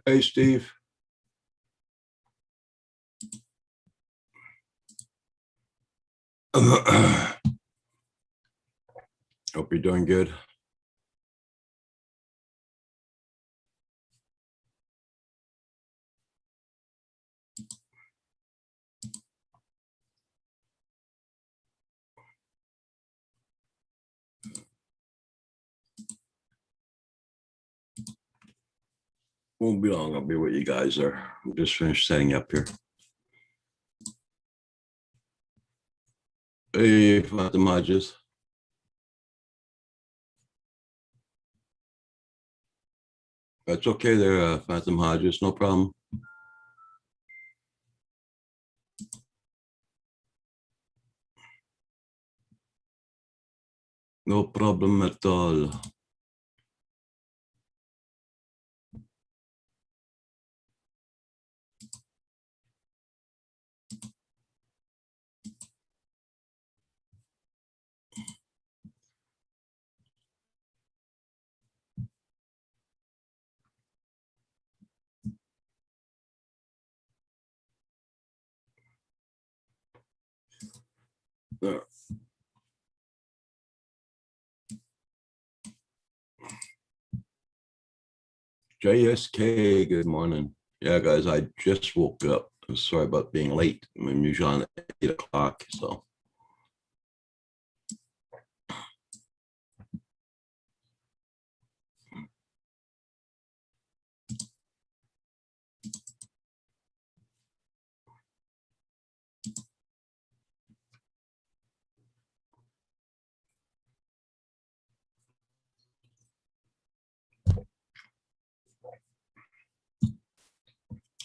Hey, Steve. Hope you're doing good. Won't be long. I'll be with you guys there. I'm just finished setting up here. Hey, Fatima Hodges. That's okay there, Fatima Hodges. No problem. No problem at all. There. JSK, good morning. Yeah, guys, I just woke up. I'm sorry about being late. I'm usually on at 8 o'clock, so.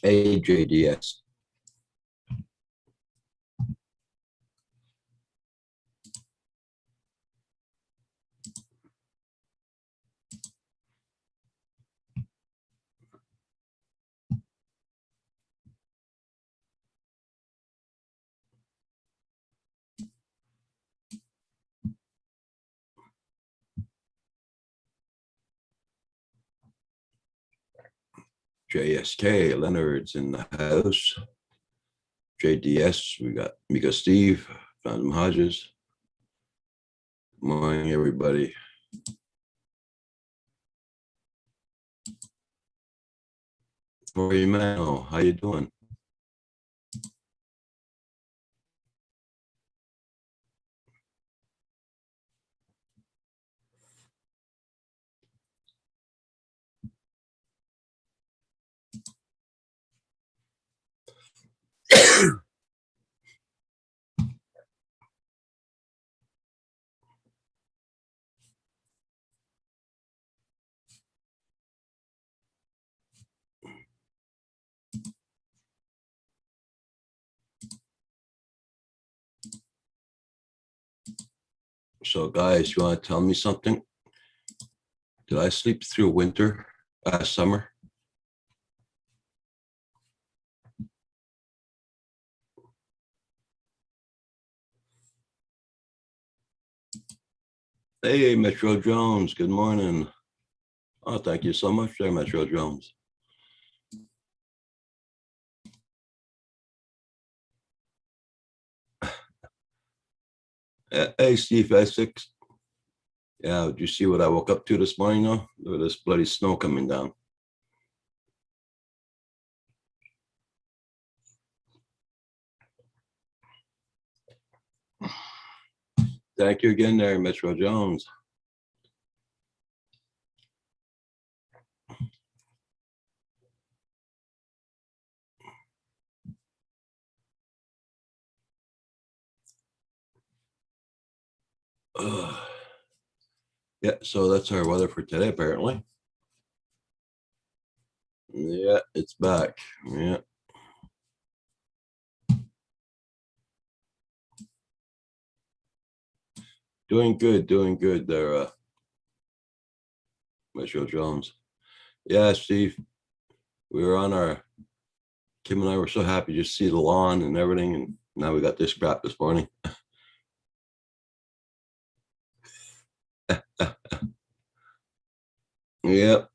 AJDS. JSK, Leonard's in the house. JDS, we got Mika Steve, Phantom Hodges. Good morning, everybody. Tori Mano, how you doing? So, guys, you want to tell me something? Did I sleep through winter, summer? Hey, Metro Jones, good morning. Oh, thank you so much there, Metro Jones. Hey, Steve Essex. Yeah, did you see what I woke up to this morning, though? Look at this bloody snow coming down. Thank you again there, Metro Jones. Yeah, so that's our weather for today, apparently. Yeah, it's back. Yeah. Doing good there, Metro Jones. Yeah, Steve, we were on our, Kim and I were so happy to see the lawn and everything, and now we got this crap this morning. Yep.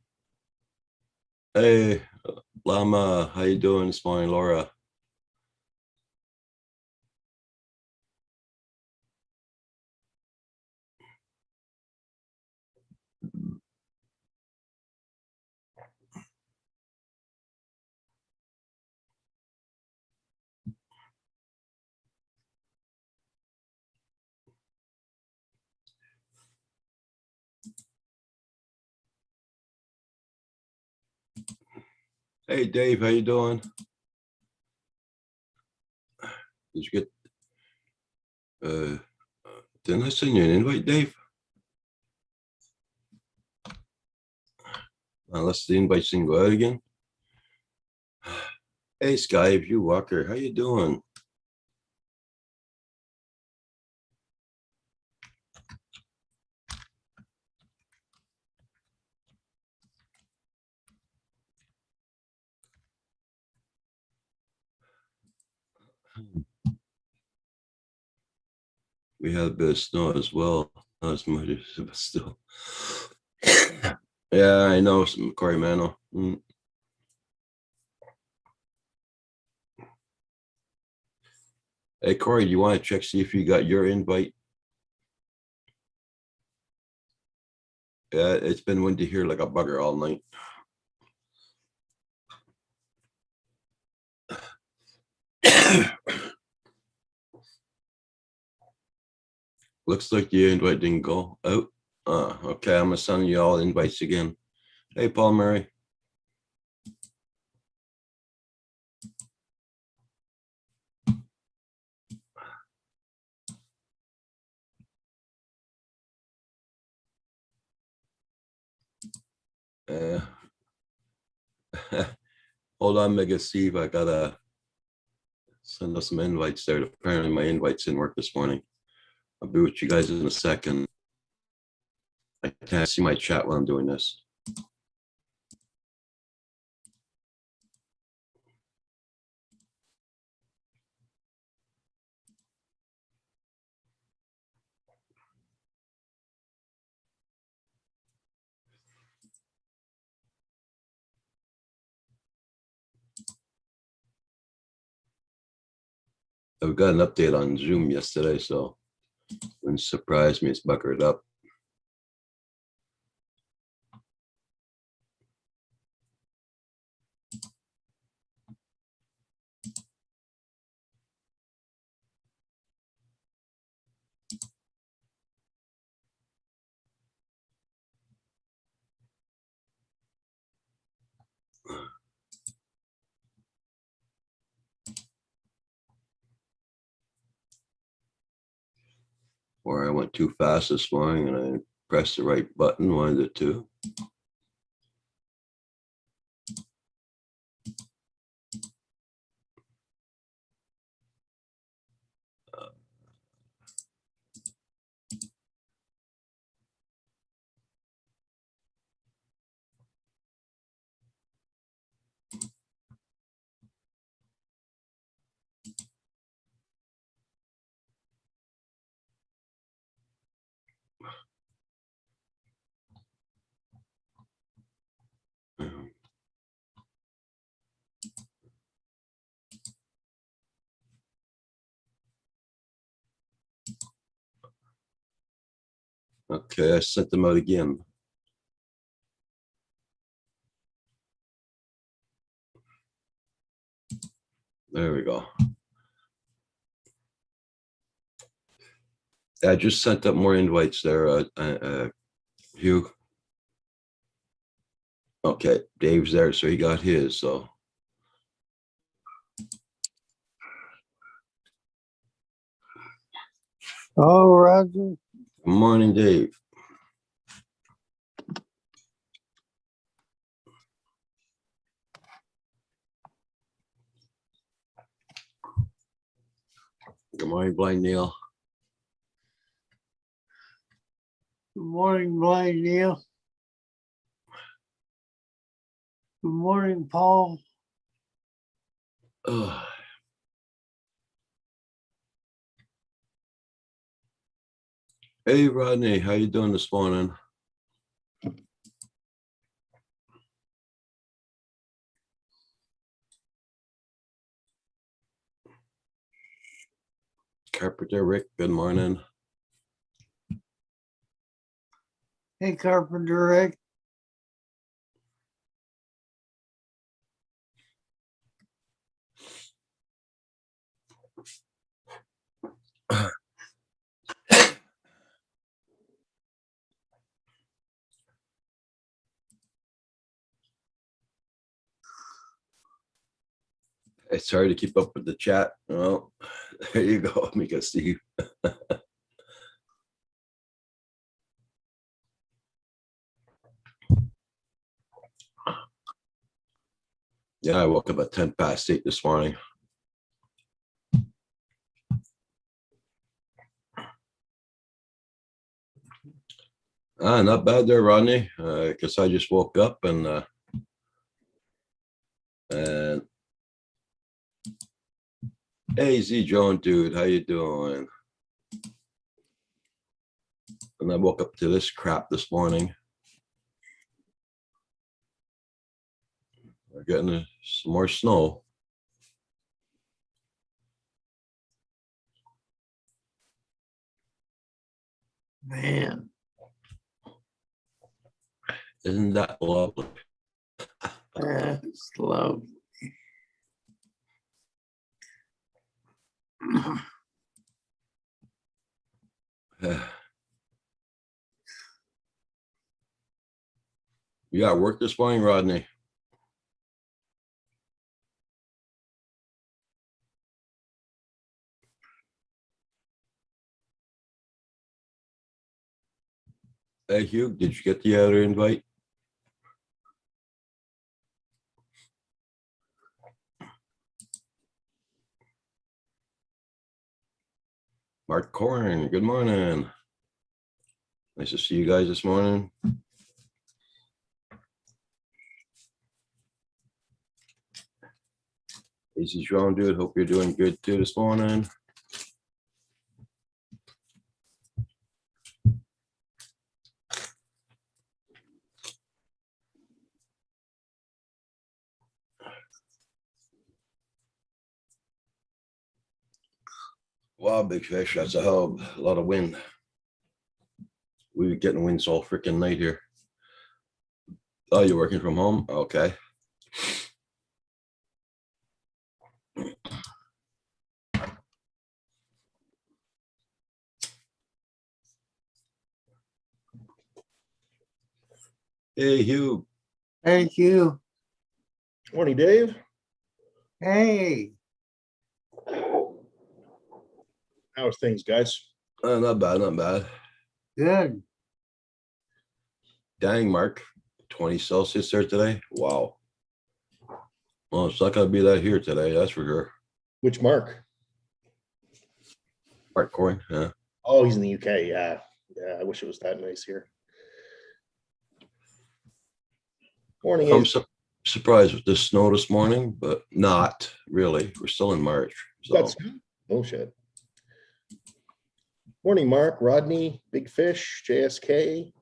Hey, Lama, how you doing this morning, Laura? Hey, Dave, how you doing? Did you get, uh, didn't I send you an invite, Dave? Unless the invite didn't go out again. Hey, Sky, View Walker, how you doing? We had a bit of snow as well, not as much as, but still. Yeah, I know, some Corey Mano. Hey, Corey, do you want to check, see if you got your invite? Yeah, it's been windy here like a bugger all night. Looks like the invite didn't go out. Okay, I'm gonna send you all invites again. Hey, Paul Murray. Hold on, Mega Steve. I gotta send us some invites there. Apparently my invites didn't work this morning. I'll be with you guys in a second. I can't see my chat while I'm doing this. We got an update on Zoom yesterday, so it wouldn't surprise me. It's buckered up. Or I went too fast this morning and I pressed the right button, one of the two. Okay, I sent them out again. There we go. I just sent up more invites there, Hugh. Okay, Dave's there, so he got his, so. Oh, Roger. Good morning, Dave. Good morning, Blind Neil. Good morning, Blind Neil. Good morning, Paul. Ugh. Hey, Rodney, how you doing this morning? Carpenter Rick, good morning. Hey, Carpenter Rick. It's hard to keep up with the chat. Well, there you go, Mika Steve. Yeah, I woke up at 8:10 this morning. Not bad there, Rodney. Because I just woke up and hey, Z Joan, dude, how you doing? And I woke up to this crap this morning. We're getting some more snow. Man, Isn't that lovely? that's lovely. You got work this morning, Rodney? Hey, Hugh, did you get the other invite? Mark Corn, good morning. Nice to see you guys this morning. Easy John, dude. Hope you're doing good too this morning. Wow, big fish. That's a hell of a lot of wind. We were getting winds all freaking night here. Oh, you're working from home? Okay. Hey, Hugh. Thank you. Morning, Dave. Hey, How are things, guys? Not bad, not bad. good. Dang, Mark. 20 Celsius there today. Wow. Well, it's not going to be that here today. That's for sure. Which Mark? Mark Corn. Yeah. Oh, he's in the UK. Yeah. Yeah, I wish it was that nice here. Morning, I'm Ace. surprised with the snow this morning, but not really. We're still in March. So That's bullshit. Morning, Mark, Rodney, Big Fish, JSK,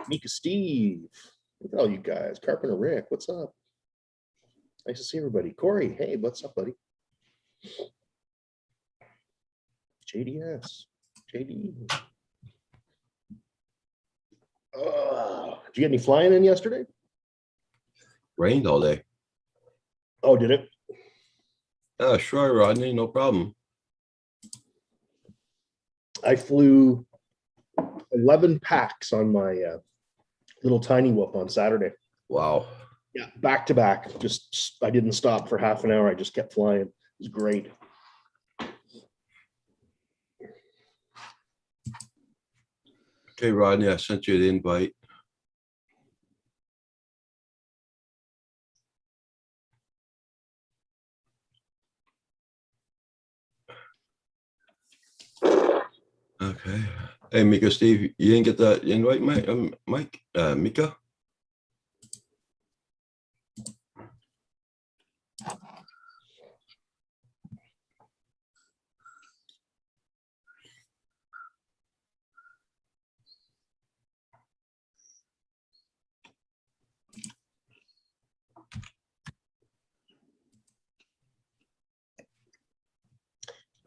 Mika Steve. Look at all you guys. Carpenter Rick, what's up? Nice to see everybody. Corey, hey, what's up, buddy? JDS, JD. Did you get any flying in yesterday? rained all day. Oh, did it? Sure, Rodney. No problem. I flew 11 packs on my little tiny whoop on Saturday. Wow. Yeah, back to back. Just I didn't stop for half an hour. I just kept flying. It was great. Okay, Rodney, I sent you the invite. Okay. Hey, Mika, Steve, you didn't get that invite, Mike, Mika?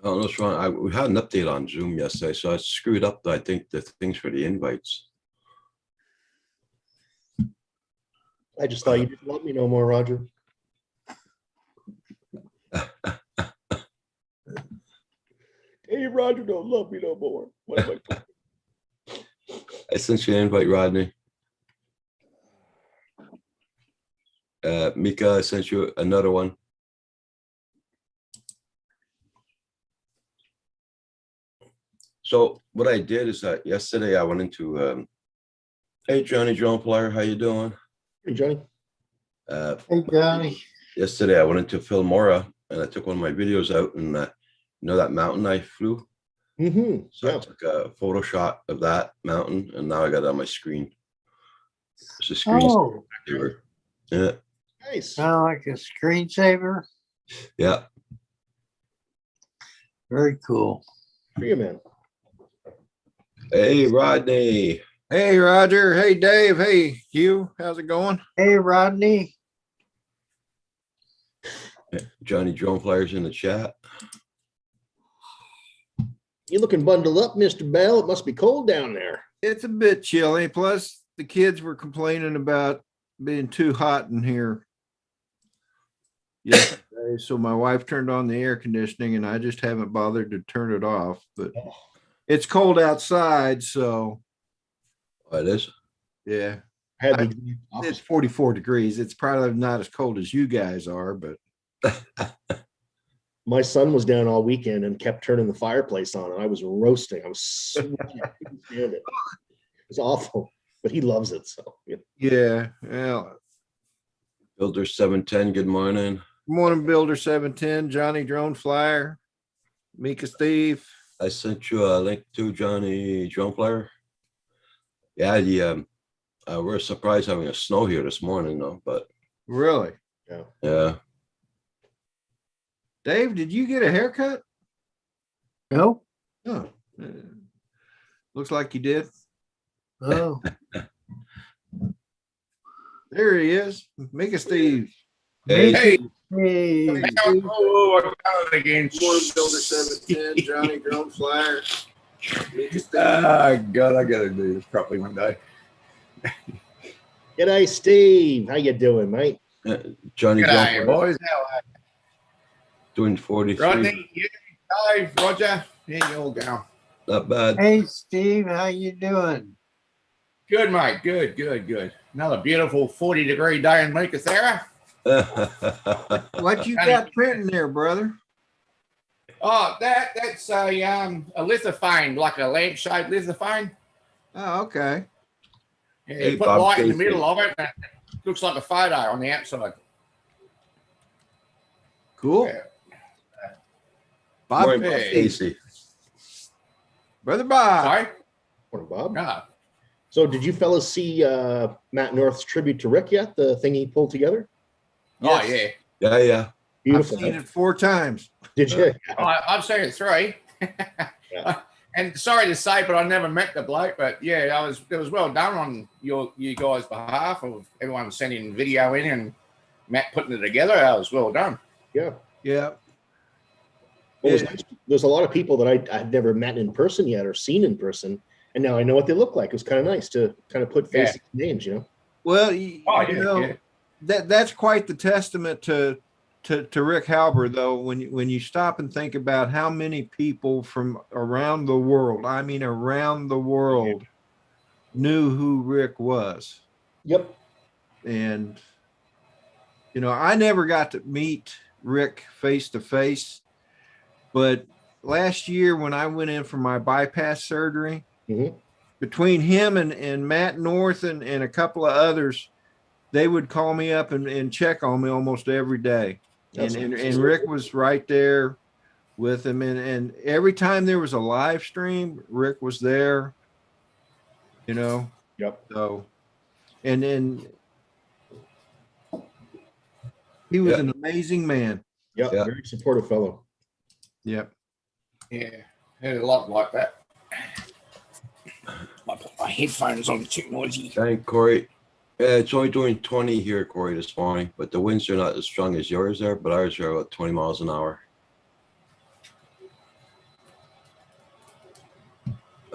I don't know what's wrong. We had an update on Zoom yesterday, so I screwed up, I think, the things for the invites. I just thought you didn't love me no more, Roger. Hey, Roger don't love me no more. What am I doing? I sent you an invite, Rodney. Mika, I sent you another one. So what I did is that yesterday I went into, hey, Johnny Drone Flyer, how you doing? Hey, Johnny. Hey, Johnny. Yesterday I went into Filmora and I took one of my videos out and you know that mountain I flew? Mm-hmm. So I Yeah. took a photo shot of that mountain and now I got it on my screen. It's a screen Oh, saver. Yeah, Nice. sound like a screensaver. yeah. Very cool. For you, man. Hey, Rodney. Hey, Roger. Hey, Dave. Hey, Hugh. How's it going? Hey, Rodney. Johnny Drone Flyers in the chat. You looking bundled up, Mr. Bell? It must be cold down there. It's a bit chilly. Plus, the kids were complaining about being too hot in here yesterday. So my wife turned on the air conditioning and I just haven't bothered to turn it off. But it's cold outside. So, Oh, it is? yeah, I had I- the it's 44 degrees. It's probably not as cold as you guys are, but my son was down all weekend and kept turning the fireplace on, and I was roasting. I was sweating. I couldn't stand it. It was awful, but he loves it. So yeah. yeah. Well, Builder 710, good morning. morning, Builder 710, Johnny Drone Flyer, Mika Steve. I sent you a link to Johnny Drone Flyer. Yeah, we're surprised having a snow here this morning, though, but Really? yeah. Dave, did you get a haircut? No. Oh, looks like you did. Oh, There he is. Mika Steve. Hey, hey. Oh, I got it again. Morning, Builder 710, Johnny Drone Flyer, Mika Steve. God, I gotta do this properly one day. G'day, Steve. How you doing, mate? Johnny Drone G'day, Flyer boys. How are doing you? 43. Rodney, you, Dave, Roger, yeah, you all go. Not bad. Hey, Steve, how you doing? Good, mate. Good. Another beautiful 40-degree day in Meekatharra. What you got printing there, brother? Oh, that's a lithophane, like a lampshade lithophane. Oh, okay. Yeah, Hey, you put Bob light in the Casey. middle of it, and it looks like a photo on the outside. Cool. Yeah. Bob, Morning, Bob Hey. Casey. brother Bob. Sorry? Morning, Bob. No. So did you fellas see Matt North's tribute to Rick yet? The thing he pulled together? Oh, Yes. yeah. Yeah. I've Beautiful. seen it 4 times. Did you? I've seen it 3. Yeah. And sorry to say, but I never met the bloke. But yeah, it was well done on you guys' behalf of everyone sending video in and Matt putting it together. That was well done. Yeah. Yeah. Well, it was Yeah. nice. There's a lot of people that I'd never met in person yet or seen in person, and now I know what they look like. It was kind of nice to kind of put faces to names, you know. Well, Oh, you know, yeah. that's quite the testament to Rick Halber, though, when you stop and think about how many people from around the world, I mean around the world, knew who Rick was. Yep. And you know, I never got to meet Rick face to face, but last year when I went in for my bypass surgery, Mhm. between him and Matt North and a couple of others, they would call me up and check on me almost every day. That's And nice. Rick was right there with him. And every time there was a live stream, Rick was there, you know. Yep. So, and he was Yeah. an amazing man. Yep. Yeah. Very supportive fellow. Yep. Yeah, had a lot like that. My headphones on too noisy. Thank Corey. Yeah, it's only doing 20 here, Corey, this morning, but the winds are not as strong as yours are, but ours are about 20 miles an hour.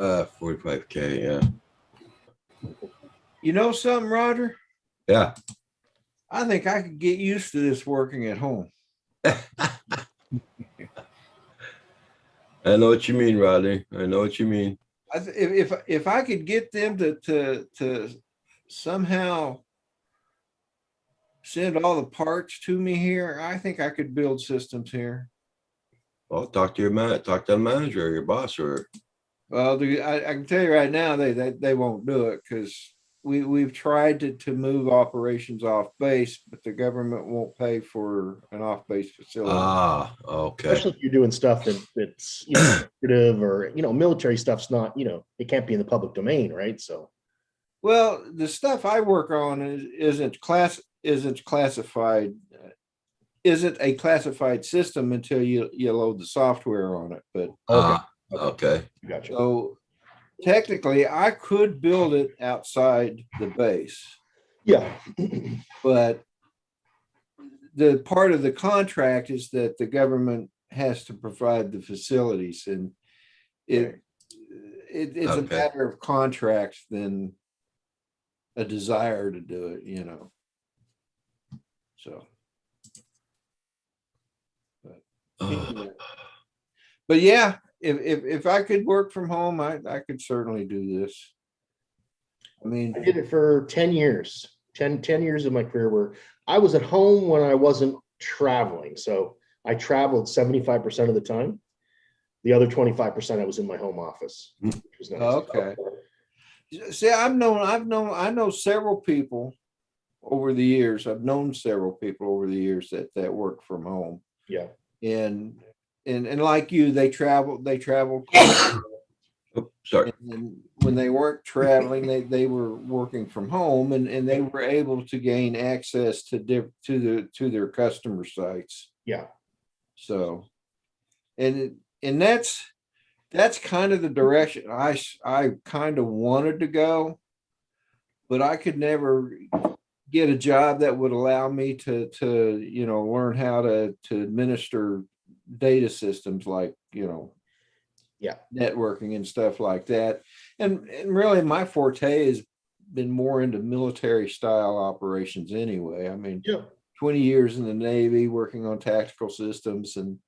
45K, yeah. You know something, Roger? Yeah. I think I could get used to this working at home. I know what you mean, Rodney. I know what you mean. If I could get them to somehow send all the parts to me here, I think I could build systems here. Well, talk to the manager, or your boss, or Well, I can tell you right now, they won't do it because we've tried to move operations off base, but the government won't pay for an off base facility. Okay. Especially if you're doing stuff that's secretive or military stuff's not, it can't be in the public domain, right? So Well, the stuff I work on isn't classified, isn't a classified system until you load the software on it. But Okay. gotcha. so technically, I could build it outside the base, Yeah. but the part of the contract is that the government has to provide the facilities, and it's a Okay. matter of contract than a desire to do it, So, anyway. But yeah, if I could work from home, I could certainly do this. I mean, I did it for 10 years, 10 years of my career where I was at home when I wasn't traveling. So I traveled 75% of the time. The other 25% I was in my home office, which was nice. okay. See, I know several people over the years. I've known several people over the years that work from home. Yeah. And like you, they travel. Oh, sorry. And when they weren't traveling, they were working from home, and they were able to gain access to their customer sites. Yeah. So, and that's kind of the direction I kind of wanted to go, but I could never get a job that would allow me to learn how to administer data systems like networking and stuff like that. And really my forte has been more into military style operations anyway. I mean, 20 years in the Navy working on tactical systems and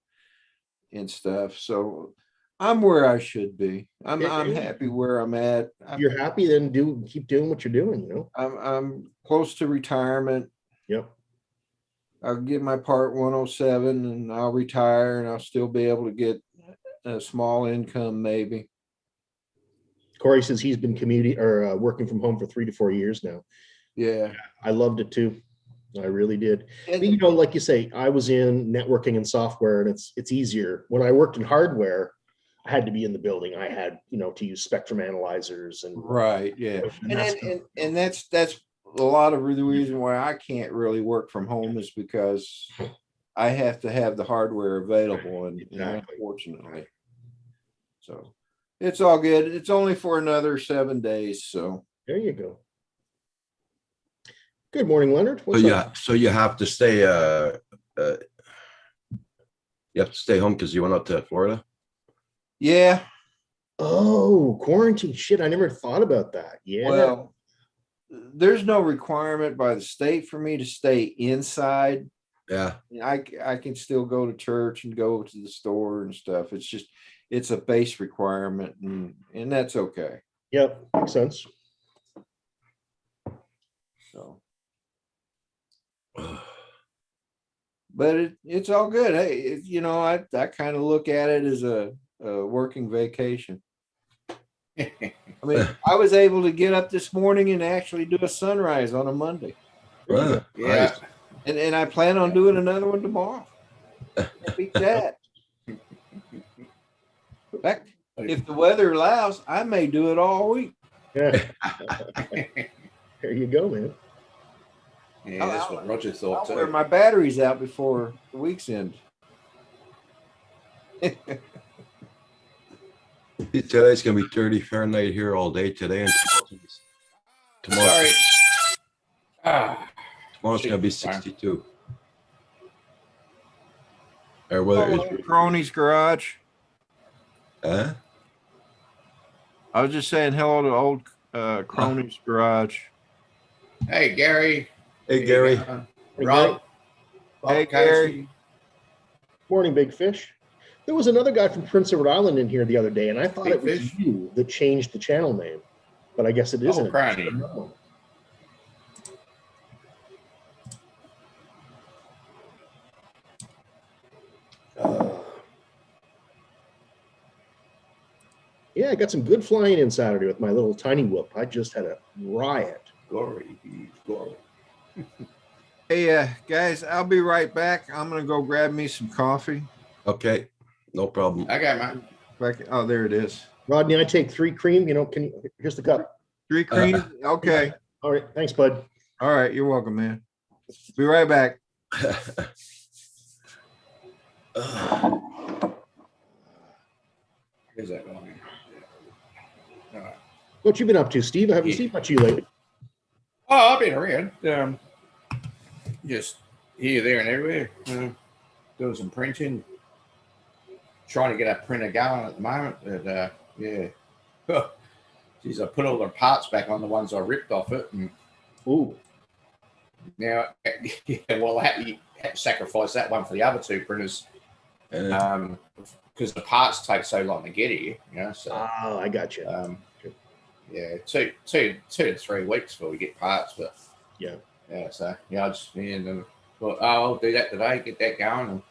stuff. So I'm where I should be. I'm happy where I'm at. You're happy, then keep doing what you're doing, I'm close to retirement. Yep. I'll get my part 107 and I'll retire, and I'll still be able to get a small income maybe. Corey says he's been commuting or working from home for 3 to 4 years now. Yeah. I loved it too. I really did. And, Like you say, I was in networking and software, and it's easier. When I worked in hardware, I had to be in the building. I had, to use spectrum analyzers and right. Yeah. And that's a lot of the reason why I can't really work from home is because I have to have the hardware available, and Exactly. unfortunately. So it's all good. It's only for another 7 days. So there you go. Good morning, Leonard. What's up? So you have to stay. You have to stay home because you went up to Florida. yeah. Oh, quarantine. Shit, I never thought about that. Yeah. Well, there's no requirement by the state for me to stay inside. Yeah. I can still go to church and go to the store and stuff. It's a base requirement, and that's okay. Yep, makes sense. So, but it's all good. Hey, I kind of look at it as a working vacation. I mean, I was able to get up this morning and actually do a sunrise on a Monday. Yeah. Yeah. And I plan on doing another one tomorrow. Can't beat that. In fact, if the weather allows, I may do it all week. Yeah. There you go, man. Yeah, that's what Roger thought I'll wear too. my batteries out before the week's end. Today's gonna be 30 Fahrenheit here all day today, and tomorrow. Sorry. Tomorrow's gonna be 62. Our weather is. Crony's garage. Huh? I was just saying hello to old Crony's Garage. Hey, Gary. Hey, Gary. Hey, Rob. Bob Hey, Casey. Gary. Morning, Big Fish. There was another guy from Prince Edward Island in here the other day, and I thought Big it was Fish? you that changed the channel name, but I guess it isn't. Crony. No. Yeah, I got some good flying in Saturday with my little tiny whoop. I just had a riot. Glory. Glory. Hey, guys, I'll be right back. I'm gonna go grab me some coffee. Okay, no problem. Okay, mate. Back. Oh, there it is. Rodney, I take 3 cream. You know, here's the cup. 3 creams. Okay. All right, thanks, bud. All right. You're welcome, man. Be right back. Here's that going. All right. What you been up to, Steve? I haven't Yeah. seen much of you lately. Oh, I've been around. Just here, there, and everywhere. Doing some printing. Trying to get a printer going at the moment. But yeah. Geez, I put all the parts back on the ones I ripped off it. And Ooh, now, yeah, well, I had to sacrifice that one for the other 2 printers. Because the parts take so long to get here, you know. So, I got you. yeah, two to 3 weeks before we get parts, but Yeah. So yeah, I just and then thought, I'll do that today, get that going, and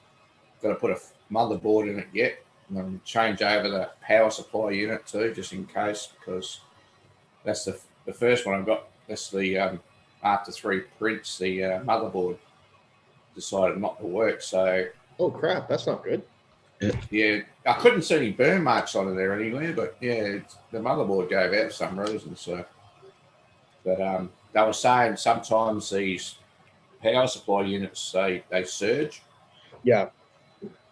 got to put a motherboard in it yet, and then change over the power supply unit too, just in case, because that's the first one I've got. That's the after 3 prints, the motherboard decided not to work, so. Oh crap, that's not good. Yeah, I couldn't see any burn marks on it there anywhere, but yeah, the motherboard gave out for some reason. So, but they were saying sometimes these power supply units they surge, Yeah.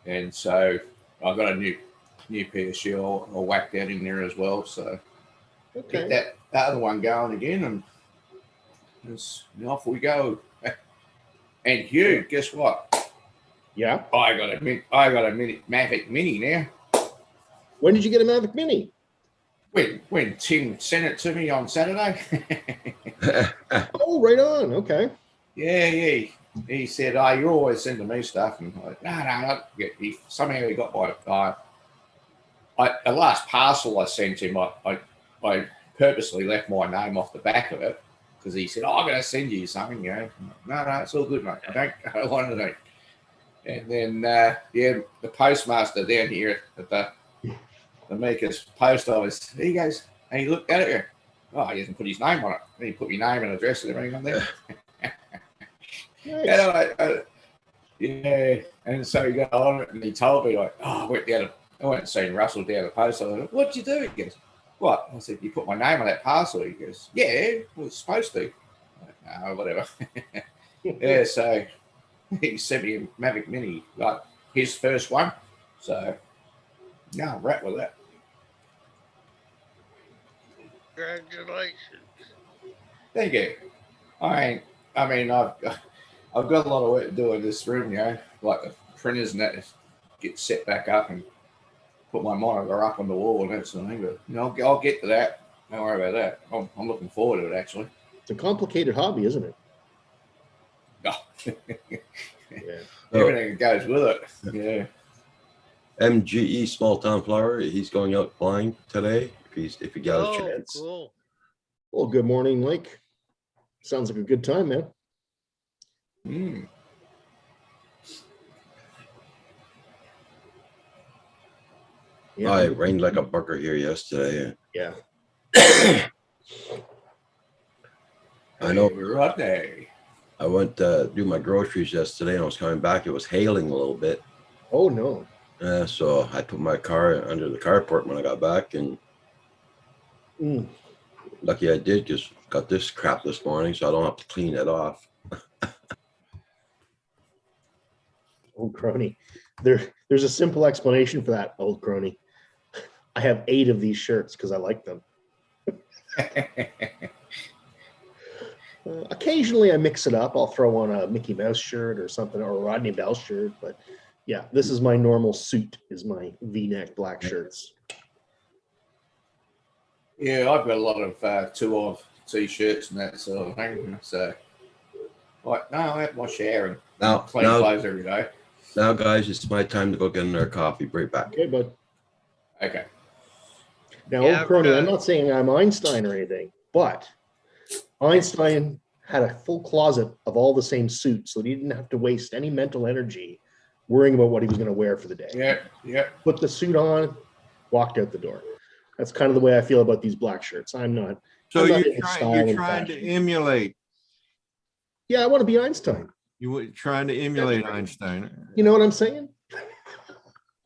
and so I got a new PSU. I'll whack that in there as well. So Okay. get that other one going again, and off we go. And Hugh, guess what? Yeah. I got a mini Mavic Mini now. When did you get a Mavic Mini? When Tim sent it to me on Saturday. Oh, right on. Okay. Yeah. He said, "Oh, you're always sending me stuff," and I'm like, no. Somehow he got my. The last parcel I sent him, I purposely left my name off the back of it because he said, "I'm going to send you something." You know, no, it's all good, mate. I don't want anything. And then, the postmaster down here at the Meekers post office, he goes, and he looked at it. Oh, he hasn't put his name on it. And he put my name and address and everything on there. Nice. Yeah. And so he got on it and he told me, like, I went and seen Russell down the post office. What'd you do? He goes, what? I said, you put my name on that parcel. He goes, yeah, well, it's supposed to. I'm like, no, whatever. Yeah, so he sent me a Mavic Mini, like his first one. So, yeah, I'm right with that. Congratulations. Thank you. I've got a lot of work to do in this room, you know, like the printers and that get set back up and put my monitor up on the wall and that sort of thing. But you know, I'll get to that. Don't worry about that. I'm looking forward to it actually. It's a complicated hobby, isn't it? No. Yeah. Everything that goes with it. Yeah. MGE Small Town Flower, he's going out flying today if he got a Oh, chance. cool. Well, good morning, Mike. Sounds like a good time, man. Mm. Yeah. It rained like a bucker here yesterday. Yeah. I know. Right there. I went to do my groceries yesterday and I was coming back. It was hailing a little bit. Oh no. So I put my car under the carport when I got back, and Mm. lucky I did because got this crap this morning, so I don't have to clean it off. Old crony. There's a simple explanation for that, old crony. I have 8 of these shirts because I like them. Occasionally I mix it up. I'll throw on a Mickey Mouse shirt or something, or a Rodney Bell shirt. But yeah, this is my normal suit, is my V-neck black shirts. Yeah, I've got a lot of two-of t-shirts and that sort of thing. So, like, no, I have my share and Now, clean now, clothes every day. now, guys, it's my time to go get another coffee. Be right back. Okay, but Okay. now, Yeah, old crony, I'm right. not saying I'm Einstein or anything, but Einstein had a full closet of all the same suits, so he didn't have to waste any mental energy worrying about what he was going to wear for the day. Yeah, yeah. Put the suit on, walked out the door. That's kind of the way I feel about these black shirts. I'm not. So I'm not you're into trying, style you're and trying to fashion. emulate, Yeah, I want to be Einstein. trying to emulate Einstein. You know what I'm saying?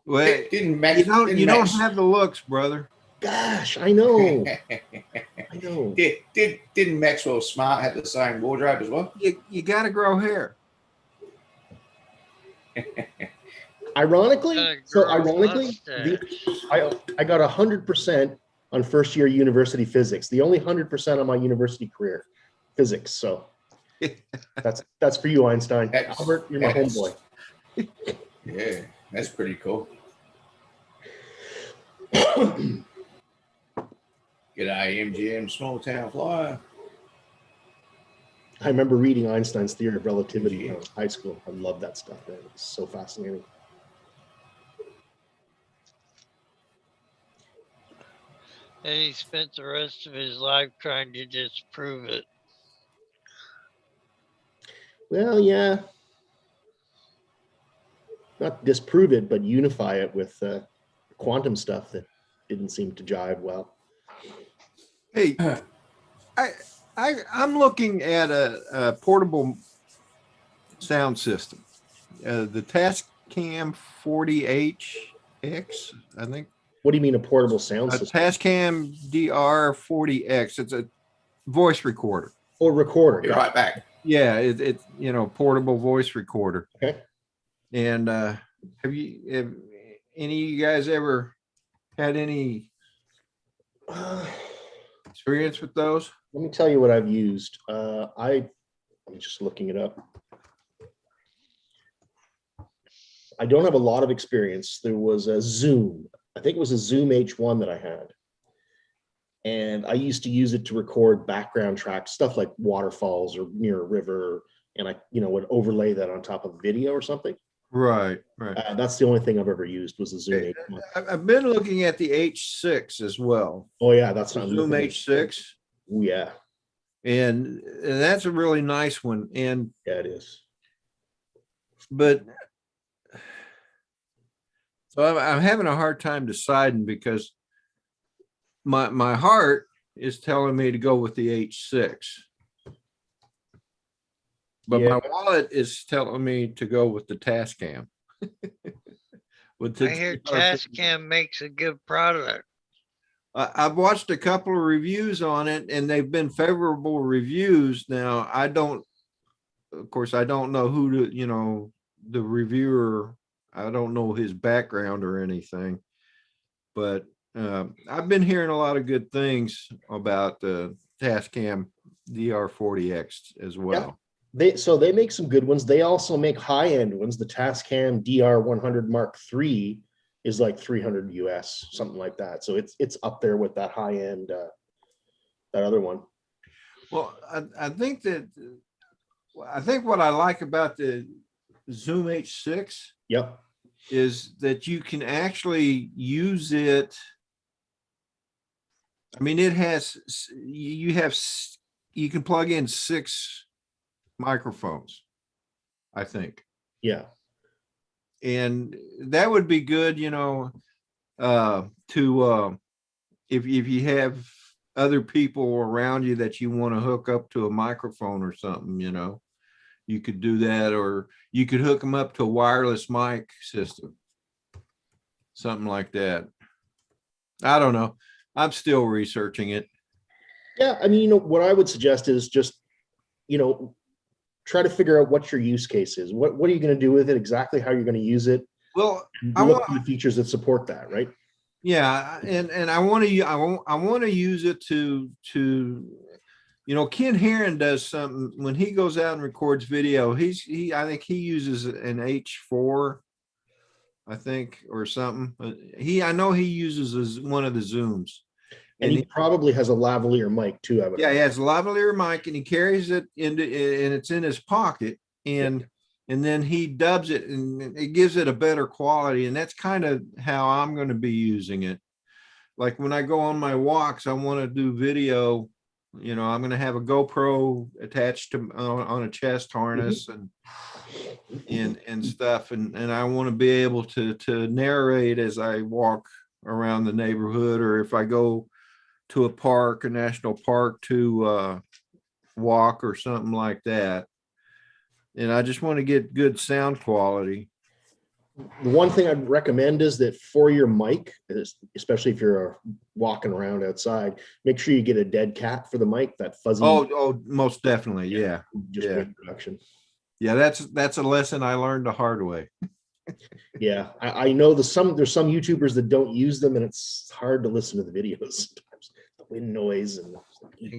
Well, Didn't Max? you don't didn't Max, have the looks, brother. Gosh, I know. I know. Didn't Maxwell Smart have the same wardrobe as well? You got to grow hair. Ironically, Grow a ironically, mustache. I got 100% on first year university physics. The only 100% on my university career, physics. So that's for you, Einstein. That's- Albert, you're my that's- homeboy. Yeah, that's pretty cool. G'day, MGM, small town flyer. I remember reading Einstein's theory of relativity in high school. I love that stuff. Man. It was so fascinating. And he spent the rest of his life trying to disprove it. Well, yeah. Not disprove it, but unify it with quantum stuff that didn't seem to jive well. Hey, I'm looking at a portable sound system, the Tascam 40HX, I think. What do you mean a portable sound A system? Tascam DR40X. It's a voice recorder. Or recorder? Be right back. Yeah, it's portable voice recorder. Okay. And have any of you guys ever had any experience with those? Let me tell you what I've used. I'm just looking it up. I don't have a lot of experience. There was a Zoom. I think it was a Zoom H1 that I had. And I used to use it to record background tracks, stuff like waterfalls or near a river. And I, would overlay that on top of video or something. Right. That's the only thing I've ever used was the Zoom H1. I've been looking at the H6 as well. Oh yeah, that's what I'm Zoom looking at. H6. Oh, yeah, And that's a really nice one. And yeah, it is. but so I'm having a hard time deciding because my heart is telling me to go with the H6, but Yeah. my wallet is telling me to go with the Tascam. With I hear Tascam makes a good product. I've watched a couple of reviews on it, and they've been favorable reviews. Now, of course, I don't know who the reviewer. I don't know his background or anything, but I've been hearing a lot of good things about the Tascam DR40X as well. They make some good ones. They also make high-end ones. The Tascam DR100 Mark III is like 300 US, something like that. So it's up there with that high-end, that other one. Well, I think what I like about the Zoom H6 Yep. is that you can actually use it. I mean, it has, you can plug in 6 microphones, I think. Yeah. And that would be good, to if you have other people around you that you want to hook up to a microphone or something, you could do that, or you could hook them up to a wireless mic system, something like that. I don't know. I'm still researching it. Yeah. I mean, what I would suggest is just, try to figure out what your use case is. What are you going to do with it? Exactly how you're going to use it. Well, Look for the features that support that, right? yeah, and I want to use it to Ken Heron does something when he goes out and records video. I think he uses an H4, I think, or something. I know he uses one of the Zooms, And he probably has a lavalier mic too, I would. Yeah, he has a lavalier mic and he carries it and it's in his pocket and then he dubs it and it gives it a better quality. And that's kind of how I'm going to be using it. Like when I go on my walks, I want to do video. You know, I'm going to have a GoPro attached to on a chest harness and stuff. And I want to be able to narrate as I walk around the neighborhood, or if I go to a park, a national park to walk or something like that. And I just want to get good sound quality. The one thing I'd recommend is that for your mic, especially if you're walking around outside, make sure you get a dead cat for the mic, that fuzzy. Oh, most definitely. Yeah. Just Yeah. great production. Yeah. That's a lesson I learned the hard way. Yeah. I know there's some YouTubers that don't use them and it's hard to listen to the videos sometimes. The wind noise and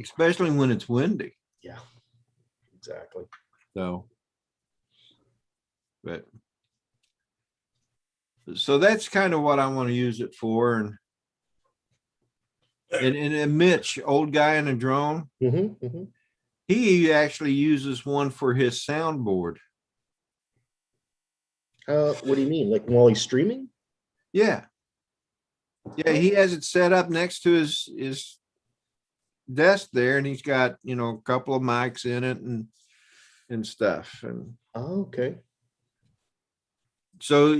Especially when it's windy. yeah, exactly. So that's kind of what I want to use it for. And Mitch, old guy in a drone, he actually uses one for his soundboard. What do you mean? Like while he's streaming? Yeah. Yeah, he has it set up next to his desk there, and he's got, you know, a couple of mics in it and stuff. And okay. so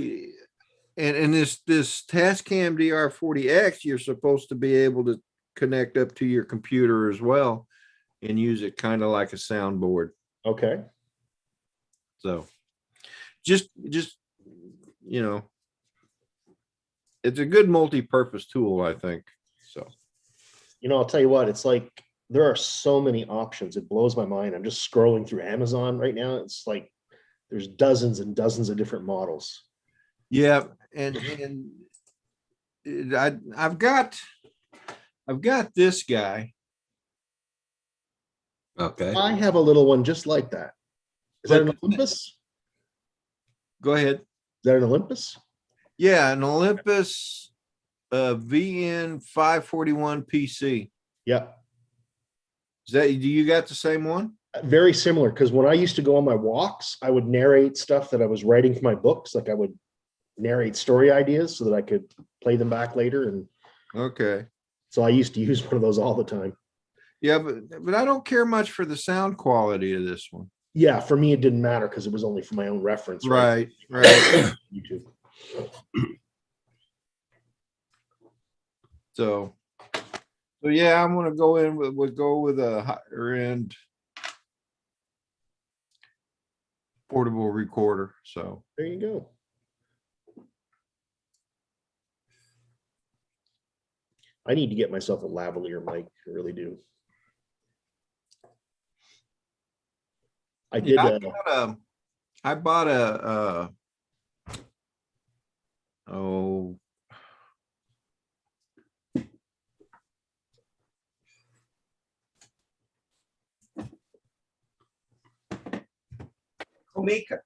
and this Tascam DR40X, you're supposed to be able to connect up to your computer as well and use it kind of like a soundboard. Okay. So just you know, it's a good multi-purpose tool, I think. So, you know, I'll tell you what, it's like there are so many options. It blows my mind. I'm just scrolling through Amazon right now. It's like there's dozens and dozens of different models. yeah, and I've got this guy. Okay. I have a little one just like that. Is that an Olympus? Go ahead. Is that an Olympus? Yeah, an Olympus VN 541 PC. Yeah. Is that, do you got the same one? Very similar, because when I used to go on my walks, I would narrate stuff that I was writing for my books. Like I would narrate story ideas so that I could play them back later. And Okay. so I used to use one of those all the time. Yeah, but I don't care much for the sound quality of this one. Yeah, for me, it didn't matter because it was only for my own reference. Right. YouTube. So yeah, I'm gonna go in with a higher end portable recorder. So There you go. I need to get myself a lavalier mic. I really do. I did. I bought a oh. Komika.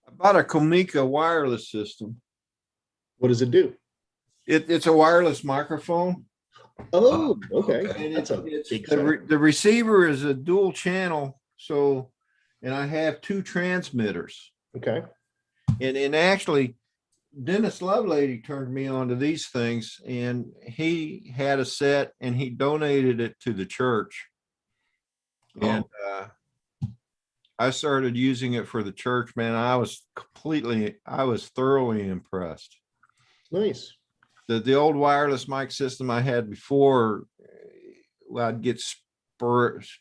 I bought a Komika wireless system. What does it do? It's a wireless microphone. Oh, okay. And That's a big setup. the receiver is a dual channel. So, and I have two transmitters. Okay. And actually, Dennis Lovelady turned me on to these things, and he had a set and he donated it to the church. And I started using it for the church, man. I was thoroughly impressed. Nice. The old wireless mic system I had before, well, I'd get spurious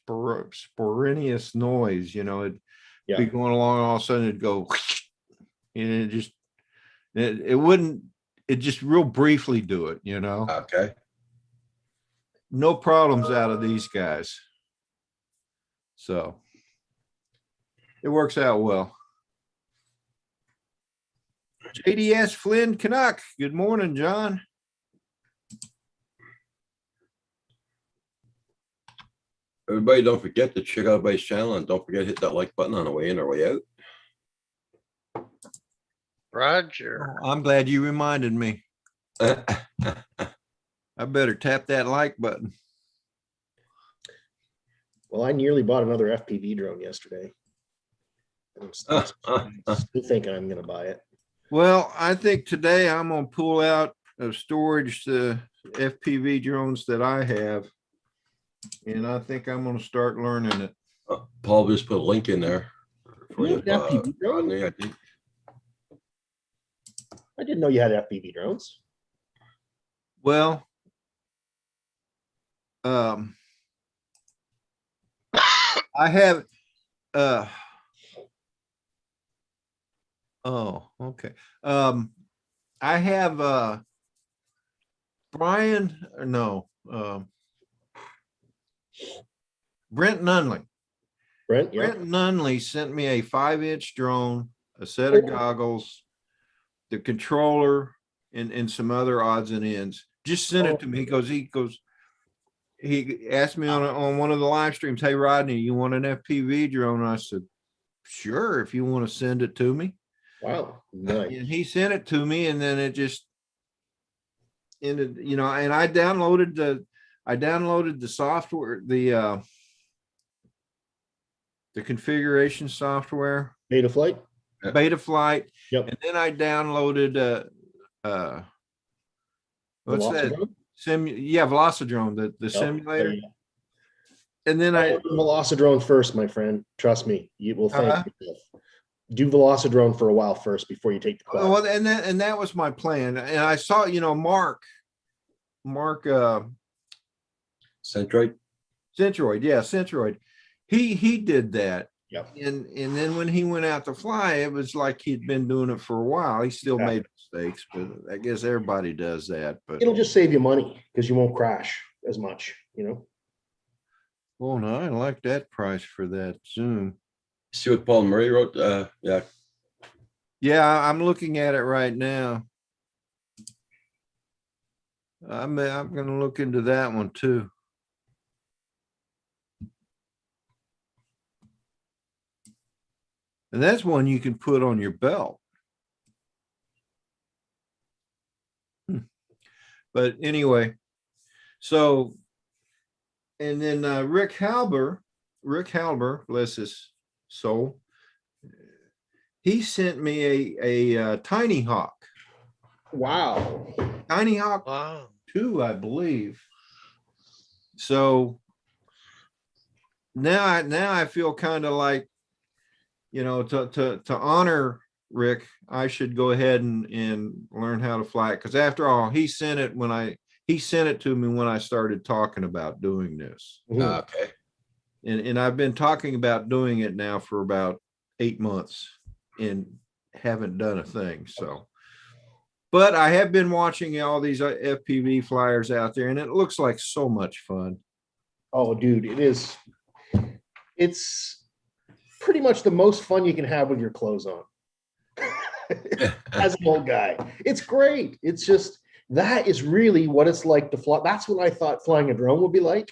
noise, you know, it'd be going along, and all of a sudden it'd go, and it just real briefly do it, you know. Okay. No problems out of these guys. So it works out well. JDS Flynn Canuck. Good morning, John. Everybody, don't forget to check out everybody's channel and don't forget to hit that like button on the way in or way out. Roger. Oh, I'm glad you reminded me. Uh, I better tap that like button. Well, I nearly bought another FPV drone yesterday. I'm still thinking I'm gonna buy it. Well, I think today I'm gonna pull out of storage the FPV drones that I have. And I think I'm gonna start learning it. Paul just put a link in there for You you, have an FPV drone? Rodney, I think. I didn't know you had FPV drones. Well, I have, oh, okay. I have, Brian, or no, Brent Nunley. Brent, yeah. Brent Nunley sent me a 5-inch drone, a set of goggles, the controller, and some other odds and ends. Just sent it to me. He asked me on one of the live streams, "Hey Rodney, you want an FPV drone?" And I said, "Sure, if you want to send it to me." Wow, nice. And he sent it to me, and then it just ended, and I downloaded the software, the configuration software, Betaflight. Betaflight. Yep. And then I downloaded what's that? Velocidrone? Velocidrone, the Yep, simulator. there you go. And then I Velocidrone first, my friend. Trust me, you will thank yourself. Do Velocidrone for a while first before you take the class. well, and that was my plan. And I saw, Mark Centroid. Centroid. He did that. Yep. And then when he went out to fly, it was like he'd been doing it for a while. He still made mistakes, but I guess everybody does that. But It'll just save you money because you won't crash as much, well, no, I like that price for that Zoom. See what Paul Murray wrote? Yeah. Yeah, I'm looking at it right now. I'm going to look into that one too. And that's one you can put on your belt. But anyway, so, and then Rick Halber, bless his soul, he sent me a Tiny Hawk. Wow. Tiny Hawk Wow. 2, I believe. So now I feel kind of like, to honor Rick, I should go ahead and learn how to fly it. Because after all, he sent it to me when I started talking about doing this. Okay. And I've been talking about doing it now for about 8 months and haven't done a thing. So, but I have been watching all these FPV flyers out there, and it looks like so much fun. Oh, dude, it is. It's pretty much the most fun you can have with your clothes on. As an old guy, it's great. It's just, that is really what it's like to fly. That's what I thought flying a drone would be like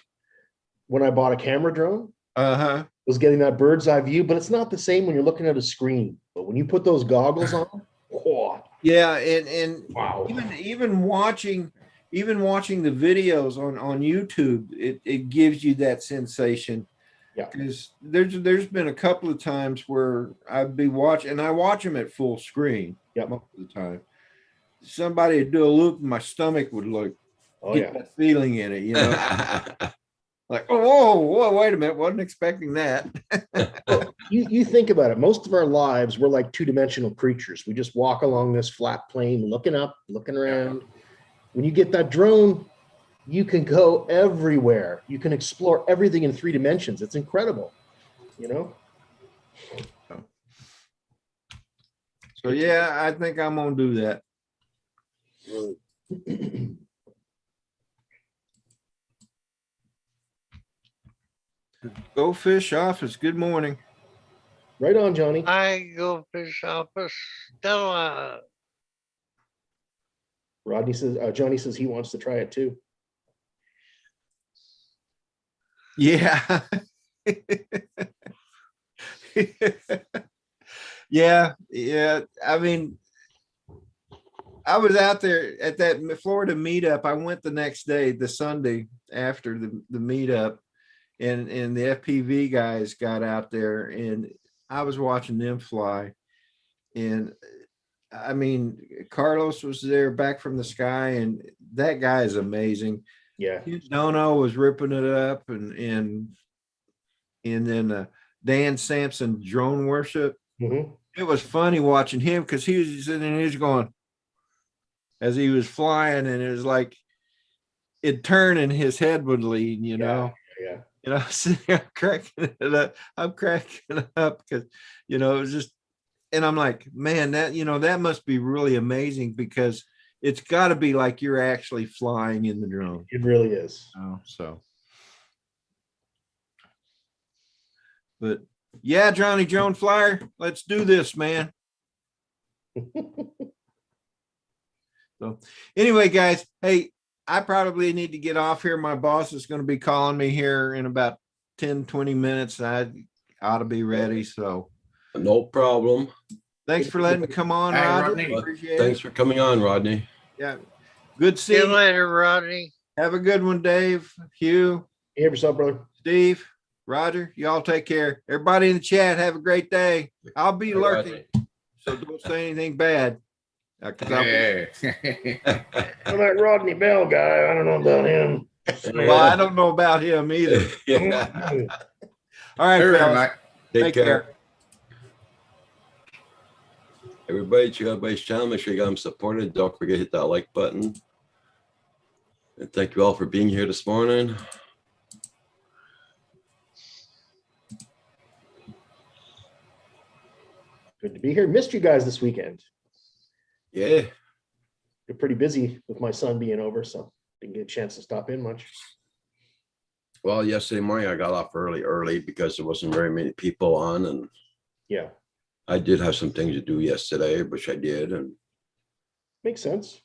when I bought a camera drone. Was getting that bird's eye view, but it's not the same when you're looking at a screen. But when you put those goggles on, oh, yeah, and wow. even watching the videos on YouTube, it gives you that sensation. Yeah. Because there's been a couple of times where I'd be watching, and I watch them at full screen. Yep. Most of the time. Somebody would do a loop, and my stomach would get that feeling in it, like, whoa, wait a minute, wasn't expecting that. Well, you think about it. Most of our lives, we're like two-dimensional creatures. We just walk along this flat plane, looking up, looking around. When you get that drone, you can go everywhere. You can explore everything in 3 dimensions. It's incredible, So yeah, I think I'm gonna do that. Go Fish Office. Good morning. Right on, Johnny. I go fish office. Rodney says, Johnny says he wants to try it too. Yeah. Yeah. I mean, I was out there at that Florida meetup. I went the next day, the Sunday after the meetup, and the FPV guys got out there, and I was watching them fly. And I mean, Carlos was there back from the sky, and that guy is amazing. Yeah. Dono was ripping it up, and then Dan Sampson drone worship. Mhm. It was funny watching him because he was sitting and he was going as he was flying, and it was like it'd turn and his head would lead, you know. Yeah. You know, sitting there cracking it up. I'm cracking up because, you know, it was just, and I'm like, man, that, you know, that must be really amazing because it's got to be like you're actually flying in the drone. It really is. Oh, so. But yeah, Johnny Joan Flyer, let's do this, man. So anyway, guys, hey, I probably need to get off here. My boss is going to be calling me here in about 10, 20 minutes. I ought to be ready. So No problem. thanks for letting me come on, Hey, Roger. Rodney. Appreciate Thanks it. for coming on, Rodney. Yeah. Good See you seeing you. later, Rodney. Have a good one, Dave, Hugh, You have yourself, brother. Steve, Roger. Y'all take care. Everybody in the chat, have a great day. I'll be Hey, lurking, so don't say anything bad. 'Cause I'll be- Yeah. Well, that Rodney Bell guy, I don't know about him. well, I don't know about him either. Yeah. All right, All right, fellas. mate. Take care. Everybody, check out everybody's channel. Make sure you got them supported. Don't forget to hit that like button. And thank you all for being here this morning. Good to be here. Missed you guys this weekend. Yeah. You're pretty busy with my son being over, so didn't get a chance to stop in much. Well, yesterday morning I got off early because there wasn't very many people on, and Yeah, I did have some things to do yesterday, which I did. And makes sense.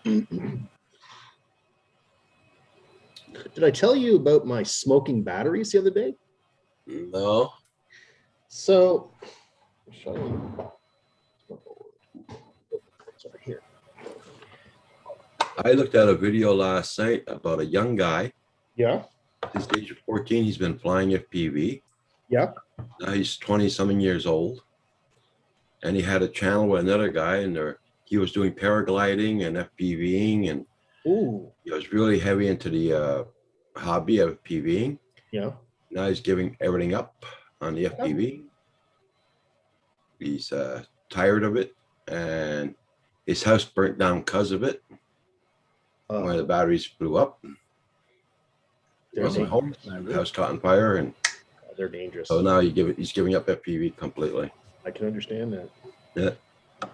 Did I tell you about my smoking batteries the other day? no, So, I'll show you. Sorry, here. I looked at a video last night about a young guy. Yeah, He's age of 14. He's been flying FPV. yeah. Now he's 20-something years old. And he had a channel with another guy, and he was doing paragliding and FPVing, and Ooh, he was really heavy into the hobby of FPVing. yeah. Now he's giving everything up on the FPV. He's tired of it, and his house burnt down because of it. When the batteries blew up, They're wasn't home. dangerous. The house caught on fire, and They're dangerous. so now he's giving up FPV completely. I can understand that. Yeah.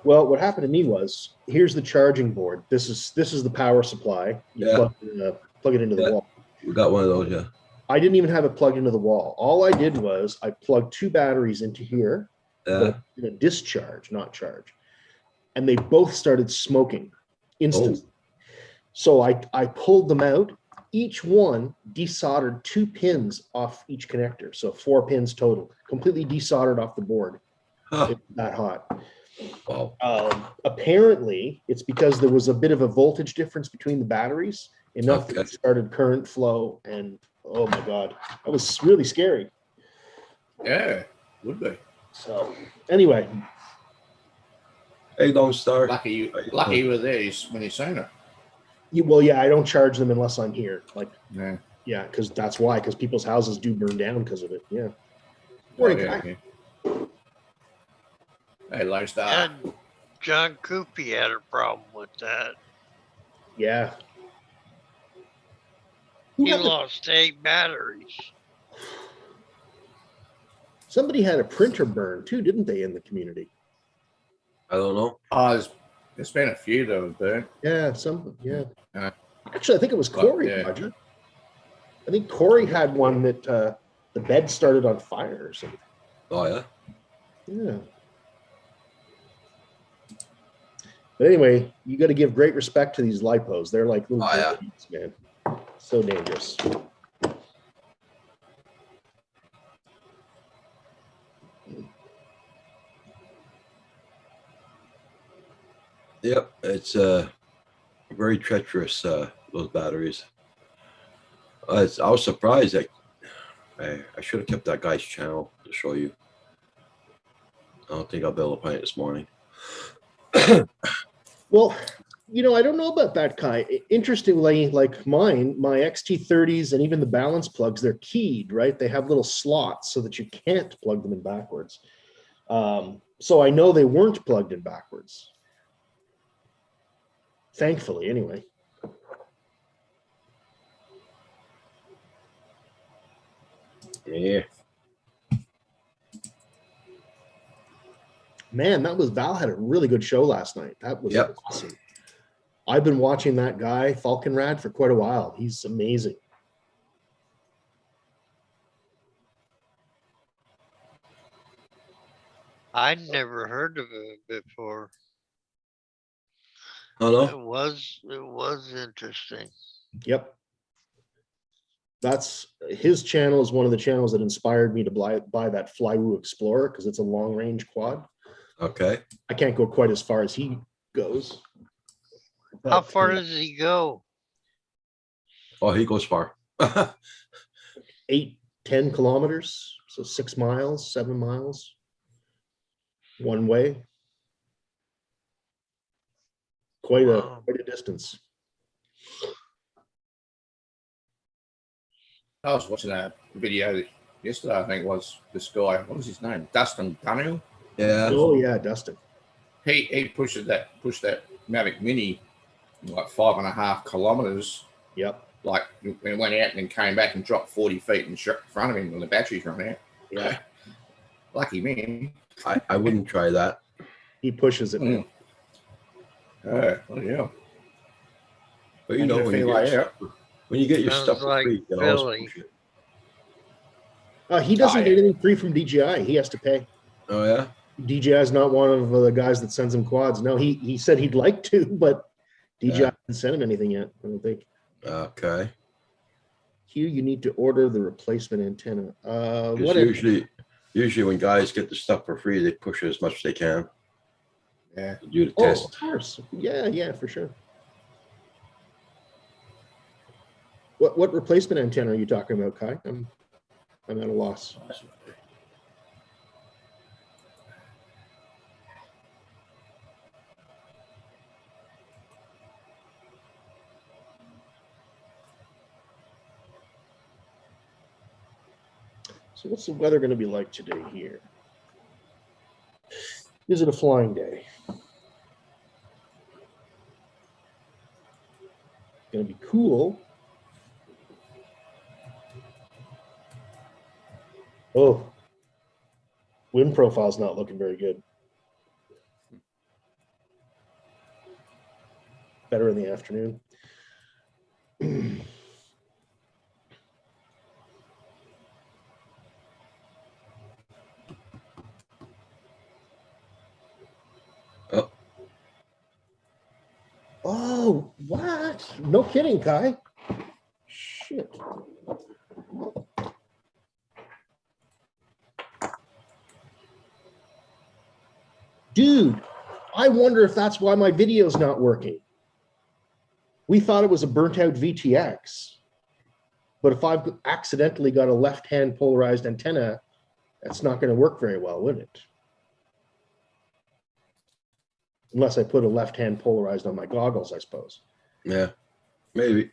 Well, what happened to me was, here's the charging board. This is the power supply. You Yeah. plug it into the Yeah. wall. We got one of those, yeah. I didn't even have it plugged into the wall. All I did was I plugged two batteries into here, Yeah. but in a discharge, not charge. And they both started smoking instantly. So I pulled them out. Each one desoldered 2 pins off each connector. So 4 pins total, completely desoldered off the board. Huh. It's that hot. Wow. Apparently, it's because there was a bit of a voltage difference between the batteries, enough that Okay. it started current flow. And oh my God, that was really scary. Yeah, would be. So anyway, Hey, Lone Star. Lucky you were there when you seen it. yeah, I don't charge them unless I'm here. Like, Yeah. yeah, because that's why, because people's houses do burn down because of it. Yeah. Oh, Morning, yeah, Kai. yeah. Hey, Lone Star. And John Coopy had a problem with that. Yeah. He Who had the- lost 8 batteries. somebody had a printer burn too, didn't they, in the community? I don't know. Oh, there's been a few that have burned. Yeah, yeah. Actually, I think it was But, Corey, yeah. Roger. I think Corey had one that the bed started on fire or something. Oh, yeah. Yeah. But anyway, you got to give great respect to these lipos. They're like little Oh, yeah. babies, man. So dangerous. Yep, it's very treacherous, those batteries. I was surprised that I should have kept that guy's channel to show you. I don't think I'll be able to find it this morning. Well, I don't know about that, Kai. Interestingly, like mine, my XT30s and even the balance plugs, they're keyed, right? They have little slots so that you can't plug them in backwards. So I know they weren't plugged in backwards. Thankfully, anyway. Yeah. Man, Val had a really good show last night. That was Yep. awesome. I've been watching that guy, Falconrad, for quite a while. He's amazing. I'd never heard of it before. Oh, It no? was interesting. Yep. That's his channel is one of the channels that inspired me to buy that Flywoo Explorer because it's a long range quad. Okay. I can't go quite as far as he goes. How but, far does he go? Oh, he goes far. 8, 10 kilometers, so 6 miles, 7 miles, one way. Quite Wow. a distance. I was watching a video yesterday. I think it was this guy. What was his name? Dustin Dunhill. Yeah. Oh yeah, Dustin. He pushed that Mavic Mini like 5.5 kilometers. Yep. Like when it went out and then came back and dropped 40 feet in front of him when the batteries run out. Yeah. Lucky me. I wouldn't try that. He pushes it. Man. Well, yeah. But you know, Makes when it you, feel get like your it. stuff, when you get your Sounds stuff for like free, you can always Philly. push it. He doesn't Oh, get yeah. anything free from DJI. He has to pay. Oh, yeah? DJI is not one of the guys that sends him quads. No, he said he'd like to, but DJI Yeah. hasn't sent him anything yet. I don't think. Okay. Hugh, you need to order the replacement antenna. What? Usually when guys get the stuff for free, they push it as much as they can Yeah. to do the Oh, test. of course. Yeah, for sure. What replacement antenna are you talking about, Kai? I'm at a loss. So what's the weather going to be like today here? Is it a flying day? Going to be cool. Oh, wind profile's not looking very good. Better in the afternoon. Oh, Oh, what? No kidding, Kai. Shit. Dude, I wonder if that's why my video's not working. We thought it was a burnt out VTX. But if I've accidentally got a left-hand polarized antenna, that's not going to work very well, would it? Unless I put a left-hand polarized on my goggles, I suppose. yeah. Maybe.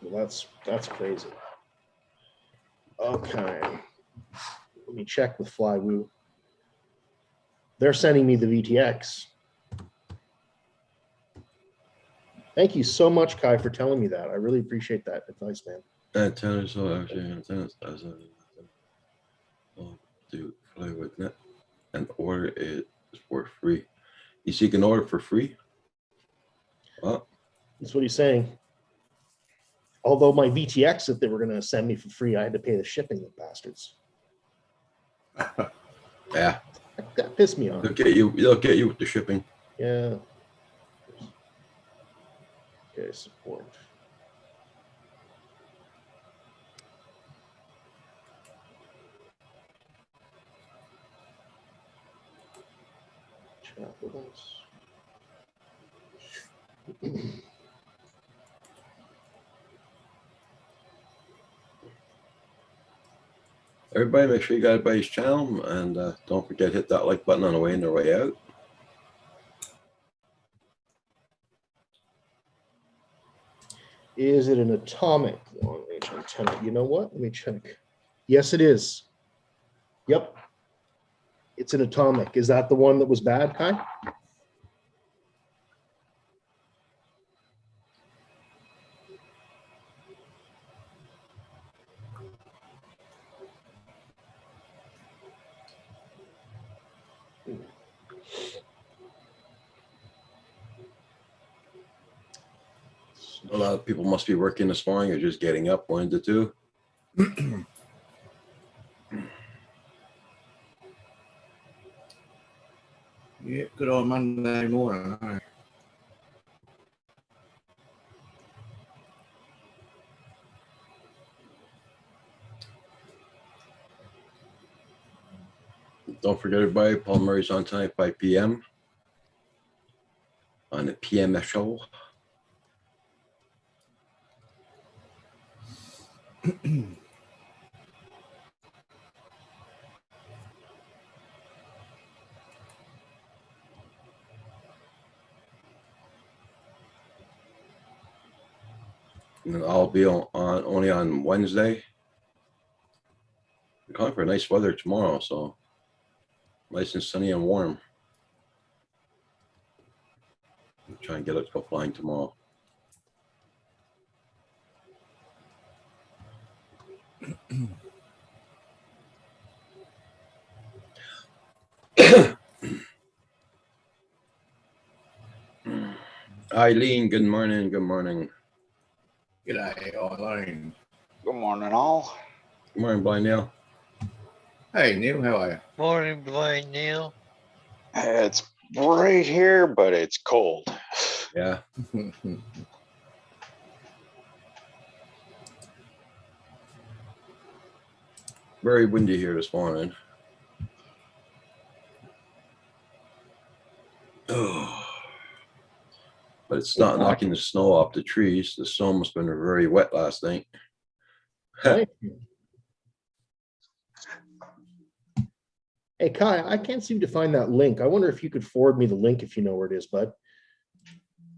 Well, that's crazy. Okay. Let me check with Flywoo. They're sending me the VTX. Thank you so much, Kai, for telling me that. I really appreciate that advice, man. Antennas, so actually antennas as a to fly with net and order it for free. You see, you can order for free. Well, That's what he's saying. Although my VTX, if they were going to send me for free, I had to pay the shipping, the bastards. yeah, That pissed me off. they'll get you. They'll get you with the shipping. Yeah. Okay, support. Chapels. Everybody, make sure you got everybody's channel and don't forget hit that like button on the way in or way out. Is it an atomic long range antenna? You know what? Let me check. Yes, it is. Yep. It's an atomic. Is that the one that was bad, Kai? A lot of people must be working this morning or just getting up 1 to 2. Yeah, good old Monday morning. eh? Don't forget everybody, Paul Murray's on tonight 5 p.m. on the PMS show. And I'll be on only on Wednesday. We're calling for nice weather tomorrow, so nice and sunny and warm. Try and get it to go flying tomorrow. Eileen, good morning. Good morning. G'day, Eileen. Good morning, all. Good morning, Blind Neil. Hey, Neil, how are Morning, Blind Neil. It's right here, but it's cold. Yeah. you? Very windy here this morning. Oh. But it's not knocking the snow off the trees. The snow must have been very wet last night. Hey, Kai, I can't seem to find that link. I wonder if you could forward me the link if you know where it is, bud.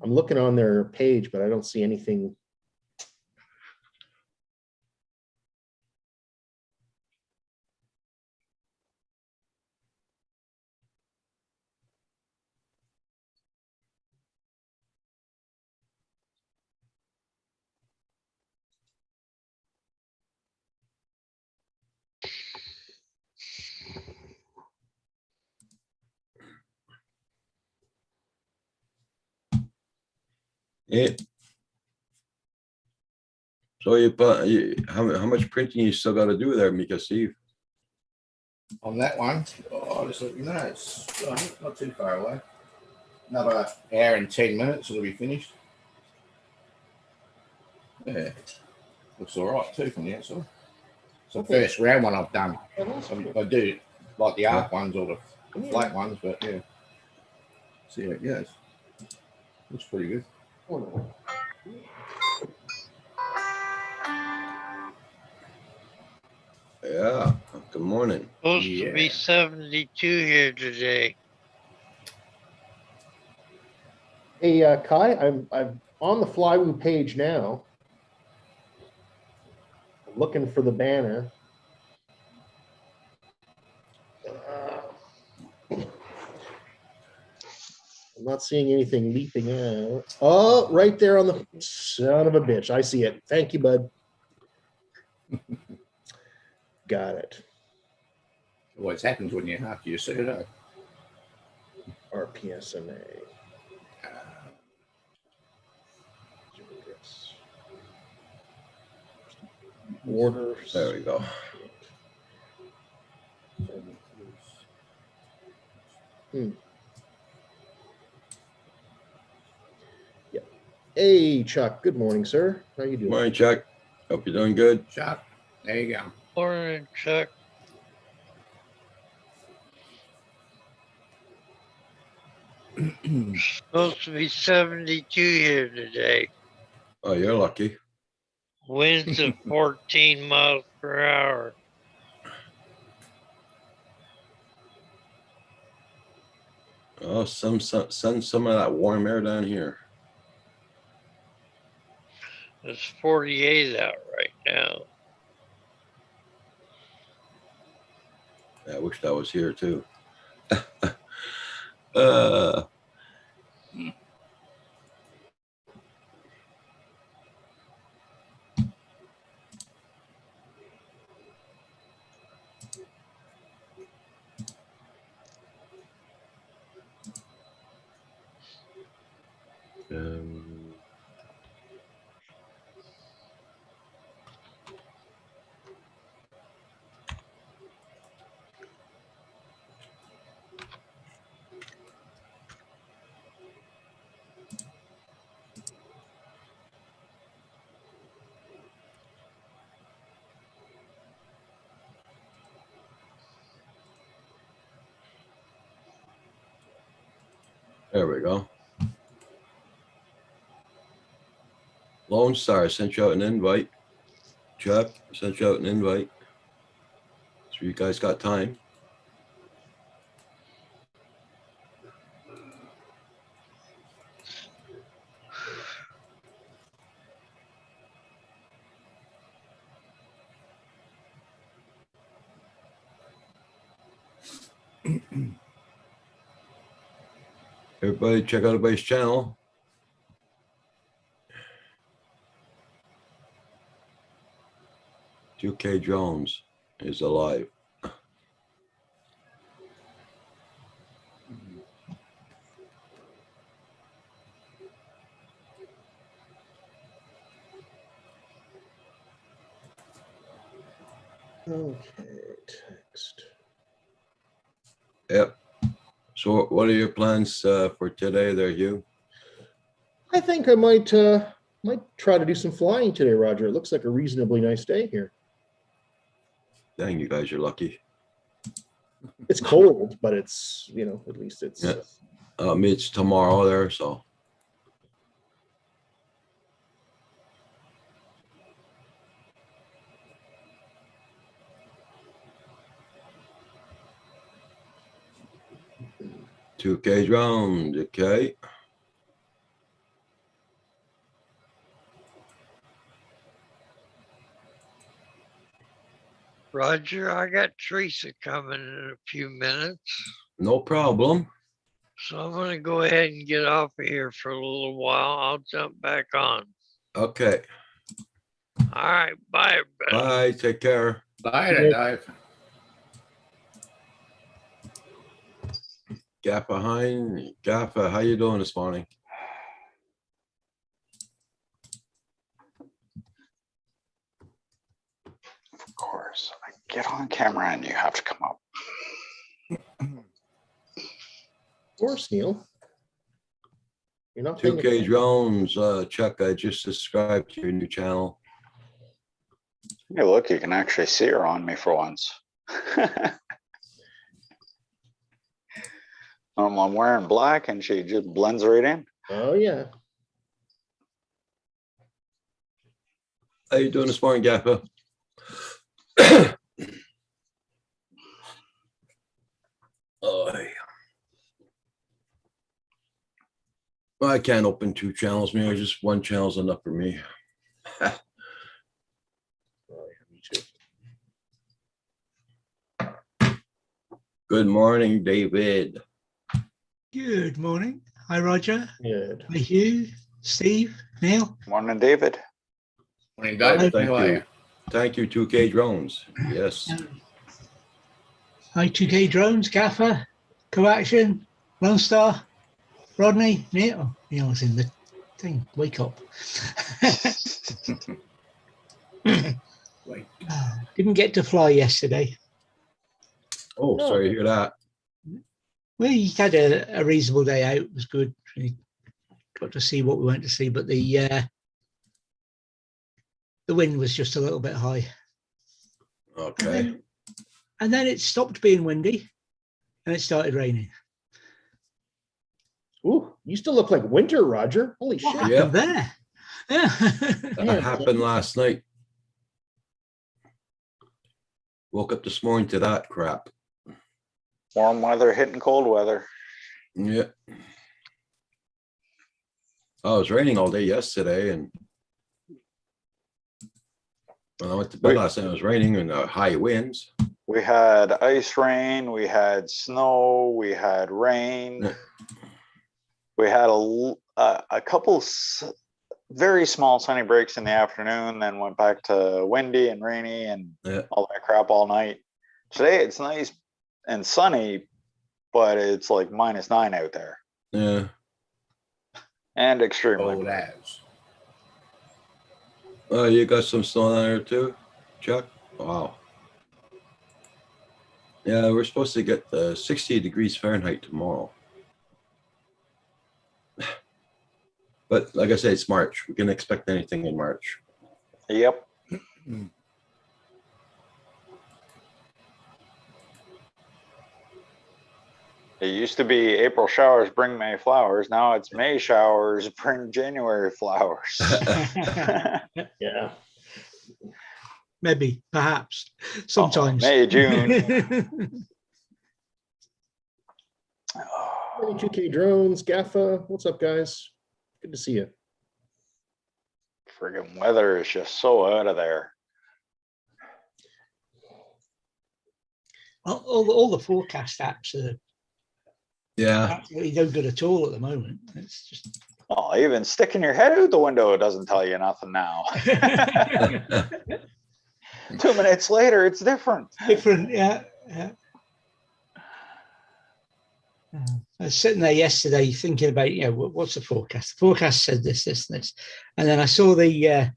I'm looking on their page, but I don't see anything. Yeah. So how much printing you still got to do there, Mika Steve? On that one, just let you know, it's not too far away. Another hour and 10 minutes, it'll be finished. Yeah, looks all right too from the outside. So the first round one I've done. I do like the arc ones or the flat ones, but yeah. See how it goes. Looks pretty good. Yeah. Good morning. Supposed to be Yeah. 72 here today. Hey, Kai, I'm on the Flywoo page now. I'm looking for the banner. I'm not seeing anything leaping out. Oh, right there on the son of a bitch. I see it. Thank you, bud. Got it. Always happens when you have to see it. Eh? RPSMA. Orders. There we go. Yeah. Hey, Chuck. Good morning, sir. How you Good doing? morning, Chuck. Hope you're doing good. Shut. There you go. Morning, Chuck. Supposed to be 72 here today. Oh, you're lucky. Winds of 14 miles per hour. Oh, send some of that warm air down here. It's 48 out right now. I wish that was here too. uh, um, there we go. Lone Star sent you out an invite. Chuck sent you out an invite. So you guys got time. Everybody check out everybody's channel. $2K Jones is alive. Okay, text. Yep. So what are your plans for today there, Hugh? I think I might try to do some flying today, Roger. It looks like a reasonably nice day here. Dang, you guys are lucky. It's cold, but it's, you know, at least it's. Yeah. It's tomorrow there, so. $2K drones, okay. Roger, I got Teresa coming in a few minutes. No problem. So I'm going to go ahead and get off of here for a little while. I'll jump back on. Okay. All right. Bye, everybody. Bye. Take care. Later, Dave. Gaffa Hein. Gaffa, how you doing this morning? Of course, I get on camera and you have to come up. Of course, Neil. You're not paying 2K attention. drones, Chuck, I just subscribed to your new channel. Hey, look, you can actually see her on me for once. I'm wearing black and she just blends right in. Oh yeah. How you doing this morning, Gaffa? Oh, well, I can't open two channels, man. Just one channel's enough for me. Oh, yeah, me too. Good morning, David. Good morning. Hi, Roger. Good. Hi, Hugh, Steve, Neil. Morning, David. Morning, Dave. Thank How are you. Thank you, 2K drones. Yes. Hi, 2K Drones, Gaffer, Coaction, Lone Star, Rodney, Neil. Neil's in the thing. Wake up. Wait. Didn't get to fly yesterday. Oh, No. sorry to hear that. We had a reasonable day out. It was good. We got to see what we went to see, but the wind was just a little bit high. Okay. And then it stopped being windy and it started raining. Ooh, you still look like winter, Roger. Holy What shit. happened there? Yeah. That happened last night. Woke up this morning to that crap. Warm weather hitting cold weather. Yeah. Oh, it was raining all day yesterday, and when I went to bed last night, it was raining and high winds. We had ice rain, we had snow, we had rain. Yeah. We had a couple very small sunny breaks in the afternoon, then went back to windy and rainy and Yeah. all that crap all night. Today it's nice and sunny, but it's like -9 out there Yeah. and extremely. All that. Oh, you got some snow down there too, Chuck? Wow. Yeah, we're supposed to get 60 degrees Fahrenheit tomorrow. But like I said, it's March. We can expect anything in March. Yep. It used to be April showers bring May flowers. Now it's May showers bring January flowers. Yeah. Maybe, perhaps, sometimes. May, June. 22K drones, Gaffa. What's up, guys? Good to see you. Friggin' weather is just so out of there. All the forecast apps are Yeah. absolutely no good at all at the moment. It's just Oh, even sticking your head out the window doesn't tell you nothing now. 2 minutes later, it's different. different. Yeah. I was sitting there yesterday thinking about, what's the forecast? The forecast said this, and then I saw the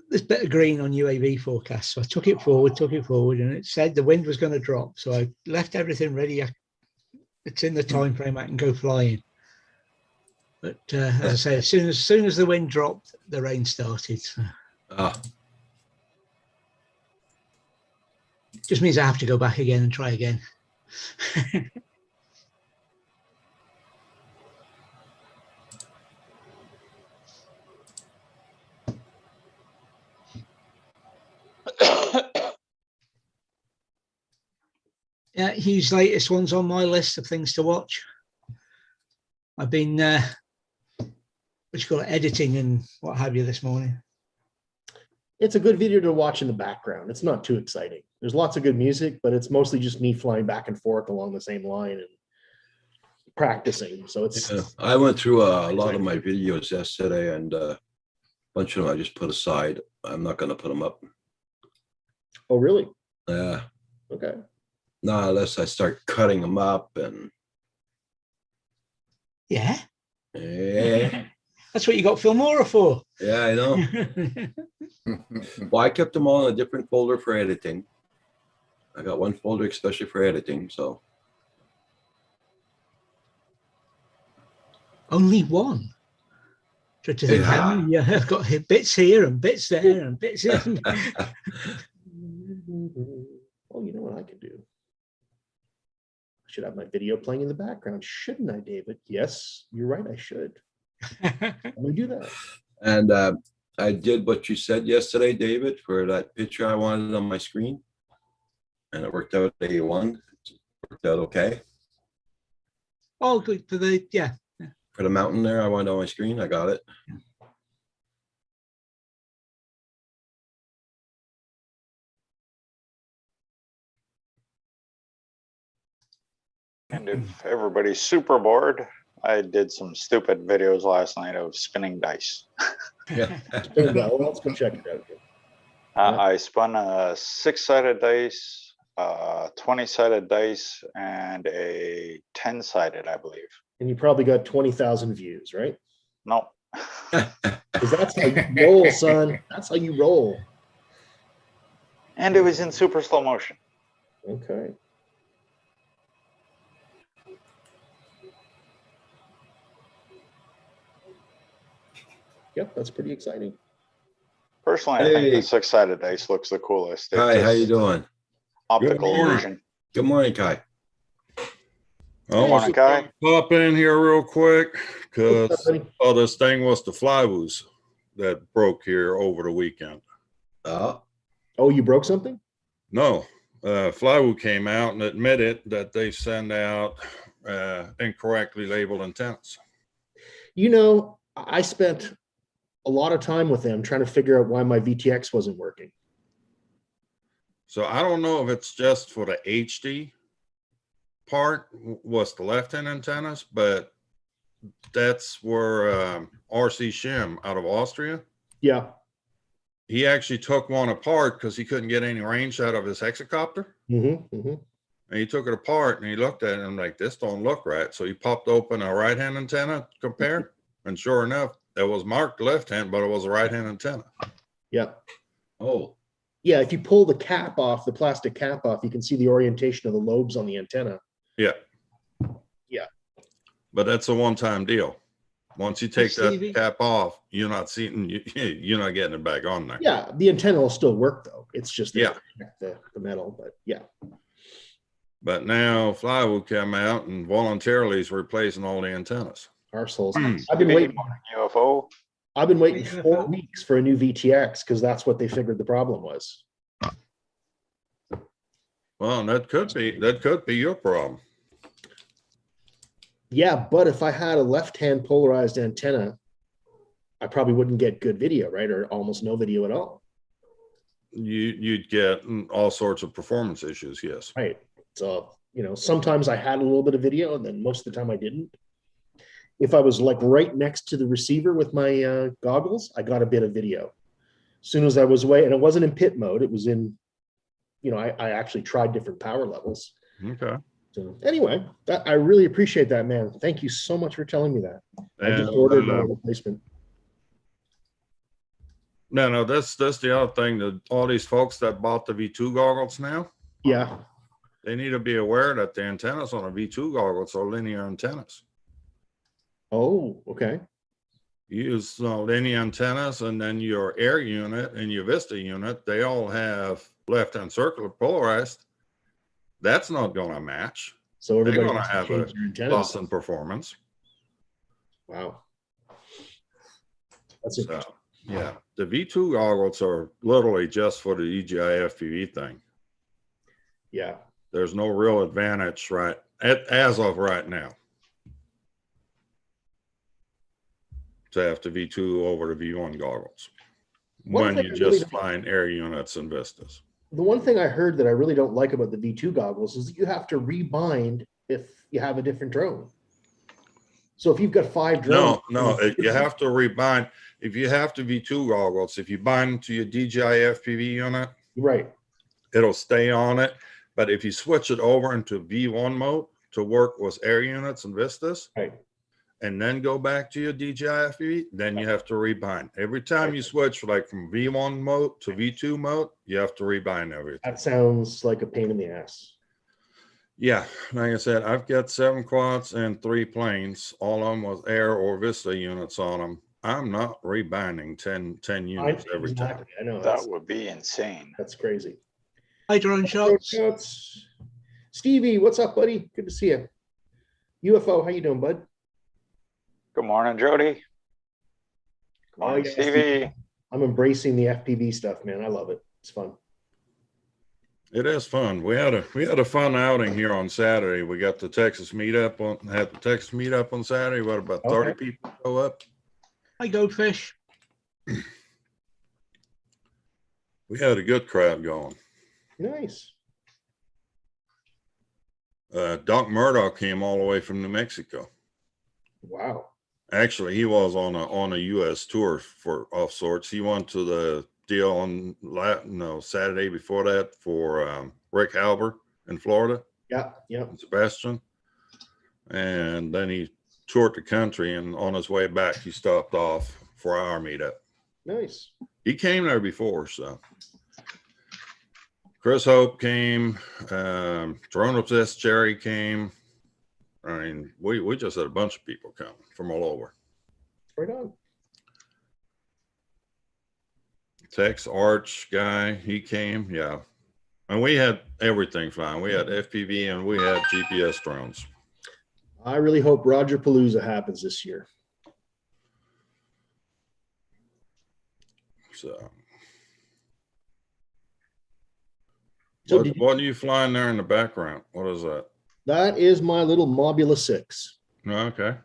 this bit of green on UAV forecast. So I took it forward, and it said the wind was going to drop. So I left everything ready. It's in the time frame I can go flying. But as I say, as soon as the wind dropped, the rain started. So Ah, just means I have to go back again and try again. Yeah, Hugh's latest one's on my list of things to watch. I've been, editing and what have you this morning. It's a good video to watch in the background. It's not too exciting. There's lots of good music, but it's mostly just me flying back and forth along the same line and practicing. So it's yeah. I went through a lot of my videos yesterday, and a bunch of them I just put aside. I'm not going to put them up. Oh, really? Yeah. Okay. Not unless I start cutting them up and Yeah, yeah, that's what you got Filmora for. yeah, I know. Well, I kept them all in a different folder for editing. I got one folder especially for editing, so Only one. Try to think how many. Yeah, I've got bits here and bits there and bits there. Well, you know what I could do? I should have my video playing in the background, shouldn't I, David? Yes, you're right, I should. I'm gonna do that. and I did what you said yesterday, David, for that picture I wanted on my screen, and it worked out. A1 worked out okay Oh, good for the for the mountain there. I wanted on my screen. I got it. And if everybody's super bored, I did some stupid videos last night of spinning dice. Yeah. Well, let's go check it out. Yeah. I spun a 6-sided dice, 20-sided dice, and a 10-sided, I believe. And you probably got 20,000 views, right? No. Because that's how you roll, son. That's how you roll. And it was in super slow motion. Okay. Yep, that's pretty exciting. Personally, I think Hey. the 6-sided dice looks the coolest. It's Hi, how you just doing? Optical Good morning. illusion. Good morning, Kai. I Good want morning, Kai. to pop in here real quick What's up, because buddy? this thing was the flywoos that broke here over the weekend. Oh, you broke something? No, Flywoo came out and admitted that they send out incorrectly labeled antennas. You know, I spent a lot of time with them trying to figure out why my VTX wasn't working. So I don't know if it's just for the HD part was the left-hand antennas, but that's where RC Shim out of Austria, Yeah. he actually took one apart because he couldn't get any range out of his hexacopter. And he took it apart and he looked at it and I'm like, this don't look right. So he popped open a right-hand antenna to compare. And sure enough, it was marked left-hand, but it was a right-hand antenna. Yeah. Oh. Yeah. If you pull the cap off, the plastic cap off, you can see the orientation of the lobes on the antenna. Yeah. Yeah. But that's a one-time deal. Once you take that Stevie? cap off, you're not seeing, you're not getting it back on there. Yeah. The antenna will still work though. It's just Yeah. the metal, but yeah. But now Flywoo came out and voluntarily is replacing all the antennas. Arseholes. Hmm. I've been waiting. UFO. I've been waiting Yeah. 4 weeks for a new VTX because that's what they figured the problem was. Well, that could be your problem. Yeah, but if I had a left-hand polarized antenna, I probably wouldn't get good video, right? Or almost no video at all. You'd get all sorts of performance issues. Yes. Right. So, you know, sometimes I had a little bit of video and then most of the time I didn't. If I was like right next to the receiver with my goggles, I got a bit of video. As soon as I was away, and it wasn't in pit mode, it was in, you know, I actually tried different power levels. Okay. So anyway, I really appreciate that, man. Thank you so much for telling me that. I just And, ordered my replacement. no, that's the other thing that all these folks that bought the V2 goggles now, Yeah. they need to be aware that the antennas on a V2 goggles are linear antennas. Oh, okay. You use linear antennas, and then your air unit and your Vista unit, they all have left-hand circular polarized. That's not going to match. So They're everybody going to has to have change a their antennas. loss in performance. Wow. That's So, interesting. yeah, the V2 goggles are literally just for the DJI FPV thing. Yeah. There's no real advantage as of right now to have the V2 over the V1 goggles One when thing you're I really just flying air units and Vistas. The one thing I heard that I really don't like about the V2 goggles is that you have to rebind if you have a different drone. So if you've got 5 drones. You have to rebind. If you have the V2 goggles, if you bind to your DJI FPV unit, Right. it'll stay on it. But if you switch it over into V1 mode to work with air units and Vistas, Right. and then go back to your DJI FPV, then you have to rebind. Every time you switch like from V1 mode to V2 mode, you have to rebind everything. That sounds like a pain in the ass. Yeah, like I said, I've got 7 quads and 3 planes, all of them with air or Vista units on them. I'm not rebinding 10 units every time. Exactly. I know. That would be insane. That's crazy. Hi, drone shots. Shots. Stevie, what's up, buddy? Good to see you. UFO, how you doing, bud? Good morning, Jody. Good morning, yeah, Stevie. I'm embracing the FPV stuff, man. I love it. It's fun. It is fun. We had a fun outing here on Saturday. We got the Texas meetup on Saturday. What about 30 Okay. people show up? Hi, Goldfish. We had a good crowd going. Nice. Doc Murdoch came all the way from New Mexico. Wow. Actually, he was on a U.S. tour of sorts. He went to the deal on Saturday before that for Rick Halber in Florida. Yeah. Yeah. And Sebastian, and then he toured the country. And on his way back, he stopped off for our meetup. Nice. He came there before, so. Chris Hope came. Drone Obsessed Jerry came. I mean, we just had a bunch of people come from all over. Right on. Tex Arch guy, he came, yeah. And we had everything flying. We had FPV and we had GPS drones. I really hope Roger Palooza happens this year. So. So What, did you- what are you flying there in the background? What is that? That is my little Mobula 6. Okay.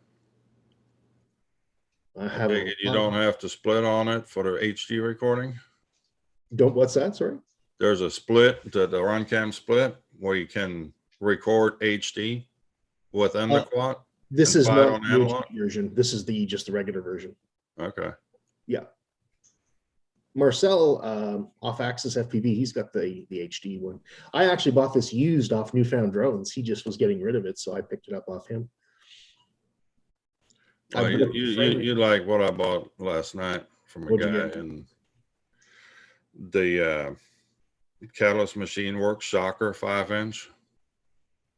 I have a You don't have to split on it for the HD recording. what's that? Sorry. There's a split, the Runcam split, where you can record HD within the quad. This And is fly it not on the analog? HD version. This is just the regular version. Okay. Marcel, off Axis FPV, he's got the HD one. I actually bought this used off Newfound Drones. He just was getting rid of it, so I picked it up off him. Well, I you, bought you, the frame. you like what I bought last night from a What'd you guy get? in the Catalyst Machine Works Shocker 5-inch.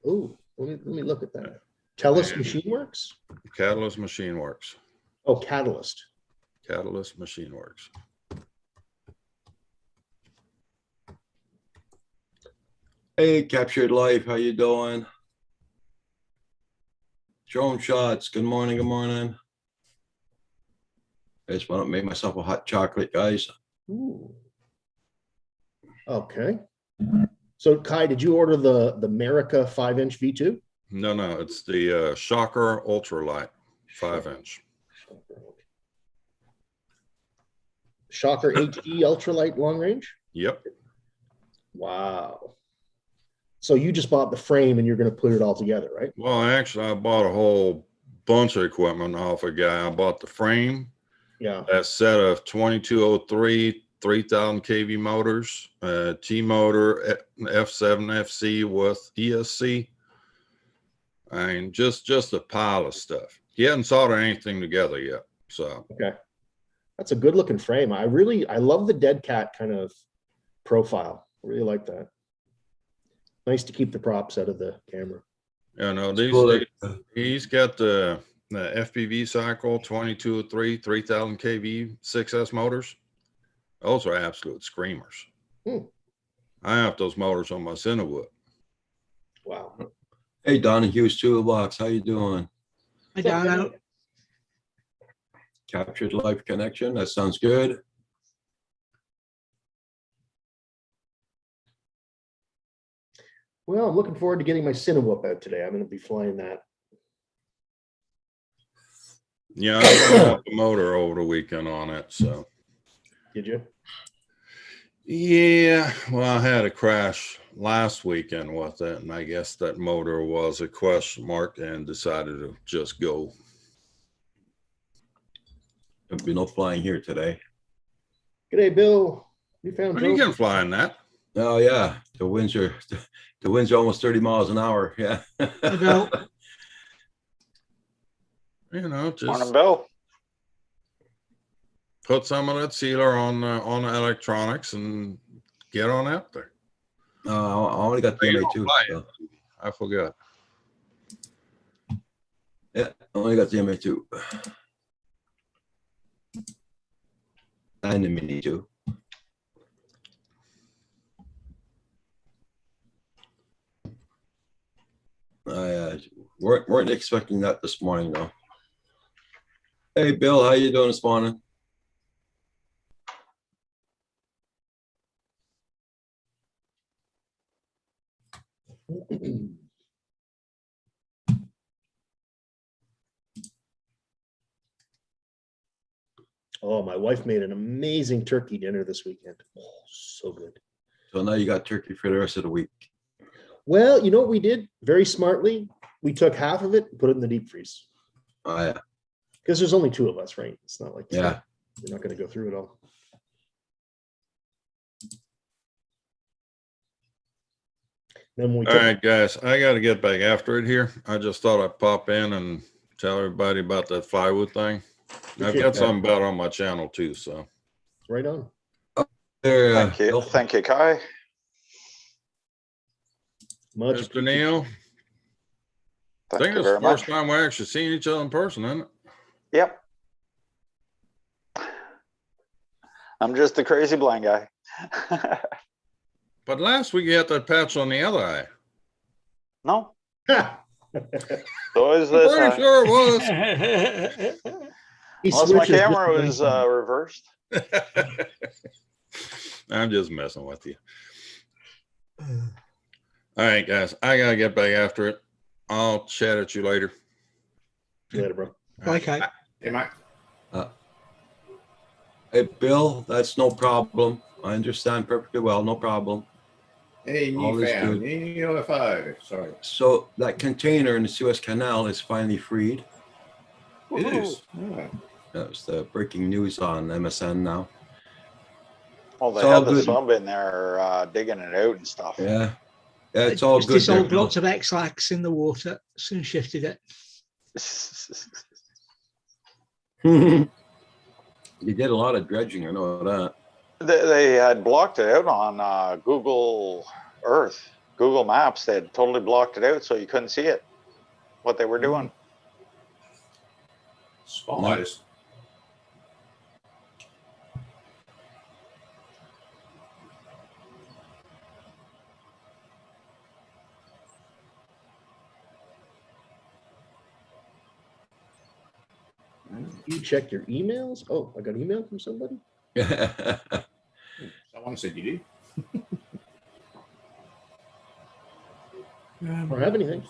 Oh, let me look at that. Telus Man. Machine Works? Catalyst Machine Works. Oh, Catalyst. Catalyst Machine Works. Hey, Captured Life, how you doing? Drone shots, good morning, good morning. I just want to make myself a hot chocolate, guys. Ooh. Okay. So Kai, did you order the Merica 5-inch V2? No, it's the Shocker Ultralight 5-inch. Shocker HD ultralight long range? Yep. Wow. So you just bought the frame and you're going to put it all together, right? Well, actually, I bought a whole bunch of equipment off a guy. I bought the frame, Yeah. a set of 2203 3000 kV motors, T motor, F7 FC with ESC. I mean, just a pile of stuff. He hasn't soldered anything together yet. So Okay. That's a good looking frame. I love the dead cat kind of profile. I really like that. Nice to keep the props out of the camera. you know, Cool. he's got the FPV cycle 2203 3000 kV 6S motors. Those are absolute screamers. Hmm. I have those motors on my Cinewood. Wow. Hey, Donahue's Toolbox, how you doing? I don't know. Captured Life connection, that sounds good. Well, I'm looking forward to getting my Cinewhoop out today. I'm going to be flying that. Yeah, I put up the motor over the weekend on it. So Did you? yeah, well, I had a crash last weekend with it, and I guess that motor was a question mark and decided to just go. There'll be no flying here today. G'day, Bill. You found Well, you Joe. can fly in that. Oh, yeah, the winds are almost 30 miles an hour, yeah. I don't. You know, Morning, just Bill. put some of that sealer on the electronics and get on out there. I only got the You don't MA2. fly it. so, I forgot. Yeah, I only got the MA2. And the Mini 2. I weren't expecting that this morning, though. Hey, Bill, how you doing this morning? Oh, my wife made an amazing turkey dinner this weekend. Oh, so good. So now you got turkey for the rest of the week. Well, you know what we did very smartly? We took half of it and put it in the deep freeze Oh, yeah. because there's only 2 of us, right? It's not like Yeah. we're not going to go through it all. Then when we All took, right, guys, I got to get back after it here. I just thought I'd pop in and tell everybody about that plywood thing. I've Okay. got something about on my channel too. So right on. There, Thank you. Bill. Thank you, Kai. Much Mr. appreciated. Neil, I Thank think you it's the very first much. time we're actually seeing each other in person, isn't it? Yep. I'm just the crazy blind guy. But last week you had that patch on the other eye. No, Ha! So is this, Pretty sure it was. He unless my switches just camera when was he's done. reversed. I'm just messing with you. All right, guys, I gotta get back after it. I'll chat at you later. See you later, bro. Okay. Yeah, mate. Hey, Bill, that's no problem. I understand perfectly well, no problem. Hey, All is Newfound good. UFO. Sorry. So that container in the Suez Canal is finally freed. It is. Oh. That was the breaking news on MSN now. Well, they It's all had the good. sub in there digging it out and stuff. Yeah. Yeah, it's all Just good. there, dissolved Bill. lots of X-lax in the water, soon shifted it. You did a lot of dredging, I know that. They had blocked it out on Google Earth, Google Maps. They had totally blocked it out so you couldn't see it, what they were doing. Spies. You check your emails? Oh, I got an email from somebody? Someone said you did. I don't have anything.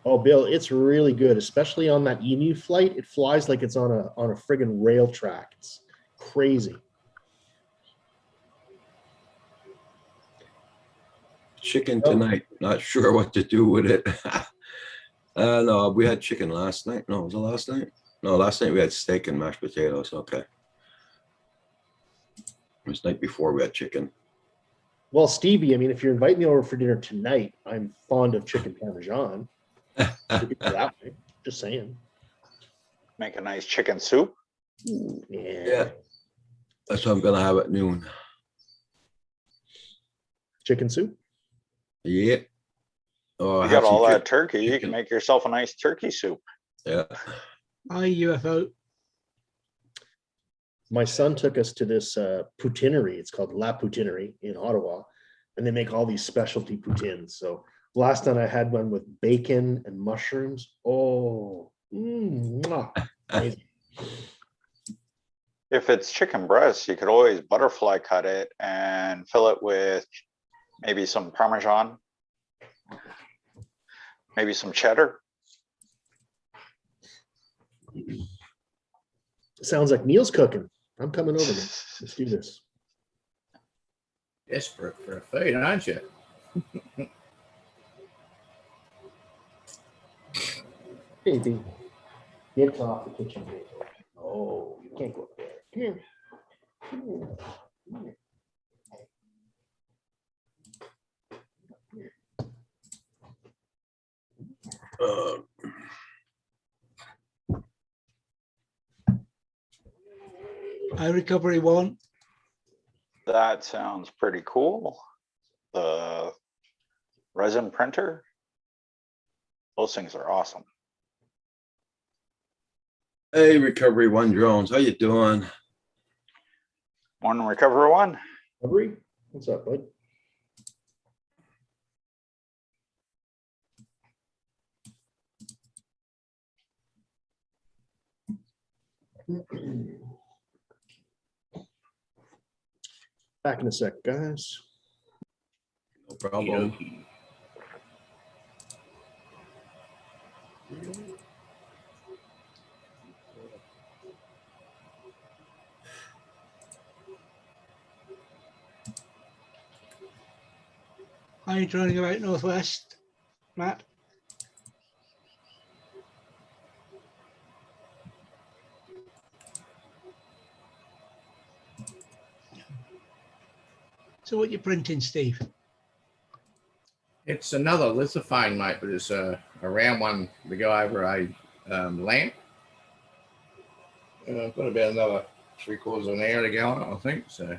Oh, Bill, it's really good, especially on that Emu flight. It flies like it's on a friggin' rail track. It's crazy. Chicken tonight. Not sure what to do with it. No, we had chicken last night. No, was it last night? No, last night we had steak and mashed potatoes. Okay. It was the night before we had chicken. Well, Stevie, I mean, if you're inviting me over for dinner tonight, I'm fond of chicken parmesan. We could do that way. Just saying. Make a nice chicken soup. Yeah. That's what I'm gonna have at noon. Chicken soup? Yeah. Oh, I You have got some all that chicken- turkey. You can chicken. make yourself a nice turkey soup. Yeah. Hi, UFO. My son took us to this poutinerie. It's called La Poutinerie in Ottawa, and they make all these specialty poutines. So last time I had one with bacon and mushrooms. Oh, mwah. Amazing. If it's chicken breast, you could always butterfly cut it and fill it with maybe some Parmesan, maybe some cheddar. Sounds like Neil's cooking. I'm coming over there. Let's do this. Desperate for a feed, aren't you? Baby, get off the kitchen table. Oh, you can't go up there. Come here. Come here. Come here. Recovery 1. That sounds pretty cool. The resin printer. Those things are awesome. Hey, Recovery One Drones, how you doing? One Recover One. Recovery? What's up, bud? Back in a sec, guys. No problem. How are you droning about Northwest, Matt? So what you printing, Steve? It's another lithophane, mate, but it's a round one to go over a lamp. I've got about another 3/4 of an hour to go on it, I think. So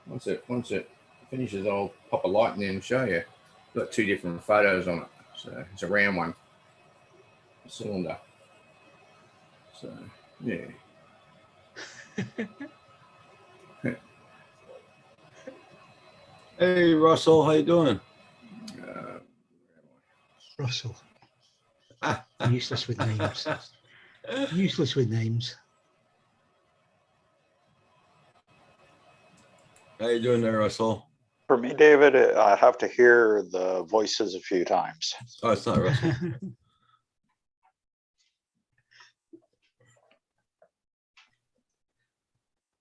once it finishes, I'll pop a light in there and show you. Got 2 different photos on it. So it's a round one, a cylinder. So yeah. Hey, Russell, how you doing? Russell. How Useless with names. Useless with names. you doing there, Russell? For me, David, I have to hear the voices a few times. Oh, it's not Russell.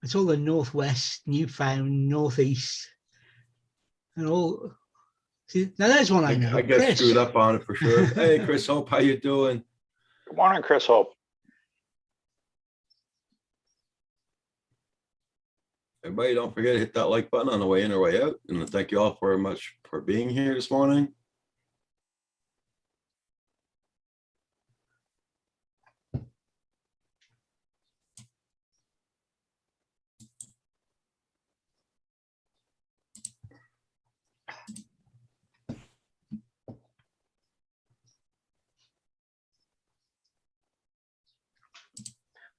It's all the northwest, Newfound, northeast, and all. See, now there's one I know. I get Chris. screwed up on it for sure. Hey, Chris Hope, how you doing? Good morning, Chris Hope. Everybody, don't forget to hit that like button on the way in or way out. And thank you all very much for being here this morning.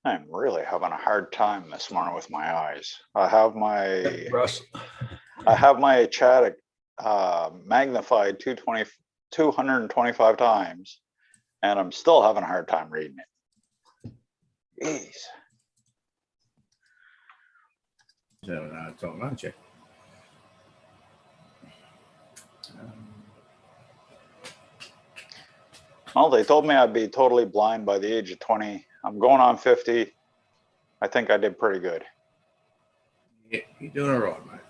I'm really having a hard time this morning with my eyes. I have Russ, my chat magnified 225 times, and I'm still having a hard time reading it. Jeez. So, talking, aren't you? Well, they told me I'd be totally blind by the age of 20. I'm going on 50. I think I did pretty good. Yeah, you're doing all right, mate.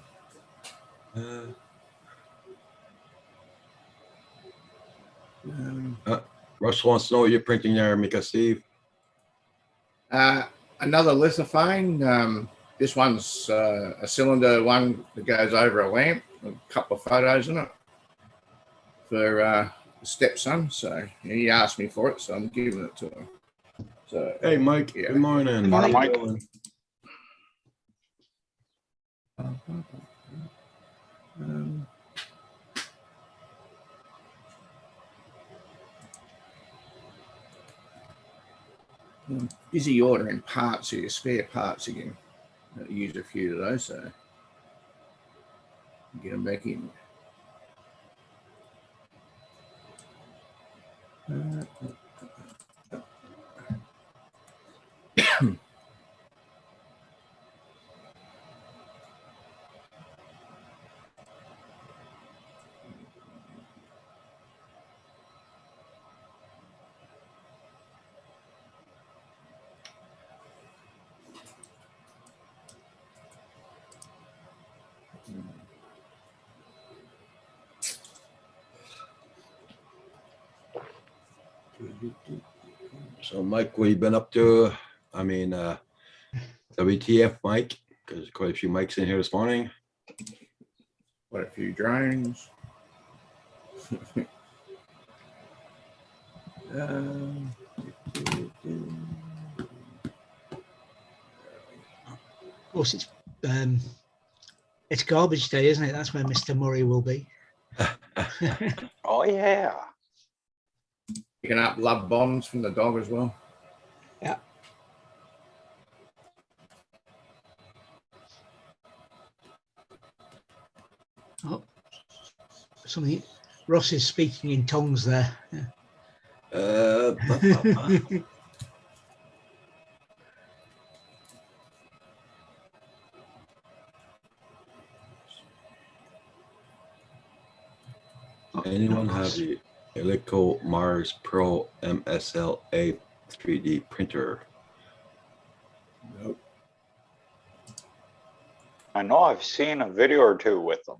Russell wants to know what you're printing there, Mika Steve. Another lithophane. This one's a cylinder one that goes over a lamp. A couple of photos in it for the stepson. So he asked me for it, so I'm giving it to him. So Hey, Mike. Yeah. Good morning. Morning, How you Mike. doing? I'm busy ordering parts here, spare parts again. I used a few of those, so get them back in. So, Mike, what you been up to? I mean, WTF, Mike? Because there's quite a few mics in here this morning. Quite a few drones. Of course, it's garbage day, isn't it? That's where Mr. Murray will be. Oh, yeah. Picking up love bombs from the dog as well. Yeah. Oh, something. Ross is speaking in tongues there. Yeah. Anyone have the Eleco Mars Pro MSLA 3D printer? Nope. I know I've seen a video or two with them.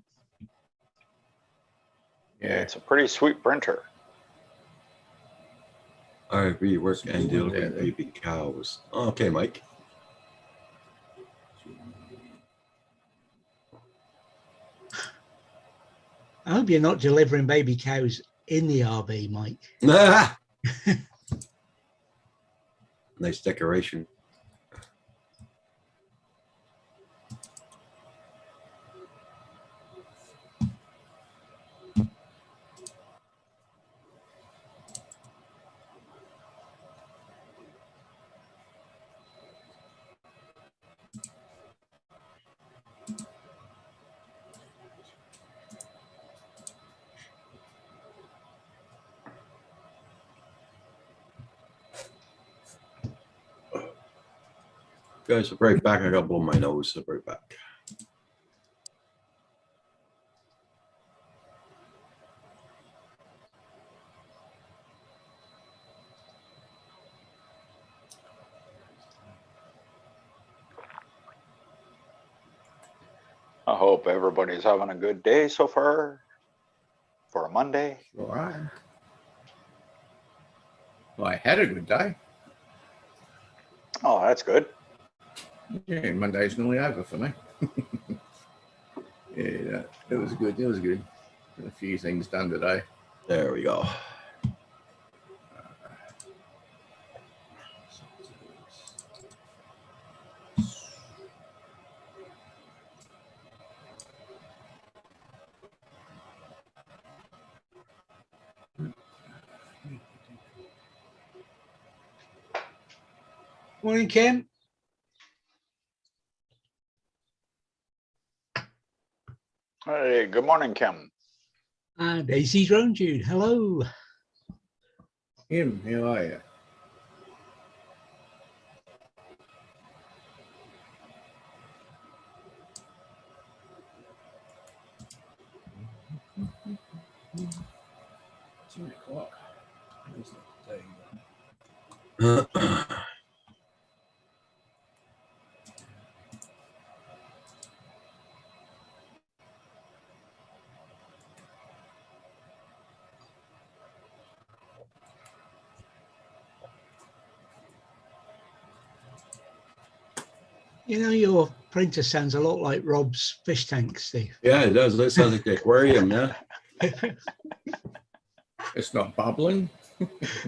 Yeah. It's a pretty sweet printer. RV work and Yeah, delivering they- baby cows. Okay, Mike. I hope you're not delivering baby cows in the RV, Mike. Nice decoration. Guys, I'll be right back. I got to blow my nose. I'll be right back. I hope everybody's having a good day so far for a Monday. All right. Well, I had a good day. Oh, that's good. Yeah, Monday's nearly over for me. Yeah, it was good. It was good. A few things done today. There we go. Morning, Kim. Hey, good morning, Kim. And Daisy Drone Jude. Hello. Him, how are you? It's 10 o'clock. Where's the day gone? You know, your printer sounds a lot like Rob's fish tank, Steve. Yeah, it does. That sounds like the aquarium, yeah. It's not bubbling.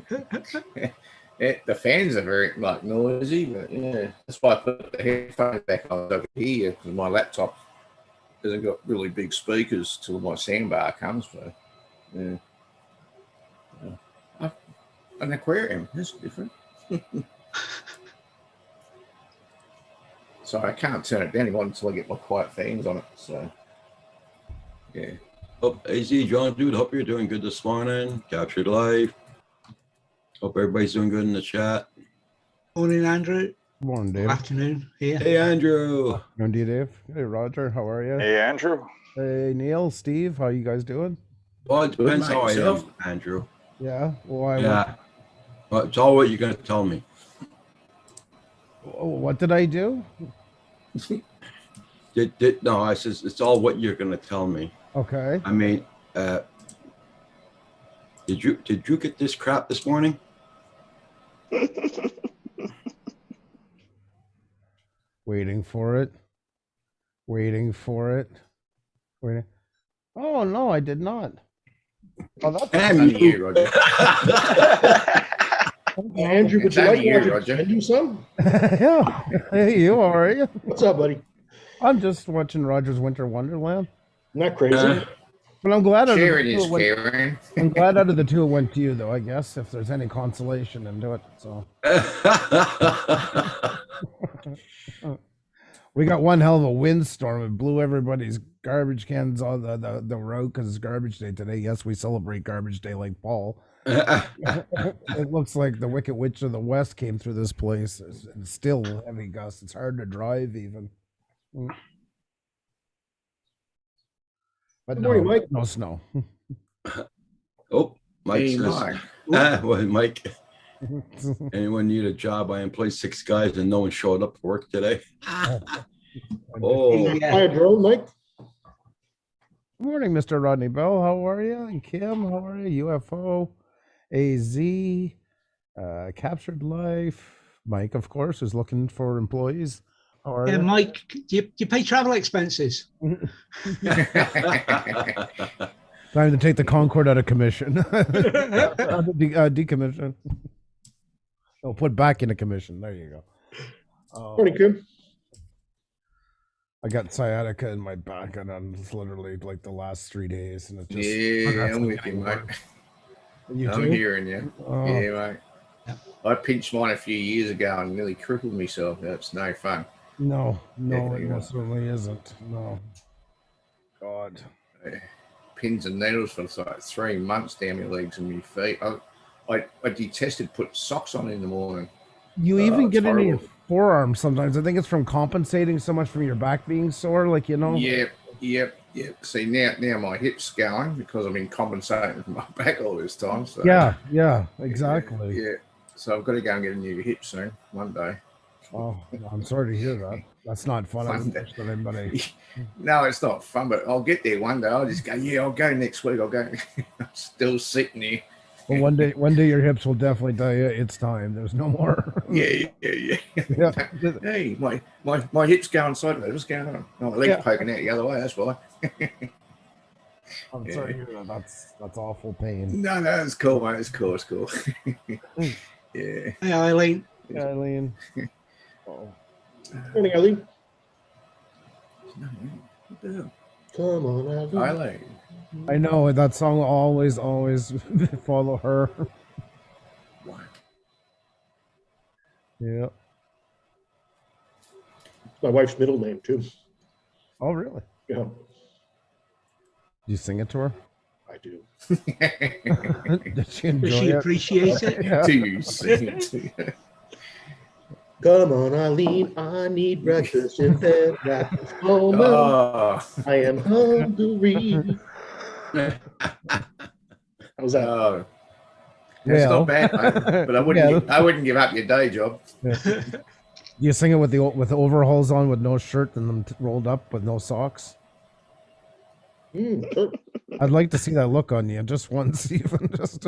The fans are very like noisy, but yeah, that's why I put the headphones back on over here because my laptop hasn't got really big speakers till my soundbar comes. So yeah, an aquarium is different. So I can't turn it down anymore until I get my quiet fans on it. So yeah. Oh, AZ, John, dude, hope you're doing good this morning. Captured live. Hope everybody's doing good in the chat. Morning, Andrew. Morning, Dave. Afternoon here. Hey, Andrew. Morning to you, Dave. Hey, Roger. How are you? Hey, Andrew. Hey, Neil, Steve. How you guys doing? Well, it depends Good, how I am, myself. Andrew. Yeah. Well, Yeah. Well, it's all what you're going to tell me. What did I do? No, I says it's all what you're going to tell me. Okay. I mean, did you get this crap this morning? Waiting for it. Waiting for it. Waiting. Oh no, I did not. Oh, that's Damn Only you. you, Roger. Andrew, would It's you like only you, Roger to Roger. send you some? yeah. Hey, you. How are you? What's up, buddy? I'm just watching Roger's Winter Wonderland, Not crazy. but I'm glad. Sharing two is it went- caring. I'm glad out of the two it went to you, though. I guess if there's any consolation into it. So we got one hell of a windstorm. It blew everybody's garbage cans on the road because it's garbage day today. Yes, we celebrate garbage day like Paul. It looks like the Wicked Witch of the West came through this place. It's still heavy gusts. It's hard to drive even. But Good morning, Mike. No snow. Oh, Mike Hey, says, Mike. well, Mike, anyone need a job? I employed 6 guys and no one showed up for work today. Oh, Yeah. Hi, drone, Mike. Good morning, Mr. Rodney Bell. How are you? And Kim, how are you? UFO, AZ, Captured Life. Mike, of course, is looking for employees. How are Yeah, you? Mike, do you pay travel expenses? Time to take the Concorde out of commission. Decommission. Oh, put back into commission. There you go. Morning, Kim. I got sciatica in my back, and it's literally like the last 3 days, and it just. Yeah, that's I'm with getting you, mate. worse. You I'm too? hearing you. Oh. Yeah, mate. Yeah. I pinched mine a few years ago and nearly crippled myself. That's no fun. No, it Definitely not. most certainly isn't. No. God. Pins and needles for like 3 months down my legs and my feet. I detested putting socks on in the morning. You Oh, even it's get any horrible. forearm sometimes. I think it's from compensating so much from your back being sore, like you know. Yep. See, now my hip's going because I've been compensating for my back all this time. So Yeah, exactly. Yeah. So I've got to go and get a new hip soon, one day. Oh, I'm sorry to hear that. That's not fun. I Fun wouldn't day. wish that anybody. No, it's not fun, but I'll get there one day. I'll just go, yeah, I'll go next week. I'll go. I'm still sitting here. But one day your hips will definitely tell you it's time. There's no more. Yeah. Yeah. Hey, my hip's going sideways. What's going on? Oh, my leg's Yeah. poking out the other way. That's why. I'm sorry to hear that. That's awful pain. No, it's cool, mate. It's cool. Yeah. Hey, Eileen. Yeah, Eileen. Oh. Morning, Eileen. What the hell? Come on, Eileen. Eileen. I know that song will always follow her. What? Yeah. My wife's middle name too. Oh, really? Yeah, You sing it to her? I do. Did she enjoy Does she it? appreciate it? Yeah. Do you sing it to you? Come on, Eileen. I need breakfast in bed at this moment. Oh, I am hungry. How's that? oh. It's Well. not bad, mate, but I wouldn't give up your day job. You sing it with the overalls on, with no shirt, and them rolled up with no socks. Sure. I'd like to see that look on you just once, even just.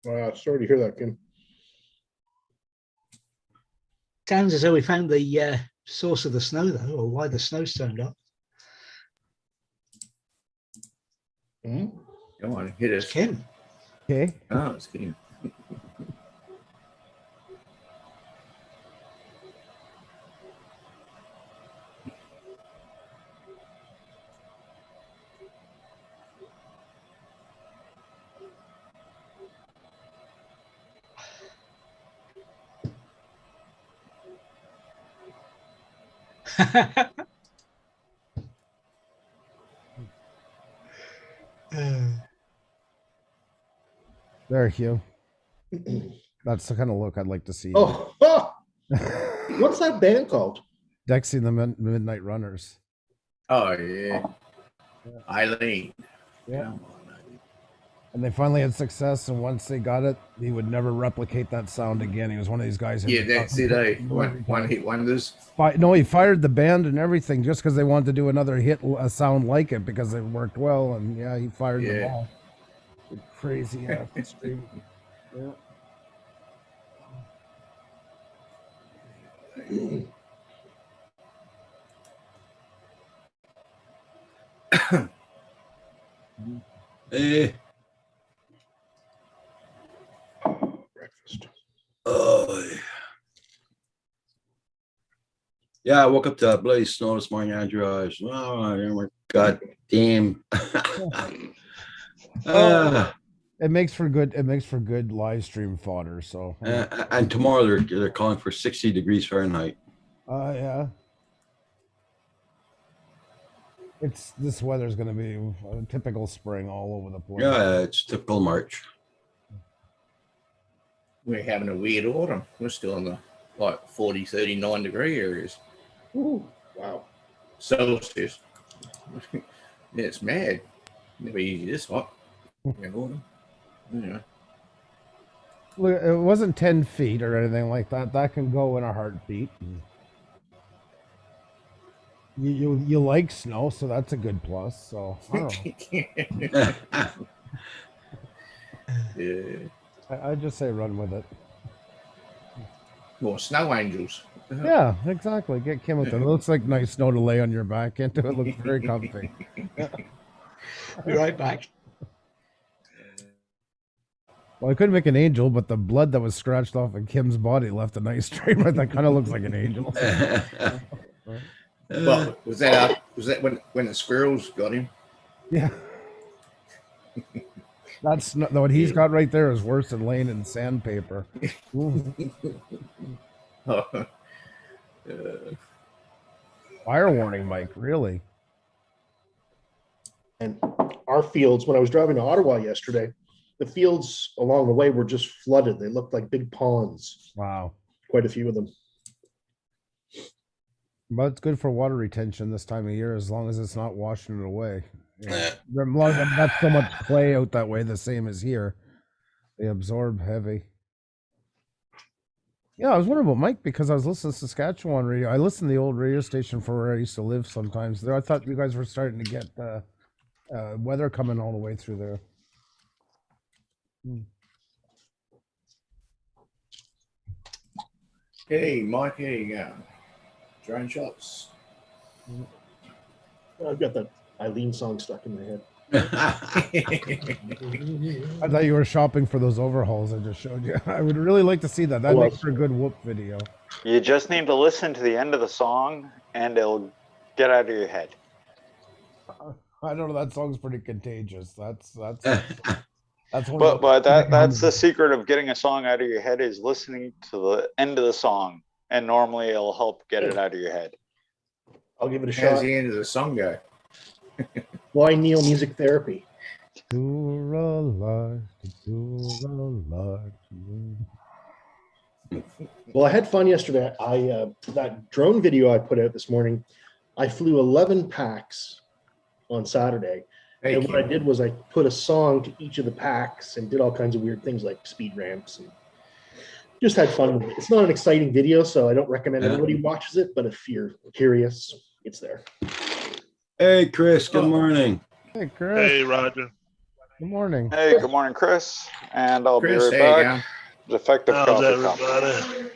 Wow, sorry to hear that, Kim. Sounds as though we found the source of the snow, though, or why the snow's turned up. Come on, hit us. It's Kim. Okay. Oh, it's kidding. There, Hugh. That's the kind of look I'd like to see. Oh, what's that band called? Dexy and the Midnight Runners. Oh yeah, Eileen. Yeah. Come on, Eileen. And they finally had success, and once they got it, he would never replicate that sound again. He was one of these guys. Yeah, that's it. One hit wonders. No, he fired the band and everything just because they wanted to do another hit, a sound like it, because it worked well. And yeah, he fired them all. Crazy ass stream. Yeah. Eh, Breakfast. oh. Yeah, I woke up to that bloody snow this morning, Andrew. I was, oh my god damn. It makes for good live stream fodder. So And tomorrow they're calling for 60 degrees Fahrenheit. yeah. This weather's gonna be a typical spring all over the place. Yeah, it's typical March. We're having a weird autumn. We're still in the 40, 39 degree areas. Ooh, wow. Celsius. Yeah, it's mad. Never easy this hot in autumn. Yeah. Look, it wasn't 10 feet or anything like that. That can go in a heartbeat. You like snow, so that's a good plus. So I don't know. Yeah. I just say run with it. More snow angels. Yeah, exactly. Get Kim with it. It looks like nice snow to lay on your back into. It looks very comfy. Be right back. Well, I couldn't make an angel, but the blood that was scratched off of Kim's body left a nice trail. That kind of looks like an angel. Well, was that when the squirrels got him? Yeah. That's not, what he's got right there is worse than laying in sandpaper. Fire warning, Mike. Really? And our fields, when I was driving to Ottawa yesterday, the fields along the way were just flooded. They looked like big ponds, Wow. quite a few of them. But it's good for water retention this time of year, as long as it's not washing it away. Eh. That's so much clay out that way, the same as here. They absorb heavy. Yeah, I was wondering about Mike because I was listening to Saskatchewan radio. I listen to the old radio station for where I used to live sometimes. There, I thought you guys were starting to get weather coming all the way through there. Hey, Mike, how you going? Drone shots. I've got that Eileen song stuck in my head. I thought you were shopping for those overhauls I just showed you. I would really like to see that. That makes for a good whoop video. You just need to listen to the end of the song and it'll get out of your head. I don't know. That song's pretty contagious. That's one. But that's the secret of getting a song out of your head is listening to the end of the song, and normally it'll help get it out of your head. I'll give it a How's shot. the end of the song go? Why Neil Music Therapy? You're alive. Well, I had fun yesterday. That drone video I put out this morning, I flew 11 packs on Saturday. And what I did was I put a song to each of the packs and did all kinds of weird things like speed ramps and just had fun with it. It's not an exciting video, so I don't recommend everybody watches it, but if you're curious, it's there. Hey, Chris, good morning. Hey, Chris. Hey, Roger. Good morning. Hey, good morning, Chris. And I'll Chris, be how you right back. Defective How's Coffee everybody?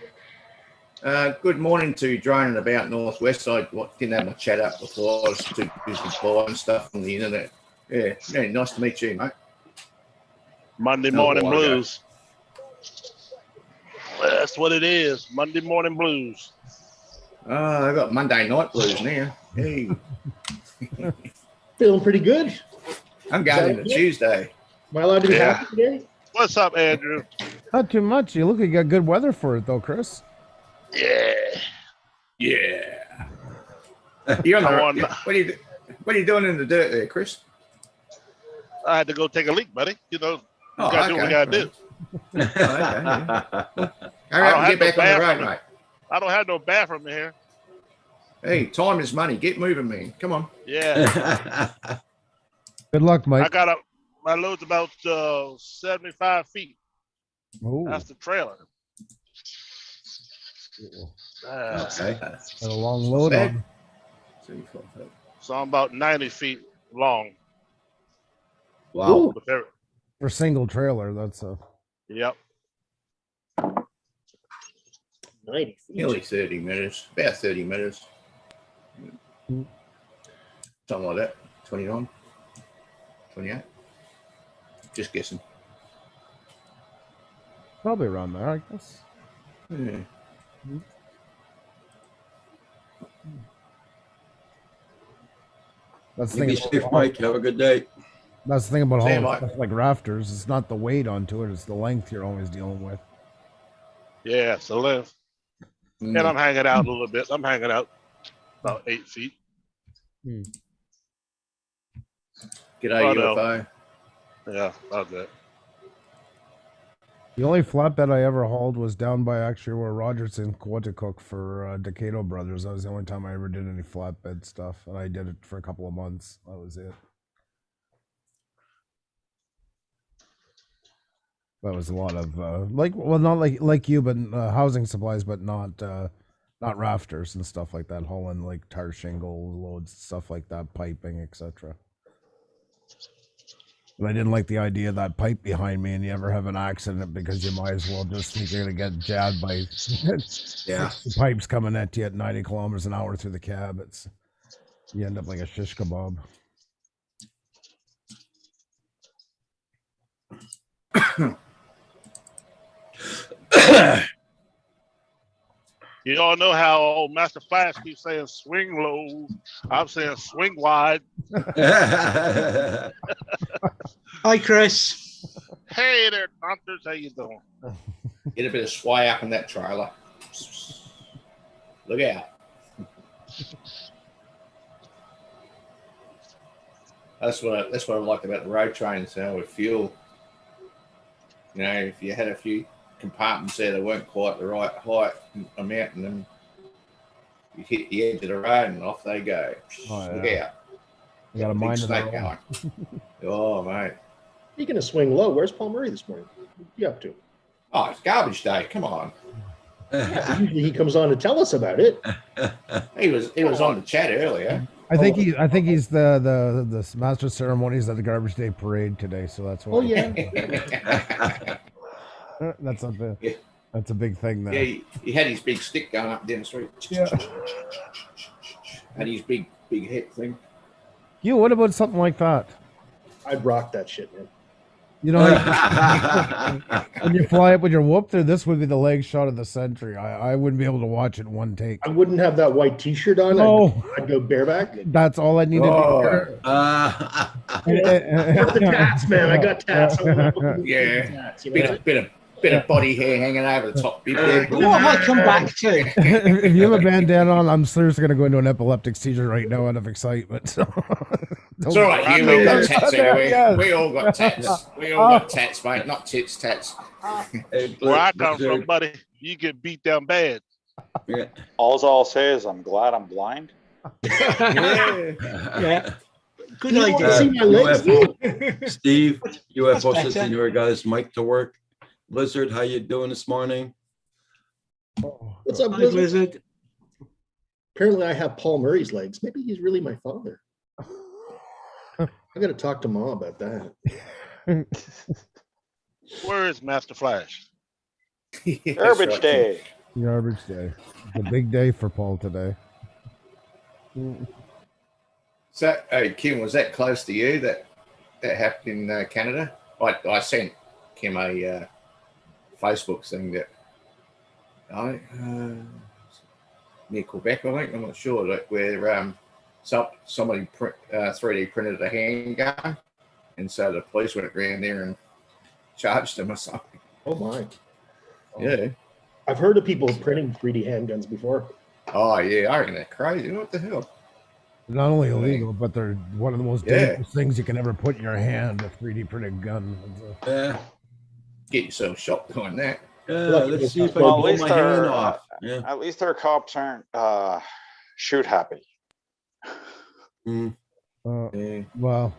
Company. Good morning to droning about Northwest. I didn't have my chat up before. I was too busy buying stuff on the internet. Yeah, nice to meet you, mate. Monday No, morning why not? blues. That's what it is. Monday morning blues. I got Monday night blues now. Hey, Feeling pretty good. I'm going into Tuesday. Am I allowed to be Yeah. happy today? What's up, Andrew? Not too much. You look like you got good weather for it, though, Chris. Yeah. Yeah. You're on the, what are you doing in the dirt there, Chris? I had to go take a leak, buddy. You know, we Oh, gotta do what we gotta do. Hurry up and have get back no on the road, bathroom. mate. I don't have no bathroom in here. Hey, time is money. Get moving, man. Come on. Yeah. Good luck, I Mike. got my load's about 75 feet. Oh, That's the trailer. Okay. got a long load Sad. on. So I'm about 90 feet long. Wow. With every- For single trailer, that's a. Yep. 90 feet. Nearly 30 minutes. About 30 minutes. Something like that. 29. 28. Just guessing. Probably around there, I guess. Yeah. That's the You be thing. safe, Mike. Have a good day. That's the thing about See you, hauling Mike. stuff like rafters. It's not the weight onto it; it's the length you're always dealing with. Yeah, so live. And I'm hanging out a little bit. I'm hanging out about 8 feet. G'day, Oh, no. UFO. Yeah, about that. The only flatbed I ever hauled was down by actually where Rogers in Quaticook for Decado Brothers. That was the only time I ever did any flatbed stuff, and I did it for a couple of months. That was it. That was a lot of not like you, but housing supplies, but not rafters and stuff like that. Hauling like tar shingle loads, stuff like that, piping, etc. But I didn't like the idea of that pipe behind me, and you ever have an accident because you might as well just think you're gonna get jabbed by Yeah. pipes coming at you at 90 kilometers an hour through the cab. You end up like a shish kebab. You all know how old Master Flash keeps saying swing low. I'm saying swing wide. Hi, Chris. Hey there, Doctors. How you doing? Get a bit of sway up in that trailer. Look out. That's what I like about the road trains. How with fuel, you know, if you had a few compartments there that weren't quite the right height amount, and then you hit the edge of the road and off they go. Oh, Look yeah. out! You got a Big mind of their snake own. going. Oh mate! Speaking of swing low, where's Paul Murray this morning? What you up to? Oh, it's garbage day. Come on. Usually he comes on to tell us about it. He was on the chat earlier. I think he's the master of ceremonies at the Garbage Day parade today, so that's why. Oh yeah. That's a big thing there. Yeah, he had his big stick going up down the street. Yeah. Had his big head thing. You, what about something like that? I'd rock that shit, man. You know, like, when you fly up with your whoop there, this would be the leg shot of the century. I wouldn't be able to watch it in one take. I wouldn't have that white T-shirt on. No. I'd go bareback. That's all I needed. Oh. I got the tats, man. I got tats. Yeah. Tats, you know? Bit of body hair hanging over the top. What I might come back to. If you have a bandana on, I'm seriously going to go into an epileptic seizure right now out of excitement. So. It's all right, you. We got tats anyway. Yes. We all got tats. We all got tats, mate. Not tits, tats. Where I come from, buddy, you get beat down bad. Yeah. All I'll say is I'm glad I'm blind. Yeah. Good You idea. wanna see my legs? UFO, Steve, UFO That's sending your guys' mic to work. Blizzard, how you doing this morning? What's up, Hi, Blizzard? Blizzard. Apparently, I have Paul Murray's legs. Maybe he's really my father. I got to talk to Mom about that. Where is Master Flash? Garbage day. Garbage day. It's a big day for Paul today. So, Kim, was that close to you that happened in Canada? I sent Kim a Facebook thing that near Quebec, I think. I'm not sure, like where somebody 3D printed a handgun, and so the police went around there and charged them or something. Oh my! Yeah. I've heard of people printing 3D handguns before. Oh yeah, I reckon they're crazy. What the hell? Not only illegal, but they're one of the most Yeah. dangerous things you can ever put in your hand, a 3D printed gun. Yeah. Get yourself shot doing that. Let's see if I Well, can at blow least my hand our off. Yeah. at least our cops aren't shoot happy. Mm. Yeah. Well,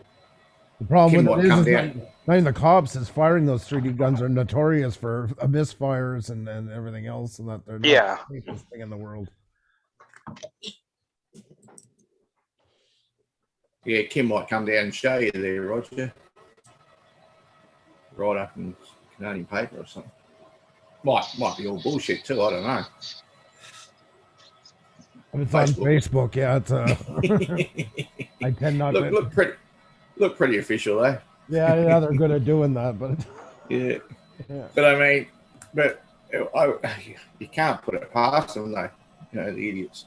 the problem Kim, with what, it come is down? not even the cops is firing those 3D guns are notorious for misfires and everything else, and that they're not Yeah. the safest thing in the world. Yeah, Kim might come down and show you there, Roger. Right up in Canadian paper or something. Might be all bullshit too. I don't know. If it's on Facebook, yeah, it's I tend not to. Look pretty official, eh? Yeah, they're good at doing that, but Yeah. yeah. But I mean, you can't put it past them, though. You know, the idiots.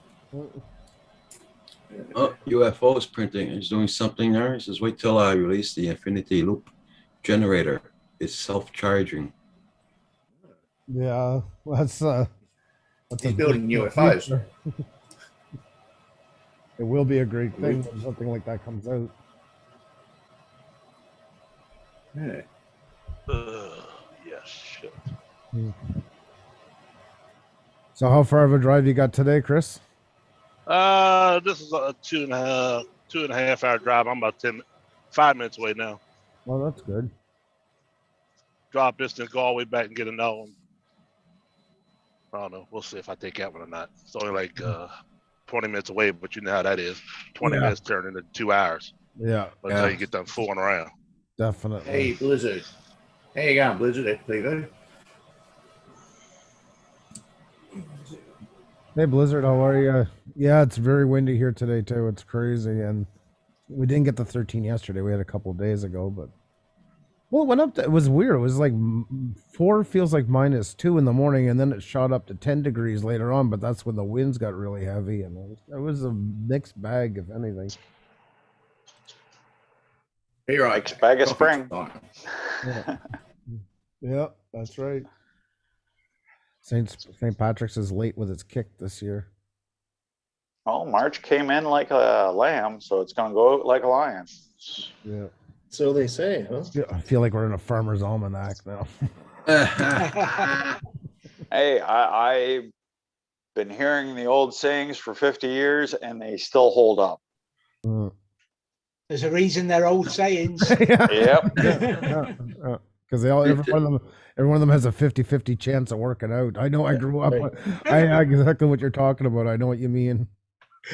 Oh, UFO is printing. He's doing something there. He says, wait till I release the infinity loop generator. It's self-charging. Yeah, that's He's building UFOs. It will be a great thing when something like that comes out. Yeah. Yes. Shit. So how far of a drive you got today, Chris? This is a two and a half hour drive. I'm about 5 minutes away now. Well, that's good. Drop this, then go all the way back and get another one. I don't know. We'll see if I take that one or not. It's only like 20 minutes away, but you know how that is. 20 Yeah. minutes turn into 2 hours Yeah, until you get done fooling around. definitely. Hey, Blizzard. How you going, Blizzard? FPV? Hey, Blizzard, how are you? Yeah, it's very windy here today too. It's crazy, and we didn't get the 13 yesterday. We had a couple of days ago, but well, it went up. It was weird. It was like 4 feels like -2 in the morning, and then it shot up to 10 degrees later on. But that's when the winds got really heavy, and it was a mixed bag, if anything. Here I Mixed bag of spring. Yeah, yeah, that's right. St. Patrick's is late with its kick this year. Oh, March came in like a lamb, so it's gonna go out like a lion. Yeah. So they say, huh? Yeah, I feel like we're in a farmer's almanac now. Hey, I've been hearing the old sayings for 50 years and they still hold up. There's a reason they're old sayings. Yep. Because every one of them has a 50-50 chance of working out. I know I grew up. Right. I know exactly what you're talking about. I know what you mean.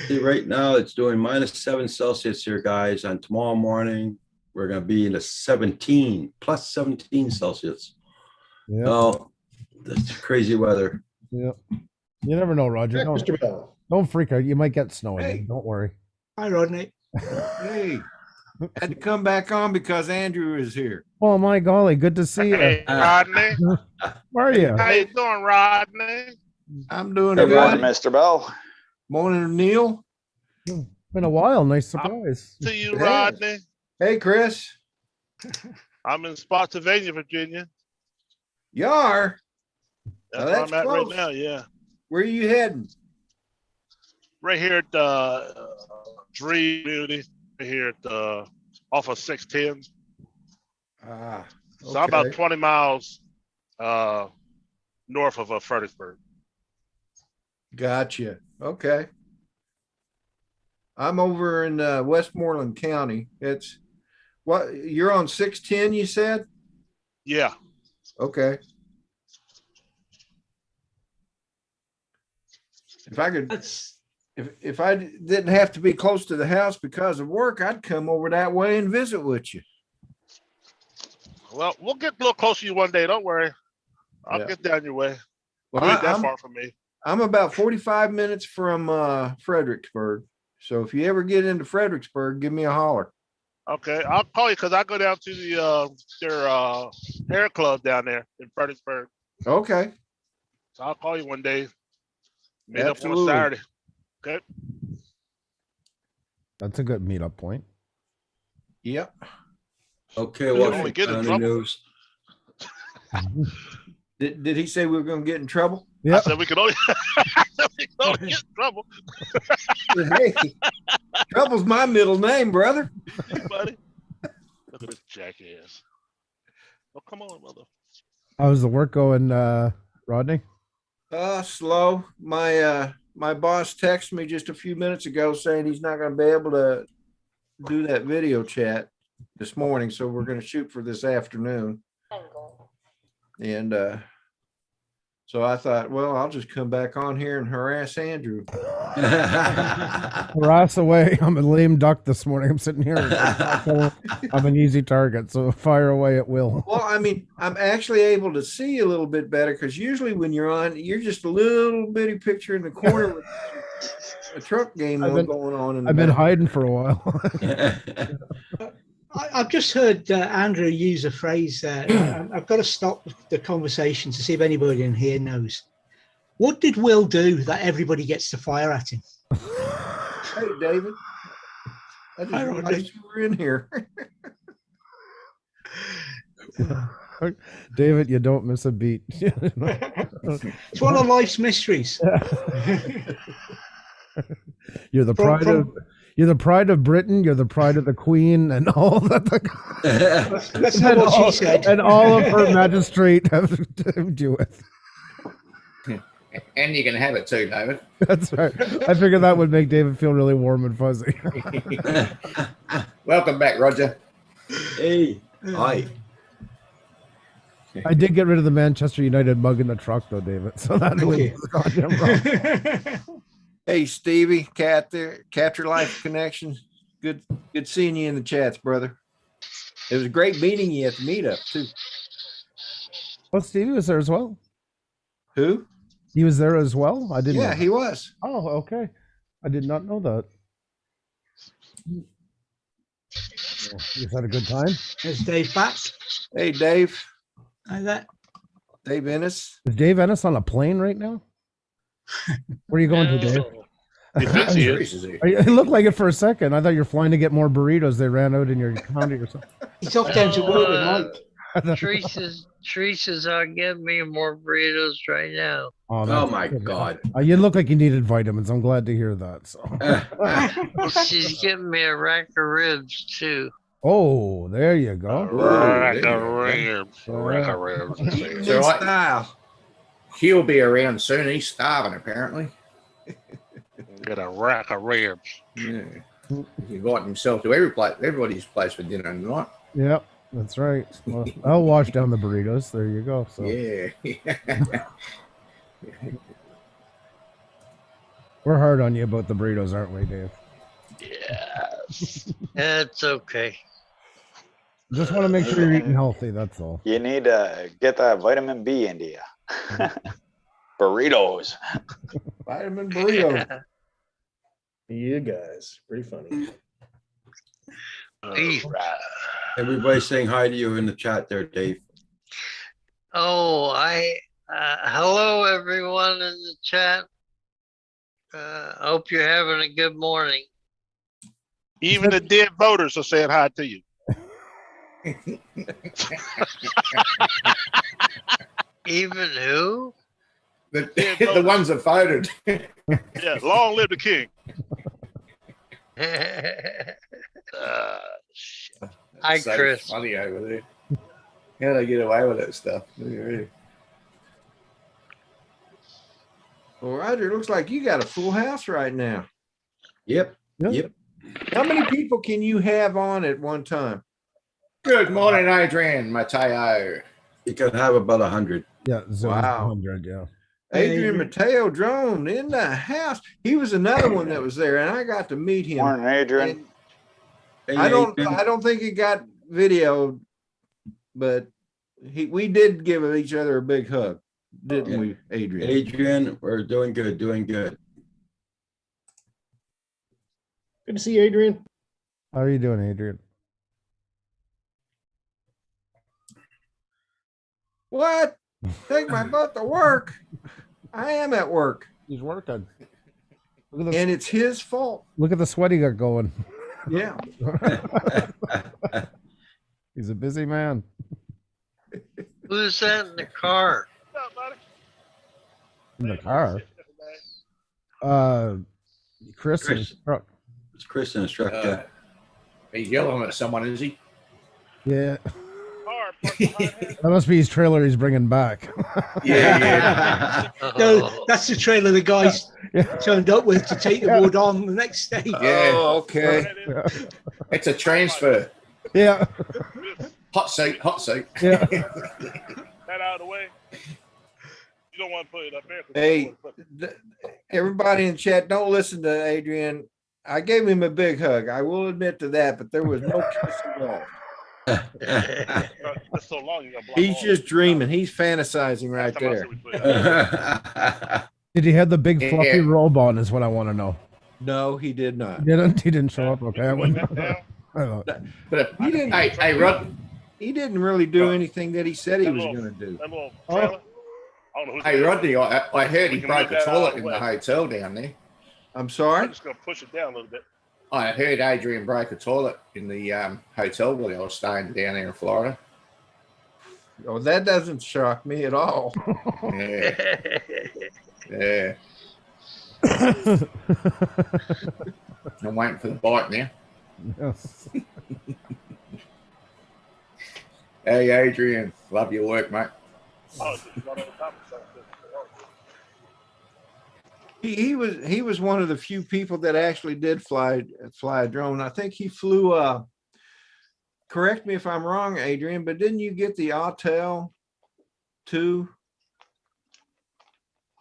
See, right now it's doing -7 Celsius here, guys. On tomorrow morning, we're going to be in the 17, plus 17 Celsius. Yeah. Oh, that's crazy weather. Yeah. You never know, Roger. Heck, Mr. Bell. Don't freak out. You might get snow again. Hey. Don't worry. Hi, Rodney. Hey, had to come back on because Andrew is here. Oh my golly, good to see you. Hey, Rodney. Where are you? How you doing, Rodney? I'm doing Good morning, good. Mr. Bell. Morning, Neil. Been a while. Nice surprise. To you, It Rodney. Hey, Chris. I'm in Spotsylvania, Virginia. You are. That's Now, where that's I'm at close. right now. Yeah, Where are you heading? right here at Dream Community. Right here at off of 610. Ah, So I'm about okay. 20 miles north of Fredericksburg. Gotcha. Okay. I'm over in Westmoreland County. It's what you're on 610, you said? Yeah. Okay. If I could, That's if I didn't have to be close to the house because of work, I'd come over that way and visit with you. Well, we'll get a little closer to you one day. Don't worry. I'll Yeah. get down your way. Well, You ain't that I'm, far from me. I'm about 45 minutes from Fredericksburg. So if you ever get into Fredericksburg, give me a holler. Okay, I'll call you because I go down to their hair club down there in Fredericksburg. Okay. So I'll call you one day. Meet up on a Absolutely. Saturday. Okay. That's a good meetup point. Yep. Okay, We well, only get in on the trouble. news. Did he say we were going to get in trouble? I Yeah. said we could only, I said we could only get in trouble. Hey, trouble's my middle name, brother. Hey, buddy. Look at this jackass. Oh, come on, mother. How's the work going, Rodney? Slow. My boss texted me just a few minutes ago saying he's not going to be able to do that video chat this morning, so we're going to shoot for this afternoon. And so I thought, well, I'll just come back on here and harass Andrew. Harass away. I'm a lame duck this morning. I'm sitting here. I'm an easy target, so fire away at will. Well, I mean, I'm actually able to see a little bit better because usually when you're on, you're just a little bitty picture in the corner with a truck game going on. In the I've been back. hiding for a while. I've just heard Andrew use a phrase. I've got to stop the conversation to see if anybody in here knows. What did Will do that everybody gets to fire at him? Hey, David. I just Hi, realized Rodney. you were in here. David, you don't miss a beat. It's one of life's mysteries. You're the pride of you're the pride of Britain, you're the pride of the Queen, and all that That's not what she said. and all of her magistrate have to do with. And you can have it too, David. That's right. I figured that would make David feel really warm and fuzzy. Welcome back, Roger. Hey, hi. I did get rid of the Manchester United mug in the truck, though, David. So that Okay. was goddamn wrong. Hey, Stevie, Capture Life Connection. Good seeing you in the chats, brother. It was a great meeting you at the meetup too. Oh, Stevie was there as well. Who? He was there as well. I didn't. Yeah, know. he was. Oh, okay. I did not know that. You had a good time. There's Dave back. Hey, Dave. Like that. Dave Ennis. Is Dave Ennis on a plane right now? Where are you going to, Dave? He thinks he Serious, is. is he? It looked like it for a second. I thought you were flying to get more burritos. They ran out in your county or something. He's off down to work with Mike. Teresa's Teresa's out getting me more burritos right now. Oh that's my good. God. You look like you needed vitamins. I'm glad to hear that. So. She's getting me a rack of ribs too. Oh, there you go. Rack there of you go. ribs. Rack of ribs. So Good I- style. He'll be around soon. He's starving, apparently. Get a rack of ribs. Yeah. He invited himself to everybody's place for dinner tonight. Yep, that's right. Well, I'll wash down the burritos. There you go. So Yeah. we're hard on you about the burritos, aren't we, Dave? Yes. That's okay. Just want to make sure you're eating healthy. That's all. You need to get that vitamin B into you. Burritos. Vitamin burrito. You guys, pretty funny. Beef. Everybody's saying hi to you in the chat there, Dave. Oh, hello everyone in the chat. Hope you're having a good morning. Even the dead voters are saying hi to you. Even who? The ones that voted. Yeah, long live the king. Hi, So Chris. funny over there. How do they get away with that stuff? Really? Well, Roger, looks like you got a full house right now. Yep. Yep. Yep. How many people can you have on at one time? Good morning, Adrian Mateo. You can have about 100. Yeah, Zoom Wow. 100. Yeah. Adrian Mateo drone in the house. He was another one that was there, and I got to meet him. Morning, Adrian. And Hey, I Adrian. don't think it got videoed, but we did give each other a big hug, didn't Yeah. we, Adrian? Adrian, we're doing good, doing good. Good to see you, Adrian. How are you doing, Adrian? What? Take my butt to work. I am at work, He's working. Look at the, and it's his fault. look at the sweat he got going. Yeah. He's a busy man. Who's that in the car? In the car. Chris. in his Chris. truck. It's Chris in his truck. Yeah. He's yelling at someone, is he? Yeah. That must be his trailer he's bringing back. Yeah, No, Oh, that's the trailer the guys turned up with to take the wood on the next day. Yeah. Oh, okay. It's a transfer. Yeah. Hot seat, hot seat. Yeah. That out of the way. You don't want to put it up there. 'cause Hey, you wanna put- everybody in chat, don't listen to Adrian. I gave him a big hug. I will admit to that, but there was no kiss at all. It's so long, you gotta block He's all just of it. dreaming. He's fantasizing right Last time I there. said we put it up. Did he have the big Yeah. fluffy robe on? Is what I want to know. No, he did not. He didn't show up. Okay. I Put wouldn't. that down. But He didn't. hey, Rod, He didn't really do anything that he said he That was little- going to do. That little Oh. trailer. I don't know who's hey, gonna- Rodney, I heard he We can broke move a that out toilet of the in the way. hotel down there. I'm I'm sorry. just gonna push it down a little bit. I heard Adrian broke a toilet in the hotel where I was staying down there in Florida. Oh, that doesn't shock me at all. Yeah, yeah. I'm waiting for the bite now. Yes. Hey, Adrian, love your work, mate. Oh, it's just right over top of something. He was one of the few people that actually did fly a drone. I think he flew. Correct me if I'm wrong, Adrian, but didn't you get the Autel 2?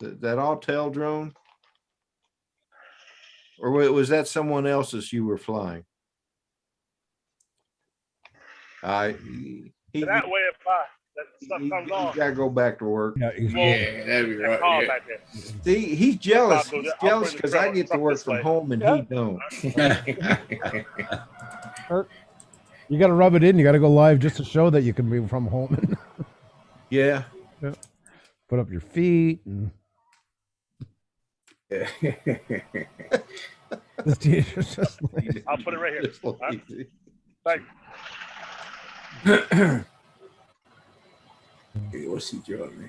That Autel drone? Or was that someone else's you were flying? He That way, if that stuff comes on, gotta go back to work. Yeah. He's, Yeah, that'd be that right. car Yeah. back there. See, he's jealous. I'll go He's there. I'll jealous bring the because I trailer get to truck work this from way. home and Yeah. he don't. you got to rub it in. You got to go live just to show that you can be from home. Yeah. Put up your feet. And Yeah. the teacher's just like, I'll put it right here. Just Huh? lazy. Thank you. What's he doing me?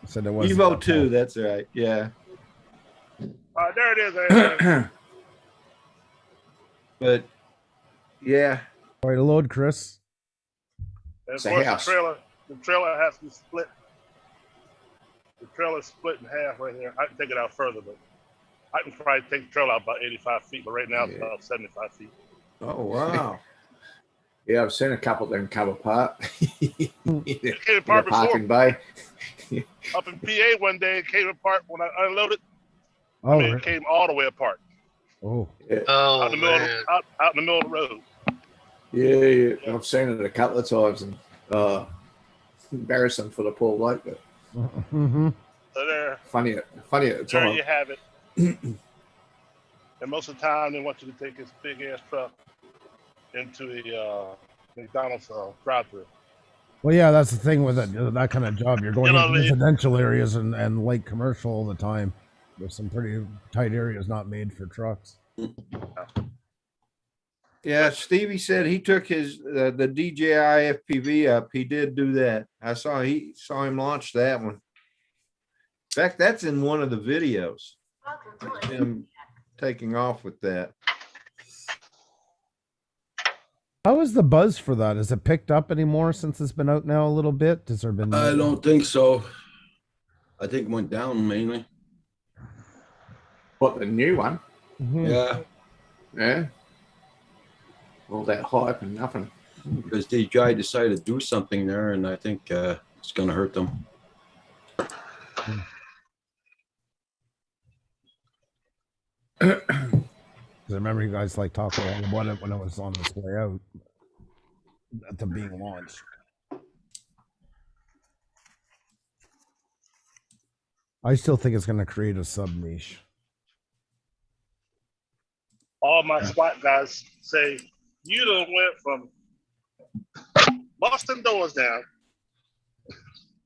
So there was Evo 2, that's right. Yeah. There it is. There. But yeah, All right, load, Chris. And It's of a course, house. the trailer has to be split. The trailer's split in half right here. I can take it out further, but I can probably take the trailer out about 85 feet, but right now it's Yeah. about 75 feet. oh wow. Yeah, I've seen a couple of them come apart. It came In apart the before. parking bay. Up in PA one day, it came apart when I unloaded. Oh, I mean, it came all the way apart. oh, Oh, Out in the middle, man. out in the middle of the road. Yeah. I've seen it a couple of times, and embarrassing for the poor bloke, but mm-hmm. So there, funny at the there time. you have it. And most of the time, they want you to take this big ass truck into a McDonald's drive-through. Well, yeah, that's the thing with that kind of job. You're going You know into what I mean? residential areas and light commercial all the time. There's some pretty tight areas not made for trucks. Yeah, Stevie said he took his the DJI FPV up. He did do that. I saw him launch that one. In fact, that's in one of the videos. Him taking off with that. How is the buzz for that? Is it picked up anymore since it's been out now a little bit? Has there been? I don't think so. I think it went down mainly. What, the new one? Mhm. Yeah, Yeah. All that hype and nothing. because DJI decided to do something there, and I think it's going to hurt them. 'Cause I remember you guys like talking about it when it was on its way out to being launched. I still think it's going to create a sub niche. All my SWAT guys say, you done went from busting doors down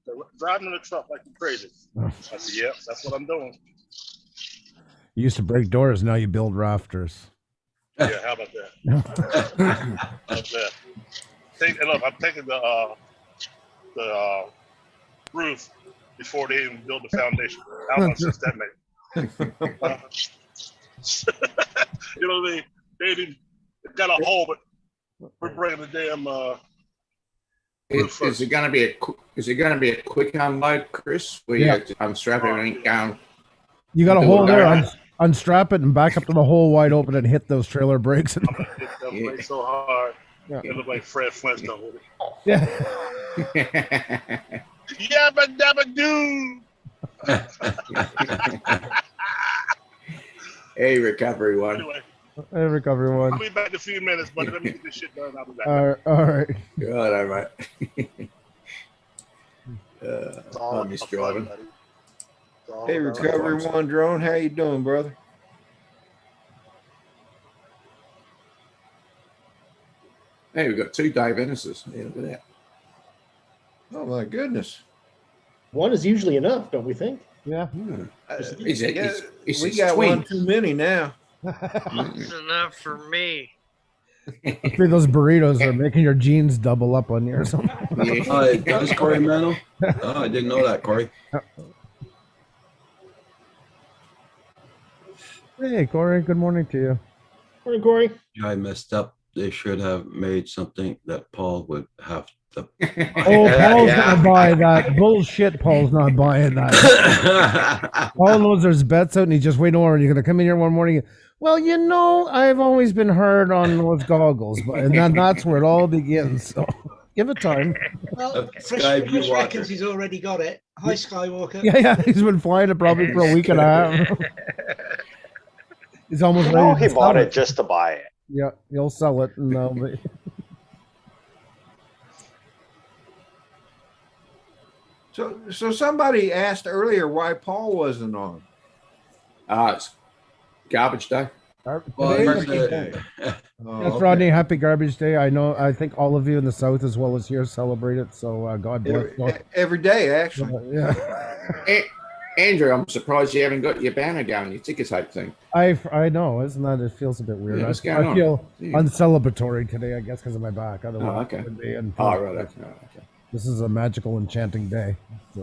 to driving in the truck like you're crazy. I said, yep, that's what I'm doing. You used to break doors, now you build rafters. Yeah, how about that? How about that? Look, I'm taking the roof before they even build the foundation. How much sense that make? You know what I mean? They got a hole, but we're bringing the damn Is it going to be a quick unload, Chris? Where you have to unstrap everything down? You got a Do hole it there, right. unstrap it and back up to the hole wide open and hit those trailer brakes. I'm gonna hit that blade so hard. Yeah. It look like Fred Flintstone with it. Yeah. Yabba dabba doo. Hey, recovery one. Anyway, Hey, recovery I'll one. be back in a few minutes, buddy. Let me get this shit done. I'll be back. All right. God, mate. It's all I miss about fun, driving. buddy. It's all Hey, about Recovery fun. One Drone, how you doing, brother? Hey, we've got 2 Dave Ennises. Yeah, look at that. Oh my goodness. One is usually enough, don't we think? Yeah. Is it? Yeah, Is we it got twin? one too many now. It's enough for me. Must be those burritos are making your jeans double up on you or something. Yeah. Oh, it does, Corey Mano? Oh, I didn't know that, Corey. Hey, Corey. Good morning to you. Morning, Corey. I messed up. They should have made something that Paul would have to. Oh, Paul's gonna buy that bullshit. Paul's not buying that. Paul knows there's bets out, and he's just waiting over. And you're gonna come in here one morning. Well, you know, I've always been hard on those goggles, and then that's where it all begins. So give it time. Well, Skyview Chris Walker. reckons he's already got it. Hi, Skywalker. Yeah, he's been flying it probably for a week and a half. He's almost ready. No, to he sell bought it just to buy it. Yeah, he'll sell it. No, but So somebody asked earlier why Paul wasn't on. It's garbage day. Well, Today- it's, Oh, That's okay. Rodney. Happy Garbage Day. I think all of you in the South as well as here celebrate it. So God bless. Every day, actually. Yeah, Andrew, I'm surprised you haven't got your banner going, your ticker tape thing. I know, isn't that? It feels a bit weird. Yeah, what's I going on? feel Yeah. uncelebratory today, I guess, because of my back. Otherwise, Oh, okay. it would be, and Oh, right. Okay. This is a magical, enchanting day. So.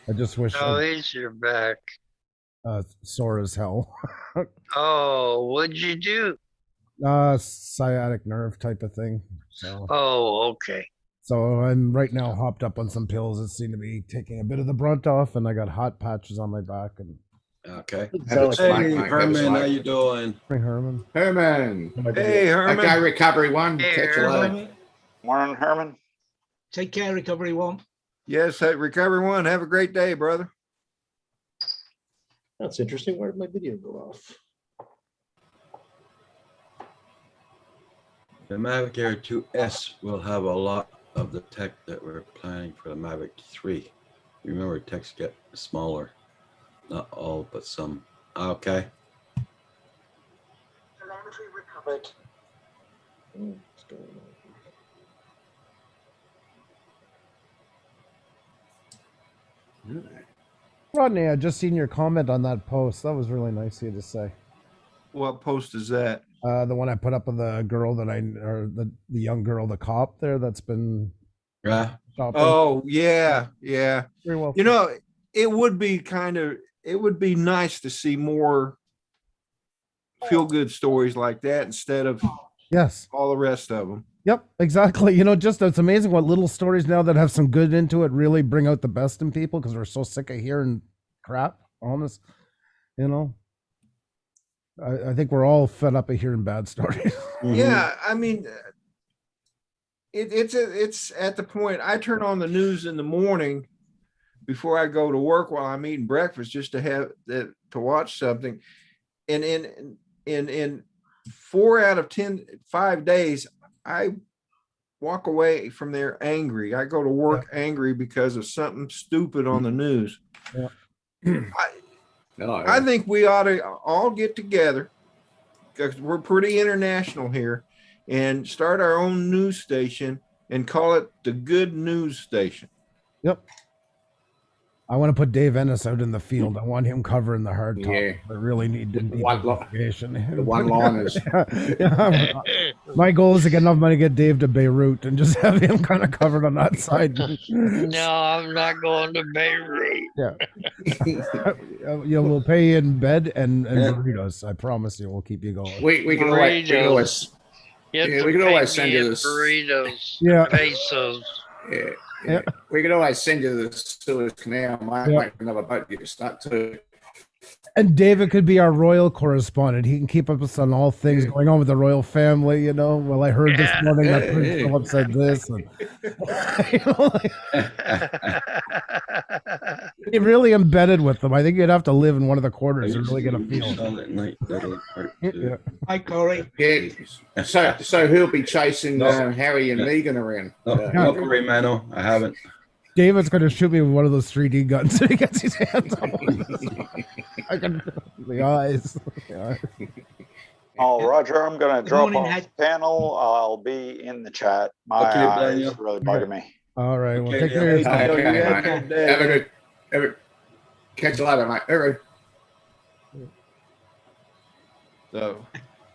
I just wish Oh, he's your back. Sore as hell. Oh, what'd you do? Sciatic nerve type of thing. So. Oh, okay. So I'm right now hopped up on some pills that seem to be taking a bit of the brunt off, and I got hot patches on my back. And Okay. Sounds Hey, like Mike, Herman, that's how like- you doing? hey, Herman. Herman. Hey, Herman. Okay, recovery one. Hey, Catch you Herman. later. Morning, Herman. Take care, recovery one. Yes, hey, recovery one. Have a great day, brother. That's interesting. Where did my video go off? The Mavic Air 2S will have a lot of the tech that we're planning for the Mavic 3. Remember, techs get smaller. Not all, but some. Okay. Telemetry recovered. What's going on? Rodney, I just seen your comment on that post. That was really nice of you to say. What post is that? The one I put up of the girl or the young girl, the cop there that's been Yeah. shopping. Oh, yeah, yeah. Very well. You know, it would be nice to see more feel good stories like that instead of Yes. all the rest of them. Yep, exactly. You know, just it's amazing what little stories now that have some good into it really bring out the best in people because we're so sick of hearing crap, honest. You know, I think we're all fed up of hearing bad stories. Yeah, I mean, it's at the point I turn on the news in the morning before I go to work while I'm eating breakfast just to have to watch something, and in 4 out of 5 days I walk away from there angry. I go to work angry because of something stupid on the news. Yeah. I think we ought to all get together because we're pretty international here and start our own news station and call it the Good News Station. Yep. I want to put Dave Ennis out in the field. I want him covering the hard topics. I really need The one-liners. My goal is to get enough money to get Dave to Beirut and just have him kind of covered on that side. No, I'm not going to Beirut. Yeah. You know, we'll pay you in bed and burritos. I promise you, we'll keep you going. We can always, You we can have to always pay send me you in this. burritos, Yeah. pesos. Yeah. We can always send you the Suez Canal, mate. Yeah. Make another boat get stuck to. And David could be our royal correspondent. He can keep us on all things going on with the royal family, you know. Well, I heard this morning that Prince Philip said this. And, you know, you're really embedded with them. I think you'd have to live in one of the quarters to really get a feel. Yeah. Hi, Corey. Yeah. So he'll be chasing Harry and Meghan around. No, worry, Mano. I haven't. David's going to shoot me with one of those 3D guns when he gets his hands on one. I can the eyes. Yeah. Oh, Roger, I'm gonna drop morning, off Hank. the panel. I'll be in the chat. My Okay, eyes Daniel. really bugging me. All right. Well, Okay, take care of yeah. yourself. Okay, Yeah, mate. good day. Have a good. Catch you later, mate. All right. So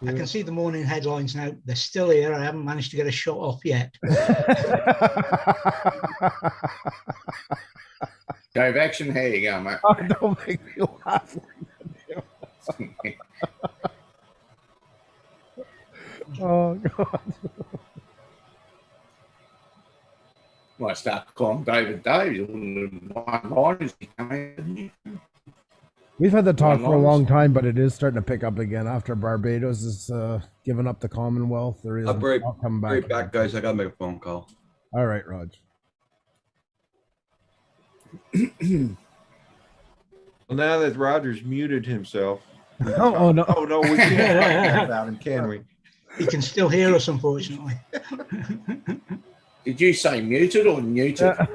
I can see the morning headlines now. They're still here. I haven't managed to get a shot off yet. Dave Action, here you go, mate. Oh, don't make me laugh. Oh, God. Might start calling David Dave. One-liners coming. We've had the talk for a One-liners. long time, but it is starting to pick up again after Barbados is giving up the Commonwealth. There is I'll be come back. right back, guys. I gotta make a phone call. All right, Raj. well, now that Roger's muted himself. Oh no! Oh no, we can't talk that about him, can we? He can still hear us, unfortunately. Did you say muted or neutered?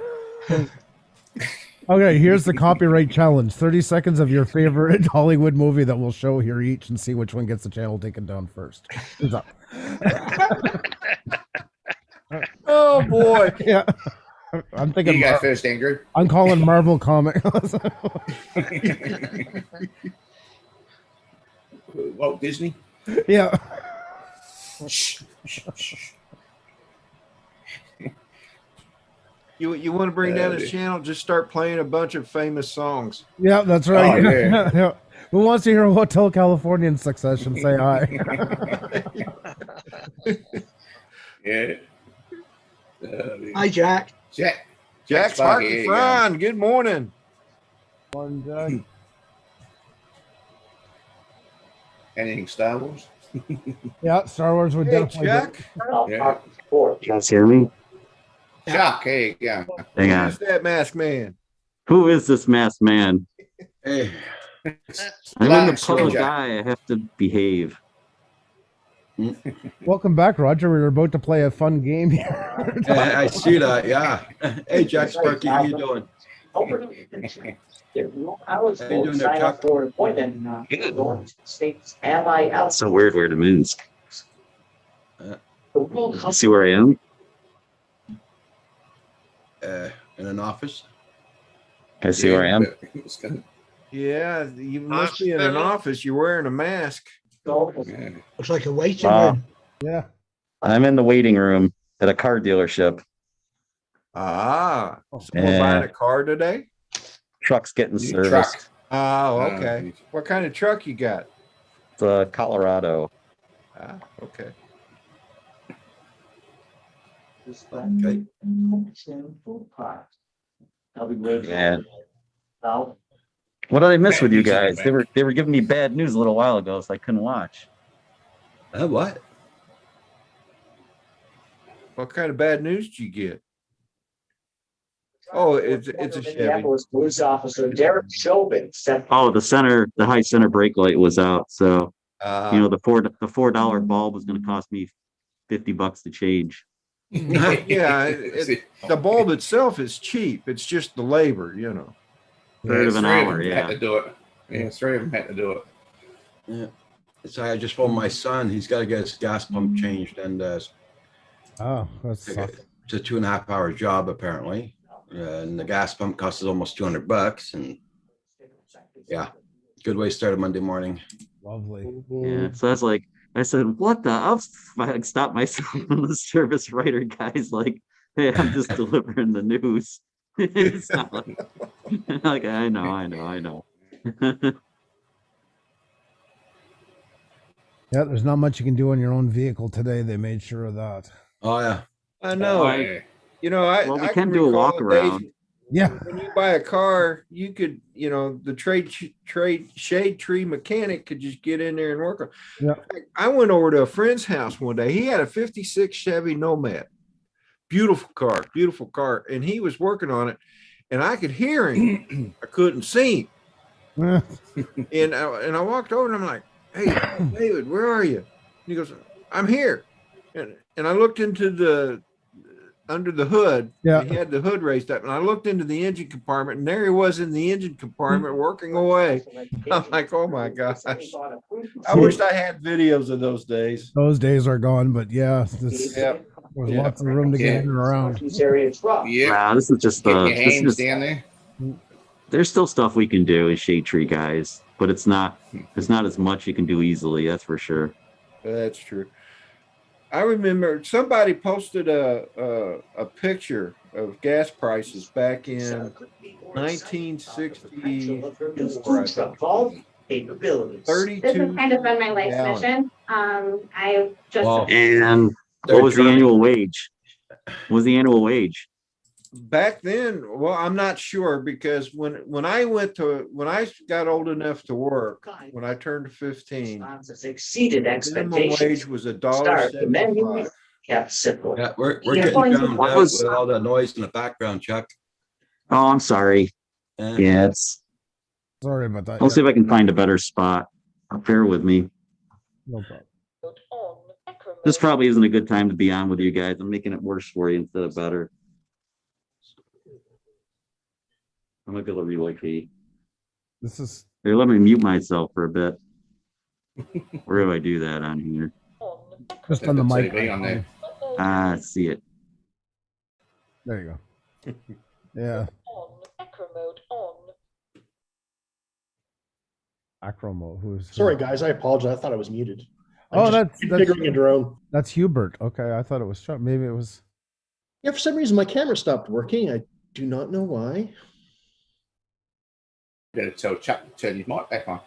Okay, here's the copyright challenge: 30 seconds of your favorite Hollywood movie that we'll show here each, and see which one gets the channel taken down first. Who's up? Oh boy! Yeah, I'm thinking. You go first, Andrew. I'm calling Marvel Comics. Walt Disney. Yeah. Shh, shh, shh. You want to bring down his Yeah. channel? Just start playing a bunch of famous songs. Yeah, that's right. Oh, yeah. Yeah. Who wants to hear Hotel California in succession? Say hi. Yeah. Hi, Jack. Jack. Jack Sparky, Sparky yeah. Fran, good morning. One, Jack. Anything Star Wars? Yeah, Star Wars would Hey, definitely. Jack. Yeah. You guys hear me? Chuck, there you go. Hang on. Who's that masked man? Who is this masked man? Hey, I'm in the Lance public Jack. eye. I have to behave. Welcome back, Roger. We were about to play a fun game here. I see that. Yeah. Hey, Jack Sparky, how you doing? I was How you doing there, sign Chuck? up for an appointment in North States Ally Out. It's so weird where to move. The World You see where I am? In an office? I see where I am. It's gonna- Yeah, you must be in an office. You're wearing a mask. yeah. Looks like a waiting Wow. room. Yeah. I'm in the waiting room at a car dealership. Ah, Oh, so we're Yeah. buying a car today? Truck's getting New serviced. truck. Oh, okay. What kind of truck you got? It's a Colorado. Ah, okay. Okay. I'll be waiting. Yeah. Now, What did I miss with you Bad news, guys? man. They were giving me bad news a little while ago, so I couldn't watch. What? What kind of bad news did you get? Oh, it's a Chevy. Minneapolis police officer Derek Chauvin said. Oh, the high center brake light was out, so Uh, you know the $4 bulb was going to cost me $50 to change. yeah, the bulb itself is cheap. It's just the labor, you know. Third of an three of hour, them yeah. Had to do it. Yeah, three of them had to do it. Yeah. So I just phoned my son. He's got to get his gas pump changed, and Oh, that's sucks. it's a 2.5 hour job apparently. And the gas pump costs us almost $200. And yeah, good way to start a Monday morning. Lovely. Yeah, so that's like I said, what the? I'll stop myself from the service writer guy's like, hey, I'm just delivering the news. It's not like I know. Yeah, there's not much you can do on your own vehicle today. They made sure of that. Oh yeah. I know. Yeah. You know, I Well, we I can do a recall walk the days around. Yeah. when you buy a car, you could, you know, the shade tree mechanic could just get in there and work on. Yeah. I went over to a friend's house one day. He had a 56 Chevy Nomad. Beautiful car. And he was working on it and I could hear him. I couldn't see him. And I walked over and I'm like, hey, David, where are you? And he goes, I'm here. And I looked into under the hood. Yeah. He had the hood raised up and I looked into the engine compartment and there he was in the engine compartment working away. I'm like, oh my gosh. I wish I had videos of those days. Those days are gone, but yeah, there's Yeah. lots of room to get in and around. Yeah. Wow, this is just Get your this hands is down there. there's still stuff we can do as shade tree guys, but it's not as much you can do easily, that's for sure. That's true. I remember somebody posted a picture of gas prices back in 1964. I think. Capabilities. 32 This has kind of been my life's gallons. mission. I just Wow. And They're what was the trying- annual wage? What was the annual wage? Back then, well, I'm not sure because when I got old enough to work, when I turned 15, Responses exceeded minimum expectations. wage was Start the menu $1.75. kept simple. Yeah, we're Yeah. getting drowned What out was- with all that noise in the background, Chuck. Oh, I'm sorry. Yeah, it's Sorry about that. I'll see if I can find a better spot. Bear with me. No problem. This probably isn't a good time to be on with you guys. I'm making it worse for you instead of better. I might be able to relocate. This is Here, let me mute myself for a bit. Where do I do that on here? just on the mic. TV on there. Ah, see it. There you go. Yeah. Acromo, who's Sorry, guys. I apologize. I thought I was muted. Oh, I'm just that's figuring a drone. that's Hubert. Okay, I thought it was Chuck. Maybe it was. Yeah, for some reason my camera stopped working. I do not know why. Better tell Chuck to turn his mic back on.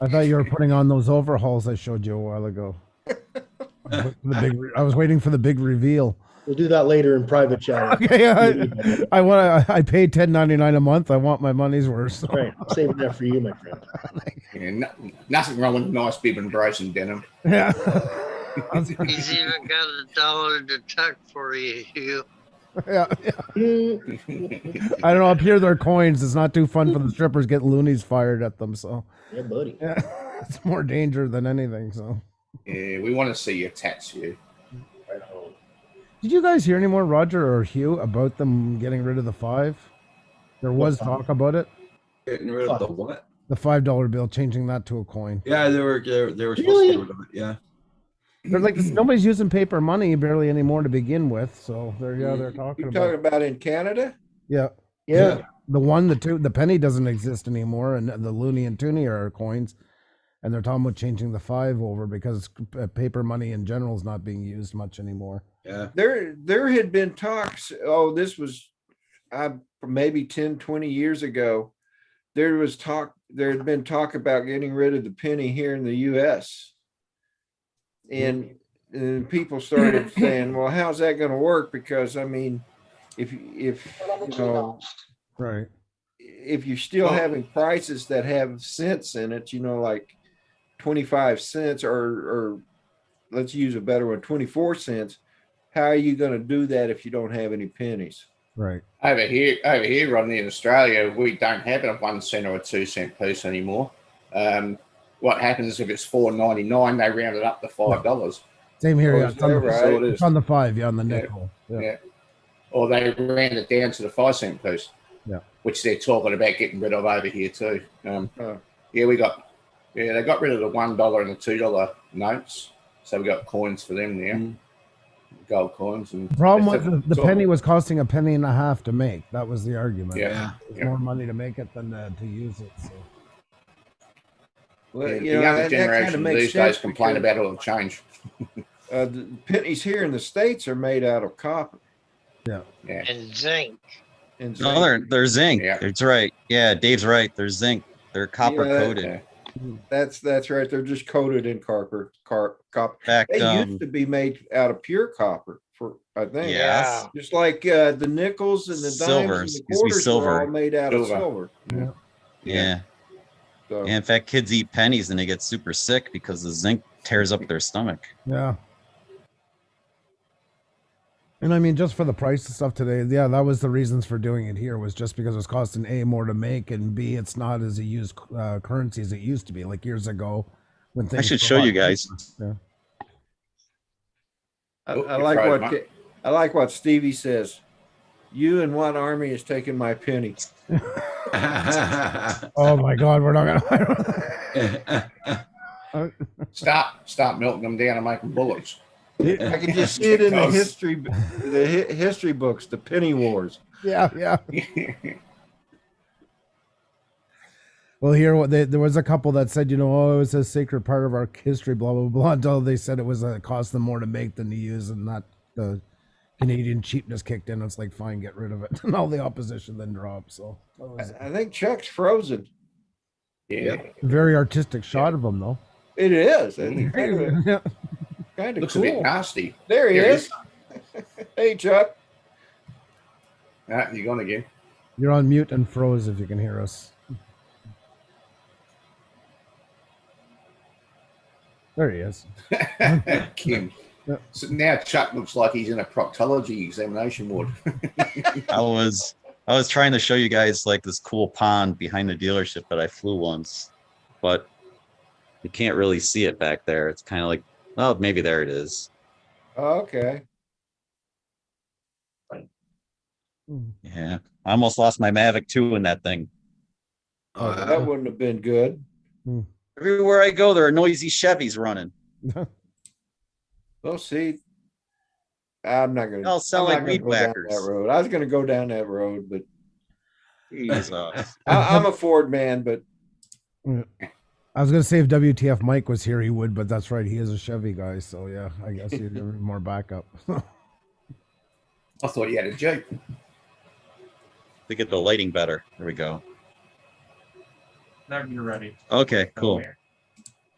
I thought you were putting on those overhauls I showed you a while ago. I was waiting for the big reveal. We'll do that later in private chat. Okay, I paid $10.99 a month. I want my money's worth. So. Right, I'm saving that for you, my friend. Yeah, nothing wrong with a nice bib and brace and denim. Yeah. He's even got $1 to tuck for you, Hugh. Yeah. I don't know. Up here, they're coins. It's not too fun for the strippers. Get loonies fired at them. So yeah, buddy. Yeah, it's more danger than anything. So yeah, we want to see your tats, Hugh. Right home. Did you guys hear any more, Roger or Hugh, about them getting rid of the 5? There was talk about it. Getting rid of the what? The $5 bill, changing that to a coin. Yeah, they were supposed to get rid of it. Yeah. They're like nobody's using paper money barely anymore to begin with. So they're talking You're about. talking about in Canada? Yeah. Yeah. The 1, the 2, the penny doesn't exist anymore, and the loonie and toonie are coins, and they're talking about changing the 5 over because paper money in general is not being used much anymore. Yeah. There had been talks. Oh, this was maybe 10, 20 years ago. There had been talk about getting rid of the penny here in the U.S. And people started saying, well, how's that going to work? Because I mean, if you know, right, if you're still having prices that have cents in it, you know, like 25 cents or let's use a better one, 24 cents. How are you going to do that if you don't have any pennies? Right. Over here, Rodney, in Australia, we don't have a 1 cent or a 2 cent piece anymore. What happens if it's $4.99? They round it up to $5. Same here. Oh, Yeah, is it's on, that the, right? it's on the 5. Yeah, on the nickel. Yeah. Or they round it down to the 5 cent piece. Yeah. Which they're talking about getting rid of over here too. Yeah, they got rid of the $1 and the $2 notes, so we got coins for them now, gold coins. And The problem was the penny was costing $0.015 to make. That was the argument. Yeah. It's more money to make it than to use it. So. Well, the you know, younger that generation kind of makes these days sense complain because, about all the change. the pennies here in the States are made out of copper. Yeah. And zinc. And No, they're zinc. Yeah. That's right. Yeah, Dave's right. They're zinc. They're copper coated. That's right. They're just coated in copper. Fact, They used to be made out of pure copper, I think. Yes. Just like the nickels and the Silver. dimes and the Used to be quarters were silver. all made out of silver. Yeah. So, Yeah, in fact, kids eat pennies and they get super sick because the zinc tears up their stomach. Yeah. And I mean, just for the price of stuff today, yeah, that was the reasons for doing it here, was just because it was costing A, more to make, and B, it's not as a used currency as it used to be, like years ago. When I things should were a show lot you guys. cheaper. Yeah. I like what Stevie says. You and what army is taking my penny? Oh my God, we're not gonna. Start melting them down and making bullets. I can just see it in the history books, the penny wars. Yeah, yeah. Well, here there was a couple that said, you know, oh, it was a sacred part of our history, blah blah blah. Until they said it was cost them more to make than to use, and not the Canadian cheapness kicked in. It's like, fine, get rid of it, and all the opposition then dropped. So I think Chuck's frozen. Yeah. Very artistic shot of him, though. It is. And kind of Looks cool. a bit nasty. There he is. Hey, Chuck. You gone again? You're on mute and froze if you can hear us. There he is. Kim. So now Chuck looks like he's in a proctology examination ward. I was trying to show you guys like this cool pond behind the dealership that I flew once, but you can't really see it back there. It's kind of like, well, maybe there it is. Okay. Yeah, I almost lost my Mavic 2 in that thing. Oh, that wouldn't have been good. Everywhere I go, there are noisy Chevys running. Well, see, I'm not going They all sound like weed whackers. that road. I was going to go down that road, but Jesus. I'm a Ford man, but I was gonna say if WTF Mike was here, he would, but that's right, he is a Chevy guy, so yeah, I guess he'd give me more backup. I thought you had a Jeep. To get the lighting better. There we go. Whenever you're ready. Okay, cool. All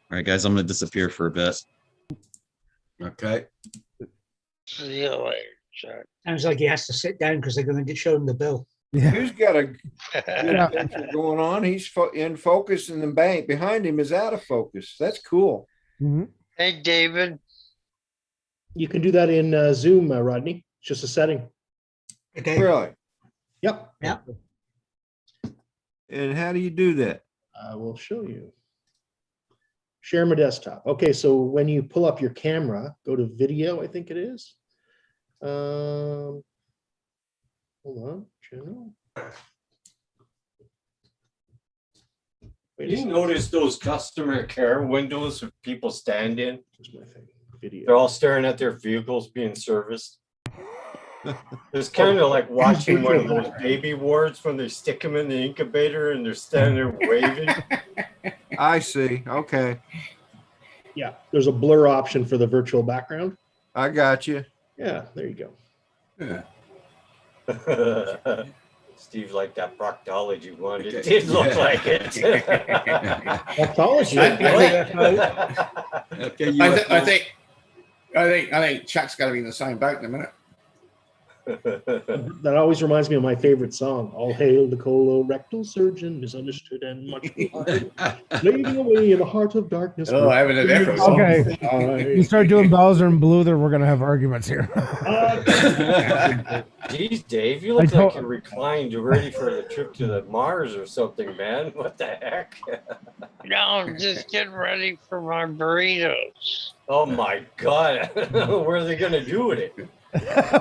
right, guys, I'm gonna disappear for a bit. Okay. See you later, Chuck. Sounds like he has to sit down because they're going to show him the bill. Who's got a good picture going on? He's in focus, and the bank behind him is out of focus. That's cool. Hey, David. You can do that in Zoom, Rodney. It's just a setting. Okay. Really? Yep. Yep. And how do you do that? I will show you. Share my desktop. Okay, so when you pull up your camera, go to video, I think it is. Hold on, channel. You notice those customer care windows that people stand in? Here's my thing. Video. They're all staring at their vehicles being serviced. It's kind of like watching one of those baby wards when they stick them in the incubator and they're standing there waving. I see. Okay. Yeah, there's a blur option for the virtual background. I got you. Yeah, there you go. Yeah. Steve liked that proctology one. It did look like it. Proctology. I think Chuck's got to be in the same boat in a minute. That always reminds me of my favorite song. All hail the colorectal surgeon, misunderstood and much beloved, leading away in the heart of darkness. Oh, I haven't had that for a song. Okay. You start doing Bowser and Blue, we're gonna have arguments here. Geez, Dave, you look like you're reclined. You're ready for the trip to the Mars or something, man. What the heck? No, I'm just getting ready for my burritos. Oh my God. What are they gonna do with it?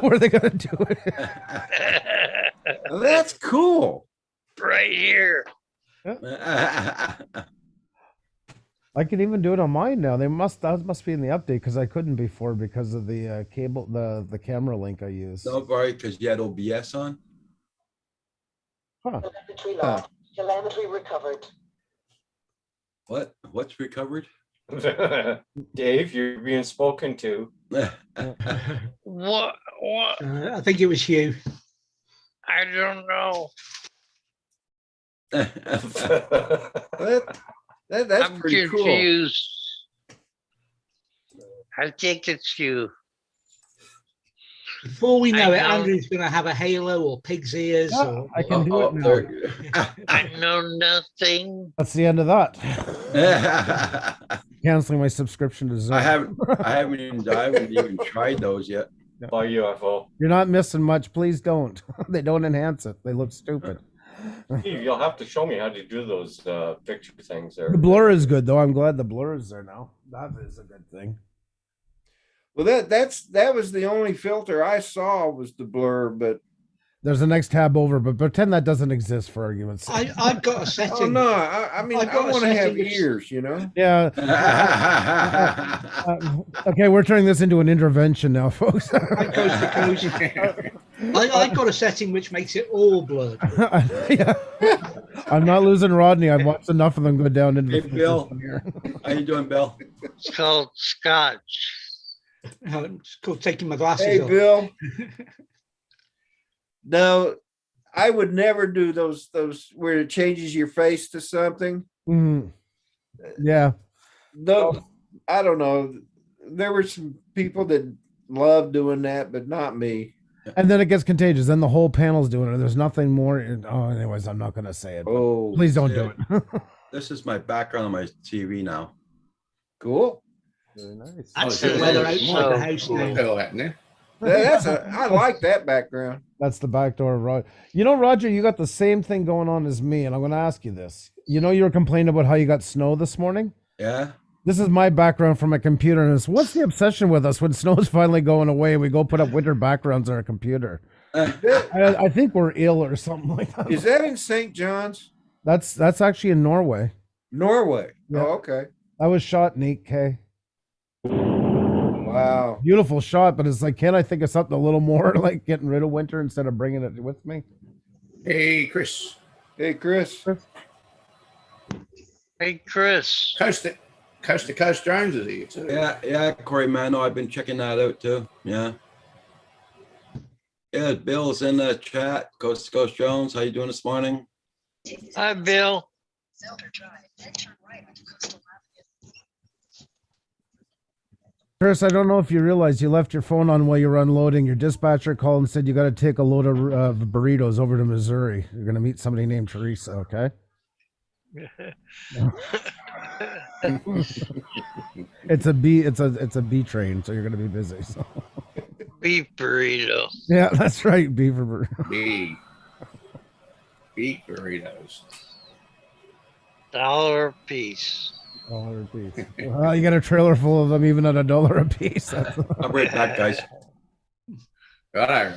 What are they gonna do with it? Well, that's cool. Right here. I can even do it on mine now. That must be in the update because I couldn't before because of the cable, the camera link I used. Don't worry, because you had OBS on. Huh. Telemetry lost. Telemetry recovered. What? What's recovered? Dave, you're being spoken to. What? I think it was you. I don't know. That's I'm pretty confused. I think it's you. Before we know I it, know. Andrew's going to have a halo or pig's ears. Yeah, or, I can do it now. I know nothing. That's the end of that. Canceling my subscription to Zoom. I haven't even tried those yet. By UFO. You're not missing much. Please don't. They don't enhance it. They look stupid. Steve, you'll have to show me how to do those picture things there. The blur is good though. I'm glad the blur is there now. That is a good thing. Well, that was the only filter I saw was the blur, but There's the next tab over, but pretend that doesn't exist for argument's sake. I've got a setting. oh no, I mean I've I got a want to have setting which- ears, you know. Yeah. Okay, we're turning this into an intervention now, folks. I've got a setting which makes it all blurred. Yeah. I'm not losing Rodney. I've watched enough of them go down into Hey, the Bill. here. How you doing, Bill? It's called Scotch. It's called taking my glasses Hey, off. Bill. No, I would never do those where it changes your face to something. Mhm. Yeah. No, I don't know. There were some people that love doing that, but not me. And then it gets contagious. Then the whole panel's doing it. There's nothing more. Oh, anyways, I'm not going to say it. but Oh, please don't do it. This is my background on my TV now. cool. Very nice. That's Oh, the yeah, weather that's outside so the house cool. now. Feel that now. I like that background. That's the back door of Roger. You know, Roger, you got the same thing going on as me, and I'm going to ask you this. You know, you were complaining about how you got snow this morning. Yeah. This is my background from my computer, and it's what's the obsession with us when snow's finally going away? We go put up winter backgrounds on our computer. I think we're ill or something like that. Is that in St. John's, That's actually in Norway. Norway? Yeah. Oh, okay. I was shot in 8K. Wow. Beautiful shot, but it's like, can I think of something a little more like getting rid of winter instead of bringing it with me? Hey, Chris. Hey, Chris. Hey, Chris. Coast to Coast Drones is here too. Yeah, Corey Mano. I've been checking that out too. Yeah. Yeah, Bill's in the chat. Coast to Coast Jones, how you doing this morning? Hi, Bill. Chris, I don't know if you realize you left your phone on while you were unloading. Your dispatcher called and said you got to take a load of burritos over to Missouri. You're going to meet somebody named Teresa, okay? It's a B train, so you're going to be busy. So. Beef burrito. Yeah, that's right. Beaver burrito. Beef burritos. $1 a piece. $1 a piece. Well, you got a trailer full of them, even at $1 a piece. I'll be right back, guys. All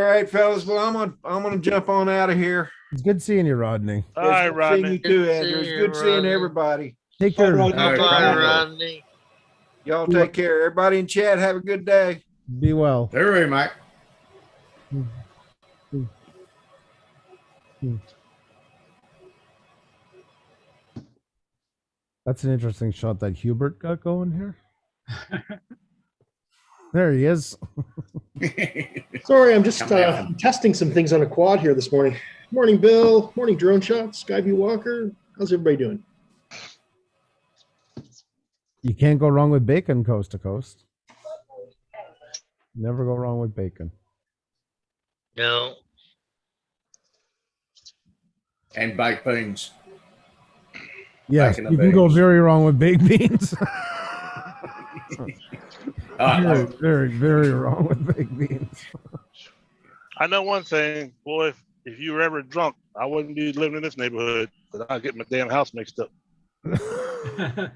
right, fellas. Well, I'm gonna jump on out of here. It's good seeing you, Rodney. All right, Good seeing Rodney. you too, Andrew. It's good seeing everybody. Take care. Bye, Rodney. Y'all take care. Everybody in chat, have a good day. Be well. All right, Mike. That's an interesting shot that Hubert got going here. There he is. Sorry, I'm just testing some things on a quad here this morning. Morning, Bill. Morning, Drone Shots. Skyview Walker. How's everybody doing? You can't go wrong with bacon, coast to coast. Never go wrong with bacon. No. And baked beans. Yes, Bacon you and can go beans. very wrong with baked beans. Uh, very, very wrong with baked beans. I know one thing, boy. If you were ever drunk, I wouldn't be living in this neighborhood because I'd get my damn house mixed up. They're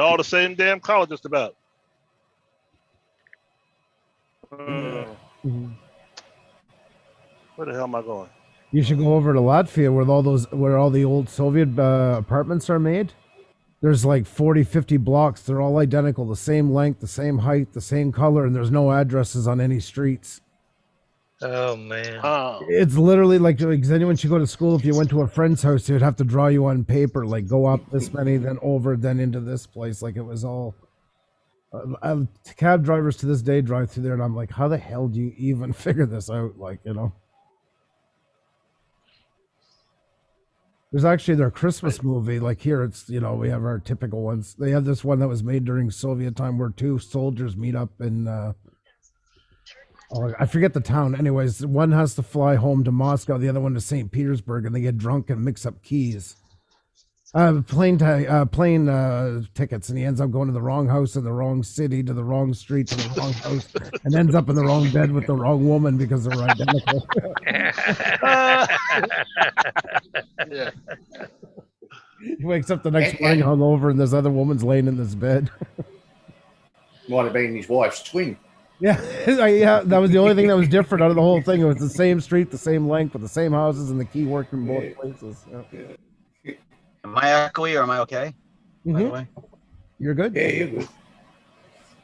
all the same damn color, just about. Where the hell am I going? You should go over to Latvia where all the old Soviet apartments are made. There's like 40, 50 blocks. They're all identical, the same length, the same height, the same color, and there's no addresses on any streets. Oh, man. It's literally like anyone should go to school. If you went to a friend's house, they'd have to draw you on paper, like go up this many, then over, then into this place. Like it was all. Cab drivers to this day drive through there, and I'm like, how the hell do you even figure this out? Like, you know. There's actually their Christmas movie. Like here, it's, you know, we have our typical ones. They have this one that was made during Soviet time where two soldiers meet up in, I forget the town. Anyways, one has to fly home to Moscow, the other one to St. Petersburg, and they get drunk and mix up keys. Plane tickets, and he ends up going to the wrong house in the wrong city, to the wrong street, to the wrong house, and ends up in the wrong bed with the wrong woman because they're identical. Yeah. He wakes up the next morning hungover, and this other woman's laying in this bed. Might have been his wife's twin. Yeah, yeah, that was the only thing that was different out of the whole thing. It was the same street, the same length, with the same houses, and the key worked in both places. Yeah. Am I echoey or am I okay? By the way? You're good? Yeah, you're good.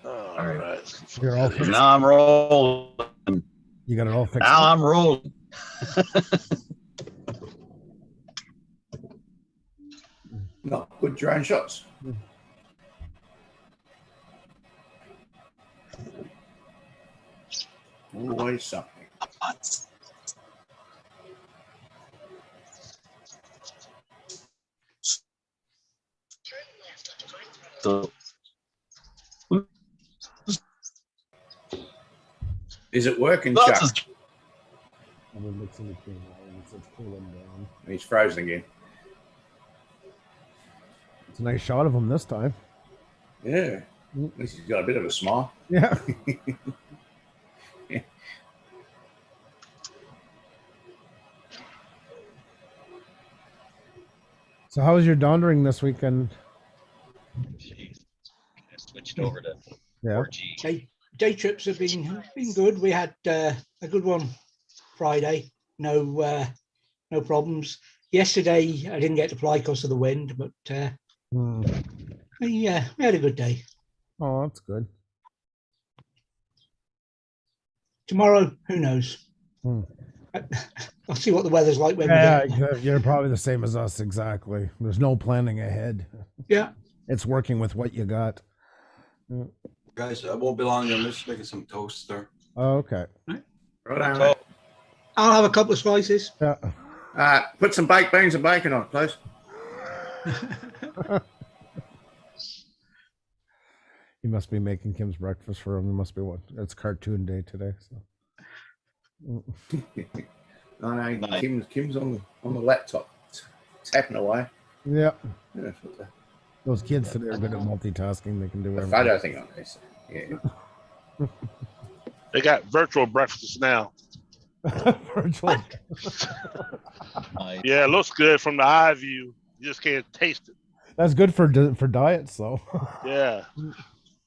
All right. You're all fixed. Now I'm rolling. You got it all fixed. Now I'm rolling. Not good drone shots. Always something. So, Is it working, That's Chuck? He's frozen again. It's a nice shot of him this time. Yeah. At least he's got a bit of a smile. Yeah. So how was your dondering this weekend? switched over to Yeah. 4G. Day trips have been good. We had a good one Friday. No problems. Yesterday I didn't get to fly because of the wind, but we had a good day. Oh, that's good. Tomorrow, who knows? I'll see what the weather's like when we get there. You're probably the same as us. Exactly. There's no planning ahead. Yeah. It's working with what you got. Guys, I won't be long. I'm just making some toast there. Oh, okay. Right on, mate. I'll have a couple of slices. Yeah. Put some baked beans and bacon on it, please. He must be making Kim's breakfast for him. He must be what? It's cartoon day today. So. I know. Kim's on the laptop, tapping away. Yeah. Yeah, Those kids today are good at multitasking. They can do the everything. photo thing on this. Yeah. They got virtual breakfasts now. Virtual. Yeah, it looks good from the eye view. You just can't taste it. That's good for diets, though. Yeah.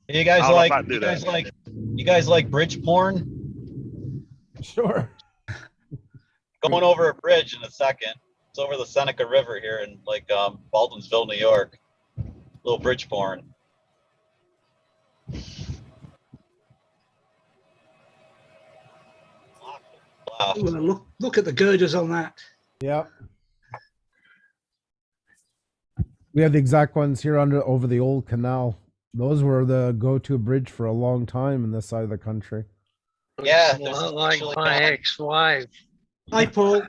You guys I don't know if like I'd do that. you guys like bridge porn? Sure. Going over a bridge in a second. It's over the Seneca River here in Baldwinsville, New York. Little bridge porn. Wow. Well, look at the girders on that. Yeah. We have the exact ones here over the old canal. Those were the go-to bridge for a long time in this side of the country. Yeah. Not like my ex-wife. Hi, Paul.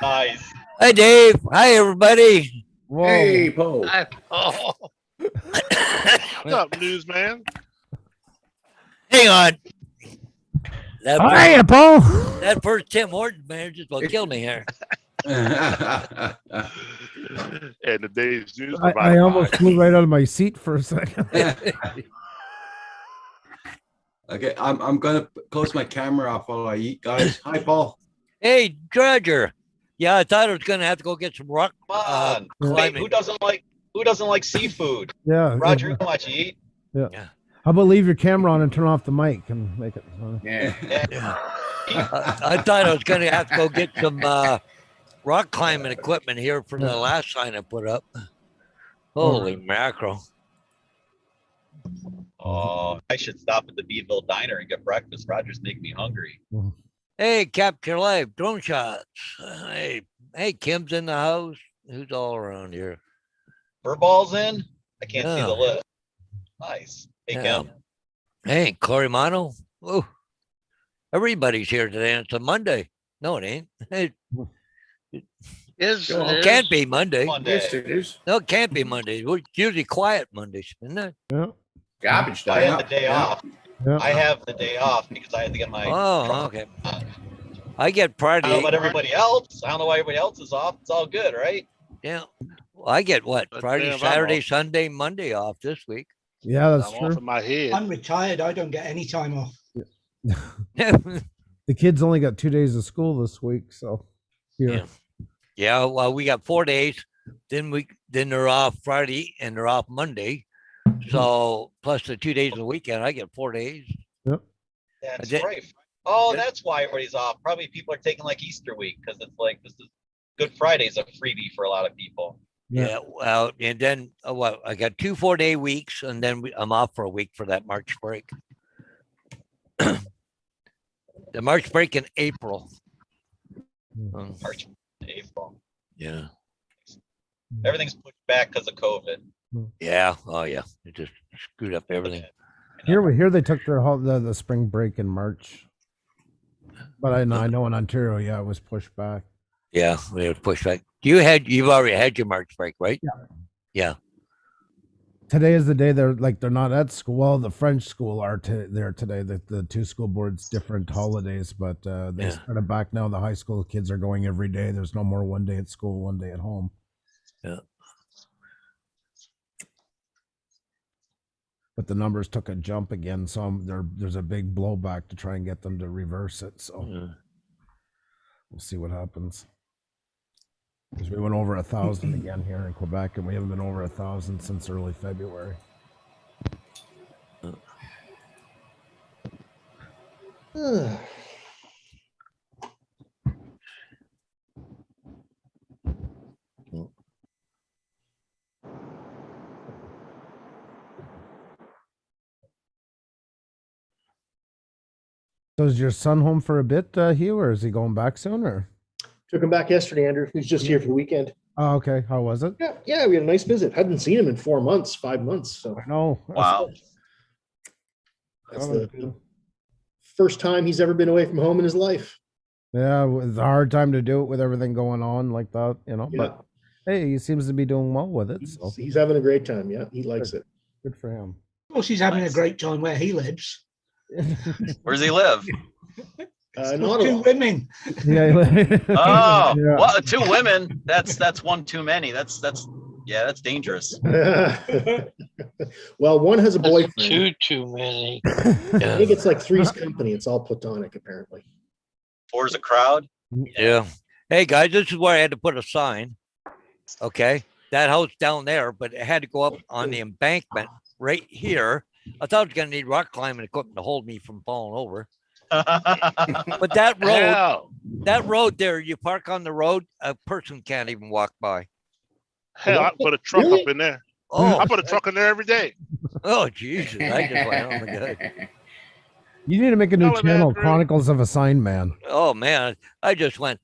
Nice. Hi, Dave. Hi, everybody. Whoa. Hey, Paul. Hi, Paul. What's up, newsman? Hang on. That Hiya, Paul. That first Tim Hortons man just about killed me here. And the day's news. I almost flew right out of my seat for a second. Okay, I'm gonna close my camera off while I eat, guys. Hi, Paul. Hey, Dredger. Yeah, I thought I was gonna have to go get some rock Come on. Hey, climbing. who doesn't like seafood? Yeah. Roger, you watch you eat. Yeah. How about leave your camera on and turn off the mic and make it? Yeah. I thought I was gonna have to go get some rock climbing equipment here for the last sign I put up. Holy mackerel. Oh, I should stop at the Beeville Diner and get breakfast. Roger's making me hungry. Hey, Capture Live, drone shots. Hey, Kim's in the house. Who's all around here? Furball's in? I can't see the Yeah. list. Nice. Hey, Yeah. Kim. Hey, Corimano. Oh, everybody's here today. And it's a Monday. No, it ain't. It can't be Monday. Yes, it is. No, it can't be Monday. It's usually quiet Mondays, isn't it? Yeah. Garbage day. I had the day Yeah. off. Yeah. I have the day off because I had to get my. Oh, okay. I get I Friday. don't know about everybody else. I don't know why everybody else is off. It's all good, right? Yeah. Well, I get what? That's Friday, damn, I'm Saturday, off. Sunday, Monday off this week. Yeah, that's I'm off true. in my head. I'm retired. I don't get any time off. The kids only got 2 days of school this week, so Yeah. Yeah, well, we got 4 days. Then they're off Friday and they're off Monday. So plus the 2 days of the weekend, I get 4 days. That's did- right. Oh, that's why everybody's off. Probably people are taking like Easter week because it's like this is Good Friday's a freebie for a lot of people. Yeah. Well, and then I got 2 4-day weeks, and then I'm off for a week for that March break. The March break in April. March, April. Yeah. Everything's pushed back because of COVID. Yeah. Oh, yeah. It just screwed up everything. here they took their the spring break in March. But I know in Ontario, yeah, it was pushed back. Yeah, we had pushed back. You've already had your March break, right? Yeah. Today is the day they're not at school. Well, the French school are there today. The two school boards different holidays, but they started back now. The high school kids are going every day. There's no more 1 day at school, 1 day at home. Yeah. But the numbers took a jump again, so there's a big blowback to try and get them to reverse it. So we'll see what happens. Because we went over 1,000 again here in Quebec, and we haven't been over 1,000 since early February. So is your son home for a bit, Hugh, or is he going back soon? Or Took him back yesterday, Andrew. He's just here for the weekend. oh, okay. How was it? Yeah, we had a nice visit. Hadn't seen him in 4 months, 5 months. So No. Wow. that's the first time he's ever been away from home in his life. Yeah, it was a hard time to do it with everything going on like that, you know. Yeah. But hey, he seems to be doing well with it. So He's having a great time. Yeah, he likes it. good for him. Of course, he's having a great time where he lives. Where does he live? In Two Ottawa. women. Yeah. Oh, Yeah. well, 2 women. That's one too many. That's dangerous. Well, one has a boyfriend. Too many. I think it's like three's company. It's all platonic, apparently. 4's a crowd. Yeah. Hey guys, this is where I had to put a sign. Okay. That house down there, but it had to go up on the embankment right here. I thought I was gonna need rock climbing equipment to hold me from falling over. But that road there, you park on the road, a person can't even walk by. Hell, I put a truck Really? up in there. Oh, I put a truck in there every day. oh Jesus. I just went, oh my God. You need to make a new Tell him, channel, Andrew. Chronicles of a Sign Man. Oh man. I just went,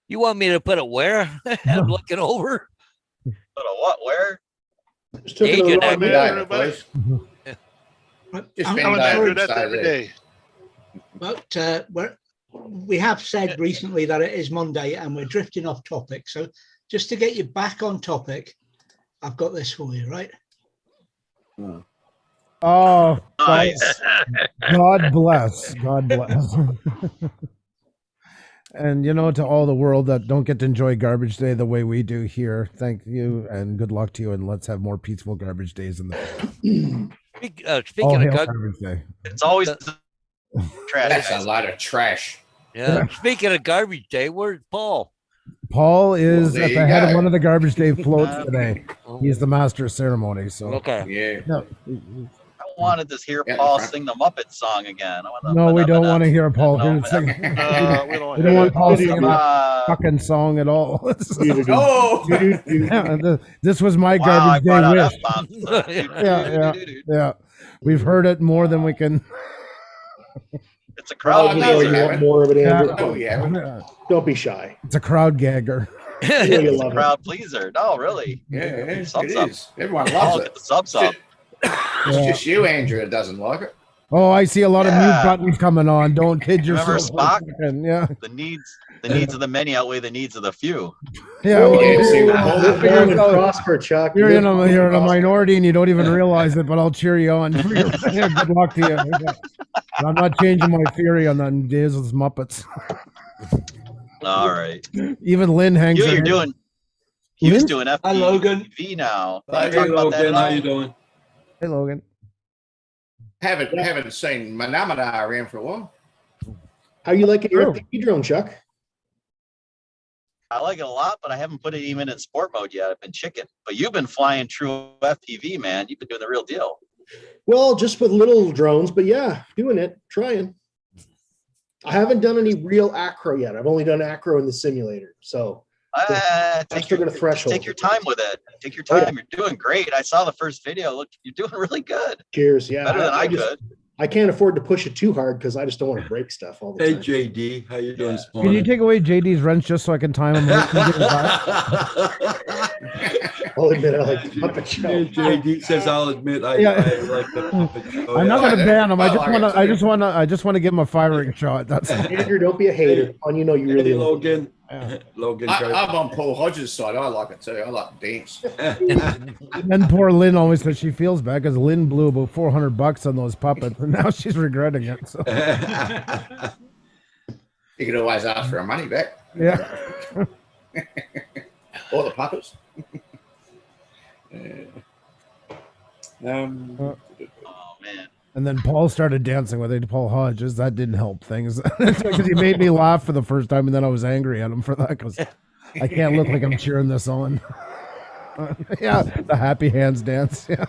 you want me to put it where? I'm looking over. But a what? Where? Just took it Agent to the Andrew. wrong Diamond, please. Just I'm been Telling diamond Andrew that style every there. day. But we have said recently that it is Monday and we're drifting off topic. So just to get you back on topic, I've got this for you, right? Oh, Nice. God bless. God bless. And, you know, to all the world that don't get to enjoy Garbage Day the way we do here, thank you and good luck to you. And let's have more peaceful garbage days in the all Speaking hail of God, Garbage Day. It's always trash. That's a days. lot of trash. yeah. Speaking of garbage day, where's Paul? Paul is Well, there at you the head of go. one of the Garbage Day floats today. He's the master of ceremony. So Okay. Yeah. no, I wanted to hear Yeah, Paul front. sing the Muppet song again. no, we don't want to hear Paul No, sing. We We don't want Paul singing that fucking song at all. Oh, Yeah, this was my Wow, I Garbage brought Day out wish. F-bombs. Yeah. We've heard it more than we can. It's a crowd Oh, no, Oh, we you pleaser. want more of it, Andrew? oh yeah. Don't be shy. It's a crowd gagger. You know you It's a love it. crowd pleaser. No, really. Yeah, it Subs up. is. Everyone Paul, loves get it. the subs up. It's just you, Andrew, that doesn't like it. Oh, I see a lot of mute Yeah. buttons coming on. Don't kid Remember yourself. Spock? Yeah. The needs of the many outweigh the needs of the few. Yeah. Oh, Yeah, see what Paul live did. long and prosper, Chuck. You're Live in long a, and you're in a prosper. minority and you don't even realize it, but I'll cheer you on. Yeah, good luck to you. I'm not changing my theory on that Days with Muppets. All right. Even Lynn hangs You're her- doing. He was Lynn? doing Hi, Logan. FPV now. Hi, Can you talk about that at Logan. How all? you doing? Hey, Logan. Haven't seen Manamana around for a while. How you liking your True. FPV drone, Chuck? I like it a lot, but I haven't put it even in sport mode yet. I've been chicken. But you've been flying true FPV, man. You've been doing the real deal. Well, just with little drones, but yeah, doing it, trying. I haven't done any real acro yet. I've only done acro in the simulator. So Take still your, got a threshold. take your time with it. Take your Oh, yeah. time. You're doing great. I saw the first video. Look, you're doing really good. cheers. Yeah. Better than I just- could. I can't afford to push it too hard because I just don't want to break stuff all the Hey, time. JD. How you doing this Can you morning? take away JD's wrench just so I can time him? Late and get him back? I'll admit I like the Muppet Show. Yeah, JD says I'll admit I Yeah. like the puppet show. I'm not Yeah. going to ban him. I I just like want it to. I too. just want to give him a firing shot. That's all. Andrew, don't be a hater. On you know you really Hey, love it. Logan. Yeah. Logan. I'm on Paul Hodges' side. I like it too. I like to dance. And then poor Lynn always says she feels bad because Lynn blew about $400 on those puppets, and now she's regretting it. So You can always ask for our money back. yeah. Or the puppets. Um, Oh man. And then Paul started dancing with it. Paul Hodges. That didn't help things because he made me laugh for the first time, and then I was angry at him for that because I can't look like I'm cheering this on. Yeah, the happy hands dance. Yeah.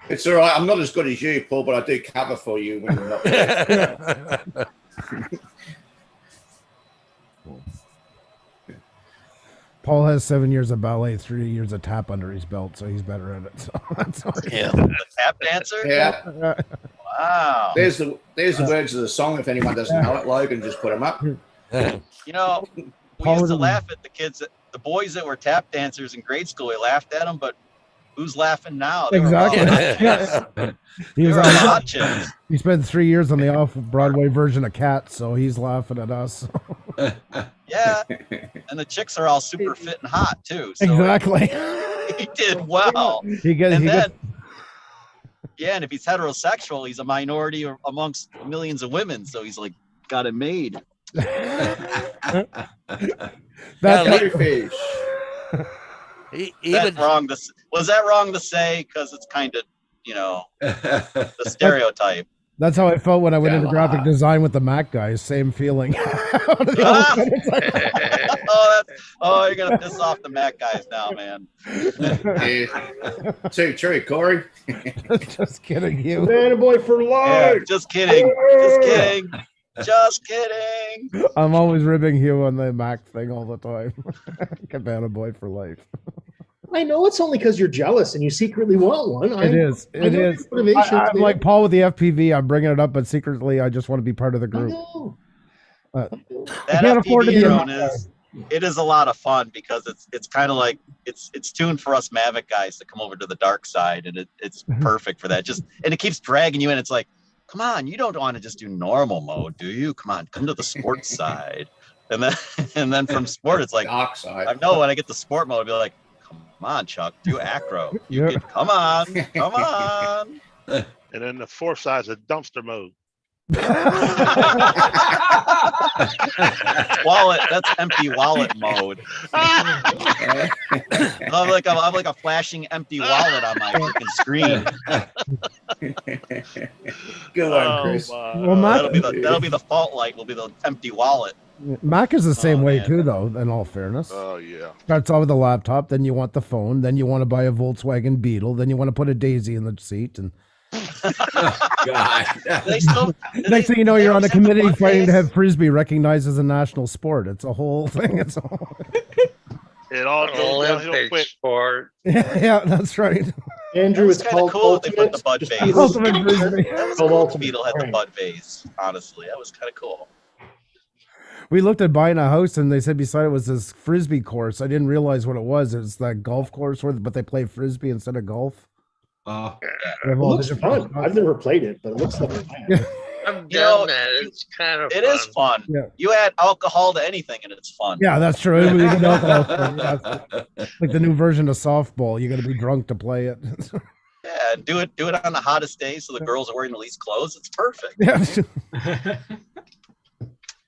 it's all right. I'm not as good as you, Paul, but I do cover for you when you're not there. Paul has 7 years of ballet, 3 years of tap under his belt, so he's better at it. So that's all right. Yeah. The tap dancer? Yeah. Wow. There's the words of the song. If anyone doesn't know it, Logan, just put them up. You know, we Paul used was to in- laugh at the kids, the boys that were tap dancers in grade school. We laughed at them, but Who's laughing now? They were Exactly. all- Yeah. They He was were on- hot chicks. He spent 3 years on the off-Broadway version of Cats, so he's laughing at us. Yeah, and the chicks are all super fit and hot too. So Exactly. he did well. He gets. And He then, gets. yeah, and if he's heterosexual, he's a minority amongst millions of women. So he's like got it made. That's Fish. That's wrong. Was that wrong to say? Because it's kind of, the stereotype. That's how I felt when I went into graphic design with the Mac guys. Same feeling. You're gonna piss off the Mac guys now, man. Too true, Corey. Just kidding, you. Man, boy for Yeah, life. just kidding. Just kidding. Just kidding. I'm always ribbing Hugh on the Mac thing all the time. Cabana boy for life. I know it's only because you're jealous and you secretly want one. It is. I know your I'm motivations, man. like Paul with the FPV. I'm bringing it up, but secretly, I just want to be part of the I group. know. That can't afford to FPV be a drone Mac it is a lot of fun because it's kind of like it's tuned for us Mavic guys to come over to the dark side, and it's perfect for that. And it keeps dragging you in. It's like, come on, you don't want to just do normal mode, do you? Come on, come to the sports side. And then from sport, it's like, Dark side. I know when I get to sport mode, I'll be like, come on, Chuck, do acro. Come on, come on. And then the fourth side's a dumpster mode. Wallet, that's empty wallet mode. I'm like a flashing empty wallet on my freaking screen. Good one, Chris. Well, Mac, That'll be the fault light. Will be the empty wallet. Mac is the same way too, though. In all fairness, Oh yeah. starts off with a laptop, then you want the phone, then you want to buy a Volkswagen Beetle, then you want to put a Daisy in the seat, and God. They still, next thing you know, you're on a have the committee bud fighting to phase? have frisbee recognized as a national sport. It's a whole thing. It's all. It all goes downhill quick. sport. Yeah, that's right. Andrew, it's It's kind of called cool that they put the Ultimate. bud phase. Ultimate Frisbee. That was Called cool. Ultimate. Beetle had the Right. bud phase. Honestly, that was kind of cool. We looked at buying a house, and they said beside it was this frisbee course. I didn't realize what it was. It's that golf course but they play frisbee instead of golf. They have It all the looks different fun. I've never played it, but it looks like Yeah. I've You know, done that. It's kind of It is fun. Yeah. You add alcohol to anything, and it's fun. Yeah, that's true. We can alcohol. That's like the new version of softball. You got to be drunk to play it. Yeah, and do it on the hottest day, so the girls are wearing the least clothes. It's perfect. Yeah.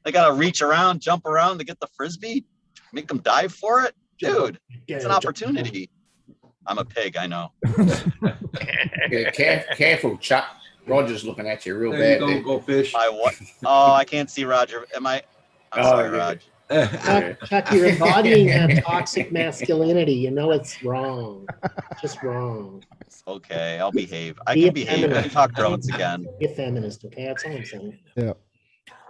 They gotta reach around, jump around to get the frisbee, make them dive for it, dude. It's an opportunity. I'm a pig, I know. Yeah, careful, Chuck. Roger's looking at you real There you bad. go, there. go fish. I what? Oh, I can't see Roger. Am I? I'm Oh, sorry, yeah. Raj. Chuck, you're embodying that toxic masculinity. You know it's wrong. Just wrong. Okay, I'll behave. I Be can a behave. We feminist. can talk drones again. Be a feminist, okay? That's all I'm saying. Yeah.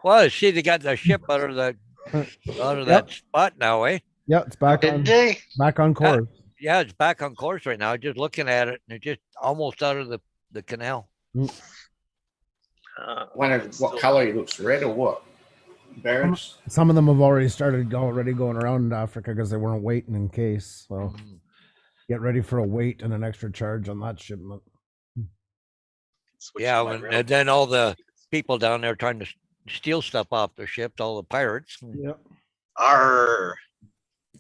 Well, see, they got the ship out of that spot now, eh? Yeah, it's back on. Back on course. Yeah, it's back on course right now. Just looking at it, and it's just almost out of the canal. What color he looks? Red or what? Barons? Some of them have already going around in Africa because they weren't waiting in case. So get ready for a wait and an extra charge on that shipment. Yeah, and then all the people down there trying to steal stuff off their ships, all the pirates. Yep. Arr.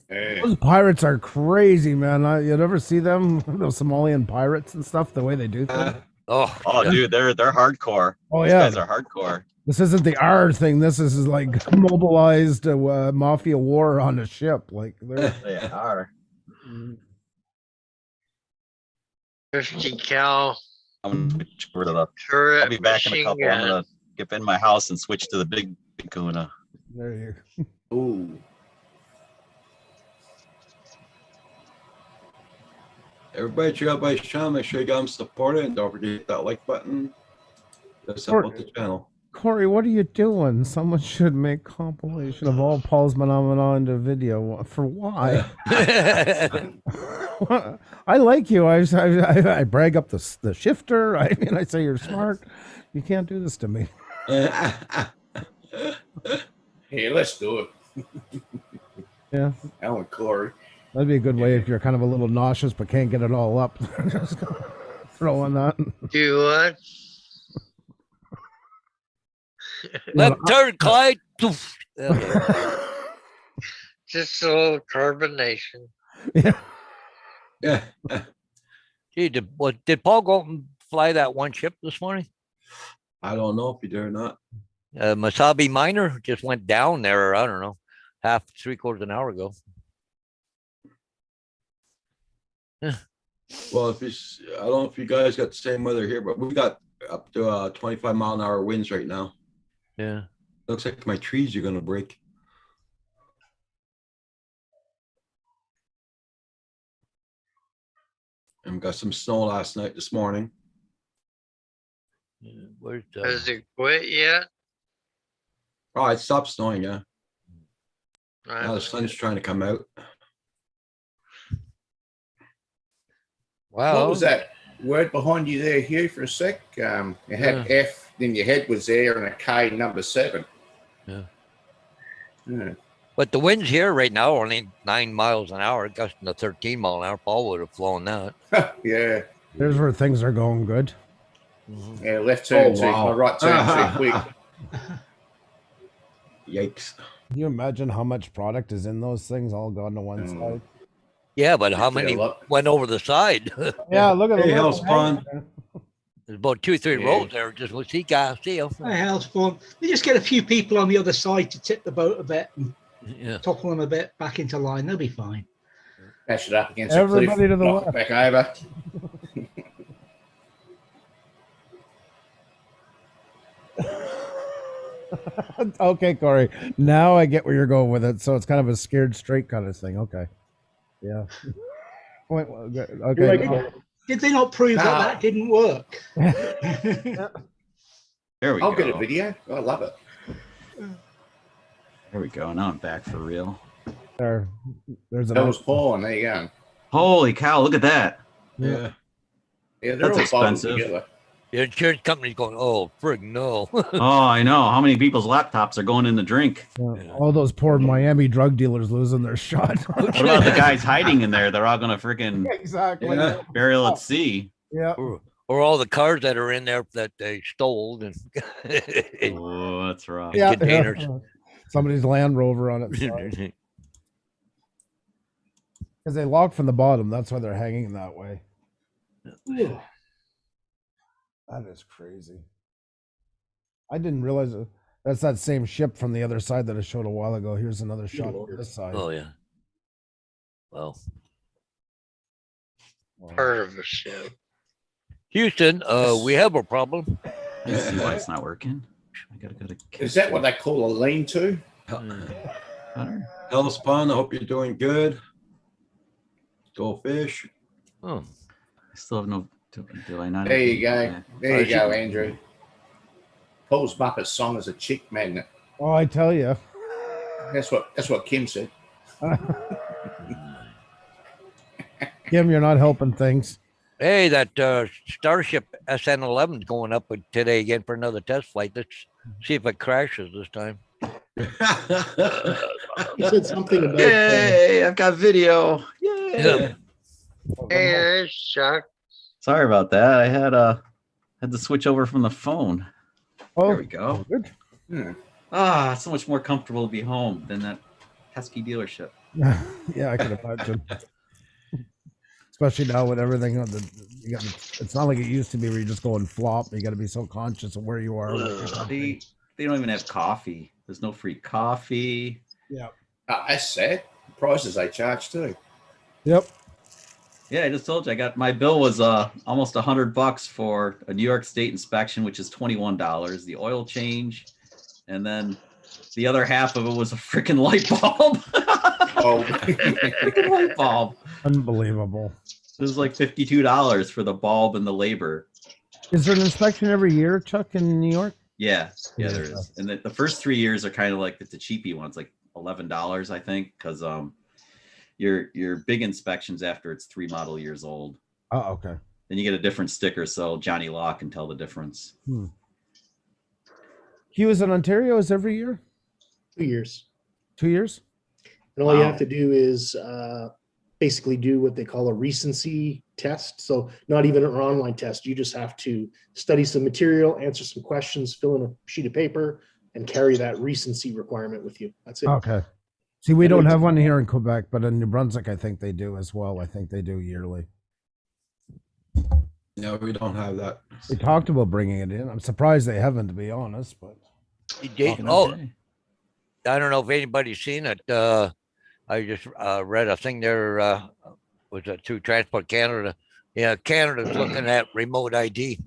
Those pirates are crazy, man. You ever see them, those Somalian pirates and stuff, the way they do things? Oh, dude, they're hardcore. Oh, These yeah. guys are hardcore. This isn't the R thing. This is like mobilized mafia war on a ship. Like They are. 50 cal. I'm gonna switch over to the. Turret I'll be back in a machine couple. I'm gun. gonna get in my house and switch to the big Kuna. There you go. Ooh. Everybody check out my channel. Make sure you got them supported, and don't forget to hit that like button. Let's support the channel. Corey, what are you doing? Someone should make compilation of all Paul's phenomena into video. For why? I like you. I brag up the shifter. I mean, I say you're smart. You can't do this to me. Here, let's do it. Yeah. Alan Corey. That'd be a good way if you're kind of a little nauseous but can't get it all up. Just throw on that. Do what? Left turn, Clyde. Poof. Just a little carbonation. Yeah. Gee, did Paul go up and fly that one ship this morning? I don't know if he did or not. Masabi Minor just went down there, I don't know, half, 3/4 an hour ago. Well, if it's, I don't know if you guys got the same weather here, but we got up to 25-mile-an-hour winds right now. Yeah. Looks like my trees are gonna break. And we got some snow last night, this morning. Where's Has it quit yet? Oh, it stopped snowing, yeah. I Now the sun's trying to come out. Wow. What was that word behind you there, Hugh, for a sec? You had F, then your head was there, and a K number 7. Yeah. Yeah. But the winds here right now are only 9 miles an hour, gusting to 13 mile an hour. Paul would have flown that. Yeah. There's where things are going good. Yeah, left turn too, right turn too quick. Yikes. Can you imagine how much product is in those things all gone to one side? Yeah, but how many went over the side? Yeah, look at the Hey, little Hell's Pond. There's about 2-3 rows there. Just we'll see, guys. See you. Hey, hell's fun. We just get a few people on the other side to tip the boat a bit and topple them a bit back into line. They'll be fine. Dash it up against Everybody the cliff, to the knock it left. back over. Okay, Corey. Now I get where you're going with it. So it's kind of a scared straight kind of thing. Okay. Yeah. Okay. Did they not prove that that didn't work? There we I'll go. get a video. I love it. There we go. Now I'm back for real. There's That was Paul, and there you go. Holy cow! Look at that. Yeah. Yeah, they're That's all bundled expensive. together. The insurance company's going, oh, frig, no. Oh, I know. How many people's laptops are going in the drink? All those poor Miami drug dealers losing their shot. What about the guys hiding in there? They're all gonna freaking Exactly. burial at sea. Yeah. Or all the cars that are in there that they stole and Oh, that's rough. Yeah. containers. Somebody's Land Rover on it. Because they lock from the bottom. That's why they're hanging that way. That is crazy. I didn't realize that's that same ship from the other side that I showed a while ago. Here's another shot of this side. Oh, yeah. Well, Part of a ship. Houston, we have a problem. I see why it's not working. I gotta go to. Is that what they call a lean-to? Hell's Pond, I hope you're doing good. Go fish. Oh. I still have no. Do I not? There you go. Yeah. There you go, Andrew. Paul's Muppet song is a chick magnet. Oh, I tell you. That's what Kim said. Kim, you're not helping things. Hey, that Starship SN11 is going up today again for another test flight. Let's see if it crashes this time. You said something about. Yay! I've got video. Yay! Yeah. Hey, there's Chuck. Sorry about that. I had to switch over from the phone. Oh, there we go. Good. Ah, so much more comfortable to be home than that pesky dealership. Yeah, I can imagine. Especially now with everything on it's not like it used to be where you just go and flop. You got to be so conscious of where you are. They don't even have coffee. There's no free coffee. Yeah. That's sad. Prices they charge too. Yep. Yeah, I just told you. I got my bill was almost $100 for a New York State inspection, which is $21. The oil change, and then the other half of it was a freaking light bulb. Oh, freaking light bulb! Unbelievable. It was like $52 for the bulb and the labor. Is there an inspection every year, Chuck, in New York? Yeah, there is. And the first 3 years are kind of like the cheapy ones, like $11, I think, because your big inspections after it's 3 model years old. Oh, okay. Then you get a different sticker, so Johnny Law can tell the difference. Hughes in Ontario is every year? 2 years. 2 years? And all you have to do is basically do what they call a recency test. So not even an online test. You just have to study some material, answer some questions, fill in a sheet of paper, and carry that recency requirement with you. That's it. Okay. See, we don't have one here in Quebec, but in New Brunswick, I think they do as well. I think they do yearly. No, we don't have that. We talked about bringing it in. I'm surprised they haven't, to be honest. But Oh, I don't know if anybody's seen it. I just read a thing there. Was it through Transport Canada? Yeah, Canada's looking at remote ID.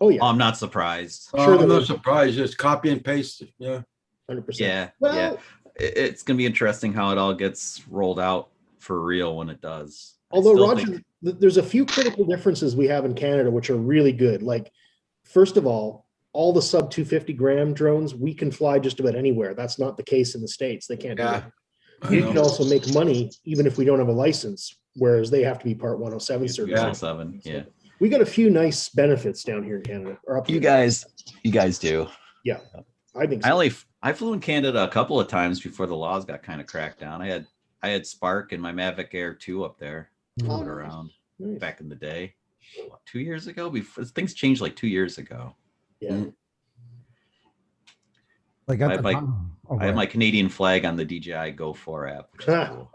Oh yeah, I'm not surprised. I'm not surprised. Just copy and paste. Yeah. 100%. Yeah, Well- yeah. It's gonna be interesting how it all gets rolled out for real when it does. I Although still Roger, think- there's a few critical differences we have in Canada, which are really good. Like, first of all the sub 250 gram drones, we can fly just about anywhere. That's not the case in the States. They can't do that. We can also make money even if we don't have a license, whereas they have to be Part 107 certified. 107, yeah. We got a few nice benefits down here in Canada. Or up You here. guys do. Yeah, I think so. I flew in Canada a couple of times before the laws got kind of cracked down. I had Spark and my Mavic Air 2 up there, Oh, floated around nice. back in the day. What, 2 years ago? Before things changed like 2 years ago. Yeah. like I at have the my, time. Oh, I go have my ahead. Canadian flag on the DJI Go 4 app. Which is cool.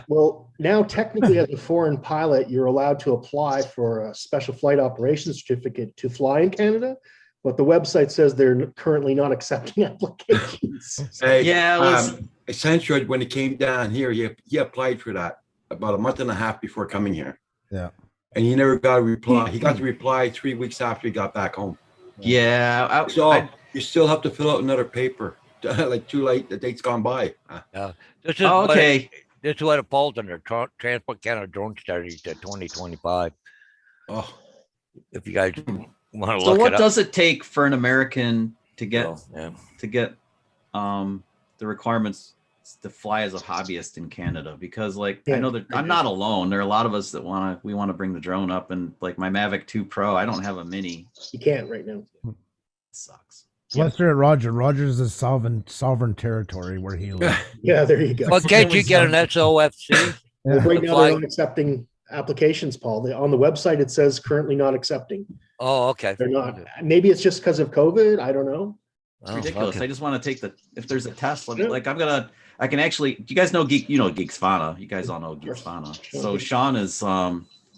Well, now technically as a foreign pilot, you're allowed to apply for a special flight operations certificate to fly in Canada, but the website says they're currently not accepting applications. Hey, Yeah, let's- Accenture, when he came down here, he applied for that about a month and a half before coming here. Yeah. And he never got a reply. He got the reply 3 weeks after he got back home. Yeah, So you still have to fill out another paper. Like too late, the date's gone by. This is Oh, okay. This is what it falls under. Transport Canada drone study to 2025. Oh, if you guys want to So look what it up. does it take for an American to get Oh, yeah. the requirements to fly as a hobbyist in Canada? Because like Yeah, I know that I'm not alone. There are a lot of us that want to bring the drone up, and like my Mavic 2 Pro, I don't have a mini. You can't right now. It sucks. Lester at Roger. Rogers is sovereign territory where he lives. Yeah, there you go. Well, can't you get an SOFC? Well, right now Fly- they're not accepting applications, Paul. On the website, it says currently not accepting. Oh, okay. They're not. Maybe it's just because of COVID. I don't know. It's Oh, ridiculous. okay. I just want to take if there's a test, I can actually, do you guys know Geeks Fana? You guys all know Geeks Fana. So Sean is,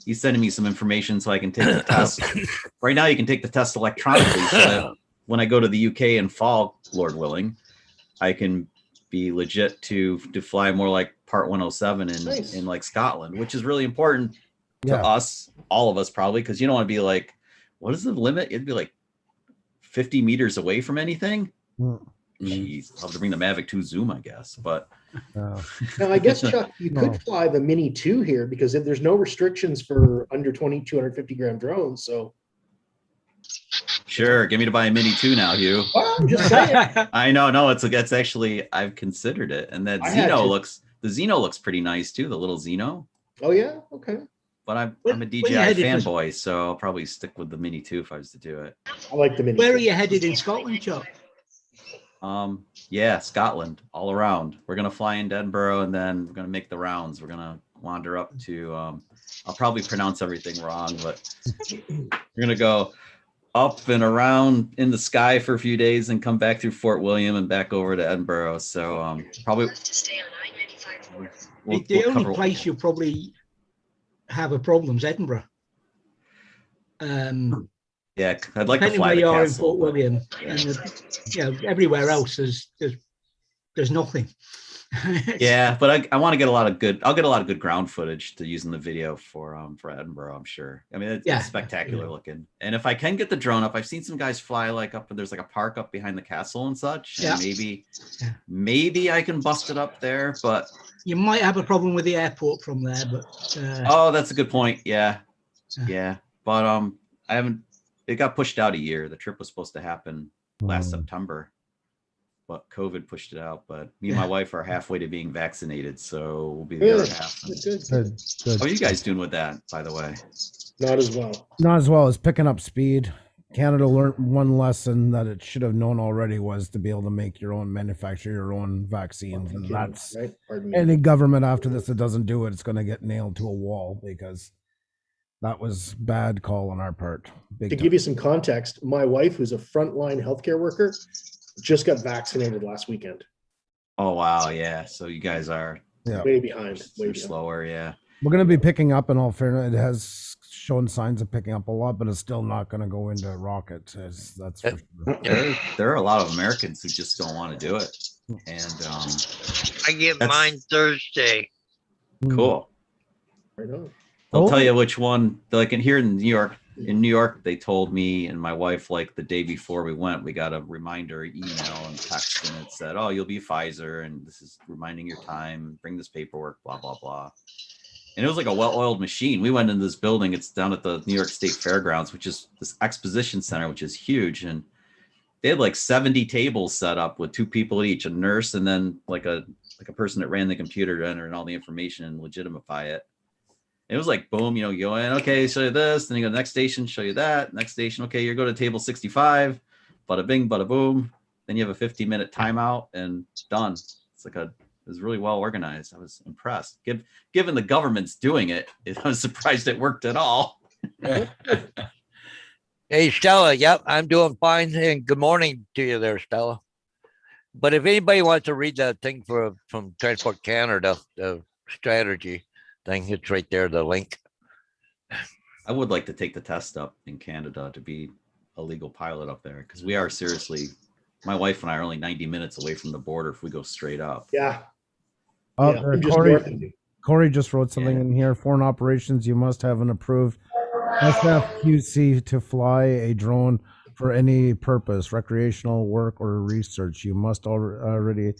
he's sending me some information so I can take the test. Right now you can take the test electronically. So that when I go to the UK in fall, Lord willing, I can be legit to fly more like Part 107 Nice. in like Scotland, which is really important to Yeah. us, all of us probably, because you don't want to be like, what is the limit? It'd be like 50 meters away from anything. Mm. Jeez, I'll have to bring the Mavic 2 Zoom, I guess. But Uh, Now, I guess, Chuck, you No. could fly the Mini 2 here because there's no restrictions for under 250 gram drones. So sure, get me to buy a Mini 2 now, Hugh. well, I'm just saying. I know, no, it's actually I've considered it, and that I had to. the Xeno looks pretty nice too, the little Xeno. Oh yeah, okay. But I'm Where- a where you DJI headed for- fanboy, so I'll probably stick with the Mini 2 if I was to do it. I like the Mini. Where 2. are you headed in Scotland, Chuck? Yeah, Scotland, all around. We're gonna fly into Edinburgh, and then we're gonna make the rounds. We're gonna wander up to. I'll probably pronounce everything wrong, but we're gonna go up and around in the sky for a few days, and come back through Fort William and back over to Edinburgh. So probably. we'll- The we'll only cover- place you'll probably have a problem is Edinburgh. Yeah, I'd like to Depending fly where the you are in castle. Fort but- William, and everywhere else there's nothing. Yeah, but I want to get a lot of good. I'll get a lot of good ground footage to use in the video for Edinburgh. I'm sure. I mean, Yeah. it's spectacular looking. And if I can get the drone up, I've seen some guys fly like up. There's like a park up behind the castle and such. Yeah. And maybe I can bust it up there. But You might have a problem with the airport from there, but oh, that's a good point. Yeah, Yeah. yeah. But I haven't. It got pushed out a year. The trip was supposed to happen last September, but COVID pushed it out. But me and my Yeah. wife are halfway to being vaccinated, so we'll be the other Good. half. Good. good. How are you guys doing with that, by the way? Not as well. Not as well as picking up speed. Canada learned one lesson that it should have known already was to be able to make your own, manufacture your own vaccines. And that's right. Pardon me. any government after this that doesn't do it, it's going to get nailed to a wall because that was bad call on our part. Big To time. give you some context, my wife, who's a frontline healthcare worker, just got vaccinated last weekend. Oh wow, yeah. So you guys are Yeah. Way behind. Way you're behind. slower, yeah. We're going to be picking up, in all fairness. It has shown signs of picking up a lot, but it's still not going to go into a rocket. That's for sure. There are a lot of Americans who just don't want to do it. And I get that's- mine Thursday. cool. Right on. They'll Oh. tell you which one. Like in here in New York, they told me and my wife, like the day before we went, we got a reminder email and text, and it said, "Oh, you'll be Pfizer, and this is reminding your time. Bring this paperwork, blah blah blah." And it was like a well-oiled machine. We went into this building. It's down at the New York State Fairgrounds, which is this exposition center, which is huge, and they had like 70 tables set up with 2 people at each, a nurse, and then like a person that ran the computer to enter in all the information and legitimify it. It was like, boom, you go in, okay, show you this, then you go to the next station, show you that, next station, okay, you go to table 65, bada bing, bada boom. Then you have a 15-minute timeout and done. It's like it was really well organized. I was impressed. Given the government's doing it, I was surprised it worked at all. Hey, Stella. Yep, I'm doing fine. And good morning to you there, Stella. But if anybody wants to read that thing from Transport Canada, the strategy thing, it's right there, the link. I would like to take the test up in Canada to be a legal pilot up there, because we are seriously, my wife and I are only 90 minutes away from the border if we go straight up. Yeah. Oh, Yeah, I'm just Corey, north of you. Corey just wrote something in here. Foreign operations, you must have an approved SFQC to fly a drone for any purpose, recreational work or research. You must already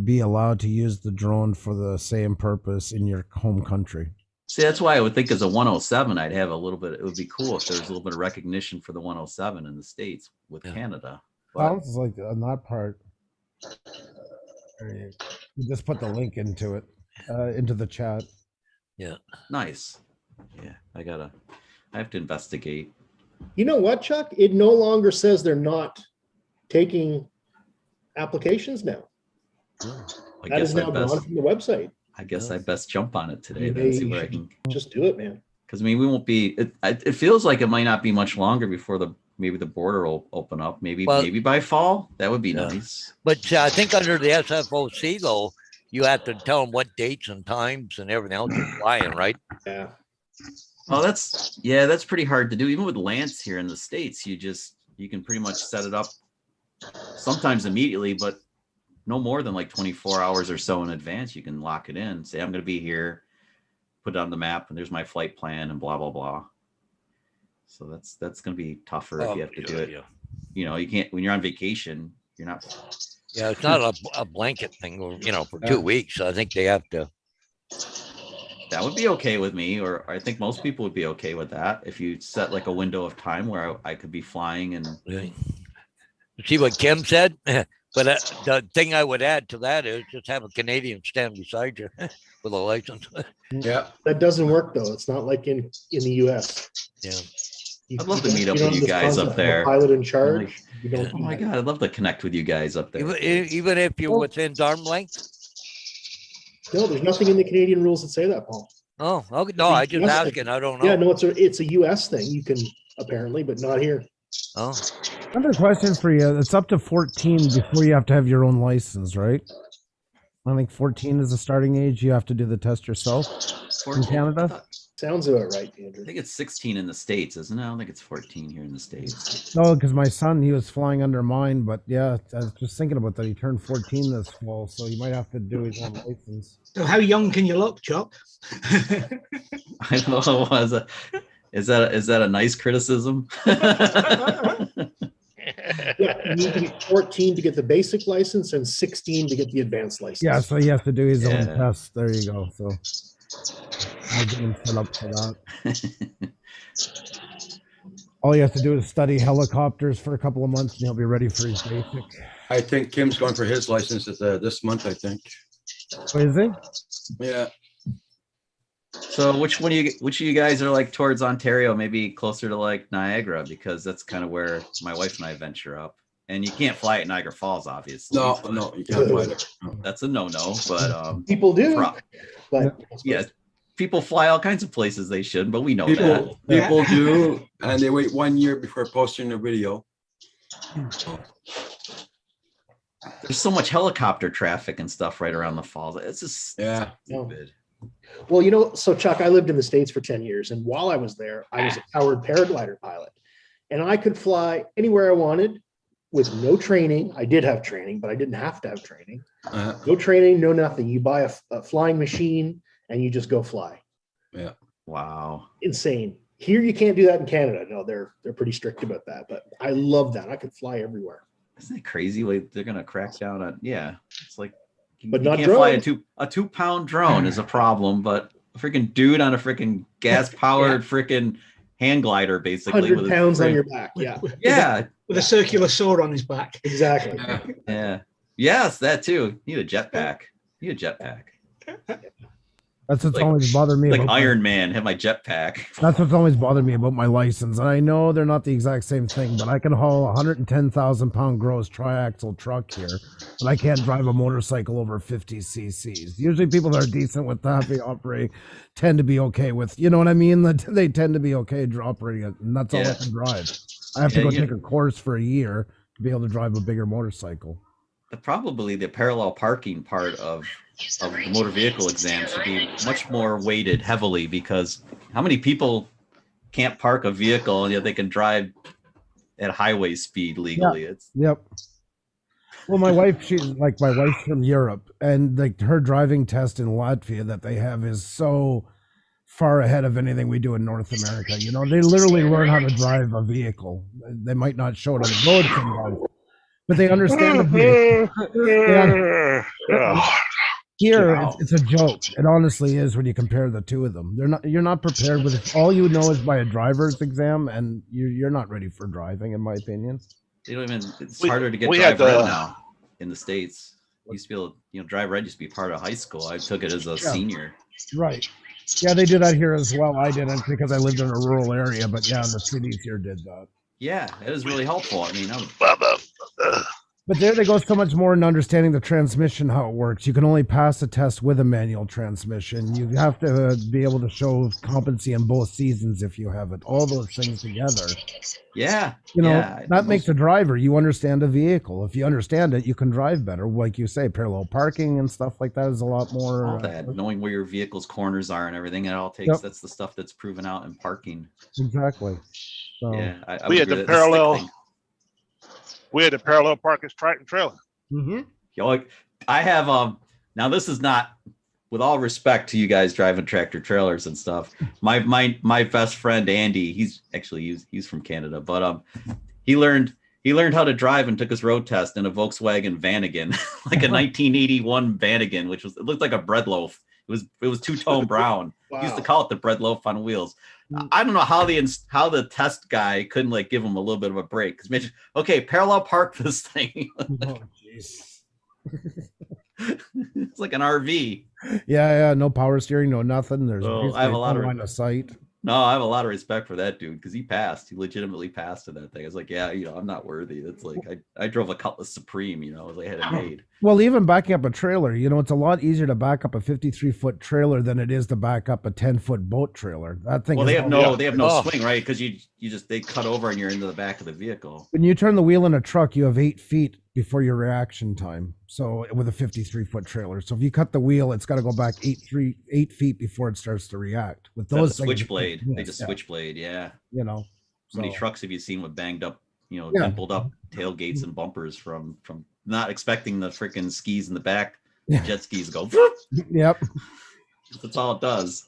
be allowed to use the drone for the same purpose in your home country. See, that's why I would think as a 107, I'd have a little bit, it would be cool if there was a little bit of recognition for the 107 in the States with Canada. But Sounds like on that part. You just put the link into it, into the chat. Yeah. nice. Yeah, I have to investigate. You know what, Chuck? It no longer says they're not taking applications now. I That guess is I now best, gone from the website. I guess I best jump on it today You then, see may- where I you can. Just do it, man. Because I mean, we won't be. It feels like it might not be much longer before maybe the border will open up. Maybe by fall. That would be nice. But I think under the SFOC, though, you have to tell them what dates and times and everything else you're flying, right? Yeah. Oh, that's pretty hard to do. Even with Lance here in the States, you can pretty much set it up sometimes immediately, but no more than like 24 hours or so in advance. You can lock it in, say, I'm going to be here, put it on the map, and there's my flight plan and blah, blah, blah. So that's going to be tougher if you have to do it. Yeah. You can't, when you're on vacation, you're not. Yeah, it's not a blanket thing, for 2 weeks. I think they have to. That would be okay with me, or I think most people would be okay with that if you set like a window of time where I could be flying and. See what Kim said? But the thing I would add to that is just have a Canadian stand beside you with a license. Yeah. That doesn't work though. It's not like in the US. Yeah. I'd love to meet up don't with have you this guys concept up of a there. Pilot in charge. You don't Oh my God, I'd love to connect with you guys up there. Even if you're within arm length? No, there's nothing in the Canadian rules that say that, Paul. Oh, okay. No, I just Yes, asking. I don't know. Yeah, no, it's a US thing. You can apparently, but not here. Oh. Another question for you. It's up to 14 before you have to have your own license, right? I think 14 is the starting age. You have to do the test yourself in Canada. Sounds about right, Andrew. I think it's 16 in the States, isn't it? I don't think it's 14 here in the States. No, because my son, he was flying under mine, but yeah, I was just thinking about that. He turned 14 this fall, so he might have to do his own license. So how young can you look, Chuck? I don't know. Is that a nice criticism? Yeah, you need to be 14 to get the basic license and 16 to get the advanced license. Yeah, so he has to do his own Yeah. test. There you go. So I'll get him set up for that. All you have to do is study helicopters for a couple of months, and he'll be ready for his basic. I think Kim's going for his license this month, I think. What is it? Yeah. So which of you guys are like towards Ontario, maybe closer to like Niagara, because that's kind of where my wife and I venture up. And you can't fly at Niagara Falls, obviously. No, you can't fly there. No. That's a no-no, but People do, but yeah, people fly all kinds of places they shouldn't, but we know that. People do, and they wait 1 year before posting a video. There's so much helicopter traffic and stuff right around the falls. It's just stupid. Well, so Chuck, I lived in the States for 10 years. And while I was there, I was a powered paraglider pilot. And I could fly anywhere I wanted with no training. I did have training, but I didn't have to have training. No training, no nothing. You buy a flying machine and you just go fly. Yeah. Wow. Insane. Here you can't do that in Canada. No, they're pretty strict about that. But I love that. I could fly everywhere. Isn't it crazy? Like they're gonna crack down on it's like but you not can't fly drones. a 2-pound drone is a problem, but a freaking dude on a freaking gas powered freaking hand glider, basically 100 pounds on your back. Yeah. Yeah. With a circular sword on his back. Exactly. Yeah. Yes, that too. You need a jetpack. That's what's always bothered me. Like about Iron Man, have my jetpack. That's what's always bothered me about my license. And I know they're not the exact same thing, but I can haul a 110,000 pound gross triaxle truck here, but I can't drive a motorcycle over 50 cc's. Usually people that are decent with heavy operating tend to be okay with, you know what I mean? They tend to be okay operating it, and that's all I can drive. I have to go take a course for a year to be able to drive a bigger motorcycle. Probably the parallel parking part of the motor vehicle exam should be much more weighted heavily, because how many people can't park a vehicle and yet they can drive at highway speed legally? Yep. Well, my wife's from Europe, and like her driving test in Latvia that they have is so far ahead of anything we do in North America. You know, they literally learn how to drive a vehicle. They might not show it on the road sometimes, but they understand the vehicle. Here, it's a joke. It honestly is when you compare the two of them. You're not prepared with it. All you know is by a driver's exam, and you're not ready for driving, in my opinion. They don't even. It's harder to get drive red now in the States. You used to be able to, drive red used to be part of high school. I took it as a senior. Right. Yeah, they do that here as well. I didn't because I lived in a rural area, but yeah, the cities here did that. Yeah, it is really helpful. I mean, but there they go so much more in understanding the transmission, how it works. You can only pass a test with a manual transmission. You have to be able to show competency in both seasons if you have it. All those things together. Yeah. That makes a driver. You understand a vehicle. If you understand it, you can drive better. Like you say, parallel parking and stuff like that is a lot more. All that, knowing where your vehicle's corners are and everything, it all takes. That's the stuff that's proven out in parking. Exactly. So, yeah. We had the parallel. We had a parallel park at Triton Trailer. I have now this is not, with all respect to you guys driving tractor trailers and stuff. My best friend Andy, he's from Canada, but he learned how to drive and took his road test in a Volkswagen Vanagon, like a 1981 Vanagon, which looked like a bread loaf. It was two-tone brown. Wow. He used to call it the bread loaf on wheels. I don't know how the test guy couldn't give him a little bit of a break. Because okay, parallel park this thing. Oh, jeez. It's like an RV. Yeah. No power steering, no nothing. There's I have a lot of line of sight. No, I have a lot of respect for that dude because he passed. He legitimately passed to that thing. I was like, yeah, I'm not worthy. It's like I drove a Cutlass Supreme, I had it made. Well, even backing up a trailer, it's a lot easier to back up a 53-foot trailer than it is to back up a 10-foot boat trailer. That thing. Well, they have no swing, right? Because they cut over and you're into the back of the vehicle. When you turn the wheel in a truck, you have 8 feet before your reaction time. So with a 53-foot trailer, so if you cut the wheel, it's got to go back 8 feet before it starts to react. With those switchblade, they just switchblade, yeah. How many trucks have you seen with banged up, dimpled up tailgates and bumpers from not expecting the freaking skis in the back, jet skis go. Yep. That's all it does.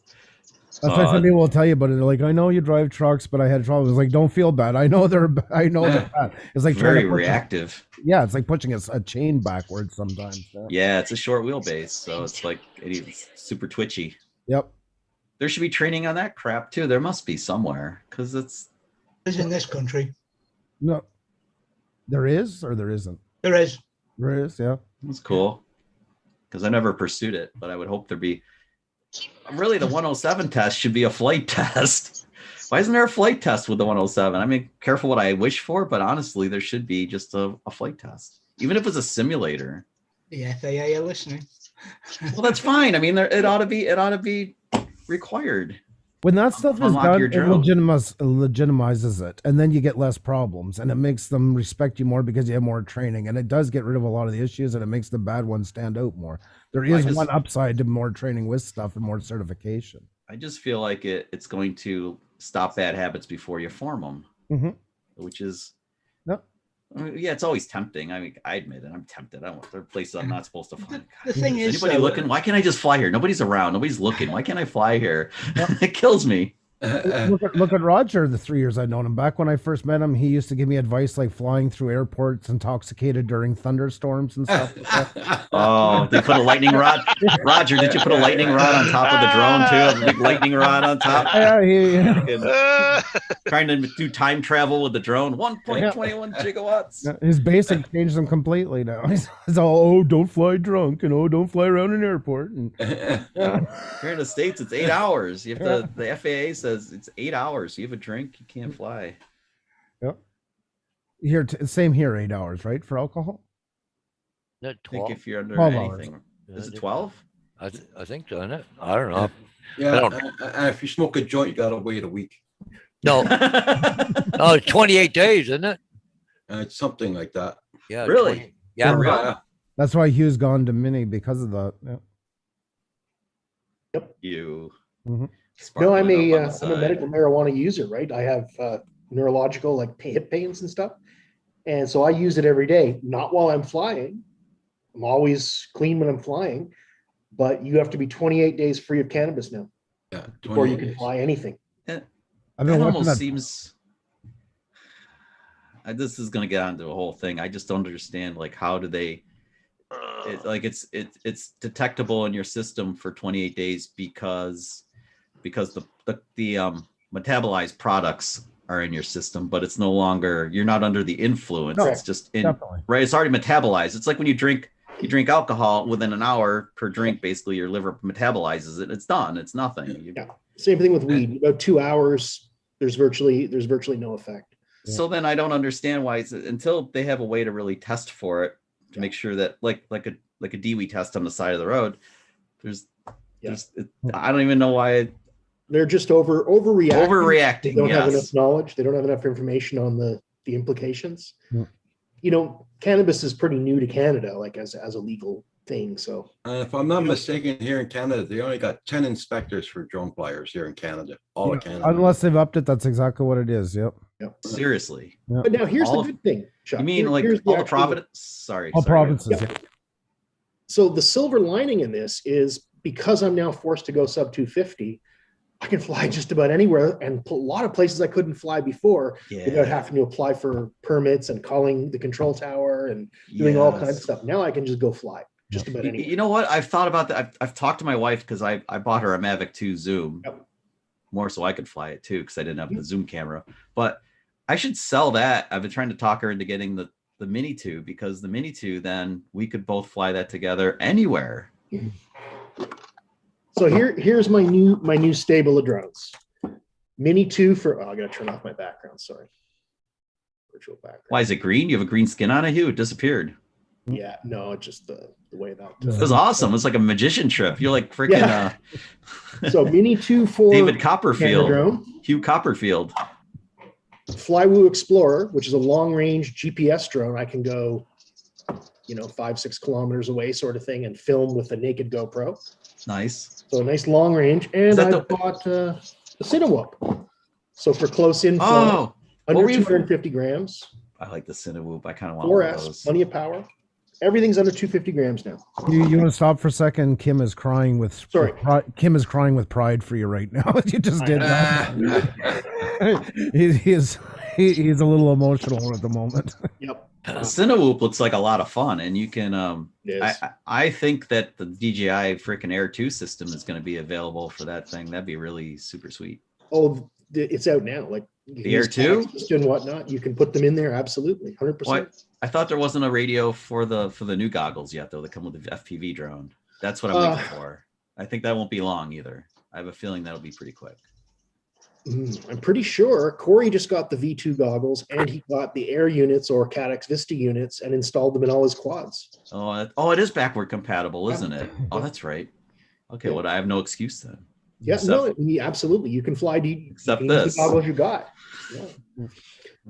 That's why some people will tell you about it. They're like, I know you drive trucks, but I had trouble. It's like, don't feel bad. I know they're bad. It's like very reactive. It's like pushing a chain backwards sometimes. Yeah, it's a short wheelbase, so it's like it's super twitchy. Yep. There should be training on that crap too. There must be somewhere because it's in this country. No, there is or there isn't. There is. There is. Yeah. That's cool. Because I never pursued it, but I would hope there'd be. really the 107 test should be a flight test. Why isn't there a flight test with the 107? I mean, careful what I wish for, but honestly, there should be just a flight test, even if it's a simulator. The FAA are listening. Well, that's fine. I mean, it ought to be required. When that stuff is Unlock done, your it drone. legitimizes it, and then you get less problems, and it makes them respect you more because you have more training, and it does get rid of a lot of the issues, and it makes the bad ones stand out more. There is one upside to more training with stuff and more certification. I just feel like it's going to stop bad habits before you form them, Mhm. which is, Yep. I mean, yeah, it's always tempting. I mean, I admit it. I'm tempted. I want there are places I'm not supposed to fly. The thing is, Anybody looking? Why can't I just fly here? Nobody's around. Nobody's looking. Why can't I fly here? It kills me. Look at Roger, the 3 years I've known him. Back when I first met him, he used to give me advice like flying through airports intoxicated during thunderstorms and stuff. Like that. Oh, they put a lightning rod. Roger, did you put a lightning rod on top of the drone too? A big lightning rod on top? Yeah, Trying to do time travel with the drone. 1.21 gigawatts. His basic changed him completely now. He's all, oh, don't fly drunk, and oh, don't fly around an airport. And, Here in the States, it's 8 hours. You have to, the FAA says it's 8 hours. You have a drink, you can't fly. Yep. Here, same here, 8 hours, right, for alcohol? Not I think 12. if you're under 12 hours. anything. Is it 12? I think so, isn't it? I don't know. Yeah, I don't- and if you smoke a joint, you gotta wait a week. No. No, it's 28 days, isn't it? It's something like that. Yeah. Really? 20 yeah. Yeah. That's why Hugh's gone to Mini because of that. Yeah. You. Mhm. No, I'm Sparkling a, up on the I'm a side. medical marijuana user, right? I have neurological like hip pains and stuff. And so I use it every day, not while I'm flying. I'm always clean when I'm flying, but you have to be 28 days free of cannabis now Yeah, before you 28 can days. fly anything. I've been That watching almost that. seems. This is gonna get onto a whole thing. I just don't understand. Like, how do they? It's detectable in your system for 28 days because the metabolized products are in your system, but it's no longer, you're not under the influence. No, it's just in, definitely. right. It's already metabolized. It's like when you drink alcohol, within an hour per drink, basically your liver metabolizes it. It's done. It's nothing. Yeah. Same thing with weed. About 2 hours, there's virtually no effect. So then I don't understand why it's, until they have a way to really test for it to make sure that like a DWI test on the side of the road, I don't even know why. They're just overreacting. Overreacting, They don't have yes. enough knowledge. They don't have enough information on the implications. Yeah. You know, cannabis is pretty new to Canada, like as a legal thing. So And if I'm not mistaken, here in Canada, they only got 10 inspectors for drone flyers here in Canada, all of Canada. Unless they've upped it, that's exactly what it is. Yep. Seriously. Yeah. But now here's All the of- good thing, Chuck. You mean like Here's all the actual- Providence? Sorry. All sorry. provinces. Yeah. So the silver lining in this is because I'm now forced to go sub 250, I can fly just about anywhere, and a lot of places I couldn't fly before without having to apply for permits and calling the control tower and doing all kinds of stuff. Now I can just go fly just about anywhere. You know what? I've thought about that. I've talked to my wife because I bought her a Mavic 2 Zoom, more so I could fly it too because I didn't have the Zoom camera. But I should sell that. I've been trying to talk her into getting the Mini 2 because the Mini 2, then we could both fly that together anywhere. So here's my new stable of drones. Mini 2 for, I gotta turn off my background, sorry. Virtual background. Why is it green? You have a green skin on it, Hugh? It disappeared. Yeah, no, it's just the way that. It was awesome. It was like a magician trip. You're like freaking Yeah. So Mini 2 for David Copperfield, Canadrone. Hugh Copperfield. Flywoo Explorer, which is a long range GPS drone. I can go, 5-6 kilometers away sort of thing and film with a naked GoPro. Nice. So a nice long range. And Is that I bought a Cinewhoop. So for close in flight, Oh, what under were you- 250 grams, I like the Cinewhoop. I kind of want one of 4S, those. plenty of power. Everything's under 250 grams now. You want to stop for a second? Kim is crying with Kim is crying with pride for you right now. You just did that. He's a little emotional at the moment. Yep. Cinewhoop looks like a lot of fun, and you can. Yes. I think that the DJI freaking Air 2 system is going to be available for that thing. That'd be really super sweet. Oh, it's out now. Like you can The Air use 2? text and whatnot. You can put them in there. Absolutely. 100%. What? I thought there wasn't a radio for the new goggles yet, though. That come with the FPV drone. That's what I'm waiting for. I think that won't be long either. I have a feeling that'll be pretty quick. I'm pretty sure Corey just got the V2 goggles and he got the Air units or Cadex Vista units and installed them in all his quads. Oh, it is backward compatible, isn't it? Oh, that's right. Okay, well, I have no excuse then. Yeah, no, absolutely. You can fly except you can use this. the goggles you got. Yeah.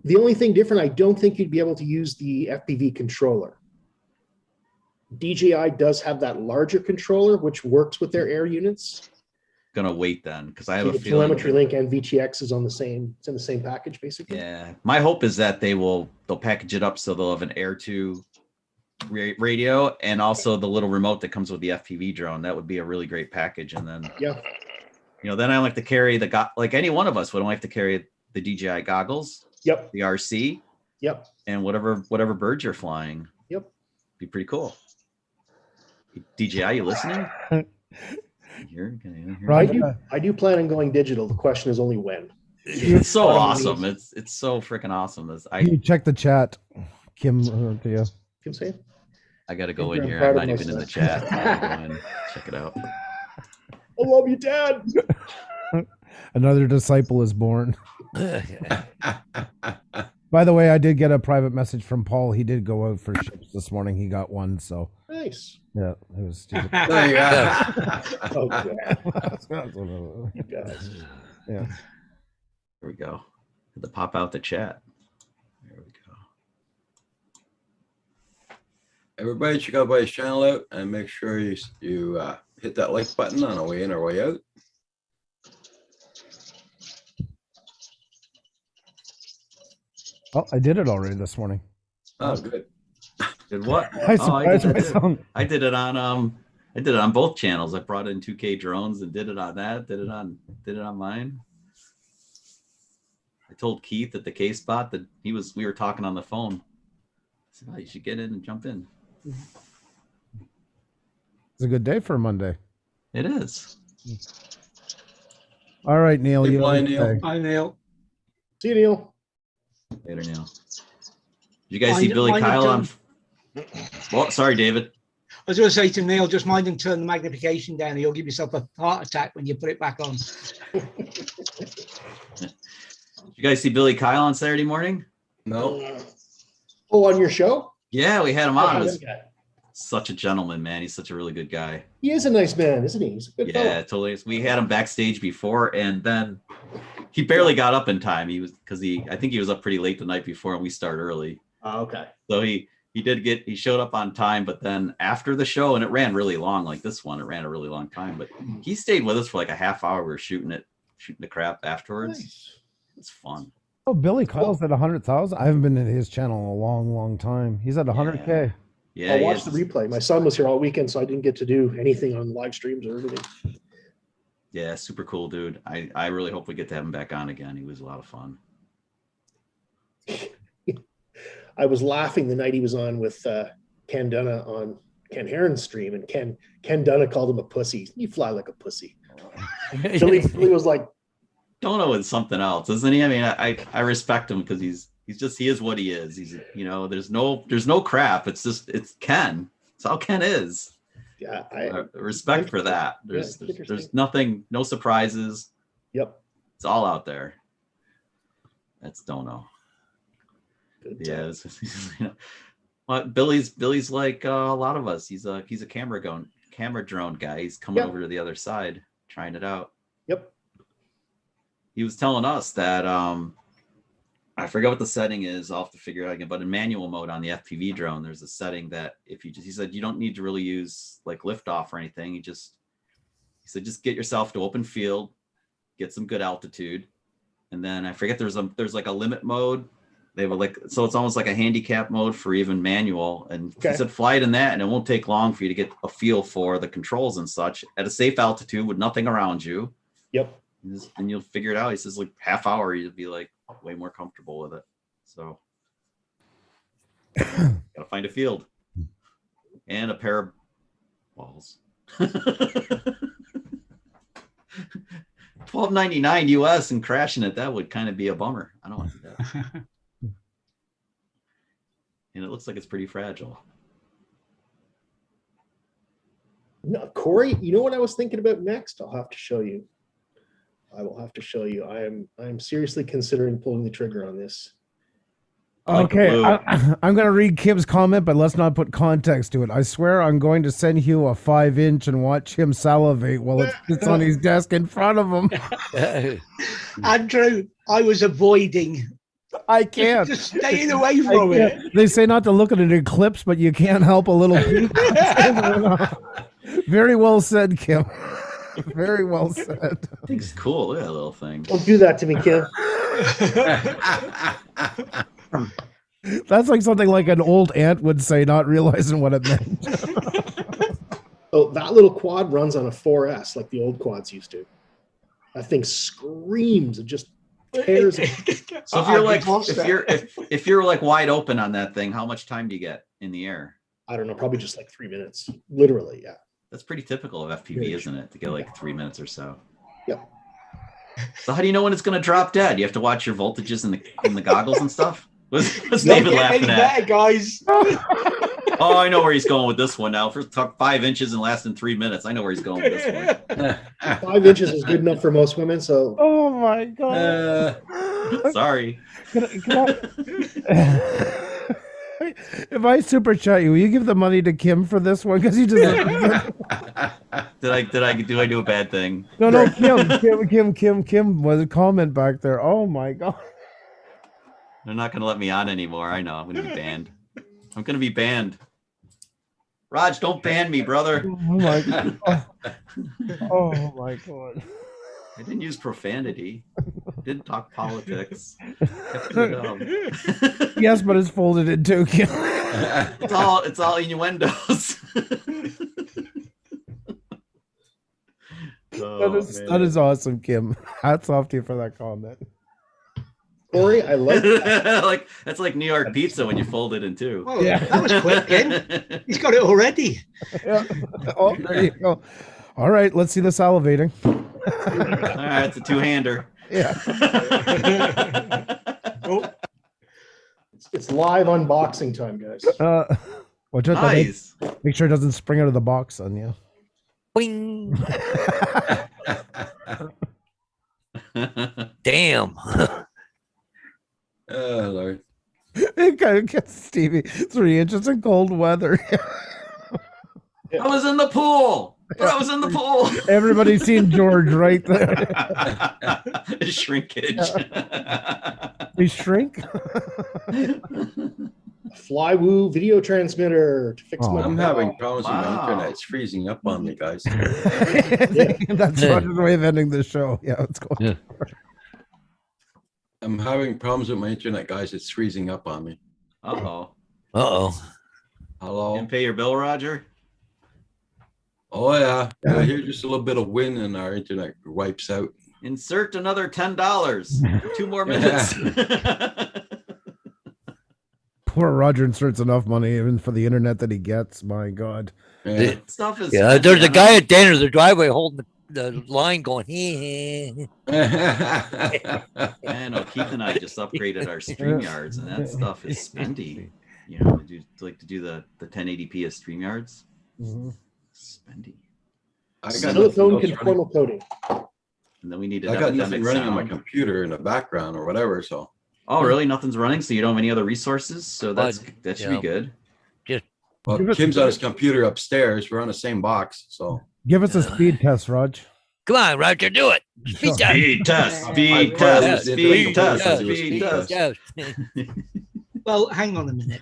The only thing different, I don't think you'd be able to use the FPV controller. DJI does have that larger controller, which works with their Air units. Gonna wait then because I have So a the feeling. telemetry link and VTX is on the same. It's in the same package, basically. Yeah, my hope is that they'll package it up so they'll have an Air 2 radio and also the little remote that comes with the FPV drone. That would be a really great package. And then yeah, then I don't have to carry like any one of us would only have to carry the DJI goggles. Yep. The RC. Yep. And whatever birds you're flying. Yep. Be pretty cool. DJI, you listening? I do plan on going digital. The question is only when. It's so awesome. It's so freaking awesome. Can you check the chat, Kim? To you. Kim saying? I got to go Kim, in I'm here. proud I'm of not even in the myself. chat. I gotta go in, check it out. I love you, Dad. Another disciple is born. By the way, I did get a private message from Paul. He did go out for ships this morning. He got one, so nice. Yeah, it was stupid. There you go. Oh, God. You guys. Yeah. Here we go. Had to pop out the chat. There we go. Everybody check out my channel out and make sure you hit that like button on the way in or way out. Oh, I did it already this morning. Oh, good. Did what? I surprised did myself. I did it on both channels. I brought in 2K drones and did it on that. Did it on mine. I told Keith at the K spot that we were talking on the phone. I said, oh, you should get in and jump in. It's a good day for a Monday. It is. All right, Neil. Hey, You bye, have a good Neil. day. Hi, Neil. See you, Neil. Later, Neil. Did you guys see Billy Kyle on? Well, sorry, David. I was going to say to Neil, just mind and turn the magnification down. You'll give yourself a heart attack when you put it back on. Did you guys see Billy Kyle on Saturday morning? No. Oh, on your show? Yeah, we had him on. Yeah, It was yeah. such a gentleman, man. He's such a really good guy. He is a nice man, isn't he? He's a good Yeah, fellow. totally. We had him backstage before, and then he barely got up in time. I think he was up pretty late the night before, and we start early. Oh, okay. So he showed up on time, but then after the show, and it ran really long, like this one, it ran a really long time. But he stayed with us for like a half hour. We were shooting the crap afterwards. Nice. It's fun. Oh, Billy Kyle's at 100,000. I haven't been in his channel in a long, long time. He's at 100K. Yeah, I he watched the is. replay. My son was here all weekend, so I didn't get to do anything on live streams or anything. Yeah, super cool dude. I really hope we get to have him back on again. He was a lot of fun. I was laughing the night he was on with Ken Dunna on Ken Heron's stream, and Ken Dunna called him a pussy. You fly like a pussy. Billy was like, Dono is something else, isn't he? I mean, I respect him because he is what he is. He's there's no crap. It's Ken. It's how Ken is. yeah, Respect for that. There's nothing, no surprises. Yep. It's all out there. That's Dono. Good Yeah. But Billy's like a lot of us. He's a camera drone guy. He's coming Yep. over to the other side, trying it out. Yep. He was telling us that I forget what the setting is. I'll have to figure it out again. But in manual mode on the FPV drone, there's a setting that he said you don't need to really use like liftoff or anything. He said just get yourself to open field, get some good altitude, and then I forget there's like a limit mode. They have so it's almost like a handicap mode for even manual. And Okay. he said fly it in that, and it won't take long for you to get a feel for the controls and such at a safe altitude with nothing around you. Yep. And you'll figure it out. He says like half hour, you'll be like way more comfortable with it. So gotta find a field and a pair of balls. $12.99 US and crashing it, that would kind of be a bummer. I don't want to do that. And it looks like it's pretty fragile. Isn't Now, Corey, you know what I was thinking about next? I'll have to show you. I will have to show you. I am seriously considering pulling the trigger on this. Okay, I'm going to read Kim's comment, but let's not put context to it. I swear I'm going to send Hugh a 5-inch and watch him salivate while it sits on his desk in front of him. Andrew, I was avoiding. I can't. Just staying away from it. They say not to look at an eclipse, but you can't help a little peek. Very well said, Kim. Very well said. Thing's cool. Look at that little thing. Don't do that to me, Kim. That's like something like an old aunt would say, not realizing what it meant. Oh, that little quad runs on a 4S like the old quads used to. That thing screams. It just tears. So if you're like wide open on that thing, how much time do you get in the air? I don't know, probably just like 3 minutes. Literally, yeah. That's pretty typical of FPV, isn't it? To get like 3 minutes or so. Yep. So how do you know when it's going to drop dead? You have to watch your voltages in the goggles and stuff. What's Don't David get laughing any at? better, guys. Oh, I know where he's going with this one now. First talk 5 inches and lasting 3 minutes. I know where he's going with this one. 5 inches is good enough for most women, so. Oh my God. Sorry. If I super chat you, will you give the money to Kim for this one? Because he just Did I do a bad thing? no Kim was a comment back there. Oh my God. They're not going to let me on anymore. I know. I'm going to be banned. I'm going to be banned. Raj, don't ban me, brother. Oh my God. Oh my God. I didn't use profanity. Didn't talk politics. Kept it up. Yes, but it's folded in two, Kim. It's all innuendos. That is awesome, Kim. Hats off to you for that comment. Corey, I love that. Like that's like New York pizza when you fold it in two. Well, that was quick, Ken. He's got it already. Yeah. Oh, there you go. All right, let's see the salivating. All right, it's a two-hander. Yeah. It's live unboxing time, guys. Watch out, Nice. make sure it doesn't spring out of the box on you. Bing. Damn. Oh, Lord. It kind of gets Stevie 3 inches in cold weather. I was in the pool. But I was in the pool. Everybody's seen George right there. Shrinkage. They shrink. Flywoo video transmitter to fix my. I'm having problems with my Wow. internet. It's freezing up on me, guys. That's Roger's way of ending the show. Yeah, let's go. Yeah. I'm having problems with my internet, guys. It's freezing up on me. Uh-oh. Uh-oh. Hello. Didn't pay your bill, Roger? Oh yeah. I hear just a little bit of wind and our internet wipes out. Insert another $10 for 2 more minutes. Poor Roger inserts enough money even for the internet that he gets. My God. Yeah. Stuff is Yeah, there's a guy at the end of the driveway holding the line going, hee. I know Keith and I just upgraded our StreamYards, and that stuff is spendy. You know, to do the 1080p as StreamYards. Mm-hmm. Spendy. I got Silicone nothing else conformal coating. And then we needed I got nothing epidemic running on my sound. computer in the background or whatever. So Oh, really? Nothing's running, so you don't have any other resources? So that should yeah. be good. well, Give us- Kim's on his computer upstairs. We're on the same box. So Give us a speed test, Raj. Come on, Roger, do it. Speed test. Speed test, I speed probably test, did speed the test, test. speed test. Yes. Well, hang on a minute.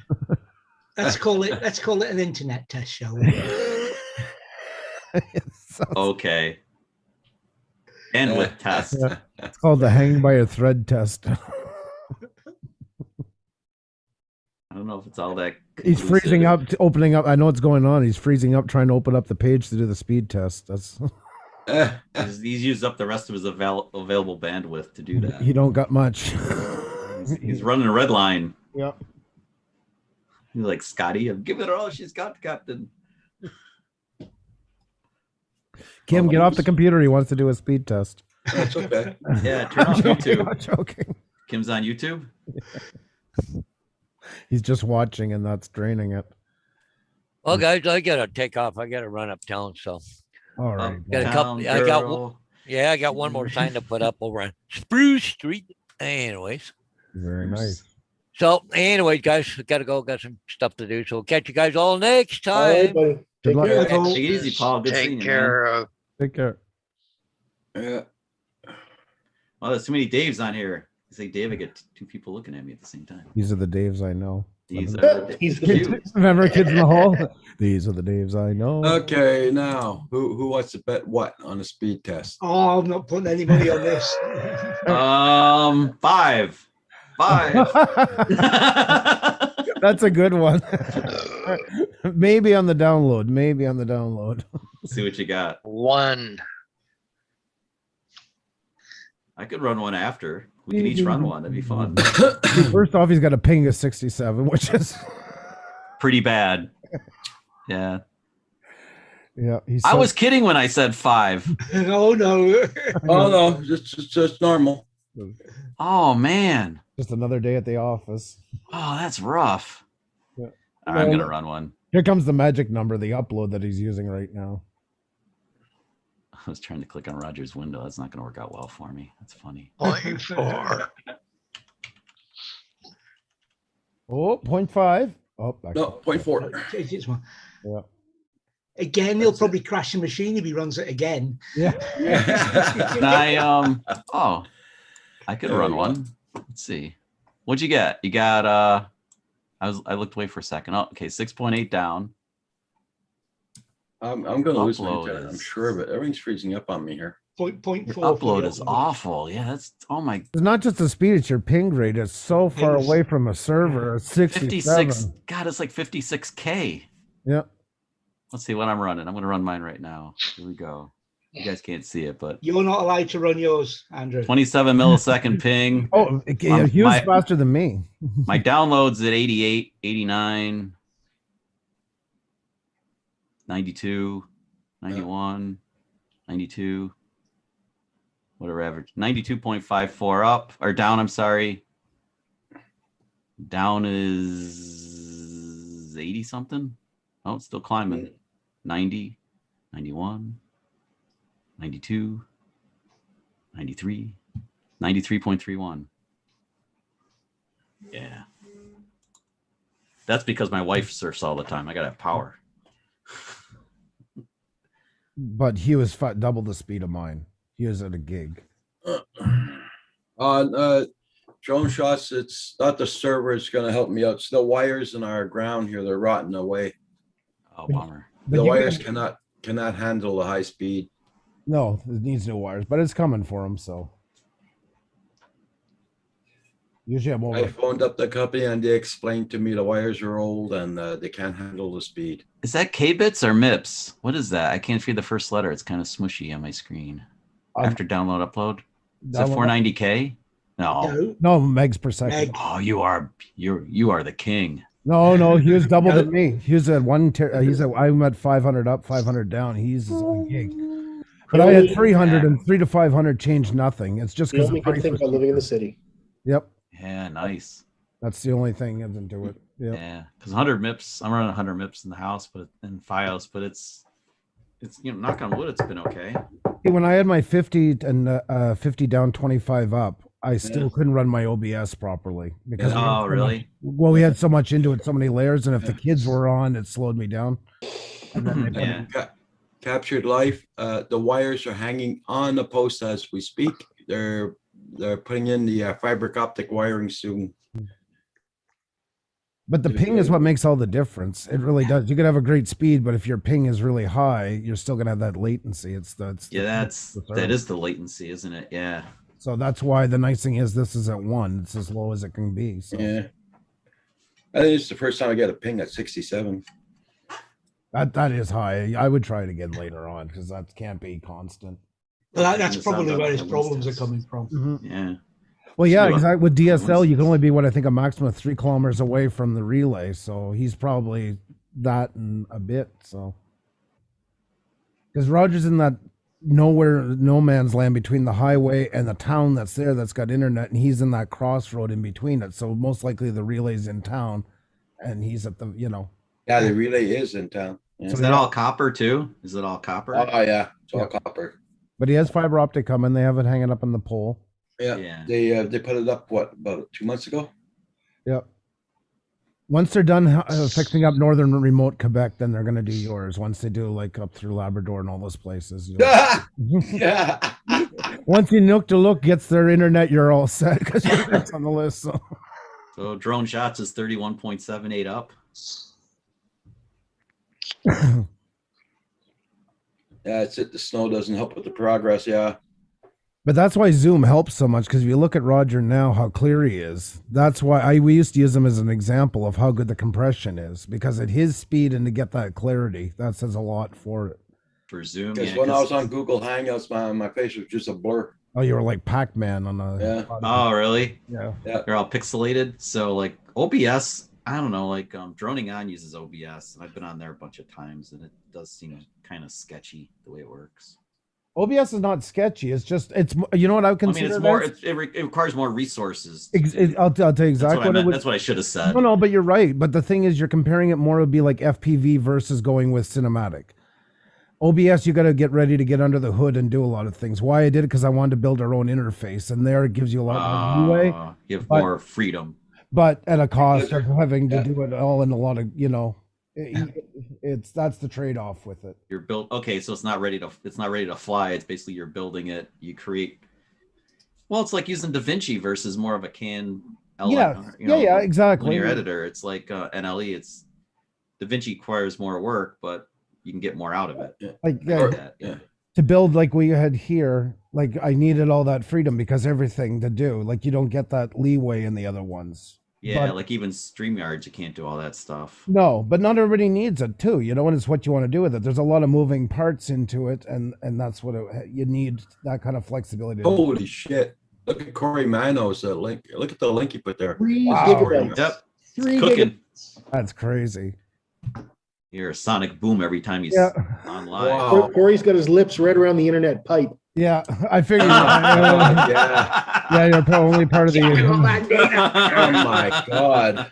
Let's call it an internet test, shall we? Okay. And with test. Yeah. It's called the hang by a thread test. I don't know if it's all that. He's conclusive. freezing up, opening up. I know what's going on. He's freezing up, trying to open up the page to do the speed test. That's He's used up the rest of his available bandwidth to do that. he don't got much. He's running a red line. Yep. He's like Scotty, give it all she's got, Captain. Kim, get off the computer. He wants to do a speed test. that's okay. Yeah, turn off I'm YouTube. joking. Kim's on YouTube. He's just watching, and that's draining it. Well, guys, I gotta take off. I gotta run uptown. So All right. got a couple. Uptown I got girl. yeah, I got one more sign to put up over on Spruce Street. Anyways, Very nice. so anyways, guys, I gotta go. Got some stuff to do. So we'll catch you guys all next All right, time. buddy. Good Take luck. care. Take it easy, Paul. Good seeing Take you, man. care of. Take care. Yeah. Well, there's too many Daves on here. It's like Dave, I get two people looking at me at the same time. These are the Daves I know. These are the He's Daves. Remember Kids in the Hall? These are the Daves I know. Okay, now who wants to bet what on a speed test? Oh, I'm not putting any money on this. 5. That's a good one. Maybe on the download. Maybe on the download. See what you got. 1. I could run one after. We can each run one. That'd be fun. First off, he's got a ping of 67, which is Pretty bad. Yeah. yeah. He's I so- was kidding when I said 5. Oh no. Oh no, just normal. Oh man. just another day at the office. Oh, that's rough. Yeah. All right, I'm Well, gonna run one. Here comes the magic number, the upload that he's using right now. I was trying to click on Roger's window. That's not gonna work out well for me. That's funny. 0.4. Oh, 0.5. Oh, No, 0.4. Change this one. Yeah. Again, he'll probably crash the machine if he runs it again. Yeah. I could run one. Let's see. What'd you get? You got I looked away for a second. Oh, okay, 6.8 down. I'm gonna lose my Upload internet, I'm is- sure, but everything's freezing up on me here. Point Your four. upload is awful. Yeah, that's oh my It's not just the speed, it's your ping rate. It's so far Pings. away from a server. 67. 56. God, it's like 56K. Yeah. Let's see what I'm running. I'm gonna run mine right now. Here we go. You guys can't see it, but You're not allowed to run yours, Andrew. 27 millisecond ping. Oh, he was my- faster than me. My downloads at 88, 89, 92, 91, 92, whatever average. 92.54 up or down, I'm sorry. Down is 80 something. Oh, it's still climbing. 90, 91, 92, 93, 93.31. Yeah. That's because my wife surfs all the time. I gotta have power. But he was double the speed of mine. He was at a gig. On drone shots, it's not the server, it's gonna help me out. It's the wires in our ground here, they're rotting away. Oh, bummer. But The you wires can- cannot handle the high speed. No, it needs new wires, but it's coming for him. So usually I'm I over. phoned up the company and they explained to me the wires are old and they can't handle the speed. Is that K-bits or MIPS? What is that? I can't read the first letter. It's kind of smushy on my screen. After download upload. Is that Download- 490K? No. No, megs per second. Oh, you are the king. No, he was double than me. He was at I'm at 500 up, 500 down. He's a gig. But I had 300 and 3 to 500 changed nothing. It's just The because only good thing about living in the city. Yep. Yeah, nice. That's the only thing isn't to it. Yep. Yeah, because 100 MIPS. I'm running 100 MIPS in the house, but in FiOS, but it's knock on wood, it's been okay. See, when I had my 50 and 50 down, 25 up, I still couldn't run my OBS properly because we had Oh, so really? much- well, we had so much into it, so many layers, and if the kids were on, it slowed me down. And then they Yeah. Captured life. The wires are hanging on the post as we speak. They're putting in the fiber optic wiring soon. But the ping is what makes all the difference. It really does. You could have a great speed, but if your ping is really high, you're still gonna have that latency. Yeah, that is the latency, isn't it? Yeah. So that's why the nice thing is this is at 1. It's as low as it can be. So Yeah. I think it's the first time I get a ping at 67. that is high. I would try it again later on because that can't be constant. Well, that's probably where his problems are coming from. Yeah. Well, yeah, So, exactly. With DSL, you can only be what I think a maximum of 3 kilometers away from the relay. So he's probably that and a bit. So because Roger's in that no man's land between the highway and the town that's there that's got internet, and he's in that crossroad in between it. So most likely the relay's in town, and he's at the Yeah, the relay is in town. Yeah. Is that all copper too? Is it all copper? Oh yeah, it's all copper. But he has fiber optic coming. They have it hanging up on the pole. Yeah. They put it up about 2 months ago. Yep. Once they're done fixing up northern remote Quebec, then they're gonna do yours. Once they do like up through Labrador and all those places. Yeah. Once Inuktitut gets their internet, you're all set because it's on the list. So drone shots is 31.78 up. Yeah, it's it. The snow doesn't help with the progress. Yeah. But that's why Zoom helps so much, because if you look at Roger now, how clear he is. That's why we used to use him as an example of how good the compression is, because at his speed and to get that clarity, that says a lot for it. For Zoom, Because when I was on Google Hangouts, my face was just a blur. Oh, you were like Pac-Man on a. Yeah. Oh, really? Yeah. They're all pixelated. So like OBS, I don't know, like Droning On uses OBS, and I've been on there a bunch of times, and it does seem kind of sketchy the way it works. OBS is not sketchy. It's just you know what I would I mean, consider. it's more. It requires more resources. I'll tell you exactly what it would. That's what I should have said. No, but you're right. But the thing is, you're comparing it more. It would be like FPV versus going with cinematic. OBS, you got to get ready to get under the hood and do a lot of things. Why I did it because I wanted to build our own interface, and there it gives you a lot more leeway. You have more freedom, but at a cost of having to do it all in a lot of that's the trade-off with it. You're built okay, so it's not ready to fly. It's basically you're building it. You create. Well, it's like using DaVinci versus more of a exactly. Linear editor. It's like NLE. It's DaVinci requires more work, but you can get more out of it. To build like we had here, like I needed all that freedom because everything to do, like you don't get that leeway in the other ones. Yeah, But- like even StreamYards, you can't do all that stuff. No, but not everybody needs it too. You know, and it's what you want to do with it. There's a lot of moving parts into it, and that's what you need, that kind of flexibility. Holy shit! Look at Corey Mano's link. Look at the link you put there. 3 Wow. gigabytes. Yep. 3 Cooking. gigabytes. That's crazy. You hear a sonic boom every time he's on live. Wow. Corey's got his lips right around the internet pipe. Yeah, I figured. Yeah, you're probably part of the. Oh my god!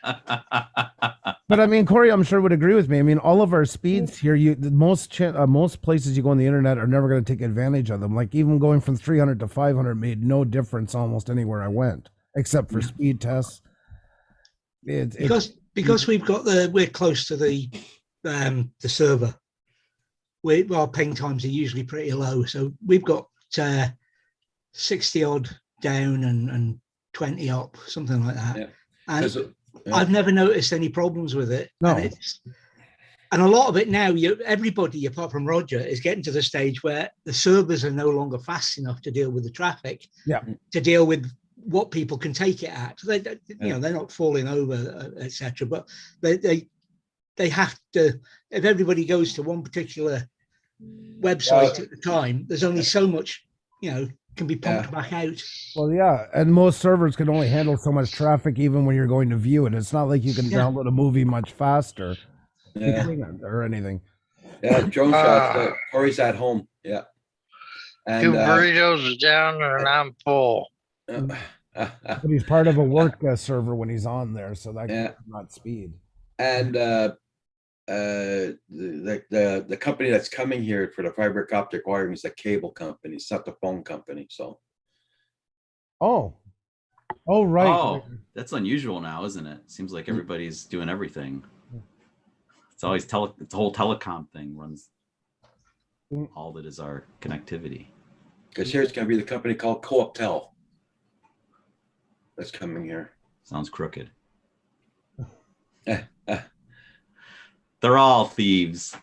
But I mean, Corey, I'm sure would agree with me. I mean, all of our speeds here, most places you go on the internet are never going to take advantage of them. Like even going from 300 to 500 made no difference almost anywhere I went, except for speed tests. Because we're close to the server. Our ping times are usually pretty low, so we've got 60 odd down and 20 up, something like that. Yeah. And I've never noticed any problems with it. No. And a lot of it now, everybody apart from Roger is getting to the stage where the servers are no longer fast enough to deal with the traffic. Yeah. To deal with what people can take it at. They're not falling over, etc. But they have to. If everybody goes to one particular website at the time, there's only so much can be pumped back out. Well, yeah, and most servers can only handle so much traffic even when you're going to view it. It's not like you can download a movie much faster or anything. Yeah, drone shots. Corey's at home. Yeah. And, 2 burritos is down and I'm full. But he's part of a work server when he's on there, so that's not speed. And the company that's coming here for the fiber optic wiring is a cable company. It's not the phone company. So. Oh, right. Oh, that's unusual now, isn't it? Seems like everybody's doing everything. It's always it's the whole telecom thing runs all that is our connectivity. Because here it's going to be the company called Cooptel that's coming here. Sounds crooked. They're all thieves.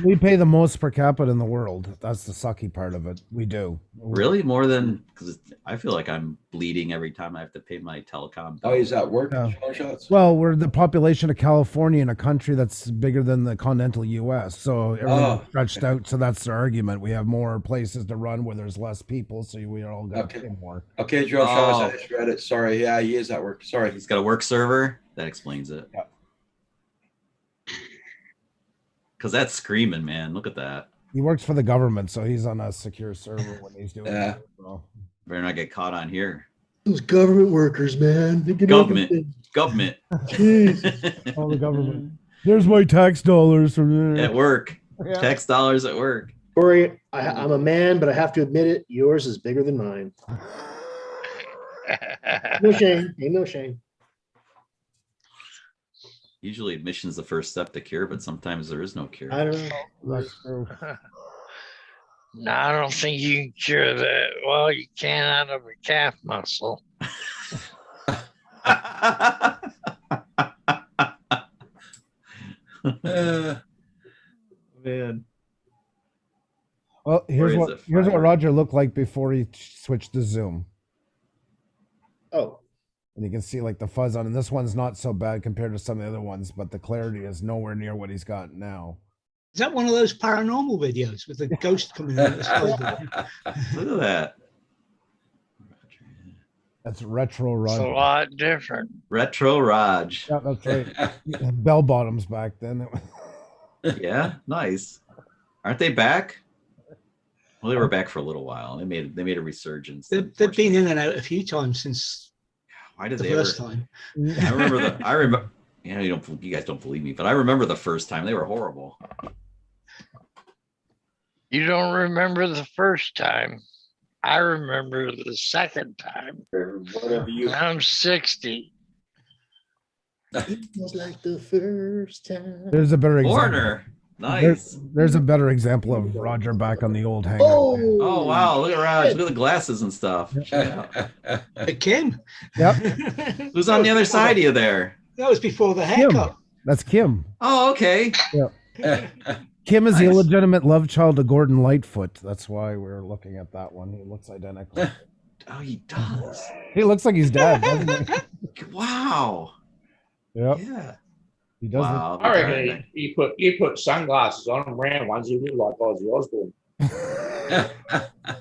We pay the most per capita in the world. That's the sucky part of it. We do. Really? More than, because I feel like I'm bleeding every time I have to pay my telecom bill. Oh, is that work? Yeah. Shots? Well, we're the population of California in a country that's bigger than the continental U.S. So everyone's stretched out. So that's the argument. We have more places to run where there's less people. So we all got to pay more. Okay, Joe Shots, I just read it. Sorry. Yeah, he is at work. Sorry. He's got a work server. That explains it. Yeah. Because that's screaming, man. Look at that. He works for the government, so he's on a secure server when he's doing it. So. Better not get caught on here. Those government workers, man. They get Government. everything. Government. Jeez. All the government. There's my tax dollars from there. At work. Yeah. Tax dollars at work. Corey, I'm a man, but I have to admit it. Yours is bigger than mine. No shame. Ain't no shame. Usually admission is the first step to cure, but sometimes there is no cure. I don't know. That's true. No, I don't think you can cure that. Well, you can out of a calf muscle. Man. Well, here's is what it here's what fire? Roger looked like before he switched to Zoom. Oh, And you can see like the fuzz on, and this one's not so bad compared to some of the other ones, but the clarity is nowhere near what he's got now. Is that one of those paranormal videos with the ghost coming out of the sky? Look at that. That's retro It's a Roger. lot different. Retro Raj. Yeah, that's right. Bell bottoms back then. Yeah, nice. Aren't they back? Well, they were back for a little while. They made a resurgence. They've been in and out a few times since Why did the they first ever? time. I remember. You know, you guys don't believe me, but I remember the first time. They were horrible. You don't remember the first time. I remember the second time. Whatever you. I'm 60. it was like the first time. There's a better example. Foreigner. Nice. There's a better example of Roger back on the old hangout. Oh wow! Look at Raj. Look at the glasses and stuff. Check it out. Kim. Yep. Who's on the other side of you there? That was before the Kim. haircut. That's Kim. Oh, okay. Yeah. Kim is the Nice. illegitimate love child of Gordon Lightfoot. That's why we're looking at that one. He looks identical. Oh, he does. He looks like his dad, doesn't he? Wow. Yep. Yeah. He does. Wow. I reckon you put sunglasses on and round ones, you look like Ozzy Osbourne.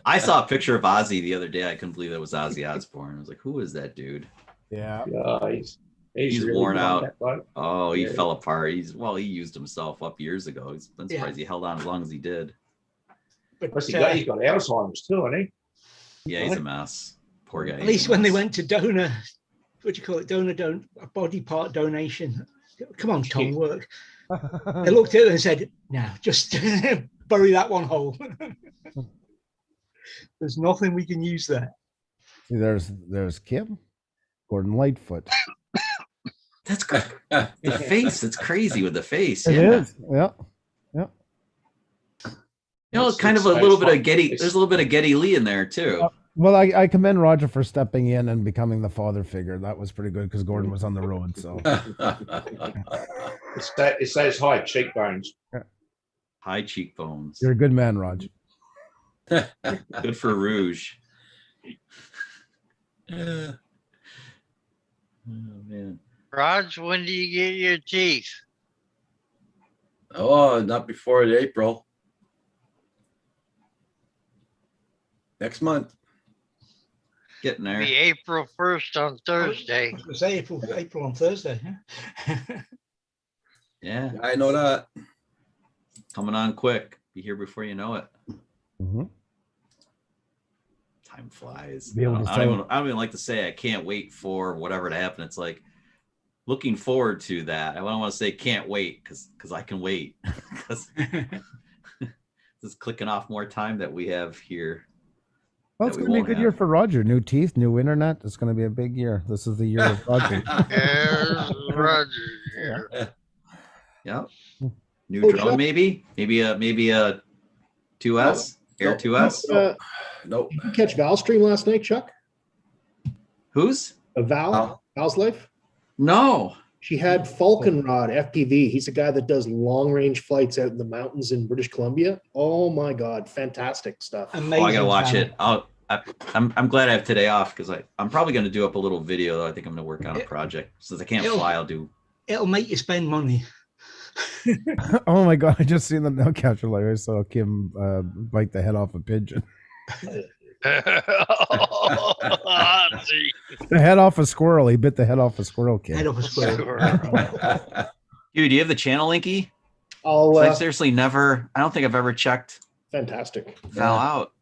I saw a picture of Ozzy the other day. I couldn't believe that was Ozzy Osbourne. I was like, who is that dude? Yeah. Yeah, He's really worn good, out. that bloke. Oh, he Yeah. fell apart. He used himself up years ago. I'm Yeah. surprised he held on as long as he did. But Plus, he's got Alzheimer's too, hasn't he? Yeah, he's a mess. Poor guy. at least when they went to donor, what do you call it? A body part donation. Come on, Tom, work. They looked at it and said, no, just bury that one whole. There's nothing we can use there. See, there's Kim, Gordon Lightfoot. That's good. The face. It's crazy with the face. It Yeah. is. Yeah. Yeah. You know, it's kind of a little bit of Getty. There's a little bit of Getty Lee in there too. Well, I commend Roger for stepping in and becoming the father figure. That was pretty good because Gordon was on the road. So It says high cheekbones. High cheekbones. you're a good man, Roger. Good for Rouge. Yeah. Oh man. Raj, when do you get your teeth? Oh, not before April. Next month. Getting there. Be April 1st on Thursday. It was April on Thursday. Yeah? Yeah. I know that. Coming on quick. Be here before you know it. Mhm. Time flies. Be able to I don't even like to say I can't wait for whatever to happen. It's like looking forward to that. I don't want to say can't wait because I can wait. Because this is clicking off more time that we have here. Well, it's that we going to be a won't good have. year for Roger. New teeth, new internet. It's going to be a big year. This is the year of Roger. There's Roger. Yep. New Oh, drone, Chuck? maybe a 2S, Air 2S. Nope. Did you catch Val's stream last night, Chuck? Who's? Val's life? No. She had Falconrod FPV. He's a guy that does long range flights out in the mountains in British Columbia. Oh my God, fantastic stuff. Oh, I gotta watch it. I'm glad I have today off because I'm probably gonna do up a little video though. I think I'm gonna work on a project since I can't fly. I'll do. It'll make you spend money. Oh my God! I just seen the no capture live. I saw Kim bite the head off a pigeon. The head off a squirrel. He bit the head off a squirrel. Kim. Head off a squirrel. Dude, do you have the channel, Linky? I'll, 'Cause I seriously never. I don't think I've ever checked fantastic. Val out.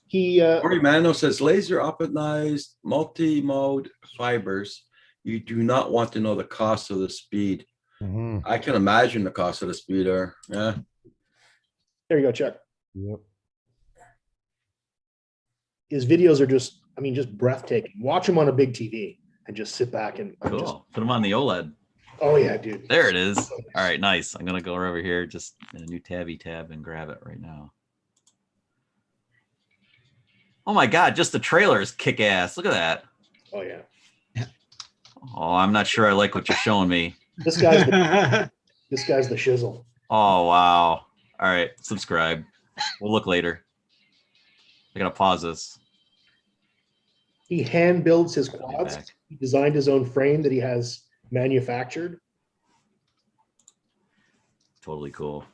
He Cory Mano says laser optimized multi-mode fibers. You do not want to know the cost of the speed. Mhm. I can imagine the cost of the speed there. Yeah. there you go, Chuck. Yep. His videos are just, I mean, just breathtaking. Watch him on a big TV and just sit back and Cool. just, Put them on the OLED. oh yeah, dude. There it is. All right, nice. I'm gonna go over here, just in a new tab and grab it right now. Oh my God, just the trailer is kick ass. Look at that. Oh yeah. Oh, I'm not sure I like what you're showing me. This guy's the, this guy's the shizzle. Oh, wow. All right, subscribe. We'll look later. I gotta pause this. He hand builds his Be quads. back. He designed his own frame that he has manufactured. Totally cool.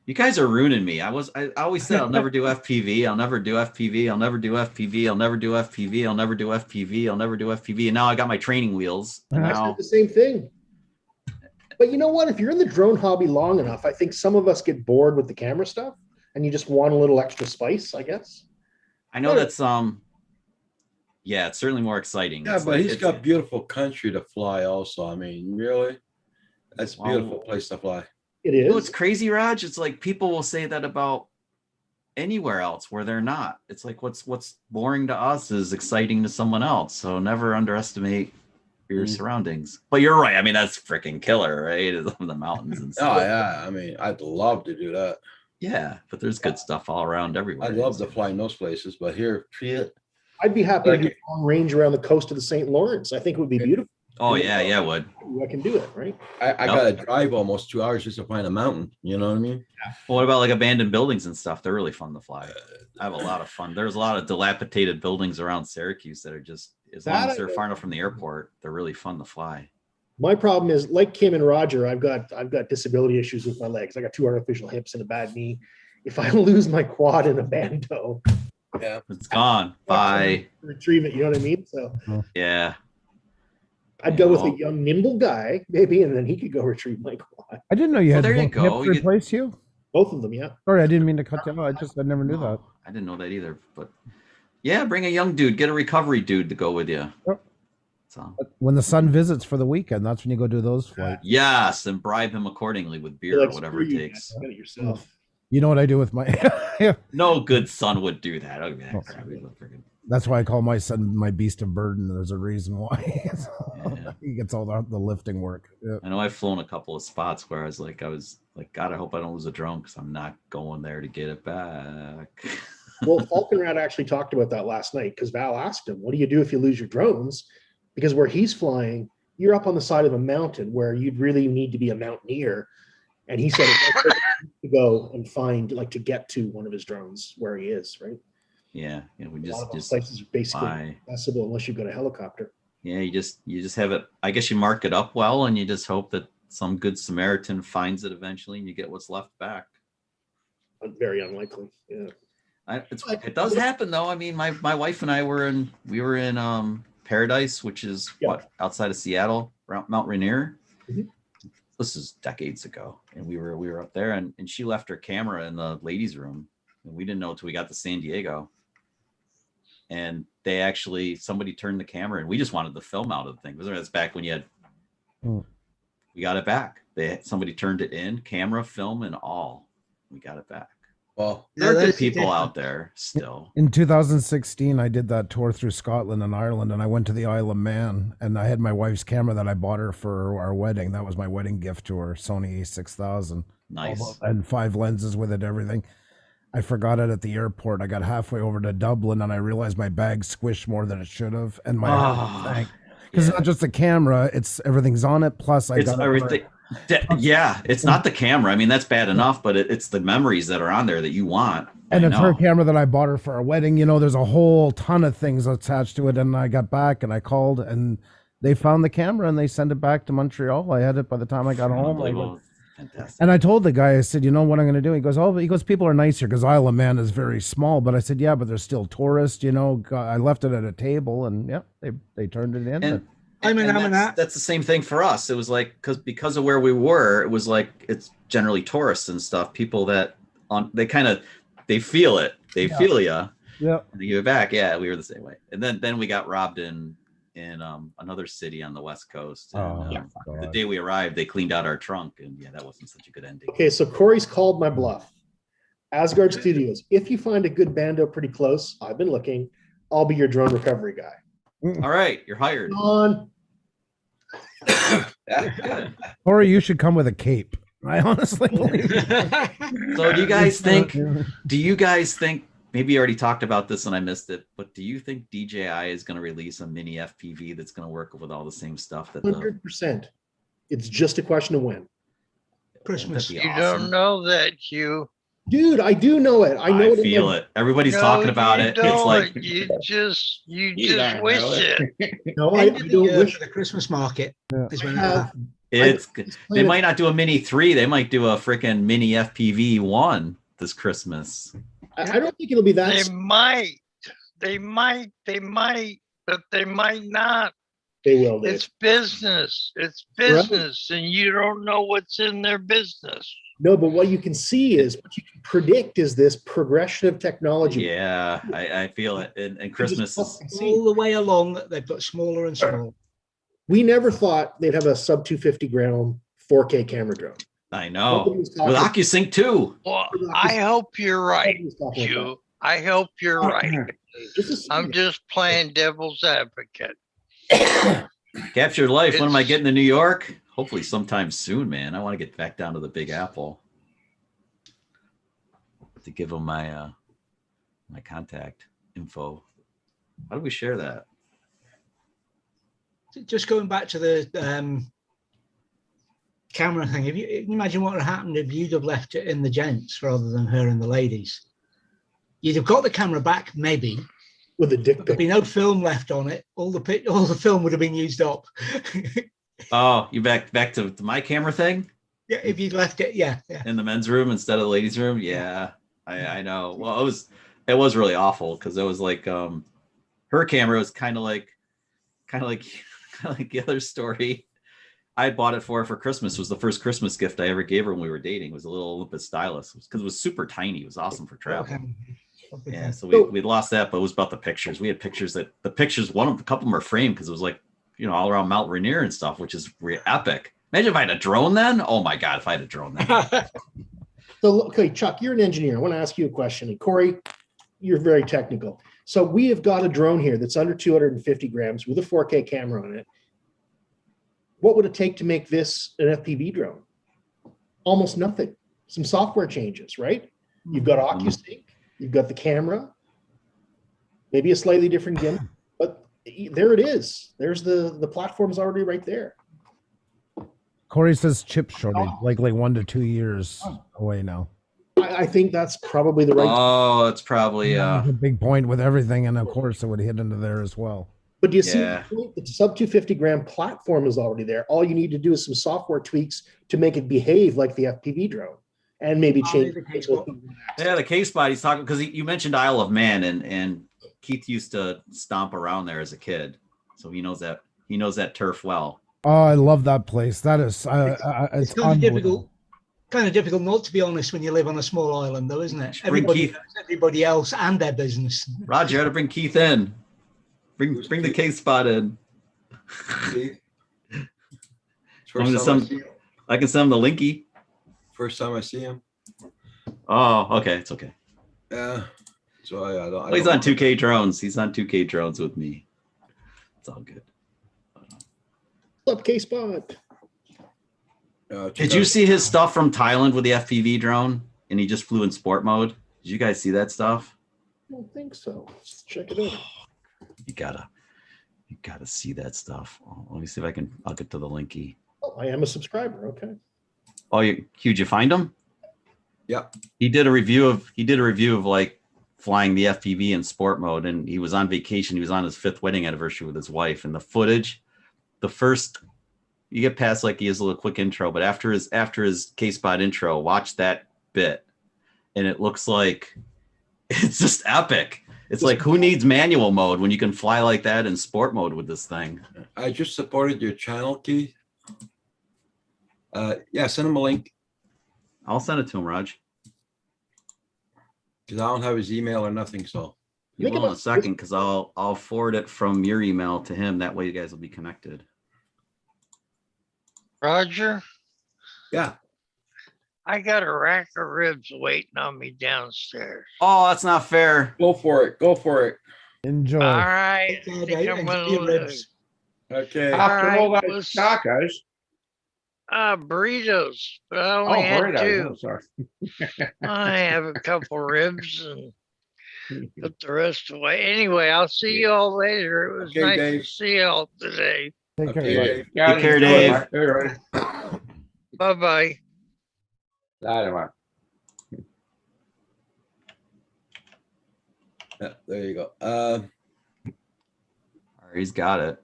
You guys are ruining me. I always said I'll never do FPV. I'll never do FPV. I'll never do FPV. I'll never do FPV. I'll never do FPV. I'll never do FPV. And now I got my training wheels. And I now said the same thing. But you know what? If you're in the drone hobby long enough, I think some of us get bored with the camera stuff and you just want a little extra spice, I guess. I know that's yeah, it's certainly more exciting. Yeah, It's but like- he's it's- got beautiful country to fly also. I mean, really? That's a beautiful place to fly. It You know is. what's crazy, Raj? It's like people will say that about anywhere else where they're not. It's like what's boring to us is exciting to someone else. So never underestimate your surroundings. But you're right. I mean, that's freaking killer, right? The mountains and Oh stuff. yeah. I mean, I'd love to do that. Yeah, but there's good stuff all around everywhere. I'd love to fly in those places, but here, I'd be happy Like to do long range around the coast of the St. Lawrence. I think it would be beautiful. Oh yeah, yeah, it would. I can do it, right? I gotta drive almost 2 hours just to find a mountain. You know what I mean? Well, what about like abandoned buildings and stuff? They're really fun to fly. I have a lot of fun. There's a lot of dilapidated buildings around Syracuse that are just, as long That as I they're know. far enough from the airport, they're really fun to fly. My problem is, like Kim and Roger, I've got disability issues with my legs. I got 2 artificial hips and a bad knee. If I lose my quad in a bando, yeah, it's gone. Bye. Retrieve it. You know what I mean? So Yeah. I'd go with a young, nimble guy, maybe, and then he could go retrieve my quad. I didn't know you Well, had there you both go. hips You get- replaced you. Both of them, yeah. Sorry, I didn't mean to cut you off. I never knew that. I didn't know that either. But yeah, bring a young dude, get a recovery dude to go with you. Yep. So When the son visits for the weekend, that's when you go do those flights. yes, and bribe him accordingly with beer or whatever it takes. Get it yourself. You know what I do with my No good son would do that. Oh, man, That's why I call my son my beast of burden. There's a reason why. He gets all the lifting work. Yeah. I know I've flown a couple of spots where I was like, God, I hope I don't lose a drone because I'm not going there to get it back. Well, Falconrad actually talked about that last night because Val asked him, what do you do if you lose your drones? Because where he's flying, you're up on the side of a mountain where you'd really need to be a mountaineer. And he said it's to go and find, like, to get to one of his drones where he is, right? Yeah, we A lot of those just places are basically fly. accessible unless you've got a helicopter. Yeah, you just have it. I guess you mark it up well, and you just hope that some good Samaritan finds it eventually, and you get what's left back. Very unlikely. Yeah. It does happen though. I mean, my wife and I were in Paradise, which is what, outside of Seattle, around Mount Rainier. Mhm. This is decades ago, and we were up there, and she left her camera in the ladies' room, and we didn't know until we got to San Diego. And somebody turned the camera, and we just wanted the film out of the thing. That's back when you had. We got it back. Somebody turned it in, camera, film, and all. We got it back. Well, there are good people out there still. In 2016, I did that tour through Scotland and Ireland, and I went to the Isle of Man, and I had my wife's camera that I bought her for our wedding. That was my wedding gift to her, Sony A6000. Nice. And 5 lenses with it, everything. I forgot it at the airport. I got halfway over to Dublin, and I realized my bag squished more than it should have, and my because it's not just the camera; it's everything's on it. Plus, I It's got everything. Yeah, it's not the camera. I mean, that's bad enough, but it's the memories that are on there that you want. And I it's her know. camera that I bought her for our wedding. You know, there's a whole ton of things attached to it. And I got back and I called and they found the camera and they sent it back to Montreal. I had it by the time I got home. Unbelievable. Fantastic. And I told the guy, I said, you know what I'm going to do? He goes, people are nice here because Isle of Man is very small. But I said, yeah, but there's still tourists, you know. I left it at a table and yeah, they turned it in. And that's the same thing for us. It was like because of where we were, it was like it's generally tourists and stuff. People that they feel it, they feel you, Yeah. And they give it back. Yeah, we were the same way. And then we got robbed in another city on the West Coast. And, Oh, the day we arrived, they cleaned out our trunk, and yeah, that wasn't such a good ending. Okay, so Corey's called my bluff. Asgard Studios, if you find a good bando pretty close, I've been looking, I'll be your drone recovery guy. All right, you're hired. On. Or you should come with a cape. I honestly. So do you guys think? Maybe you already talked about this and I missed it, but do you think DJI is going to release a mini FPV that's going to work with all the same stuff that 100%. It's just a question of when. Christmas. You don't know that, Hugh. Dude, I do know it. I know I feel it. Everybody's No, talking about you it. It's don't. like you just don't wish know it. No, End of I the don't year wish. for the Christmas market is when it have- happened. they might not do a mini 3. They might do a freaking mini FPV 1 this Christmas. I don't think it'll be that. They might, but they might not. They will. Dave. It's business. It's Right. business, and you don't know what's in their business. No, but what you can see is what you can predict is this progression of technology. Yeah, I feel it. And Christmas is All the way along, they've got smaller and smaller. We never thought they'd have a sub 250 gram 4K camera drone. I know. Nobody was talking- With OcuSync too. Well, I hope you're right, Nobody was talking about Hugh. I hope you're right. Just a second. I'm just playing devil's advocate. Captured life. When am I getting to New York? Hopefully sometime soon, man. I want to get back down to the Big Apple. To give them my my contact info. How do we share that? Just going back to the camera thing, if you imagine what would have happened if you'd have left it in the gents rather than her and the ladies. You'd have got the camera back, maybe, with a dick but there'd be no film left on it. All the film would have been used up. Oh, you back to my camera thing? Yeah, if you'd left it, yeah. In the men's room instead of the ladies' room? Yeah, I know. Well, it was really awful because it was like her camera was kind of like the other story. I bought it for her for Christmas. It was the first Christmas gift I ever gave her when we were dating. It was a little Olympus stylus because it was super tiny. It was awesome for travel. Okay. Yeah, so we lost that, but it was about the pictures. We had pictures a couple of them are framed because it was like, all around Mount Rainier and stuff, which is epic. Imagine if I had a drone then. Oh my God, if I had a drone then. So, okay, Chuck, you're an engineer. I want to ask you a question. And Corey, you're very technical. So we have got a drone here that's under 250 grams with a 4K camera on it. What would it take to make this an FPV drone? Almost nothing. Some software changes, right? You've got OcuSync, you've got the camera, maybe a slightly different gimmick, but there it is. There's the platform's already right there. Corey says chip shortage, likely 1 to 2 years away now. I think that's probably the right. Oh, it's probably That's a big point with everything, and of course it would hit into there as well. But do you see Yeah. the point? The sub 250 gram platform is already there. All you need to do is some software tweaks to make it behave like the FPV drone, and maybe change. Yeah, the case body's talking because you mentioned Isle of Man, and Keith used to stomp around there as a kid, so he knows that turf well. Oh, I love that place. That is, it's Kind of difficult not to be honest when you live on a small island, though, isn't it? Bring Everybody Keith. knows everybody else and their business. Roger, you got to bring Keith in. Bring the case spot in. I can send him the linky. First time I see him. Oh, okay, it's okay. Yeah. So I don't. He's on 2K drones. He's on 2K drones with me. It's all good. Up K spot. Did you see his stuff from Thailand with the FPV drone? And he just flew in sport mode. Did you guys see that stuff? I don't think so. Let's check it out. You gotta see that stuff. Let me see if I'll get to the linky. Oh, I am a subscriber. Okay. Oh, Hugh, did you find him? Yep. He did a review of like flying the FPV in sport mode, and he was on vacation. He was on his 5th wedding anniversary with his wife, and the footage, you get past like he has a little quick intro, but after his K-Spot intro, watch that bit, and it looks like it's just epic. It's like, who needs manual mode when you can fly like that in sport mode with this thing? I just supported your channel, Keith. Yeah, send him a link. I'll send it to him, Raj. Because I don't have his email or nothing, so. You Think will in a about- second because I'll forward it from your email to him. That way you guys will be connected. Roger, Yeah. I got a rack of ribs waiting on me downstairs. Oh, that's not fair. Go for it. Go for it. Enjoy. All right. I Okay, think I'm enjoy gonna your live. ribs. Okay. After all Alright, those well, tacos. Burritos, but I Oh, only had burritos. Oh, two. sorry. I have a couple ribs and put the rest away. Anyway, I'll see you all later. It was Okay, nice Dave. to see you all today. Take care. Okay, bud. Dave. Yeah, Take care, enjoy, Dave. mate. All right. Bye bye. Later, mate. Yeah, there you go. All right, he's got it.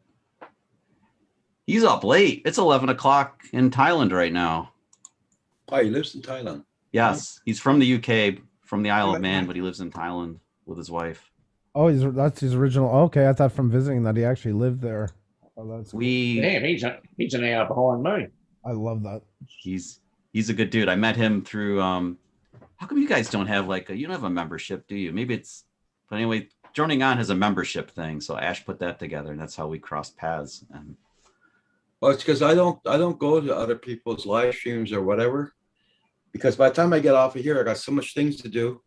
He's up late. It's 11 o'clock in Thailand right now. Oh, he lives in Thailand. Yes, he's from the UK, from the Isle of Man, but he lives in Thailand with his wife. Oh, that's his original. Okay, I thought from visiting that he actually lived there. Oh, that's cool. Damn, he's an hour behind me. I love that. He's a good dude. I met him through how come you guys don't have like you don't have a membership, do you? Maybe it's but anyway, Joining On has a membership thing. So Ash put that together and that's how we crossed paths. And Well, it's because I don't go to other people's live streams or whatever. Because by the time I get off of here, I got so much things to do.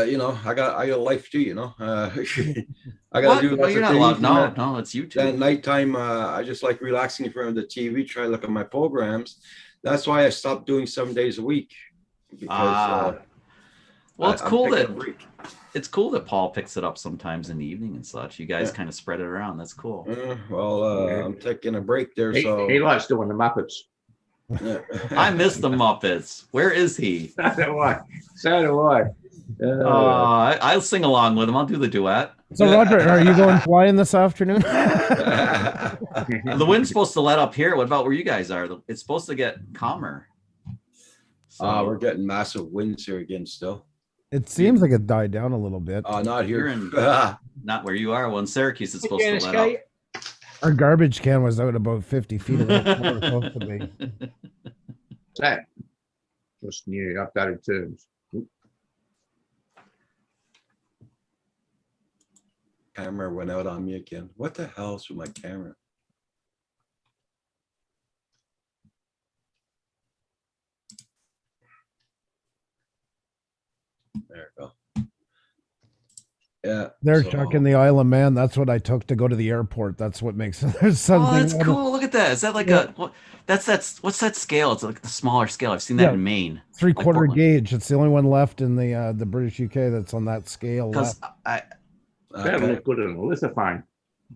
You know, I got a life too, you know. I gotta do no, lots you're of not things. allowed. No, it's YouTube. At nighttime, I just like relaxing in front of the TV, try to look at my programs. That's why I stopped doing 7 days a week. Because well, it's I'm cool taking a that break. it's cool that Paul picks it up sometimes in the evening and such. You guys Yeah. kind of spread it around. That's cool. I'm taking a break there, so He likes doing the Muppets. yeah. I miss the Muppets. Where is he? So do I. So do I. I'll sing along with him. I'll do the duet. So Roger, are you going flying this afternoon? The wind's supposed to let up here. What about where you guys are? It's supposed to get calmer. We're getting massive winds here again still. It seems like it died down a little bit. Not You're here. in not where you are. Well, in Syracuse, it's supposed to let up. Our garbage can was out about 50 feet away from where it's supposed to be. That just new updated terms. Camera went out on me again. What the hell's with my camera? There we go. Yeah. They're so- chucking the Isle of Man. That's what I took to go to the airport. That's what makes there's something. Oh, that's out of- cool. Look at that. Is that like a what? That's what's that scale? It's like the smaller scale. I've seen that Yeah. in Maine. 3/4 Portland. gauge. It's the only one left in the British UK that's on that scale. Because left. That look good on the lithophone.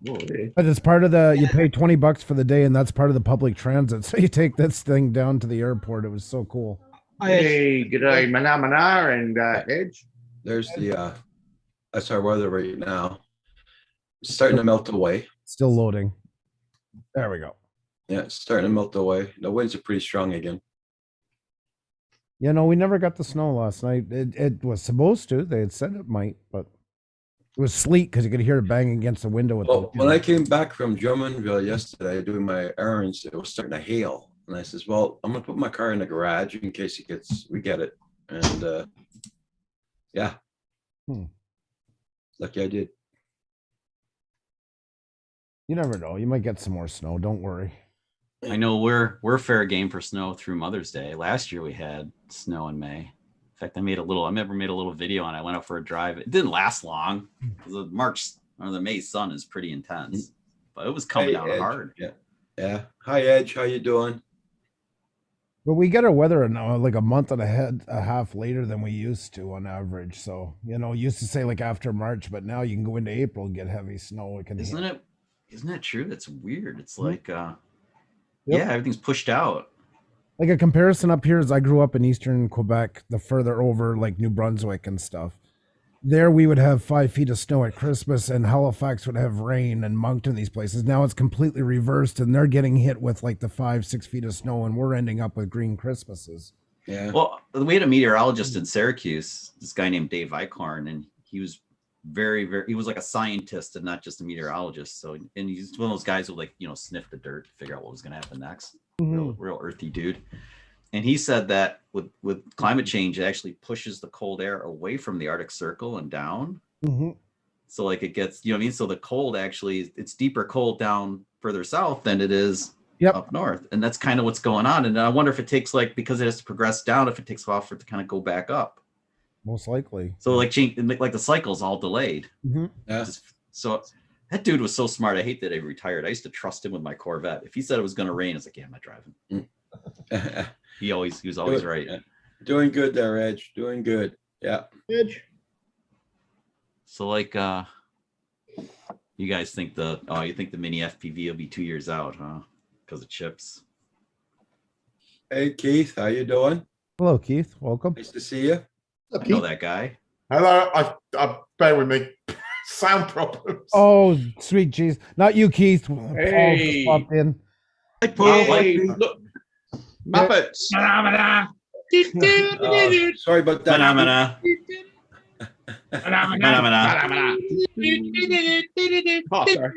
Oh, yeah. But it's part of the. You pay $20 for the day, and that's part of the public transit. So you take this thing down to the airport. It was so cool. Hey, g'day, Mana and Edge. There's the that's our weather right now. It's starting to melt away. Still loading. There we go. Yeah, it's starting to melt away. The winds are pretty strong again. You know, we never got the snow last night. It was supposed to. They had said it might, but it was sleet because you could hear it banging against the window. With Well, when I came back from Drummondville yesterday doing my errands, it was starting to hail. And I says, well, I'm gonna put my car in the garage in case we get it. And yeah. Lucky I did. You never know. You might get some more snow. Don't worry. I know we're fair game for snow through Mother's Day. Last year we had snow in May. In fact, I made a little video and I went out for a drive. It didn't last long. The May sun is pretty intense, but it was coming Hey, down Edge. hard. Yeah. Hi Edge, how you doing? But we get our weather now like a month and a half later than we used to on average. So, you know, used to say like after March, but now you can go into April and get heavy snow. It can Isn't that true? That's weird. It's Mhm. like Yep. yeah, everything's pushed out. Like a comparison up here is I grew up in eastern Quebec, the further over like New Brunswick and stuff. There we would have 5 feet of snow at Christmas and Halifax would have rain and Moncton, these places. Now it's completely reversed and they're getting hit with like the 5-6 feet of snow and we're ending up with green Christmases. Yeah. Well, we had a meteorologist in Syracuse, this guy named Dave Eichhorn, and he was he was like a scientist and not just a meteorologist. So, and he's one of those guys who like, sniff the dirt to figure out what was going to happen next. Real earthy dude. And he said that with climate change, it actually pushes the cold air away from the Arctic Circle and down. Mhm. So like it gets, you know what I mean? So the cold actually, it's deeper cold down further south than it is up north. And that's kind of what's going on. And I wonder if it takes like, because it has to progress down, if it takes a while for it to kind of go back up. Most likely. So like the cycle's all delayed. Mhm. So that dude was so smart. I hate that he retired. I used to trust him with my Corvette. If he said it was going to rain, it's like, yeah, I'm not driving. He was always right. Doing good there, Edge. Doing good. Yeah. Edge. So like, you guys think you think the mini FPV will be 2 years out, huh? Because of chips. Hey, Keith, how you doing? Hello, Keith. Welcome. Nice to see you. I know that guy. Hello, I bear with me. Sound problems. Oh, sweet jeez. Not you, Keith. Paul just Hey. popped in. Hey, look, Muppets. Sorry about that. Phenomena. Oh, sorry.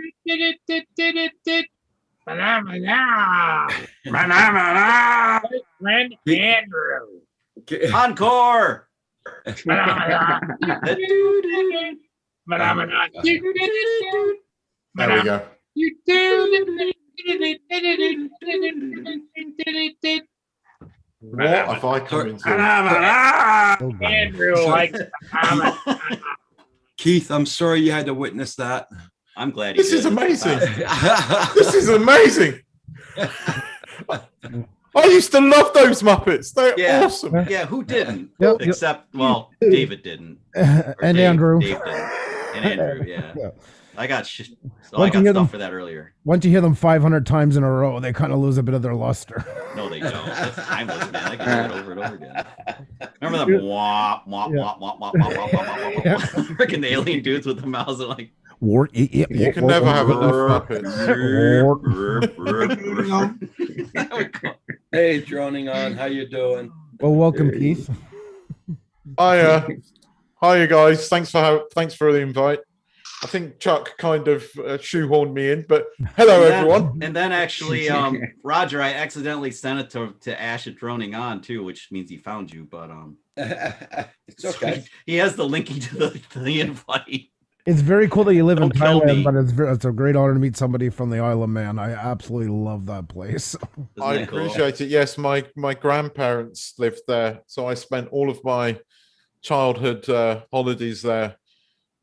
Friend Andrew. Encore. There we go. What have I come into? Andrew likes Keith, I'm sorry you had to witness that. I'm glad This is amazing. This is amazing. I used to love those Muppets. They're awesome. Yeah, who didn't? Yep. Except, well, David didn't. Or And Andrew. Dave didn't. And Andrew, yeah. I got so I Once you got hear stuff them- for that earlier. Once you hear them 500 times in a row, they kind of lose a bit of their luster. No, they don't. That's timeless, man. I can hear it over and over again. Remember that wah, wah, wah, wah, wah, wah, wah, wah, wah, wah. Freaking alien dudes with the mouths are like, Wart, You can never have enough Muppets. Hey, droning on. How you doing? Well, welcome, Keith. Hiya, guys. Thanks for the invite. I think Chuck kind of shoehorned me in, but hello, everyone. And then actually, Roger, I accidentally sent it to Ash at Droning On too, which means he found you. But it's okay. He has the linking to the invite. It's very cool that you live in Don't kill me. Thailand, but it's a great honor to meet somebody from the Isle of Man. I absolutely love that place. I appreciate it. Yes, my grandparents lived there, so I spent all of my childhood holidays there,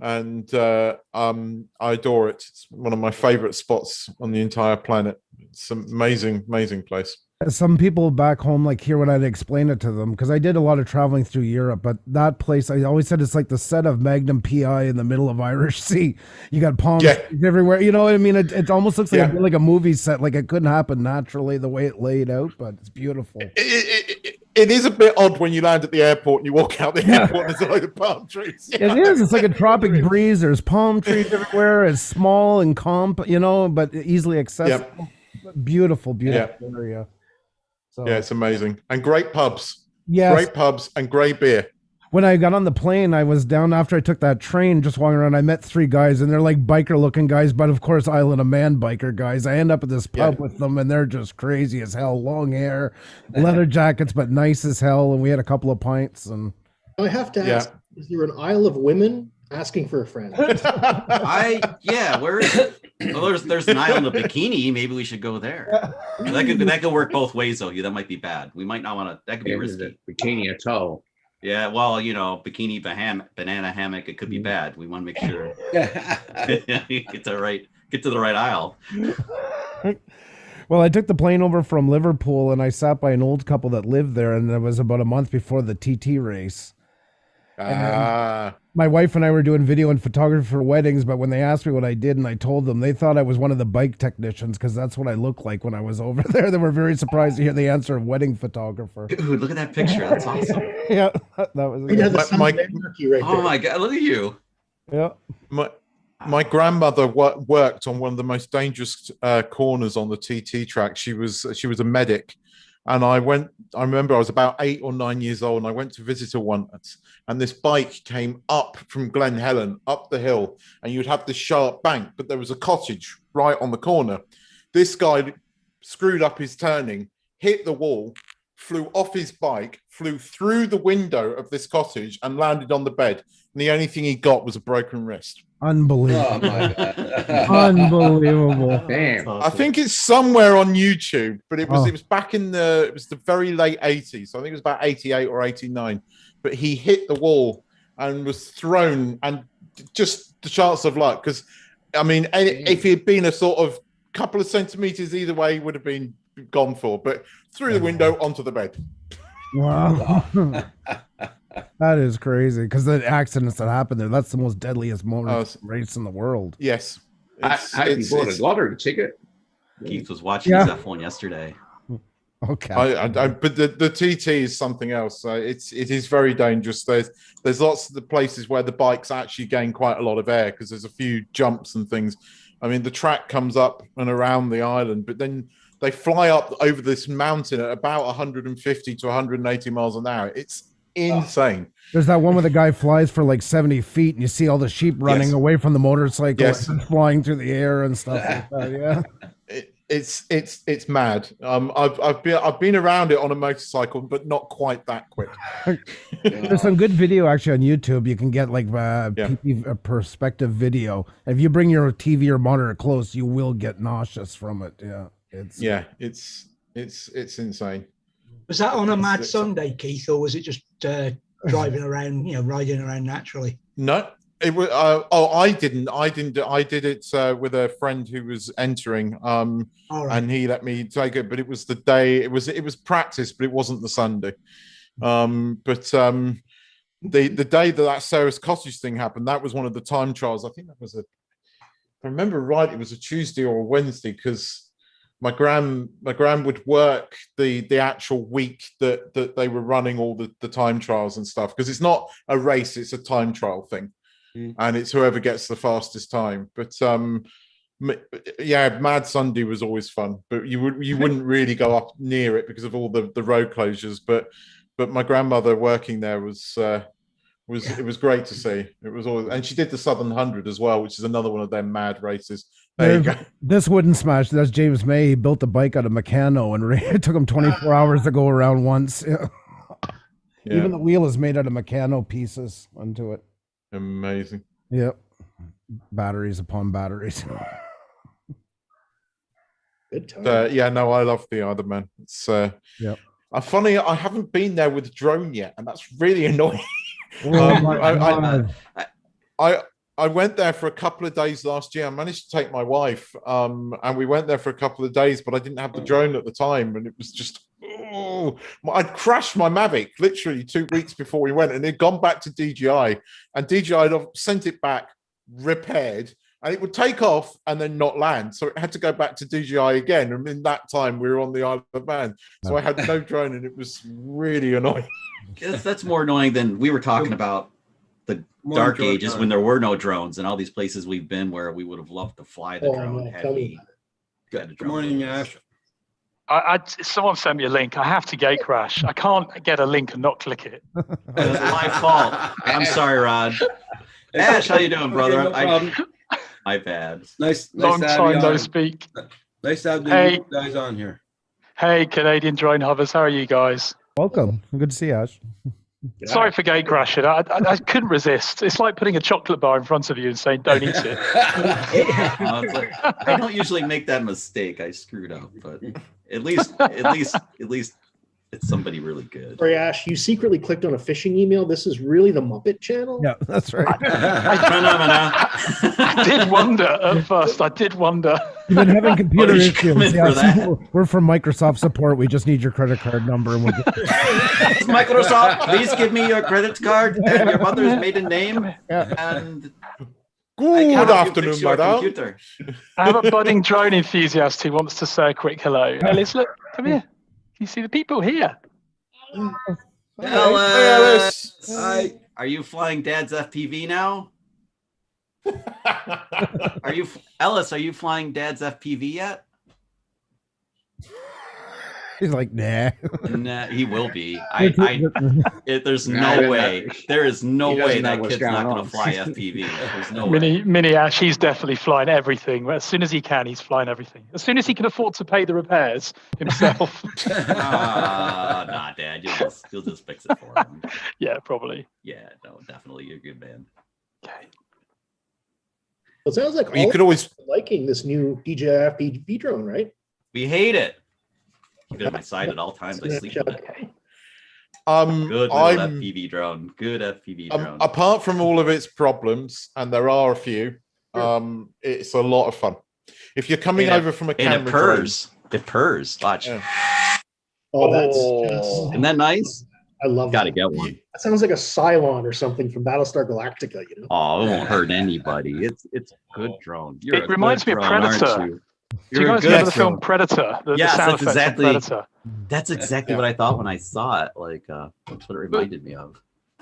and I adore it. It's one of my favorite spots on the entire planet. It's an amazing place. Some people back home like hear when I'd explain it to them, because I did a lot of traveling through Europe, but that place, I always said it's like the set of Magnum PI in the middle of Irish Sea. You got palm trees everywhere. You know what I mean? It almost looks like like a movie set. Like it couldn't happen naturally the way it laid out, but it's beautiful. It is a bit odd when you land at the airport and you walk out the airport and there's a load of palm trees. It is. It's like a tropic breeze. There's palm trees everywhere. It's small and but easily accessible. Beautiful area. So, yeah, it's amazing. And great pubs. Yes. Great pubs and great beer. When I got on the plane, I was down after I took that train, just walking around. I met 3 guys, and they're like biker-looking guys, but of course, Island of Man biker guys. I end up at this pub with them, and they're just crazy as hell. Long hair, leather jackets, but nice as hell. And we had a couple of pints. And I have to ask: is there an Isle of Women asking for a friend? Where is it? Well, there's an island of bikini. Maybe we should go there. That could work both ways though. That might be bad. We might not want to. That could be risky. Bikini atoll. Yeah, well, bikini banana hammock. It could be bad. We want to make sure get to the right aisle. Well, I took the plane over from Liverpool, and I sat by an old couple that lived there, and it was about a month before the TT race. My wife and I were doing video and photography for weddings, but when they asked me what I did and I told them, they thought I was one of the bike technicians because that's what I looked like when I was over there. They were very surprised to hear the answer of wedding photographer. Dude, look at that picture. That's awesome. Yeah, that was Oh my God, look at you. Yeah. My grandmother worked on one of the most dangerous corners on the TT track. She was a medic. And I remember I was about 8 or 9 years old, and I went to visit her once, and this bike came up from Glen Helen, up the hill, and you'd have this sharp bank, but there was a cottage right on the corner. This guy screwed up his turning, hit the wall, flew off his bike, flew through the window of this cottage and landed on the bed. And the only thing he got was a broken wrist. Unbelievable. Oh, my God. Unbelievable. Damn. I think it's somewhere on YouTube, but it was back in the very late 80s. So I think it was about 88 or 89. But he hit the wall and was thrown, and just the chance of luck, because I mean, if he had been a sort of couple of centimeters either way, he would have been gone for. But through the window onto the bed. Wow. That is crazy, because the accidents that happen there, that's the most deadliest motor race in the world. Yes. I bought a lottery ticket. Keith was watching his F1 yesterday. Okay. But the TT is something else. It is very dangerous. There's lots of the places where the bikes actually gain quite a lot of air, because there's a few jumps and things. I mean, the track comes up and around the island, but then they fly up over this mountain at about 150 to 180 miles an hour. It's insane. There's that one where the guy flies for like 70 feet and you see all the sheep running away from the motorcycle and flying through the air and stuff like that. Yeah. It's mad. I've been around it on a motorcycle, but not quite that quick. There's some good video actually on YouTube. You can get like a perspective video. If you bring your TV or monitor close, you will get nauseous from it. Yeah. It's insane. Was that on a Mad Sunday, Keith, or was it just driving around, riding around naturally? No, it was. I didn't. I did it with a friend who was entering, and he let me take it. But it was the day. It was practice, but it wasn't the Sunday. The day that Sarah's Cottage thing happened, that was one of the time trials. I think that was if I remember right, it was a Tuesday or a Wednesday, because my gran would work the actual week that they were running all the time trials and stuff, because it's not a race, it's a time trial thing. And it's whoever gets the fastest time. But Mad Sunday was always fun, but you wouldn't really go up near it because of all the road closures. But my grandmother working there was it was great to see. It was always, and she did the Southern 100 as well, which is another one of their mad races. There you go. This wouldn't smash. That's James May. He built a bike out of Meccano, and it took him 24 hours to go around once. Yeah. Even the wheel is made out of Meccano pieces onto it. Amazing. Yep. Batteries upon batteries. Good time. I love the other man. It's funny. I haven't been there with a drone yet, and that's really annoying. I went there for a couple of days last year. I managed to take my wife, and we went there for a couple of days, but I didn't have the drone at the time, and it was just I'd crashed my Mavic literally 2 weeks before we went, and it'd gone back to DJI, and DJI had sent it back repaired, and it would take off and then not land, so it had to go back to DJI again. And in that time, we were on the Isle of Man, so I had no drone, and it was really annoying. That's more annoying than we were talking about the dark ages when there were no drones, and all these places we've been where we would have loved to fly the drone. Good morning, Ash. Someone sent me a link. I have to gate crash. I can't get a link and not click it. It's my fault. I'm sorry, Rod. Ash, how you doing, brother? My bad. Nice Long to have time you no on. speak. Nice to have Hey. the guys on here. Hey, Canadian drone hovers. How are you guys? Welcome. Good to see you, Ash. Sorry for gate crashing. I couldn't resist. It's like putting a chocolate bar in front of you and saying, "Don't eat it." I don't usually make that mistake. I screwed up, but at least it's somebody really good. Sorry, Ash, you secretly clicked on a phishing email. This is really the Muppet Channel? Yeah, that's right. I did wonder at first. I did wonder. You've been having computer did you come issues. in for that? We're from Microsoft support. We just need your credit card number, and we'll get Microsoft, please give me your credit card and your mother's maiden name. And Good afternoon, madam. computer. I have a budding drone enthusiast who wants to say a quick hello. Alice, look, come here. You see the people here. Alice. Hi. Are you flying Dad's FPV now? Ellis, are you flying Dad's FPV yet? He's like, nah. Nah, he will be. There's Nah, no they're way. not. There is no He doesn't way know that what's kid's not going going on. to fly FPV. There's no way. Mini Ash, he's definitely flying everything. As soon as he can, he's flying everything. As soon as he can afford to pay the repairs himself. Nah, Dad, you'll just fix it for him. Yeah, probably. Yeah, no, definitely, you're a good man. It sounds like You all could always liking this new DJI FPV drone, right? We hate it. Keep it at my side at all times. I sleep with it. Good little I'm FPV drone. Good FPV drone. apart from all of its problems, and there are a few, it's a lot of fun. If you're coming And over from a and camera it purrs. It purrs. Watch. Oh, that's just, Isn't that nice? I love Gotta that. get one. That sounds like a Cylon or something from Battlestar Galactica, you know? Oh, it won't hurt anybody. It's a good drone. You're It a reminds good me of drone, aren't Predator. you? Do you You're a guys good remember the film drone. Predator? The Yes, sound that's effects exactly. of Predator. That's exactly what I thought when I saw it. Like, that's what it reminded me of.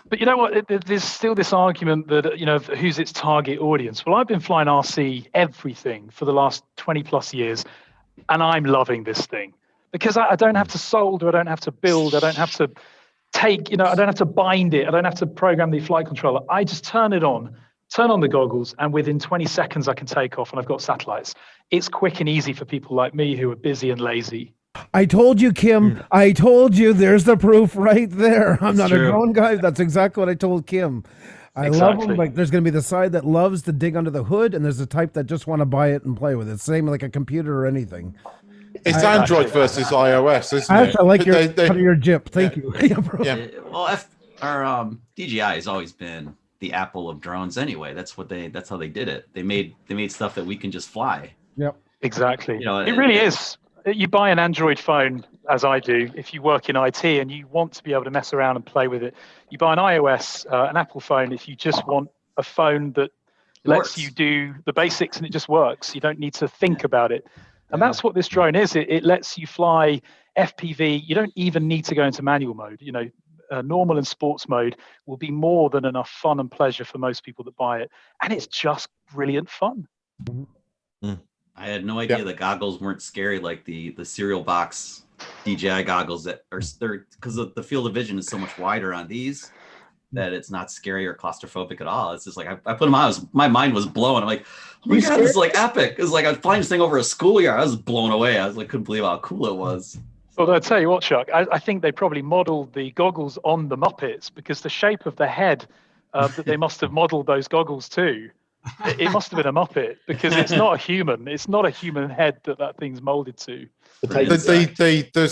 But you know what? There's still this argument that, you know, who's its target audience. Well, I've been flying RC everything for the last 20 plus years, and I'm loving this thing because I don't have to solder, I don't have to build, I don't have to take, you know, I don't have to bind it, I don't have to program the flight controller. I just turn it on, turn on the goggles, and within 20 seconds I can take off, and I've got satellites. It's quick and easy for people like me who are busy and lazy. I told you, Kim. I told you. There's the proof right there. I'm It's not true. a drone guy. That's exactly what I told Kim. I love Exactly. them. Like, there's going to be the side that loves to dig under the hood, and there's the type that just want to buy it and play with it. Same like a computer or anything. It's Android versus iOS, isn't I it? like your They- cut of your jip. Thank you. Yeah, bro. Well, DJI has always been the Apple of drones anyway. That's how they did it. They made stuff that we can just fly. Yep. Exactly. You know, it really is. You buy an Android phone, as I do, if you work in IT and you want to be able to mess around and play with it. You buy an iOS, an Apple phone, if you just want a phone that lets you do the basics and it just works. You don't need to think about it. And that's what this drone is. It lets you fly FPV. You don't even need to go into manual mode. You know, normal and sports mode will be more than enough fun and pleasure for most people that buy it. And it's just brilliant fun. I had no idea the goggles weren't scary like the cereal box DJI goggles that are because the field of vision is so much wider on these that it's not scary or claustrophobic at all. It's just like I put them on. My mind was blown. I'm like, oh my god, this is like epic. It's like I was flying this thing over a schoolyard. I was blown away. I was like, couldn't believe how cool it was. Although I tell you what, Chuck, I think they probably modeled the goggles on the Muppets because the shape of the head that they must have modeled those goggles to, it must have been a Muppet because it's not a human. It's not a human head that thing's molded to. The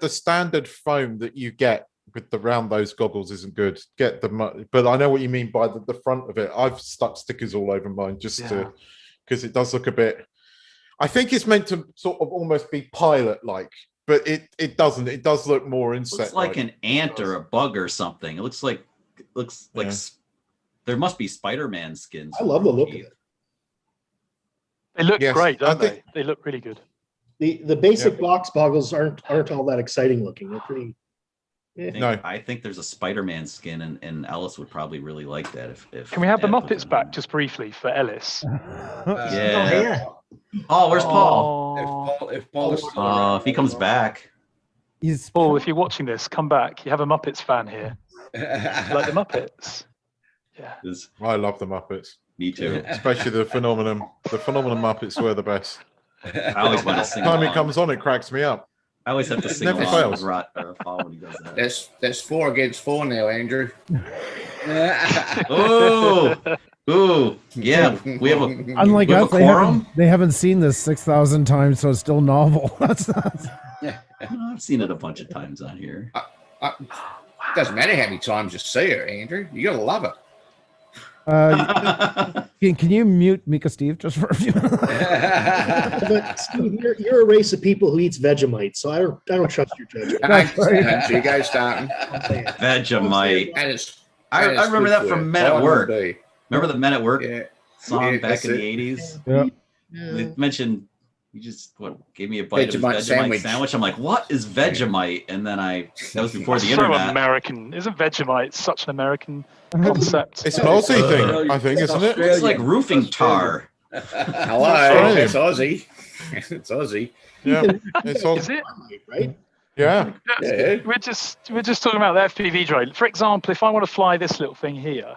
standard foam that you get around those goggles isn't good. But I know what you mean by the front of it. I've stuck stickers all over mine because it does look a bit. I think it's meant to sort of almost be pilot-like, but it doesn't. It does look more It looks insect-like. like an ant or a bug or something. It looks like there must be Spider-Man skins. I love the look of it. They look Yes, great, I don't they? They look really good. The basic box goggles aren't all that exciting looking. They're pretty. I think there's a Spider-Man skin, and Ellis would probably really like that. If Can we have the Dad put Muppets back just briefly for Ellis? Yeah. Oh, where's Paul? If Paul is still Oh, around, if he comes back. Paul, if you're watching this, come back. You have a Muppets fan here. Like the Muppets. I love the Muppets. Me too. Especially the phenomenon. The phenomenon Muppets were the best. I always want to sing Time it along. comes on, it cracks me up. I always have to sing Never along fails. with Paul when he does that. That's 4 against 4 now, Andrew. Oh, ooh, yeah. We have a Unlike we have us, a quorum. they haven't seen this 6,000 times, so it's still novel. That's I've seen it a bunch of times on here. Doesn't matter how many times you see her, Andrew. You gotta love it. Can you mute Mika Steve just for a few minutes? But Steve, you're a race of people who eats Vegemite, so I don't trust your judgment. So you guys starting. Vegemite. And it's, I and it's remember good that for from you. Men at Vitamin Work. D. Remember the Men at Work song Yeah, back that's in the it. 80s? Yeah. They mentioned you just gave me a bite of Vegemite Vegemite sandwich. sandwich. I'm like, what is Vegemite? And then that was before the So internet. American. Isn't Vegemite such an American concept? It's an Aussie thing, I think, isn't it? It's like roofing tar. Hello, it's Aussie. It's Aussie. Yeah, it's all, Is it? Right? Yeah. We're just talking about the FPV drone. For example, if I want to fly this little thing here,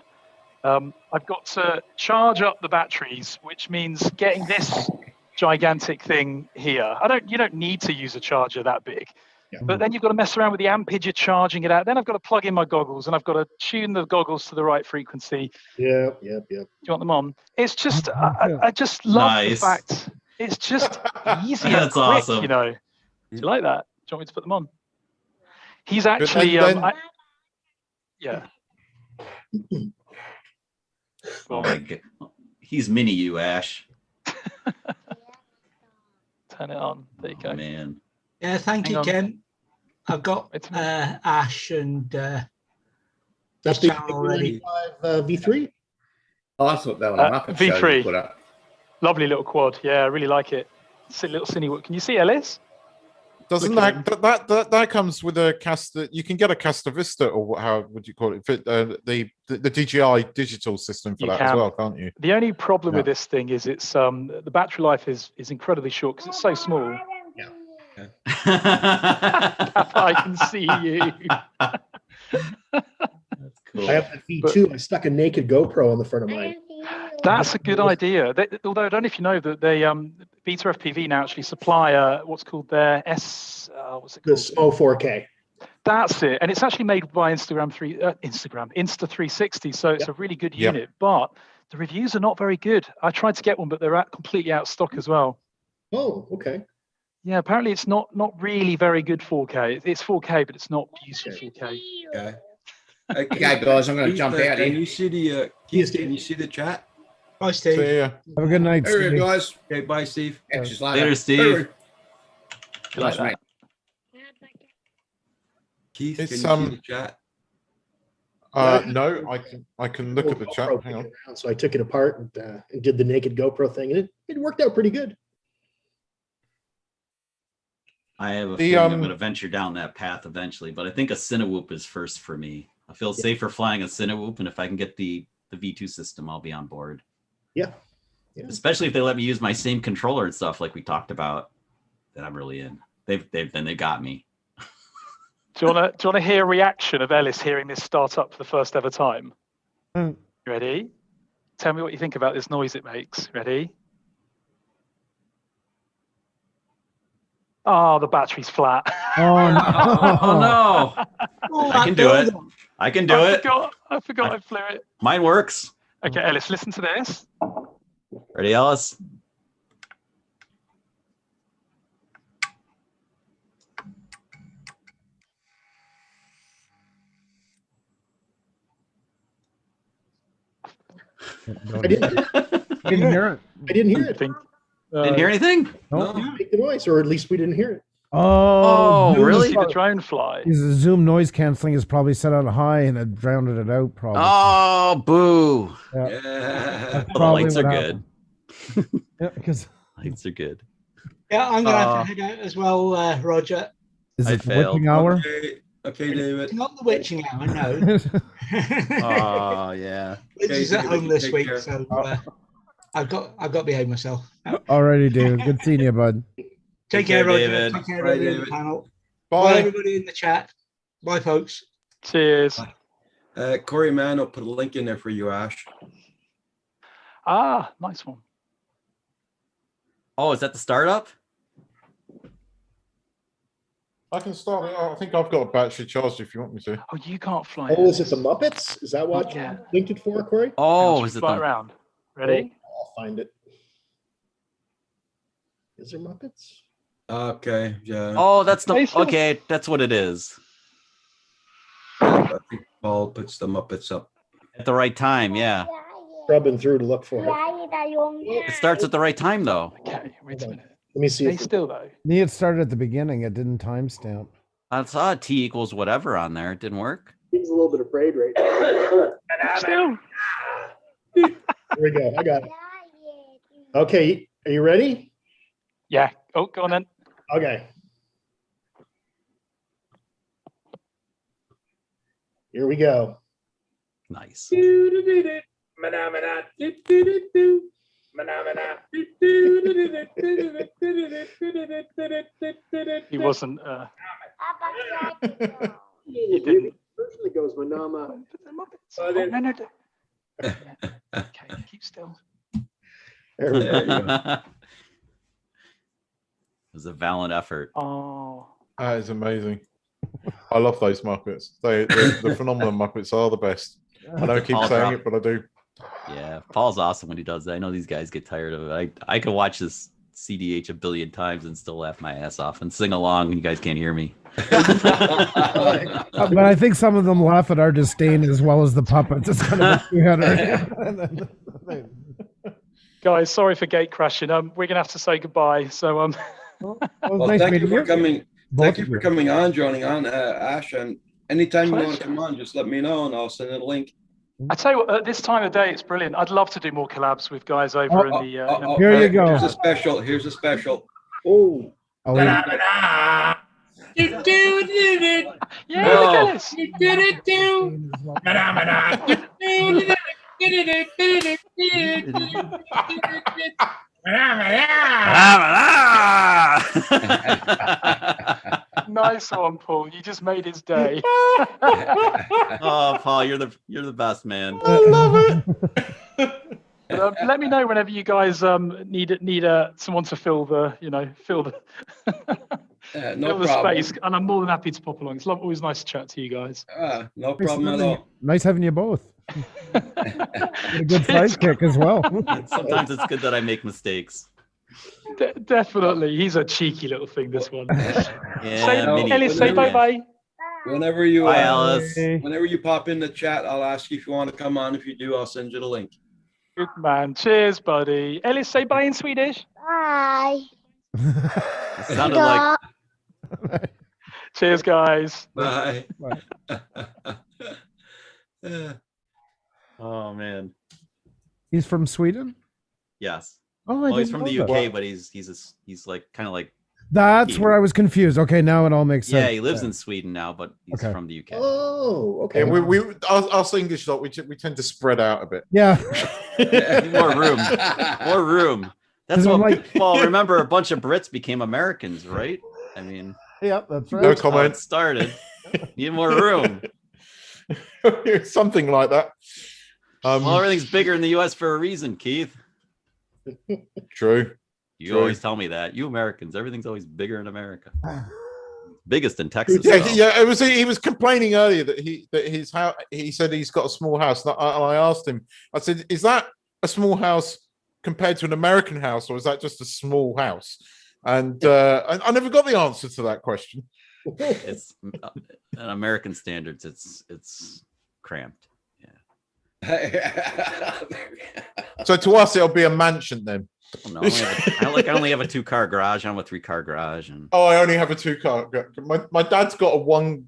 I've got to charge up the batteries, which means getting this gigantic thing here. You don't need to use a charger that big. But then you've got to mess around with the ampage you're charging it at. Then I've got to plug in my goggles and I've got to tune the goggles to the right frequency. Yeah. Do you want them on? It's just, I just love the Nice. fact it's just easy and That's quick, awesome. you know. Do you like that? Do you want me to put them on? He's actually, yeah. Oh my god. He's mini you, Ash. Turn it on. There you go. Man. Yeah, thank Hang you, on. Ken. I've got Ash and That's his the channel already. V3. Oh, I thought that was a Muppet show you V3. put up. Lovely little quad. Yeah, I really like it. It's a little Cinewood. Can you see Ellis? Doesn't Look at that comes with a Casta? You can get a Casta Vista, or how would you call it? The DJI digital system for You that as can. well, can't you? The only problem Yeah. with this thing is it's the battery life is incredibly short because it's so small. I can see you. I have the V2. I stuck a naked GoPro on the front of mine. That's a good idea. Although I don't know if you know that they Beta FPV now actually supply what's called their what's it The called? SMO 4K. That's it, and it's actually made by Insta360, so it's a really good Yep. unit. But the reviews are not very good. I tried to get one, but they're completely out of stock as well. Oh, okay. Yeah, apparently it's not really very good 4K. It's 4K, but it's not useful 4K. Okay. Okay, guys, I'm going to jump out Can here. you see the Keith, can you see the chat? Bye, Steve. So, yeah. Have a good night, Here, Steve. guys. Okay, bye, Steve. Catch you Later, Steve. Nice, mate. Keith, It's, can you see the chat? No, I can look at the chat. GoPro Hang on. kicking around, so I took it apart and did the naked GoPro thing, and it worked out pretty good. I have a The, feeling I'm going to venture down that path eventually, but I think a Cinewoop is first for me. I feel safer flying a Cinewoop, and if I can get the V2 system, I'll be on board. Yeah. Especially if they let me use my same controller and stuff like we talked about, then I'm really in. They got me. Do you want to hear a reaction of Ellis hearing this start up for the first ever time? Mm. Ready? Tell me what you think about this noise it makes. Ready? Oh, the battery's flat. Oh, no. Oh no! I can do it. I can do it. I forgot I flew it. Mine works. Okay, Ellis, listen to this. Ready, Ellis? I didn't hear it. I didn't hear it. Didn't hear anything? No. Make the noise, or at least we didn't hear it. Oh, Zoom really? is See the drone fly. The Zoom noise canceling is probably set on high and it drowned it out. Probably. Oh, boo! Yeah. Well, the probably lights are what good. Yeah, because Lights are good. Yeah, I'm gonna have to head out as well, Roger. is I it the failed. witching hour? Okay, David. It's not the witching hour, no. Oh yeah. Liz is at David, home you this take week, care. so I've got to behave myself. Alrighty, David. Good seeing you, bud. Take care, Roger. David. Take care, Bye, everybody in the David. panel. Bye. Bye, everybody in the chat. Bye, folks. Cheers. Corey Mann will put a link in there for you, Ash. Ah, nice one. Oh, is that the startup? I can start it. I think I've got a battery charged if you want me to. Oh, you can't fly. Oh, is it the Muppets? Is that what Yeah. you linked it for, Corey? Oh, is it Fly the? around. Ready? I'll find it. Is there Muppets? Okay, yeah. Oh, that's the. Hey, Phil. Okay, that's what it is. I think Paul puts the Muppets up. At the right time, yeah. Scrubbing through to look for it. It starts at the right time though. Okay, wait a minute. Let me see. Stay If still though. Me, it started at the beginning. It didn't timestamp. I saw T equals whatever on there. It didn't work. He's a little bit afraid right now. Still. Here we go. I got it. Okay, are you ready? Yeah. Oh, go on then. Okay. Here we go. Nice. He wasn't. You didn't. Version that goes Manama. Oh, no, no. Okay, keep still. There we go. It was a valiant effort. Oh, That is amazing. I love those Muppets. The phenomenal Muppets are the best. I don't keep Paul saying dropped- it, but I do. Yeah, Paul's awesome when he does that. I know these guys get tired of it. I could watch this CDH a billion times and still laugh my ass off and sing along. You guys can't hear me. But I think some of them laugh at our disdain as well as the puppets. It's kind of a guys, sorry for gate crashing. We're gonna have to say goodbye. So Well, nice thank you meeting for you. coming. Both Thank you of for you. coming on, joining on, Ash. And anytime you want Pleasure. to come on, just let me know and I'll send a link. I tell you what, at this time of day, it's brilliant. I'd love to do more collabs with guys over in the. Here you go. Here's a special. Here's a special. Oh. I'll leave- Yeah, look at this. Nice one, Paul. You just made his day. Oh, Paul, you're the best, man. But, let me know whenever you guys need someone to fill the fill the No fill the problem. space, and I'm more than happy to pop along. It's always nice to chat to you guys. No problem at all. Nice having you both. A good sidekick as well. Sometimes it's good that I make mistakes. Definitely, he's a cheeky little thing. This one. Yeah, Minnie, Ellis, say whenever- bye bye. Whenever you Bye, Alice. whenever you pop in the chat, I'll ask you if you want to come on. If you do, I'll send you the link. Good man. Cheers, buddy. Ellis, say bye in Swedish. Bye. It sounded like Cheers, guys. Bye. oh man. He's from Sweden? Yes. Oh, I Well, he's didn't from the know UK, that. but he's like kind of like That's where I was confused. Okay, now it all makes sense. yeah, he lives in Sweden now, but he's Okay. from the UK. Oh, okay. Yeah, us English lot, we tend to spread out a bit. Yeah. More room. More room. That's 'Cause I'm what like- well, remember a bunch of Brits became Americans, right? I mean, Yep, that's right. No that's how comment. it started. Need more room. Something like that. Well, everything's bigger in the US for a reason, Keith. True. You True. always tell me that. You Americans, everything's always bigger in America. Biggest in Texas. Yeah, though. yeah. It was. He was complaining earlier that his house. He said he's got a small house, and I asked him. I said, "Is that a small house compared to an American house, or is that just a small house?" And I never got the answer to that question. It's in American standards. It's cramped. So to us, it'll be a mansion then. No, I only have a 2-car garage. I have a 3-car garage, and Oh, I only have a 2-car. My dad's got a one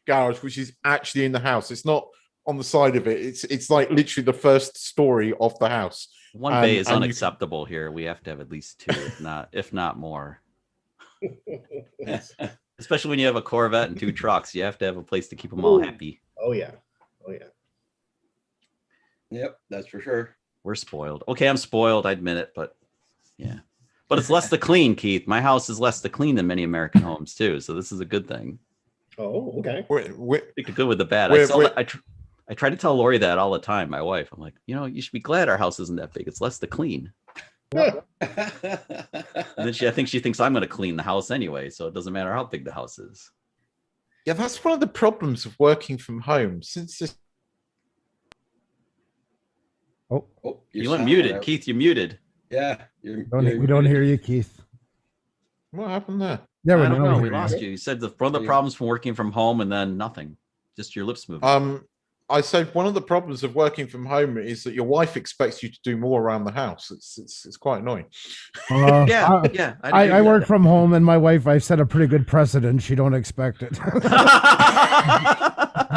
garage, which is actually in the house. It's not on the side of it. It's like literally the first story of the house. one bay is and you- unacceptable here. We have to have at least 2, if not more. Especially when you have a Corvette and 2 trucks, you have to have a place to keep them all Ooh. happy. Oh yeah. Oh yeah. Yep, that's for sure. We're spoiled. Okay, I'm spoiled. I admit it, but yeah. But it's less to clean, Keith. My house is less to clean than many American homes too. So this is a good thing. Oh, okay. Take the good with the bad. We're- I try to tell Lori that all the time. My wife. I'm like, you should be glad our house isn't that big. It's less to clean. And then I think she thinks I'm going to clean the house anyway, so it doesn't matter how big the house is. Yeah, that's one of the problems of working from home. Since this, Oh, You went muted, Keith. You muted. Yeah, we don't hear you, Keith. what happened there? Yeah, I don't know. We hear lost you. You said one of the problems from working from home, and then nothing. Just your lips moving. I said one of the problems of working from home is that your wife expects you to do more around the house. It's quite annoying. Yeah, yeah, I'd agree I with work that. from home, and my wife, I've set a pretty good precedent. She don't expect it.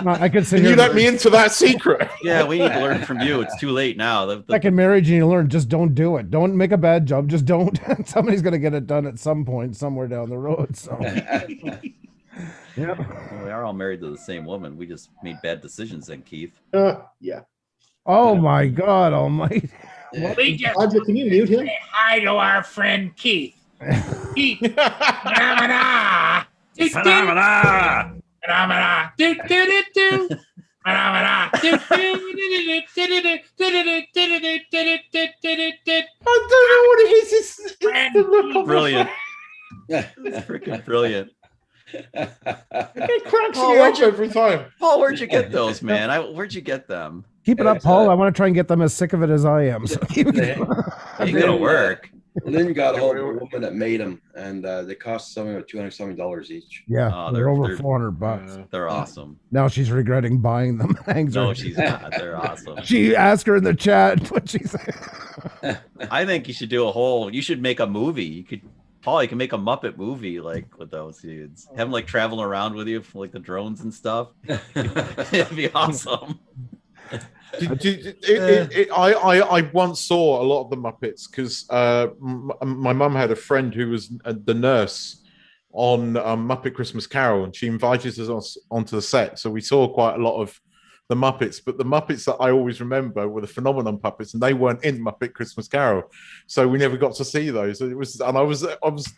I could sit Can here. you let me into that secret? Yeah, we need to learn from you. It's too late now. Second marriage, and you learn just don't do it. Don't make a bad job. Just don't. Somebody's gonna get it done at some point, somewhere down the road. So. Yeah. Well, we are all married to the same woman. We just made bad decisions then, Keith. Yeah. Oh my God Almighty! We just Audra, can you mute him? say hi to our friend Keith. Keith. Phenomena. Phenomena. Phenomena. Do, do, do, do. Phenomena. Do, I don't know what it is. It's the look on Brilliant. It's freaking brilliant. It cracks Paul, me where'd up you- every time. Paul, where'd you get those, man? Where'd you get them? Keep it up, Paul. I want to try and get them as sick of it as I am. So keep it Ain't gonna work. Lynn got hold of a woman that made them, and they cost something like $270 each. Yeah, Oh, they're over they're- $400. They're awesome. Now she's regretting buying them. Hangs No, her- she's not. They're awesome. She asked her in the chat what she said. I think you should do a whole. You should make a movie. You could, Paul. You can make a Muppet movie like with those dudes. Have them like traveling around with you for like the drones and stuff. It'd be awesome. I once saw a lot of the Muppets because my mum had a friend who was the nurse on Muppet Christmas Carol, and she invited us onto the set. So we saw quite a lot of the Muppets, but the Muppets that I always remember were the Phenomenon puppets, and they weren't in Muppet Christmas Carol, so we never got to see those. I was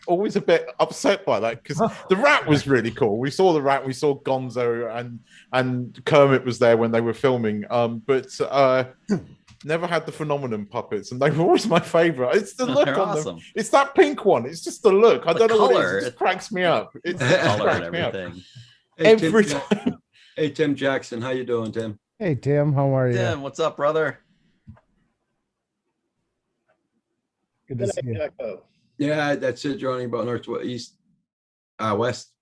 always a bit upset by that because the rat was really cool. We saw the rat, we saw Gonzo, and Kermit was there when they were filming, but never had the Phenomenon puppets, and they were always my favorite. It's the look They're on awesome. them. It's that pink one. It's just the look. I don't know what it color. is. It just cracks me up. It The just color and cracks me up. everything. Every Tim, time. Hey, Tim Jackson, how you doing, Tim? Hey, Tim, how are you? Tim, what's up, brother? Good to see you. Yeah, that's it, Johnny. About northwest, west.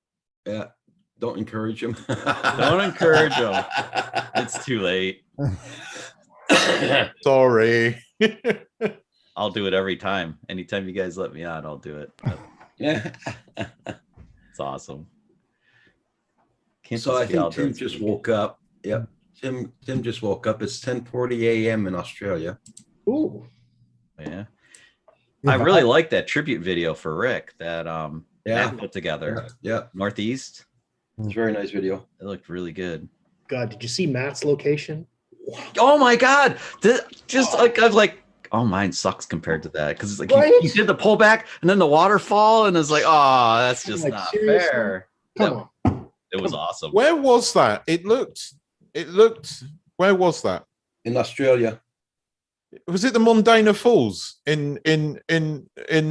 Yeah, don't encourage him. Don't encourage him. It's too late. Sorry. I'll do it every time. Anytime you guys let me on, I'll do it. Yeah. It's awesome. So I think Tim just woke up. Yep. Tim just woke up. It's 10:40 a.m. in Australia. Ooh. Yeah. I really like that tribute video for Rick that Matt put together. Yeah. Northeast. It's a very nice video. It looked really good. God, did you see Matt's location? Oh my God. Just like I've like, oh, mine sucks compared to that. Because it's like he did the pullback and then the waterfall, and it's like, oh, that's just Like, not seriously? fair. Come on. It was awesome. Where was that? It looked. Where was that? In Australia. Was it the Mundana Falls in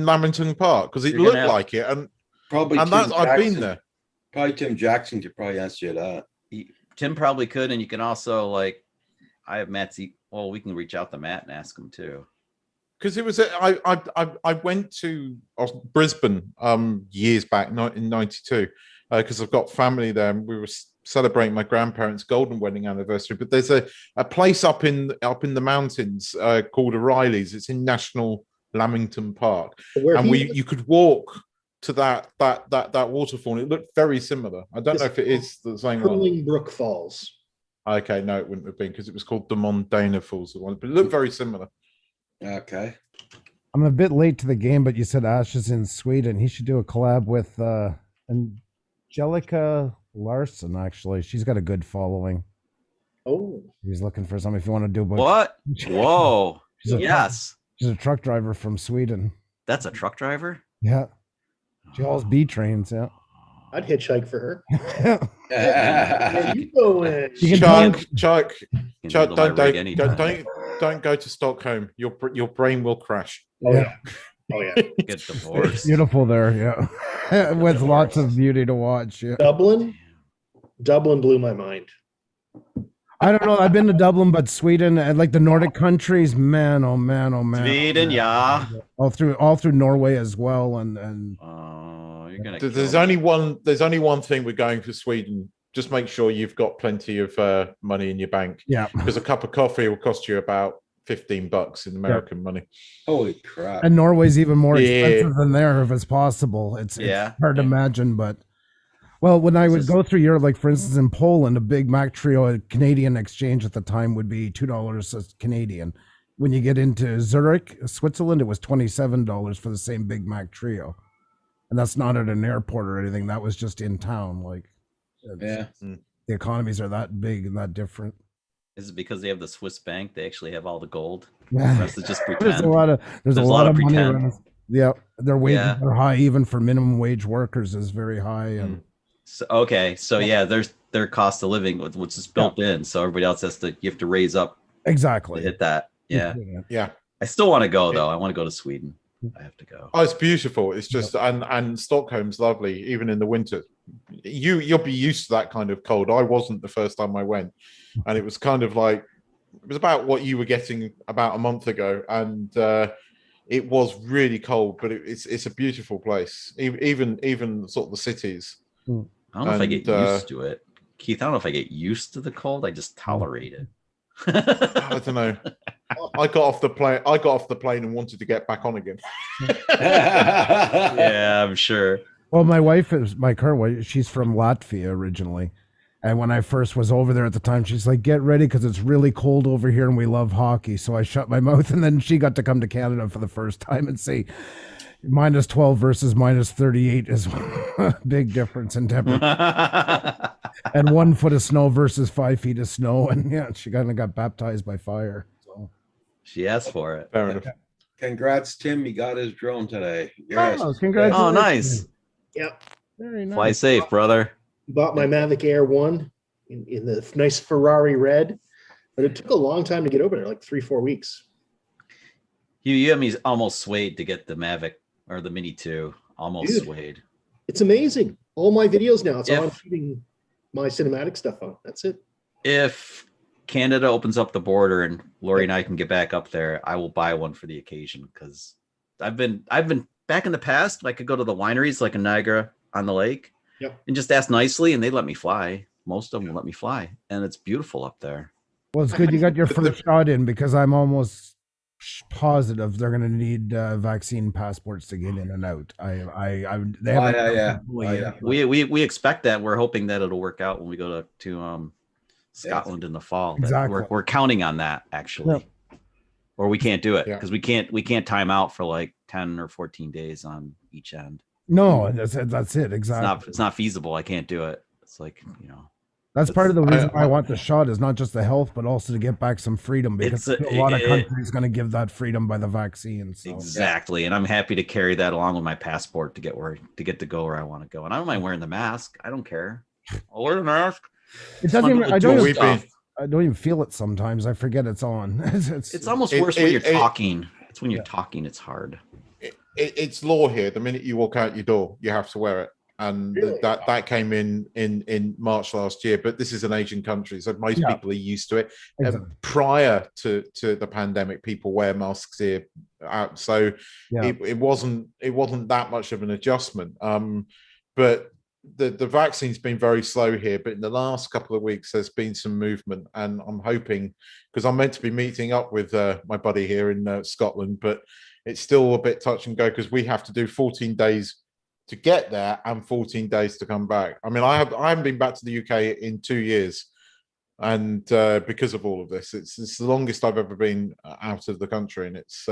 Lamington Park? Because it You're gonna looked have- like it, and Probably and Tim that I've been Jackson. there. Probably Tim Jackson could probably answer you that. Tim probably could, and you can also like, I have Matt's. Well, we can reach out to Matt and ask him too. Because it was I went to Brisbane years back in '92 because I've got family there, and we were celebrating my grandparents' golden wedding anniversary. But there's a place up in the mountains called O'Reilly's. It's in National Lamington Park, Where and he- you could walk to that waterfall. And it looked very similar. I don't know if it is the same one. Curling Brook Falls. Okay, no, it wouldn't have been because it was called the Mundana Falls, the one, but it looked very similar. Okay. I'm a bit late to the game, but you said Ash is in Sweden. He should do a collab with Angelica Larson, actually. She's got a good following. Oh. He's looking for something if you want to do both. What? Whoa. She's a Yes. She's a truck driver from Sweden. That's a truck driver? Yeah. She hauls B trains, yeah. I'd hitchhike for her. Yeah. Where you going? Chuck, handle my rig anytime. don't go to Stockholm. Your brain will crash. Oh yeah. Oh yeah. Get It's divorced. beautiful there, yeah. With lots of beauty to watch. Yeah. Dublin blew my mind. I don't know. I've been to Dublin, but Sweden and like the Nordic countries, man, oh man, oh man. Sweden, yeah. All through Norway as well, and Oh, you're gonna. There's only one thing we're going for Sweden. Just make sure you've got plenty of money in your bank. Yeah. Because a cup of coffee will cost you about $15 in American money. Holy crap. and Norway's even more Yeah. expensive than there if it's possible. It's Yeah. hard to imagine, but well, when I would go through Europe, like for instance in Poland, a Big Mac trio at Canadian exchange at the time would be $2 Canadian. When you get into Zurich, Switzerland, it was $27 for the same Big Mac trio, and that's not at an airport or anything. That was just in town. Like, Yeah. the economies are that big and that different. Is it because they have the Swiss bank? They actually have all the gold. Yeah. The rest is just pretend. There's a lot of money pretend. around. Yeah, their wages Yeah. are high, even for minimum wage workers is very high, and So, okay, so yeah, there's their cost of living, which is built in. So everybody else you have to raise up Exactly. to hit that. Yeah. Yeah. I still want to go though. I want to go to Sweden. I have to go. Oh, it's beautiful. It's just and Stockholm's lovely, even in the winter. You'll be used to that kind of cold. I wasn't the first time I went, and it was kind of like it was about what you were getting about a month ago, and it was really cold. But it's a beautiful place. Even sort of the cities. I don't know if I get used to it, Keith. I don't know if I get used to the cold. I just tolerate it. I don't know. I got off the plane and wanted to get back on again. Yeah, I'm sure. Well, my wife is my current wife. She's from Latvia originally. And when I first was over there at the time, she's like, get ready because it's really cold over here and we love hockey. So I shut my mouth, and then she got to come to Canada for the first time and say, -12 versus -38 is a big difference in temperature. And 1 foot of snow versus 5 feet of snow. And yeah, she kind of got baptized by fire. So she asked for it. Fair enough. Congrats, Tim. He got his drone today. Yes. Oh, congratulations. Oh, nice. Yep. Very nice. Fly safe, brother. Bought my Mavic Air 1 in the nice Ferrari red, but it took a long time to get over there, like 3-4 weeks. You had me almost swayed to get the Mavic or the Mini 2. Almost Dude. swayed. It's amazing. All my videos now, it's all I'm shooting my cinematic stuff on. That's it. If Canada opens up the border and Lori and I can get back up there, I will buy one for the occasion, because I've been back in the past. I could go to the wineries like in Niagara on the lake and just ask nicely, and they let me fly. Most of them will let me fly, and it's beautiful up there. Well, it's good you got your first shot in, because I'm almost positive they're going to need vaccine passports to get in and out. They haven't. We expect that. We're hoping that it'll work out when we go to Scotland in the fall. Exactly. We're counting on that, actually. Or we can't do it because we can't time out for like 10 or 14 days on each end. No, that's it. Exactly. It's not feasible. I can't do it. It's like, That's part of the reason why I want the shot, is not just the health, but also to get back some freedom, because a lot of countries going to give that freedom by the vaccine. So. Exactly. And I'm happy to carry that along with my passport to get to go where I want to go. And I don't mind wearing the mask. I don't care. I'll wear the mask. It doesn't even, I don't even feel it sometimes. I forget it's on. It's almost worse when you're talking. It's when you're talking, it's hard. It's law here. The minute you walk out your door, you have to wear it. And that came in March last year, but this is an Asian country, so most people are used to it. Exactly. Prior to the pandemic, people wear masks here out, so it wasn't that much of an adjustment. But the vaccine's been very slow here, but in the last couple of weeks there's been some movement, and I'm hoping, because I'm meant to be meeting up with my buddy here in Scotland, but it's still a bit touch and go, because we have to do 14 days to get there and 14 days to come back. I mean, I haven't been back to the UK in 2 years, and because of all of this, it's the longest I've ever been out of the country, and it's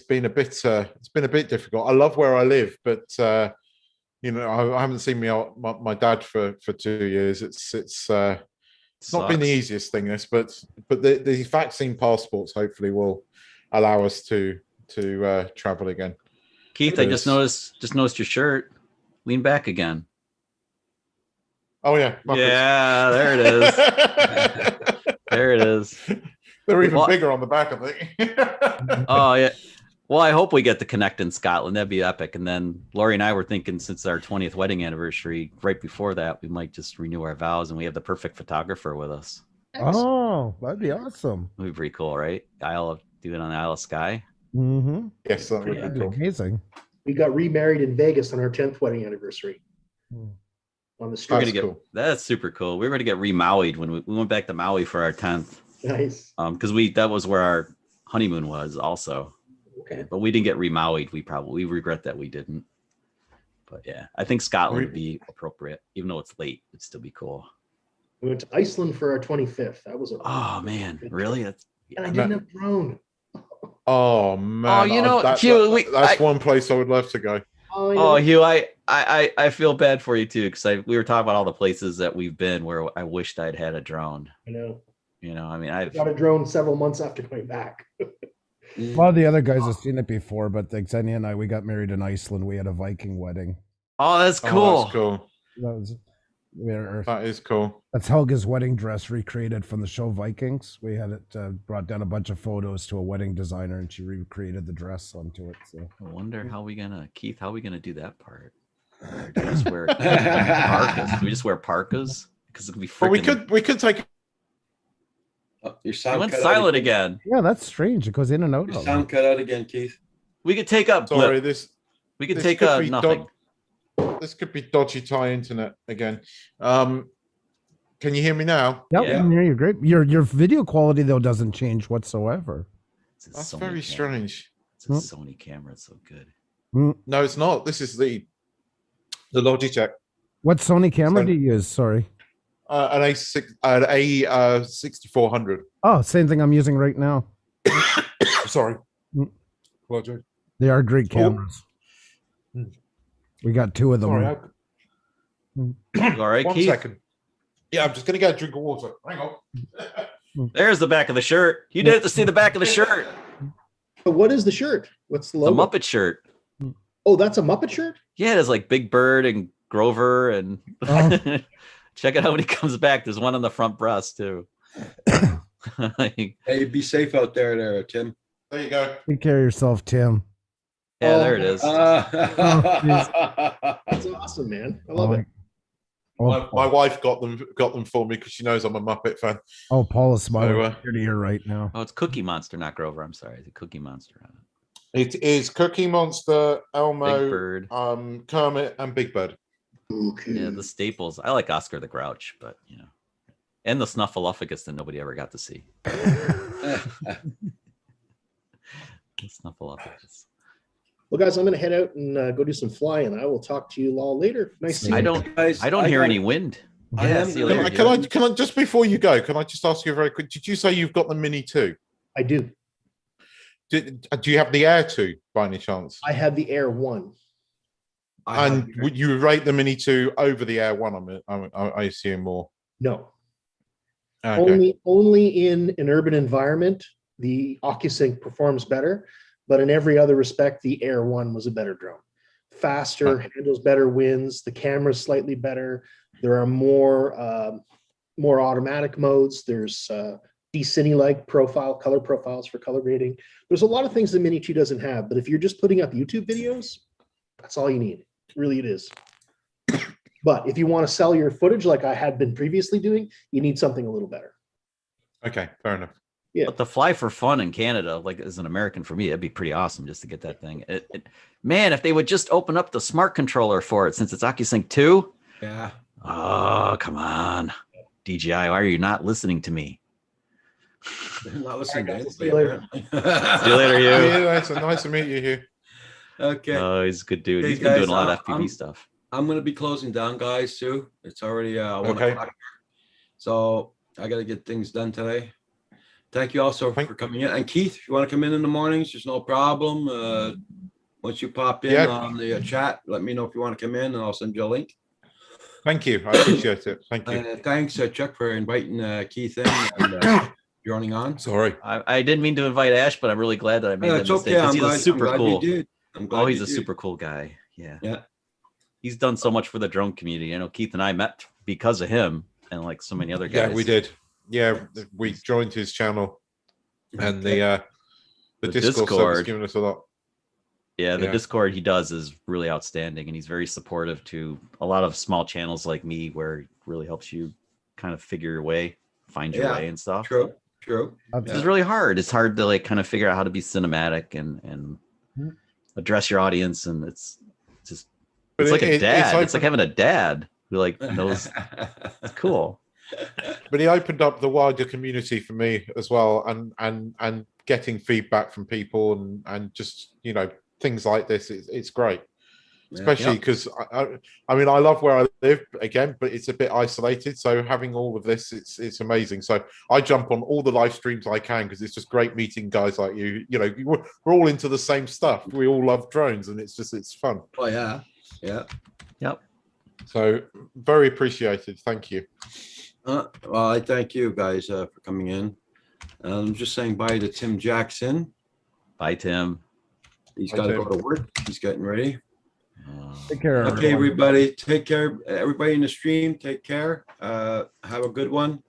been a bit difficult. I love where I live, but I haven't seen my dad for 2 years. It's not been the easiest thing, this, but the vaccine passports hopefully will allow us to travel again. Keith, I just noticed your shirt. Lean back again. Oh yeah. Yeah, there it is. There it is. They're even bigger on the back, I think. Oh yeah. Well, I hope we get to connect in Scotland. That'd be epic. And then Lori and I were thinking, since our 20th wedding anniversary, right before that, we might just renew our vows, and we have the perfect photographer with us. Oh, that'd be awesome. That'd be pretty cool, right? Do it on the Isle of Skye. Mm-hmm. Yes, that would be cool. Amazing. We got remarried in Vegas on our 10th wedding anniversary. On the street. That's super cool. We were going to get re-Maui'd when we went back to Maui for our 10th. Nice. Because that was where our honeymoon was also. Okay. But we didn't get re-Maui'd. We regret that we didn't. But yeah, I think Scotland would be appropriate. Even though it's late, it'd still be cool. We went to Iceland for our 25th. That was Oh man, really? And I didn't have a drone. Oh man! Hugh, that's one place I would love to go. Oh, Hugh, I feel bad for you too, because we were talking about all the places that we've been where I wished I'd had a drone. I know. I mean, I got a drone several months after coming back. A lot of the other guys have seen it before, but Xenia and I, we got married in Iceland. We had a Viking wedding. Oh, that's cool. That's cool. That is cool. That's Helga's wedding dress recreated from the show Vikings. We had it brought down a bunch of photos to a wedding designer, and she recreated the dress onto it. So I wonder how we gonna, Keith, how we gonna do that part? Or do we just wear parkas? Do we just wear parkas? Because it could be freaking. Well, we could take. Your It sound went cut out silent again. yeah, that's strange. It goes in and out. Your of sound cut out again, Keith. We could take up. Sorry, blip. We could this take could be nothing. This could be dodgy Thai internet again. Can you hear me now? Yep, I can hear you great. Your video quality though doesn't change whatsoever. That's very strange. It's a Sony camera. It's so good. No, it's not. This is the Logitech. What Sony camera do you use? Sorry. An A6400. Oh, same thing I'm using right now. Sorry. Apologize. They are great cameras. We got two of them. Sorry. All right, One Keith. second. Yeah, I'm just gonna get a drink of water. Hang on. There's the back of the shirt. You didn't have to see the back of the shirt. But what is the shirt? What's the The logo? Muppet shirt. Oh, that's a Muppet shirt? Yeah, there's like Big Bird and Grover and check it out when he comes back. There's one on the front breast too. Like, Hey, be safe out there, Tim. There you go. Take care of yourself, Tim. yeah, there it is. That's awesome, man. I love it. My wife got them for me because she knows I'm a Muppet fan. Oh, Paul is smiling So, ear to ear right now. Oh, it's Cookie Monster, not Grover. I'm sorry. It's a Cookie Monster on it. It is Cookie Monster, Elmo, Big Bird. Kermit, and Big Bird. Yeah, the staples. I like Oscar the Grouch, but you know, and the Snuffleupagus that nobody ever got to see. The Snuffleupagus. Well, guys, I'm going to head out and go do some flying. I will talk to you all later. Nice to see I you. don't hear any wind. Yeah, see you later, dude. Can I just before you go? Can I just ask you very quick? Did you say you've got the Mini 2? I do. Do you have the Air 2 by any chance? I have the Air 1. And would you rate the Mini 2 over the Air 1? I assume more. No. Okay. Only in an urban environment, the OcuSync performs better, but in every other respect, the Air 1 was a better drone. Faster, handles better winds, the camera's slightly better. There are more automatic modes. There's D-Cine-like color profiles for color grading. There's a lot of things the Mini 2 doesn't have, but if you're just putting up YouTube videos, that's all you need. Really, it is. But if you want to sell your footage like I had been previously doing, you need something a little better. Okay, fair enough. Yeah. But to fly for fun in Canada, like as an American, for me, it'd be pretty awesome just to get that thing. Man, if they would just open up the smart controller for it, since it's OcuSync 2. Yeah. Oh, come on. DJI, why are you not listening to me? Not listening to See you later. See you later, you. Yeah, it's nice to meet you here. Okay. Oh, he's a good dude. Hey, He's been doing a lot guys, of FPV stuff. I'm going to be closing down, guys, too. It's already 1 Okay. o'clock. So I got to get things done today. Thank you also for coming in. And Keith, if you want to come in the mornings, there's no problem. Once you pop in on the chat, let me know if you want to come in and I'll send you a link. Thank you. I appreciate it. Thank you. Thanks, Chuck, for inviting Keith in and joining on. Sorry. I didn't mean to invite Ash, but I'm really glad that I made that It's mistake. okay. 'Cause I'm he's glad, a super I'm glad cool. you did. I'm glad He's you a did. super cool guy. Yeah. Yeah. He's done so much for the drone community. You know, Keith and I met because of him and like so many other guys. Yeah, we did. Yeah, we joined his channel, and the Discord server's given us a lot. Yeah, the Yeah. Discord he does is really outstanding, and he's very supportive to a lot of small channels like me, where it really helps you kind of figure your way, find your Yeah, way and stuff. True. It's really hard. It's hard to like kind of figure out how to be cinematic and address your audience, and it's just But it's like a dad. It's open- like having a dad who like knows. It's cool. But he opened up the wider community for me as well, and getting feedback from people and just things like this. It's great, especially because I mean I love where I live again, but it's a bit isolated. So having all of this, it's amazing. So I jump on all the live streams I can because it's just great meeting guys like you. We're all into the same stuff. We all love drones, and it's fun. Oh yeah. Yep. So very appreciated. Thank you. Well, I thank you guys for coming in. I'm just saying bye to Tim Jackson. Bye, Tim. He's Bye, got to Tim. go to work. He's getting ready. Take care. Okay, everyone. everybody, take care. Everybody in the stream, take care. Have a good one.